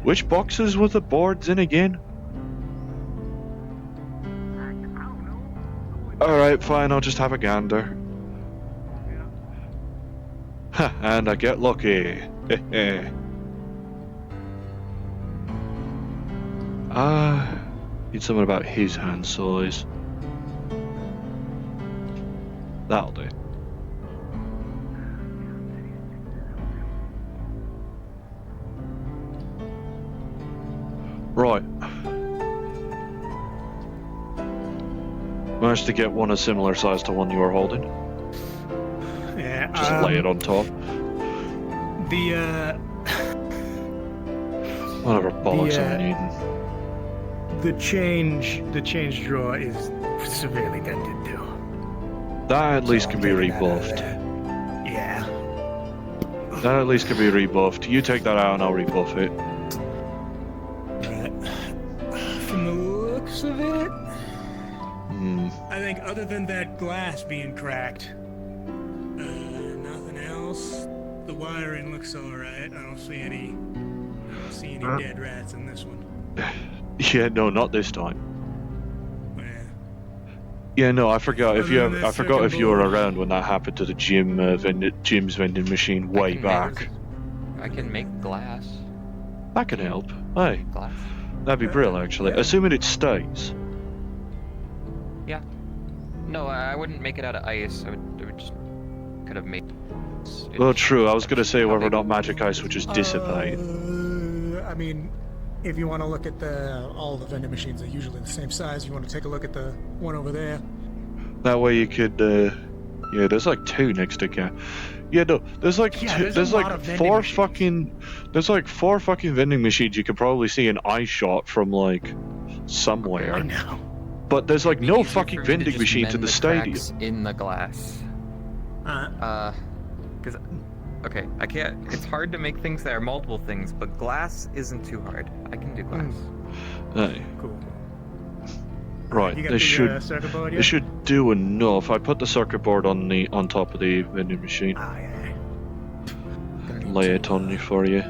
Speaker 1: Which boxes were the boards in again? Alright, fine, I'll just have a gander. Ha, and I get lucky. Need something about his hand size. That'll do. Right. Managed to get one a similar size to one you were holding.
Speaker 23: Yeah.
Speaker 1: Just lay it on top. Whatever bollocks I'm needing.
Speaker 23: The change drawer is severely dented too.
Speaker 1: That at least can be rebuffed.
Speaker 23: Yeah.
Speaker 1: That at least can be rebuffed. You take that out and I'll rebuff it.
Speaker 23: From the looks of it,
Speaker 1: Hmm.
Speaker 23: I think other than that glass being cracked, nothing else. The wiring looks alright. I don't see any dead rats in this one.
Speaker 1: Yeah, no, not this time. Yeah, no, I forgot if you I forgot if you were around when that happened to the Jim's vending machine way back.
Speaker 4: I can make glass.
Speaker 1: That could help. Hey,
Speaker 4: Glass.
Speaker 1: that'd be brilliant actually. Assuming it stays.
Speaker 4: Yeah. No, I wouldn't make it out of ice. I would just could have made.
Speaker 1: Well, true. I was gonna say whether or not magic ice would just dissipate.
Speaker 23: I mean, if you want to look at all the vending machines are usually the same size. You want to take a look at the one over there.
Speaker 1: That way you could, yeah. There's like two next to Cat. Yeah, no. There's like there's like four fucking vending machines you could probably see an eye shot from like somewhere.
Speaker 23: I know.
Speaker 1: But there's like no fucking vending machines in the stadium.
Speaker 4: In the glass. Because, okay, I can't. It's hard to make things that are multiple things, but glass isn't too hard. I can do glass.
Speaker 1: Hey.
Speaker 23: Cool.
Speaker 1: Right,
Speaker 23: You got
Speaker 1: this
Speaker 23: the, circuit board yet?
Speaker 1: this should do enough. I put the circuit board on top of the vending machine.
Speaker 23: Ah, yeah.
Speaker 1: Lay it on you for you.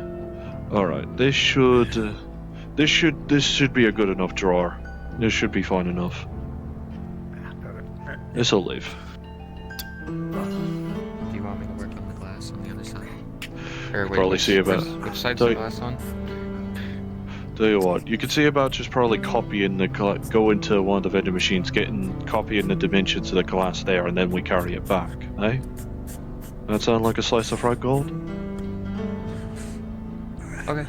Speaker 1: Alright, this should be a good enough drawer. This should be fine enough. This'll live.
Speaker 4: Do you want me to work on the glass on the other side? Or wait,
Speaker 1: Probably see about.
Speaker 4: which side's the glass on?
Speaker 1: Tell you what, you can see about just probably copying go into one of the vending machines, copying the dimensions of the glass there, and then we carry it back, eh? That sound like a slice of fried gold?
Speaker 4: Okay.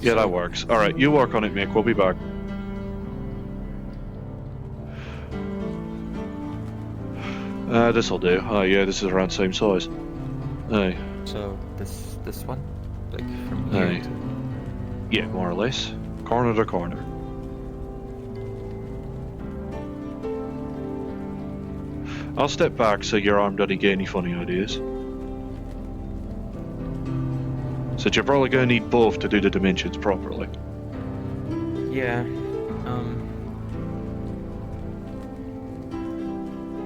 Speaker 1: Yeah, that works. Alright, you work on it, Mick, we'll be back. This'll do. Oh yeah, this is around the same size. Aye.
Speaker 4: So, this one? Like, from here
Speaker 1: Aye.
Speaker 4: to...
Speaker 1: Yeah, more or less. Corner to corner. I'll step back so your arm doesn't get any funny ideas. So you're probably going to need both to do the dimensions properly.
Speaker 4: Yeah.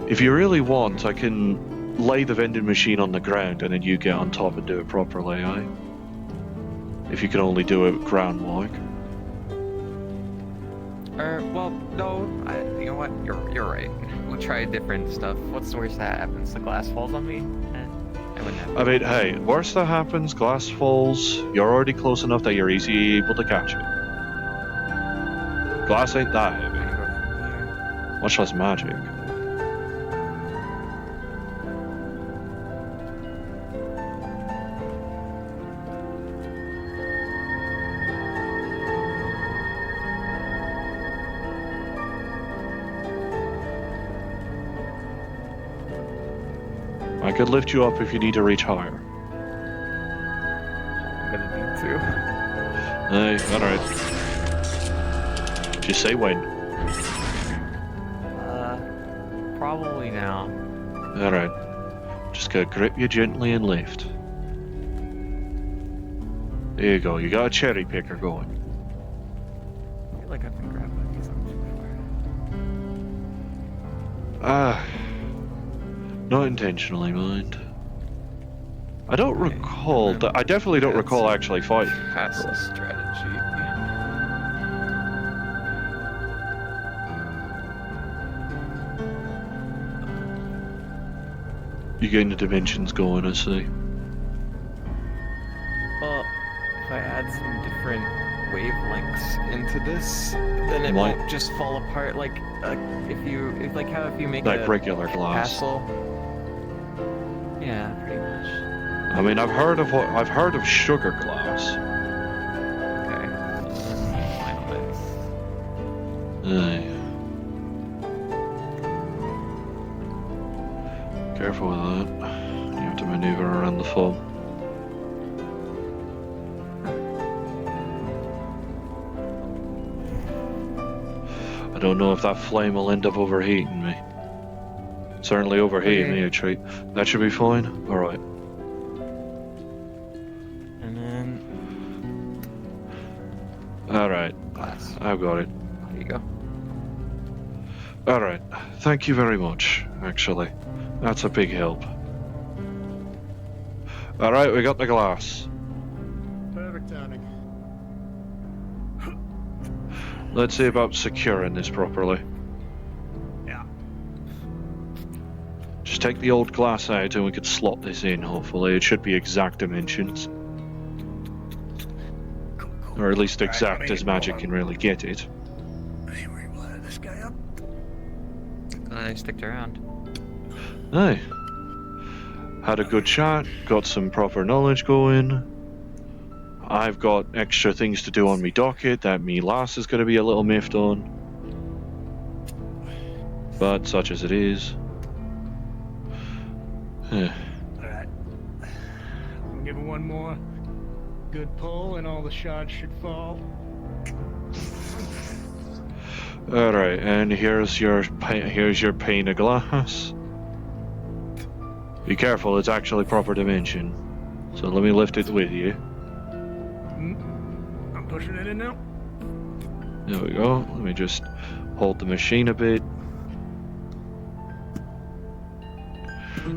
Speaker 1: If you really want, I can lay the vending machine on the ground and then you get on top and do it properly, eh? If you can only do it ground-like.
Speaker 4: Well, no, you know what? You're right. We'll try different stuff. What's the worst that happens? The glass falls on me? I wouldn't have.
Speaker 1: I mean, hey, worst that happens, glass falls, you're already close enough that you're easy able to catch it. Glass ain't that heavy. Much less magic. I could lift you up if you need to reach higher.
Speaker 4: I'm gonna need to.
Speaker 1: Hey, alright. Just say when.
Speaker 4: Probably now.
Speaker 1: Alright. Just gotta grip you gently and lift. There you go, you got a cherry picker going.
Speaker 4: I feel like I've been grabbed by these arms before.
Speaker 1: Not intentionally, mind. I don't recall. I definitely don't recall actually fighting.
Speaker 4: Passive strategy.
Speaker 1: You're getting the dimensions going, I see.
Speaker 4: Well, if I add some different wavelengths into this, then it won't just fall apart like if you make
Speaker 1: like
Speaker 4: a
Speaker 1: regular glass.
Speaker 4: castle. Yeah, pretty much.
Speaker 1: I mean, I've heard of sugar glass.
Speaker 4: Okay.
Speaker 1: Aye. Careful with that. You have to maneuver around the foam. I don't know if that flame will end up overheating me. Certainly overheating me, a treat. That should be fine? Alright.
Speaker 4: And then...
Speaker 1: Alright.
Speaker 4: Glass.
Speaker 1: I've got it.
Speaker 4: There you go.
Speaker 1: Alright. Thank you very much, actually. That's a big help. Alright, we got the glass.
Speaker 23: Perfect timing.
Speaker 1: Let's see about securing this properly.
Speaker 23: Yeah.
Speaker 1: Just take the old glass out and we could slot this in, hopefully. It should be exact dimensions. Or at least exact as magic can really get it.
Speaker 23: Anyway, we'll let this guy up.
Speaker 4: Glad I sticked around.
Speaker 1: Aye. Had a good chat, got some proper knowledge going. I've got extra things to do on me docket that me lass is going to be a little miffed on. But such as it is.
Speaker 23: Alright. We'll give it one more good pull and all the shards should fall.
Speaker 1: Alright, and here's your pane of glass. Be careful, it's actually proper dimension. So let me lift it with you.
Speaker 23: I'm pushing it in now.
Speaker 1: There we go. Let me just hold the machine a bit.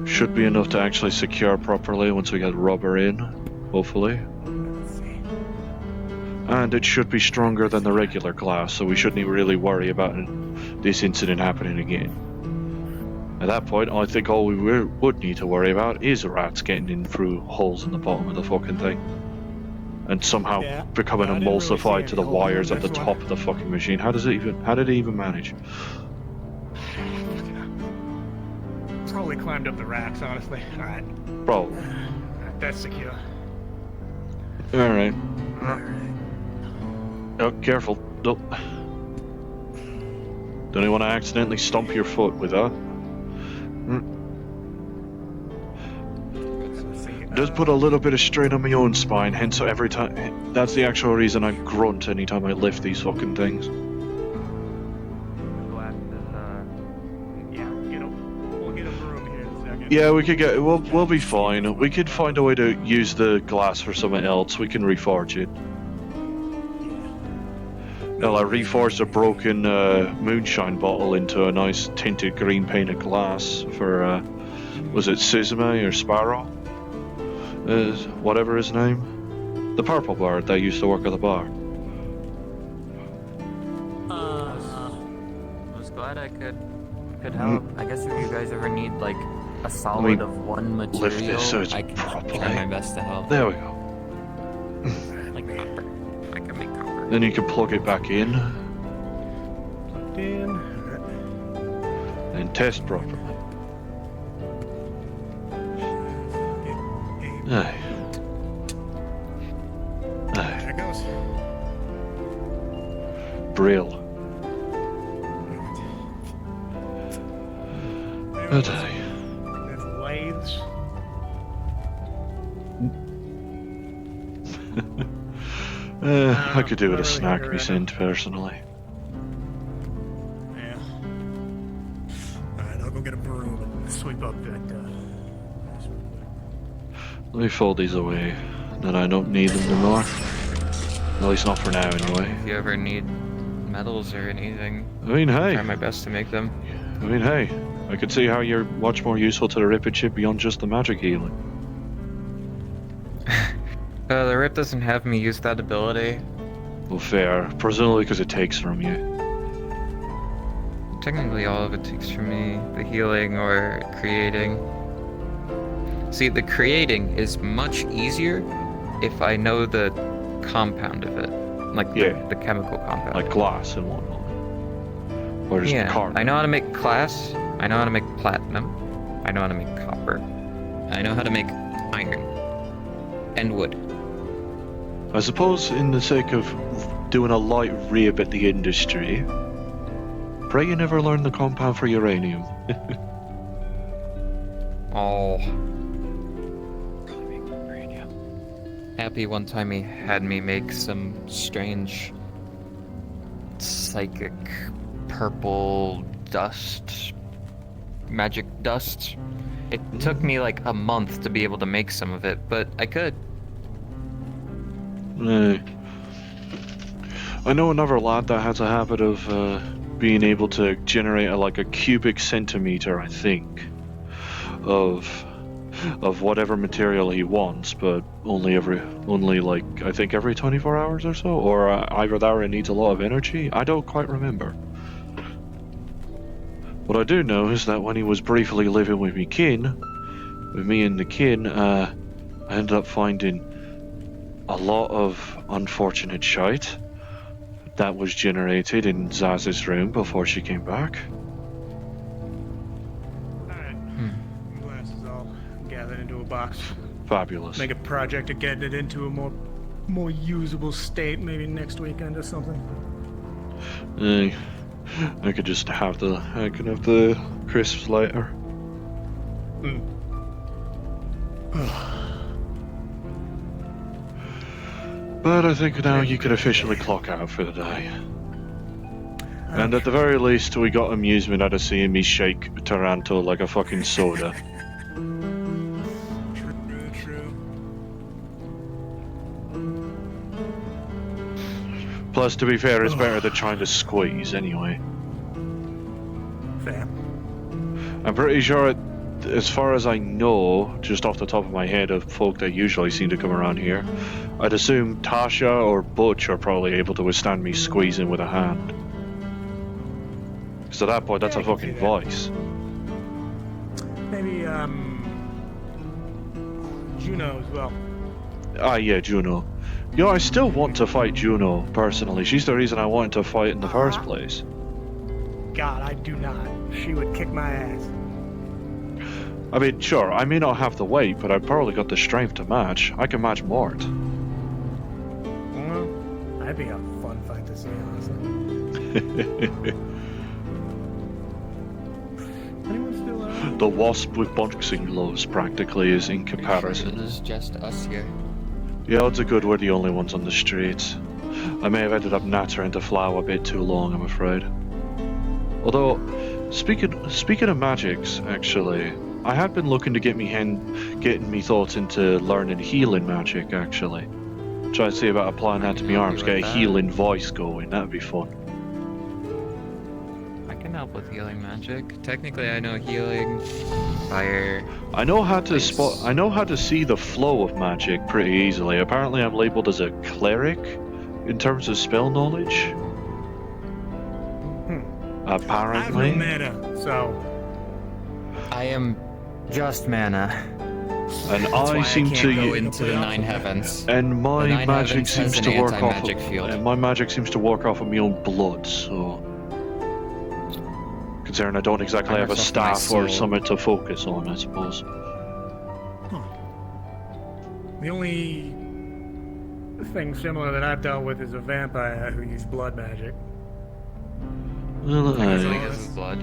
Speaker 1: Should be enough to actually secure properly once we get rubber in, hopefully.
Speaker 23: Let's see.
Speaker 1: And it should be stronger than the regular glass, so we shouldn't really worry about this incident happening again. At that point, I think all we would need to worry about is rats getting in through holes in the bottom of the fucking thing. And somehow becoming emulsified to the wires at the top of the fucking machine. How did it even manage?
Speaker 23: Probably climbed up the racks, honestly. Alright.
Speaker 1: Bro.
Speaker 23: That's secure.
Speaker 1: Alright. Oh, careful. Don't you want to accidentally stomp your foot with that? Does put a little bit of strain on my own spine, hence every time. That's the actual reason I grunt anytime I lift these fucking things.
Speaker 23: We'll get a broom here in a second.
Speaker 1: Yeah, we could get. We'll be fine. We could find a way to use the glass for something else. We can reforge it. Well, I reforged a broken moonshine bottle into a nice tinted green painted glass for, was it Suzume or Sparrow? Whatever his name. The purple bird that used to work at the bar.
Speaker 4: I was glad I could help. I guess if you guys ever need like a solid of one material,
Speaker 1: lift this so it's
Speaker 4: I can
Speaker 1: properly.
Speaker 4: try my best to help.
Speaker 1: There we go.
Speaker 4: Like copper. I can make copper.
Speaker 1: Then you can plug it back in.
Speaker 23: Plugged in.
Speaker 1: And test properly. Aye.
Speaker 23: There it goes.
Speaker 1: Brill. Aye.
Speaker 23: There's lathes.
Speaker 1: I could do with a snack myself, personally.
Speaker 23: Yeah. Alright, I'll go get a broom and sweep up that.
Speaker 1: Let me fold these away, then I don't need them anymore. At least not for now, anyway.
Speaker 4: If you ever need metals or anything,
Speaker 1: I mean, hey.
Speaker 4: I'll try my best to make them.
Speaker 1: I mean, hey. I could see how you're much more useful to the Ripid ship beyond just the magic healing.
Speaker 4: The Rip doesn't have me use that ability.
Speaker 1: Well, fair. Presumably because it takes from you.
Speaker 4: Technically, all of it takes from me. The healing or creating. See, the creating is much easier if I know the compound of it. Like the chemical compound.
Speaker 1: Like glass and whatnot. Or just carbon.
Speaker 4: I know how to make glass. I know how to make platinum. I know how to make copper. I know how to make iron. And wood.
Speaker 1: I suppose in the sake of doing a light rib at the industry, pray you never learn the compound for uranium.
Speaker 4: Oh. Happy one time he had me make some strange psychic purple dust, magic dust. It took me like a month to be able to make some of it, but I could.
Speaker 1: I know another lad that has a habit of being able to generate like a cubic centimeter, I think, of whatever material he wants, but only like I think every 24 hours or so, or either that or it needs a lot of energy. I don't quite remember. What I do know is that when he was briefly living with me and the kin, I ended up finding a lot of unfortunate shite that was generated in Zaz's room before she came back.
Speaker 23: Glasses all gathered into a box.
Speaker 1: Fabulous.
Speaker 23: Make a project of getting it into a more usable state, maybe next weekend or something.
Speaker 1: I could just have the crisps later. But I think now you could officially clock out for the day. And at the very least, we got amusement out of seeing me shake Taranto like a fucking soda.
Speaker 23: True.
Speaker 1: Plus, to be fair, it's better than trying to squeeze anyway.
Speaker 23: Fair.
Speaker 1: I'm pretty sure as far as I know, just off the top of my head, of folk that usually seem to come around here, I'd assume Tasha or Butch are probably able to withstand me squeezing with a hand. Because at that point, that's a fucking voice.
Speaker 23: Maybe, Juno as well.
Speaker 1: Ah, yeah, Juno. You know, I still want to fight Juno, personally. She's the reason I wanted to fight in the first place.
Speaker 23: God, I do not. She would kick my ass.
Speaker 1: I mean, sure, I may not have the weight, but I've probably got the strength to match. I can match Mort.
Speaker 23: Well, that'd be a fun fight to see, honestly. Anyone still out?
Speaker 1: The Wasp with boxing gloves practically is in comparison.
Speaker 4: It's just us here.
Speaker 1: Yeah, odds are good we're the only ones on the streets. I may have ended up nattering to Flow a bit too long, I'm afraid. Although, speaking of magics, actually, I had been looking to getting me thoughts into learning healing magic, actually. Try to see about applying that to my arms, get a healing voice going, that'd be fun.
Speaker 4: I can help with healing magic. Technically, I know healing, fire.
Speaker 1: I know how to see the flow of magic pretty easily. Apparently I'm labeled as a cleric in terms of spell knowledge. Apparently.
Speaker 23: I have no mana, so...
Speaker 4: I am just mana.
Speaker 1: And
Speaker 4: That's why
Speaker 1: I seem
Speaker 4: can't
Speaker 1: to
Speaker 4: go into the Nine Heavens.
Speaker 1: And my
Speaker 4: The Nine
Speaker 1: magic
Speaker 4: Heavens has
Speaker 1: seems
Speaker 4: an
Speaker 1: to work off
Speaker 4: anti-magic field.
Speaker 1: and my magic seems to work off of my own blood, so considering I don't exactly have a
Speaker 4: Works off my
Speaker 1: staff or
Speaker 4: soul.
Speaker 1: something to focus on, I suppose.
Speaker 23: The only thing similar that I've dealt with is a vampire who used blood magic.
Speaker 1: Well,
Speaker 4: blood.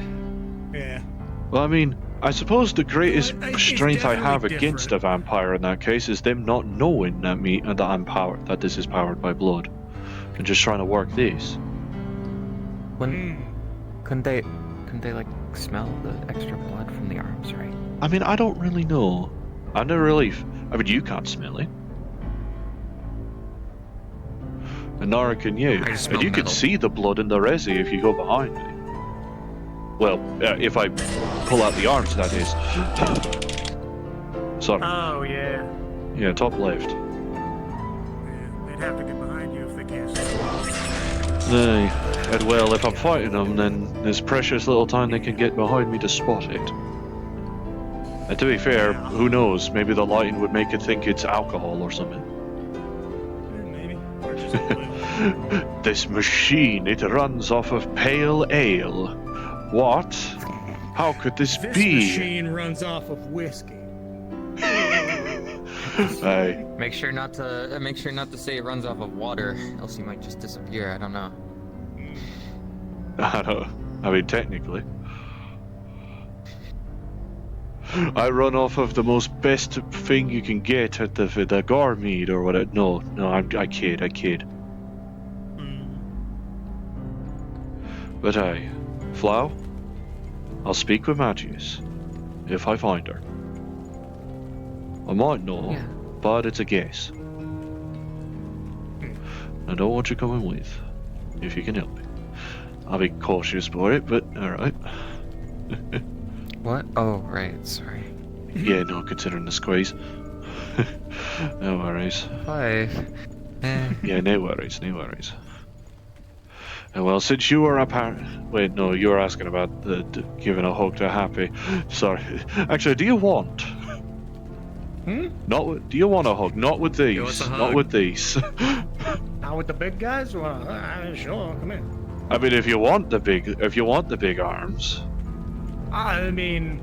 Speaker 23: Yeah.
Speaker 1: Well, I mean, I suppose the greatest
Speaker 23: It's
Speaker 1: strength I have
Speaker 23: definitely
Speaker 1: against a vampire in that case is them not knowing that I'm powered, that this is powered by blood, and just trying to work this.
Speaker 4: Couldn't they like smell the extra blood from the arms, right?
Speaker 1: I mean, I don't really know. I never really. I mean, you can't smell it. And nor can you.
Speaker 4: I just
Speaker 1: And you
Speaker 4: smell
Speaker 1: can
Speaker 4: metal.
Speaker 1: see the blood in the resi if you go behind me. Well, if I pull out the arms, that is. Sorry.
Speaker 23: Oh, yeah.
Speaker 1: Yeah, top left.
Speaker 23: They'd have to get behind you if they can't see.
Speaker 1: Aye. And well, if I'm fighting them, then there's precious little time they can get behind me to spot it. And to be fair, who knows? Maybe the lighting would make it think it's alcohol or something.
Speaker 23: Maybe. Or just
Speaker 1: This machine, it runs off of pale ale. What? How could this be?
Speaker 23: machine runs off of whiskey.
Speaker 1: Aye.
Speaker 4: Make sure not to say it runs off of water, else you might just disappear. I don't know.
Speaker 1: I mean, technically. I run off of the most best thing you can get at the Garmead or whatever. No, I kid. But hey, Flow, I'll speak with Magius if I find her. I might know, but it's a guess. I don't want you coming with, if you can help me. I'll be cautious about it, but alright.
Speaker 4: What? Oh, right, sorry.
Speaker 1: Yeah, no, considering the squeeze. No worries.
Speaker 4: Hi.
Speaker 1: Yeah, no worries. Well, since you were wait, no, you were asking about the giving a hug to Happy. Sorry. Actually, do you want? Do you want a hug? Not with these.
Speaker 23: wants a
Speaker 1: Not
Speaker 23: hug.
Speaker 1: with these.
Speaker 23: Now with the big guys? Well, sure, come in.
Speaker 1: I mean, if you want the big arms.
Speaker 23: I mean,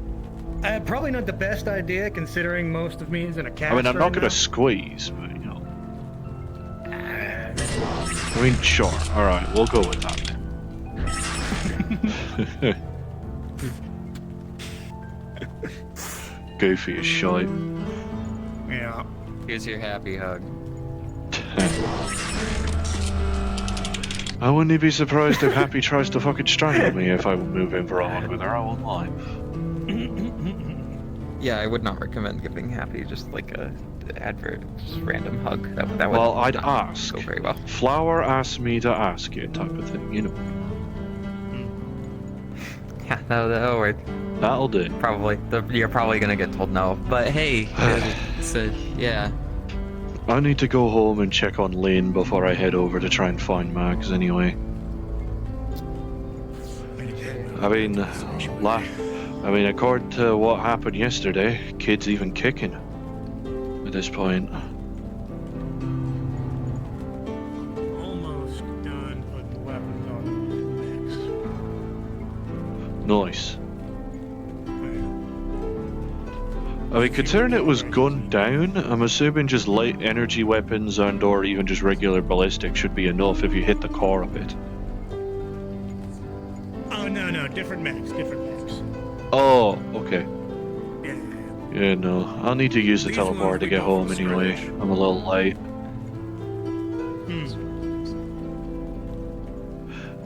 Speaker 23: probably not the best idea considering most of me is in a cast
Speaker 1: I mean, I'm
Speaker 23: right
Speaker 1: not gonna
Speaker 23: now.
Speaker 1: squeeze, but you know. I mean, sure. All right, we'll go with that then. Goofy as shite.
Speaker 23: Yeah.
Speaker 4: Here's your happy hug.
Speaker 1: I wouldn't be surprised if Happy tries to fucking strangle me if I move in for a hug with her. I won't lie.
Speaker 4: Yeah, I would not recommend giving Happy just like a advert, just random hug. That would
Speaker 1: Well, I'd
Speaker 4: not
Speaker 1: ask.
Speaker 4: go very well.
Speaker 1: Flower asked me to ask it, type of thing, you know.
Speaker 4: Yeah, that'll work.
Speaker 1: That'll do.
Speaker 4: Probably. You're probably gonna get told no. But hey, yeah.
Speaker 1: I need to go home and check on Lane before I head over to try and find Max anyway. I mean, according to what happened yesterday, kid's even kicking at this point.
Speaker 23: Almost done putting the weapons on the mix.
Speaker 1: Nice. I mean, considering it was gunned down, I'm assuming just light energy weapons and or even just regular ballistic should be enough if you hit the core a bit.
Speaker 23: Oh no, different mix.
Speaker 1: Oh, okay. Yeah, no. I'll need to use the teleport to get home anyway. I'm a little late.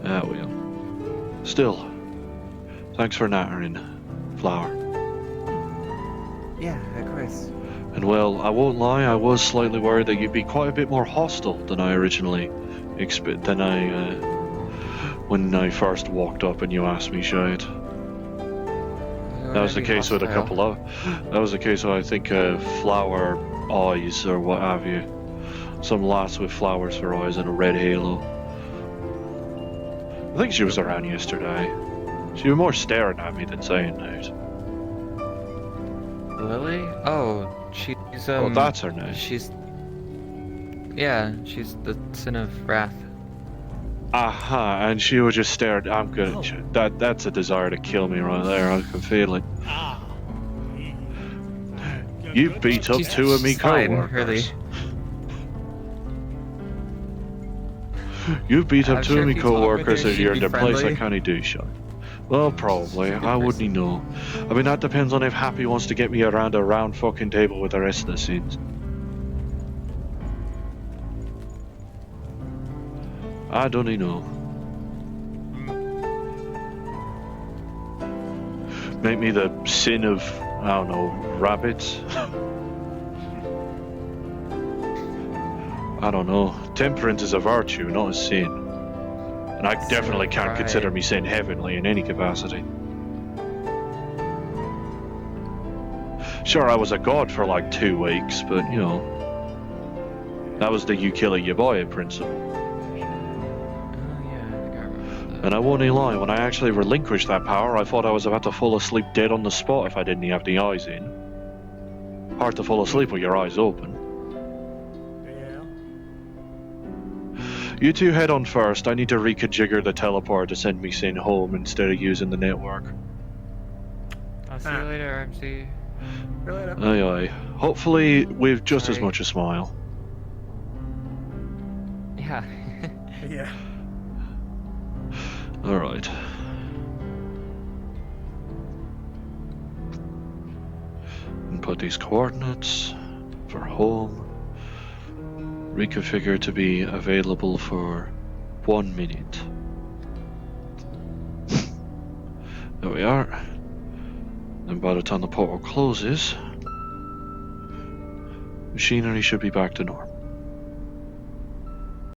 Speaker 1: Well. Still, thanks for nattering, Flower.
Speaker 4: Yeah, of course.
Speaker 1: And well, I won't lie, I was slightly worried that you'd be quite a bit more hostile than I originally when I first walked up and you asked me, Shade. That was the case with a couple of. That was the case with, I think, Flower Eyes or what have you. Some lass with flowers for eyes and a red halo. I think she was around yesterday. She was more staring at me than saying that.
Speaker 4: Lily? Oh, she's
Speaker 1: Oh, that's her name.
Speaker 4: She's the Sin of Wrath.
Speaker 1: Aha, and she was just staring. I'm good. That's a desire to kill me right there. I can feel it. You beat up two of me co-workers. You beat up two of me co-workers and you're in the place I can't do shit. Well, probably. I wouldn't know. I mean, that depends on if Happy wants to get me around a round fucking table with the rest of the scenes. I don't even know. Make me the sin of, I don't know, rabbits? I don't know. Temperance is a virtue, not a sin. And I definitely can't consider me sin heavenly in any capacity. Sure, I was a god for like 2 weeks, but you know, that was the you kill it, you buy it principle. And I won't even lie, when I actually relinquished that power, I thought I was about to fall asleep dead on the spot if I didn't have the eyes in. Hard to fall asleep with your eyes open. You two head on first. I need to reconfigure the teleport to send me Sin home instead of using the network.
Speaker 4: I'll see you later, MC.
Speaker 1: Aye aye. Hopefully with just as much a smile.
Speaker 4: Yeah.
Speaker 23: Yeah.
Speaker 1: Alright. Input these coordinates for home. Reconfigure to be available for 1 minute. There we are. And by the time the portal closes, machinery should be back to normal.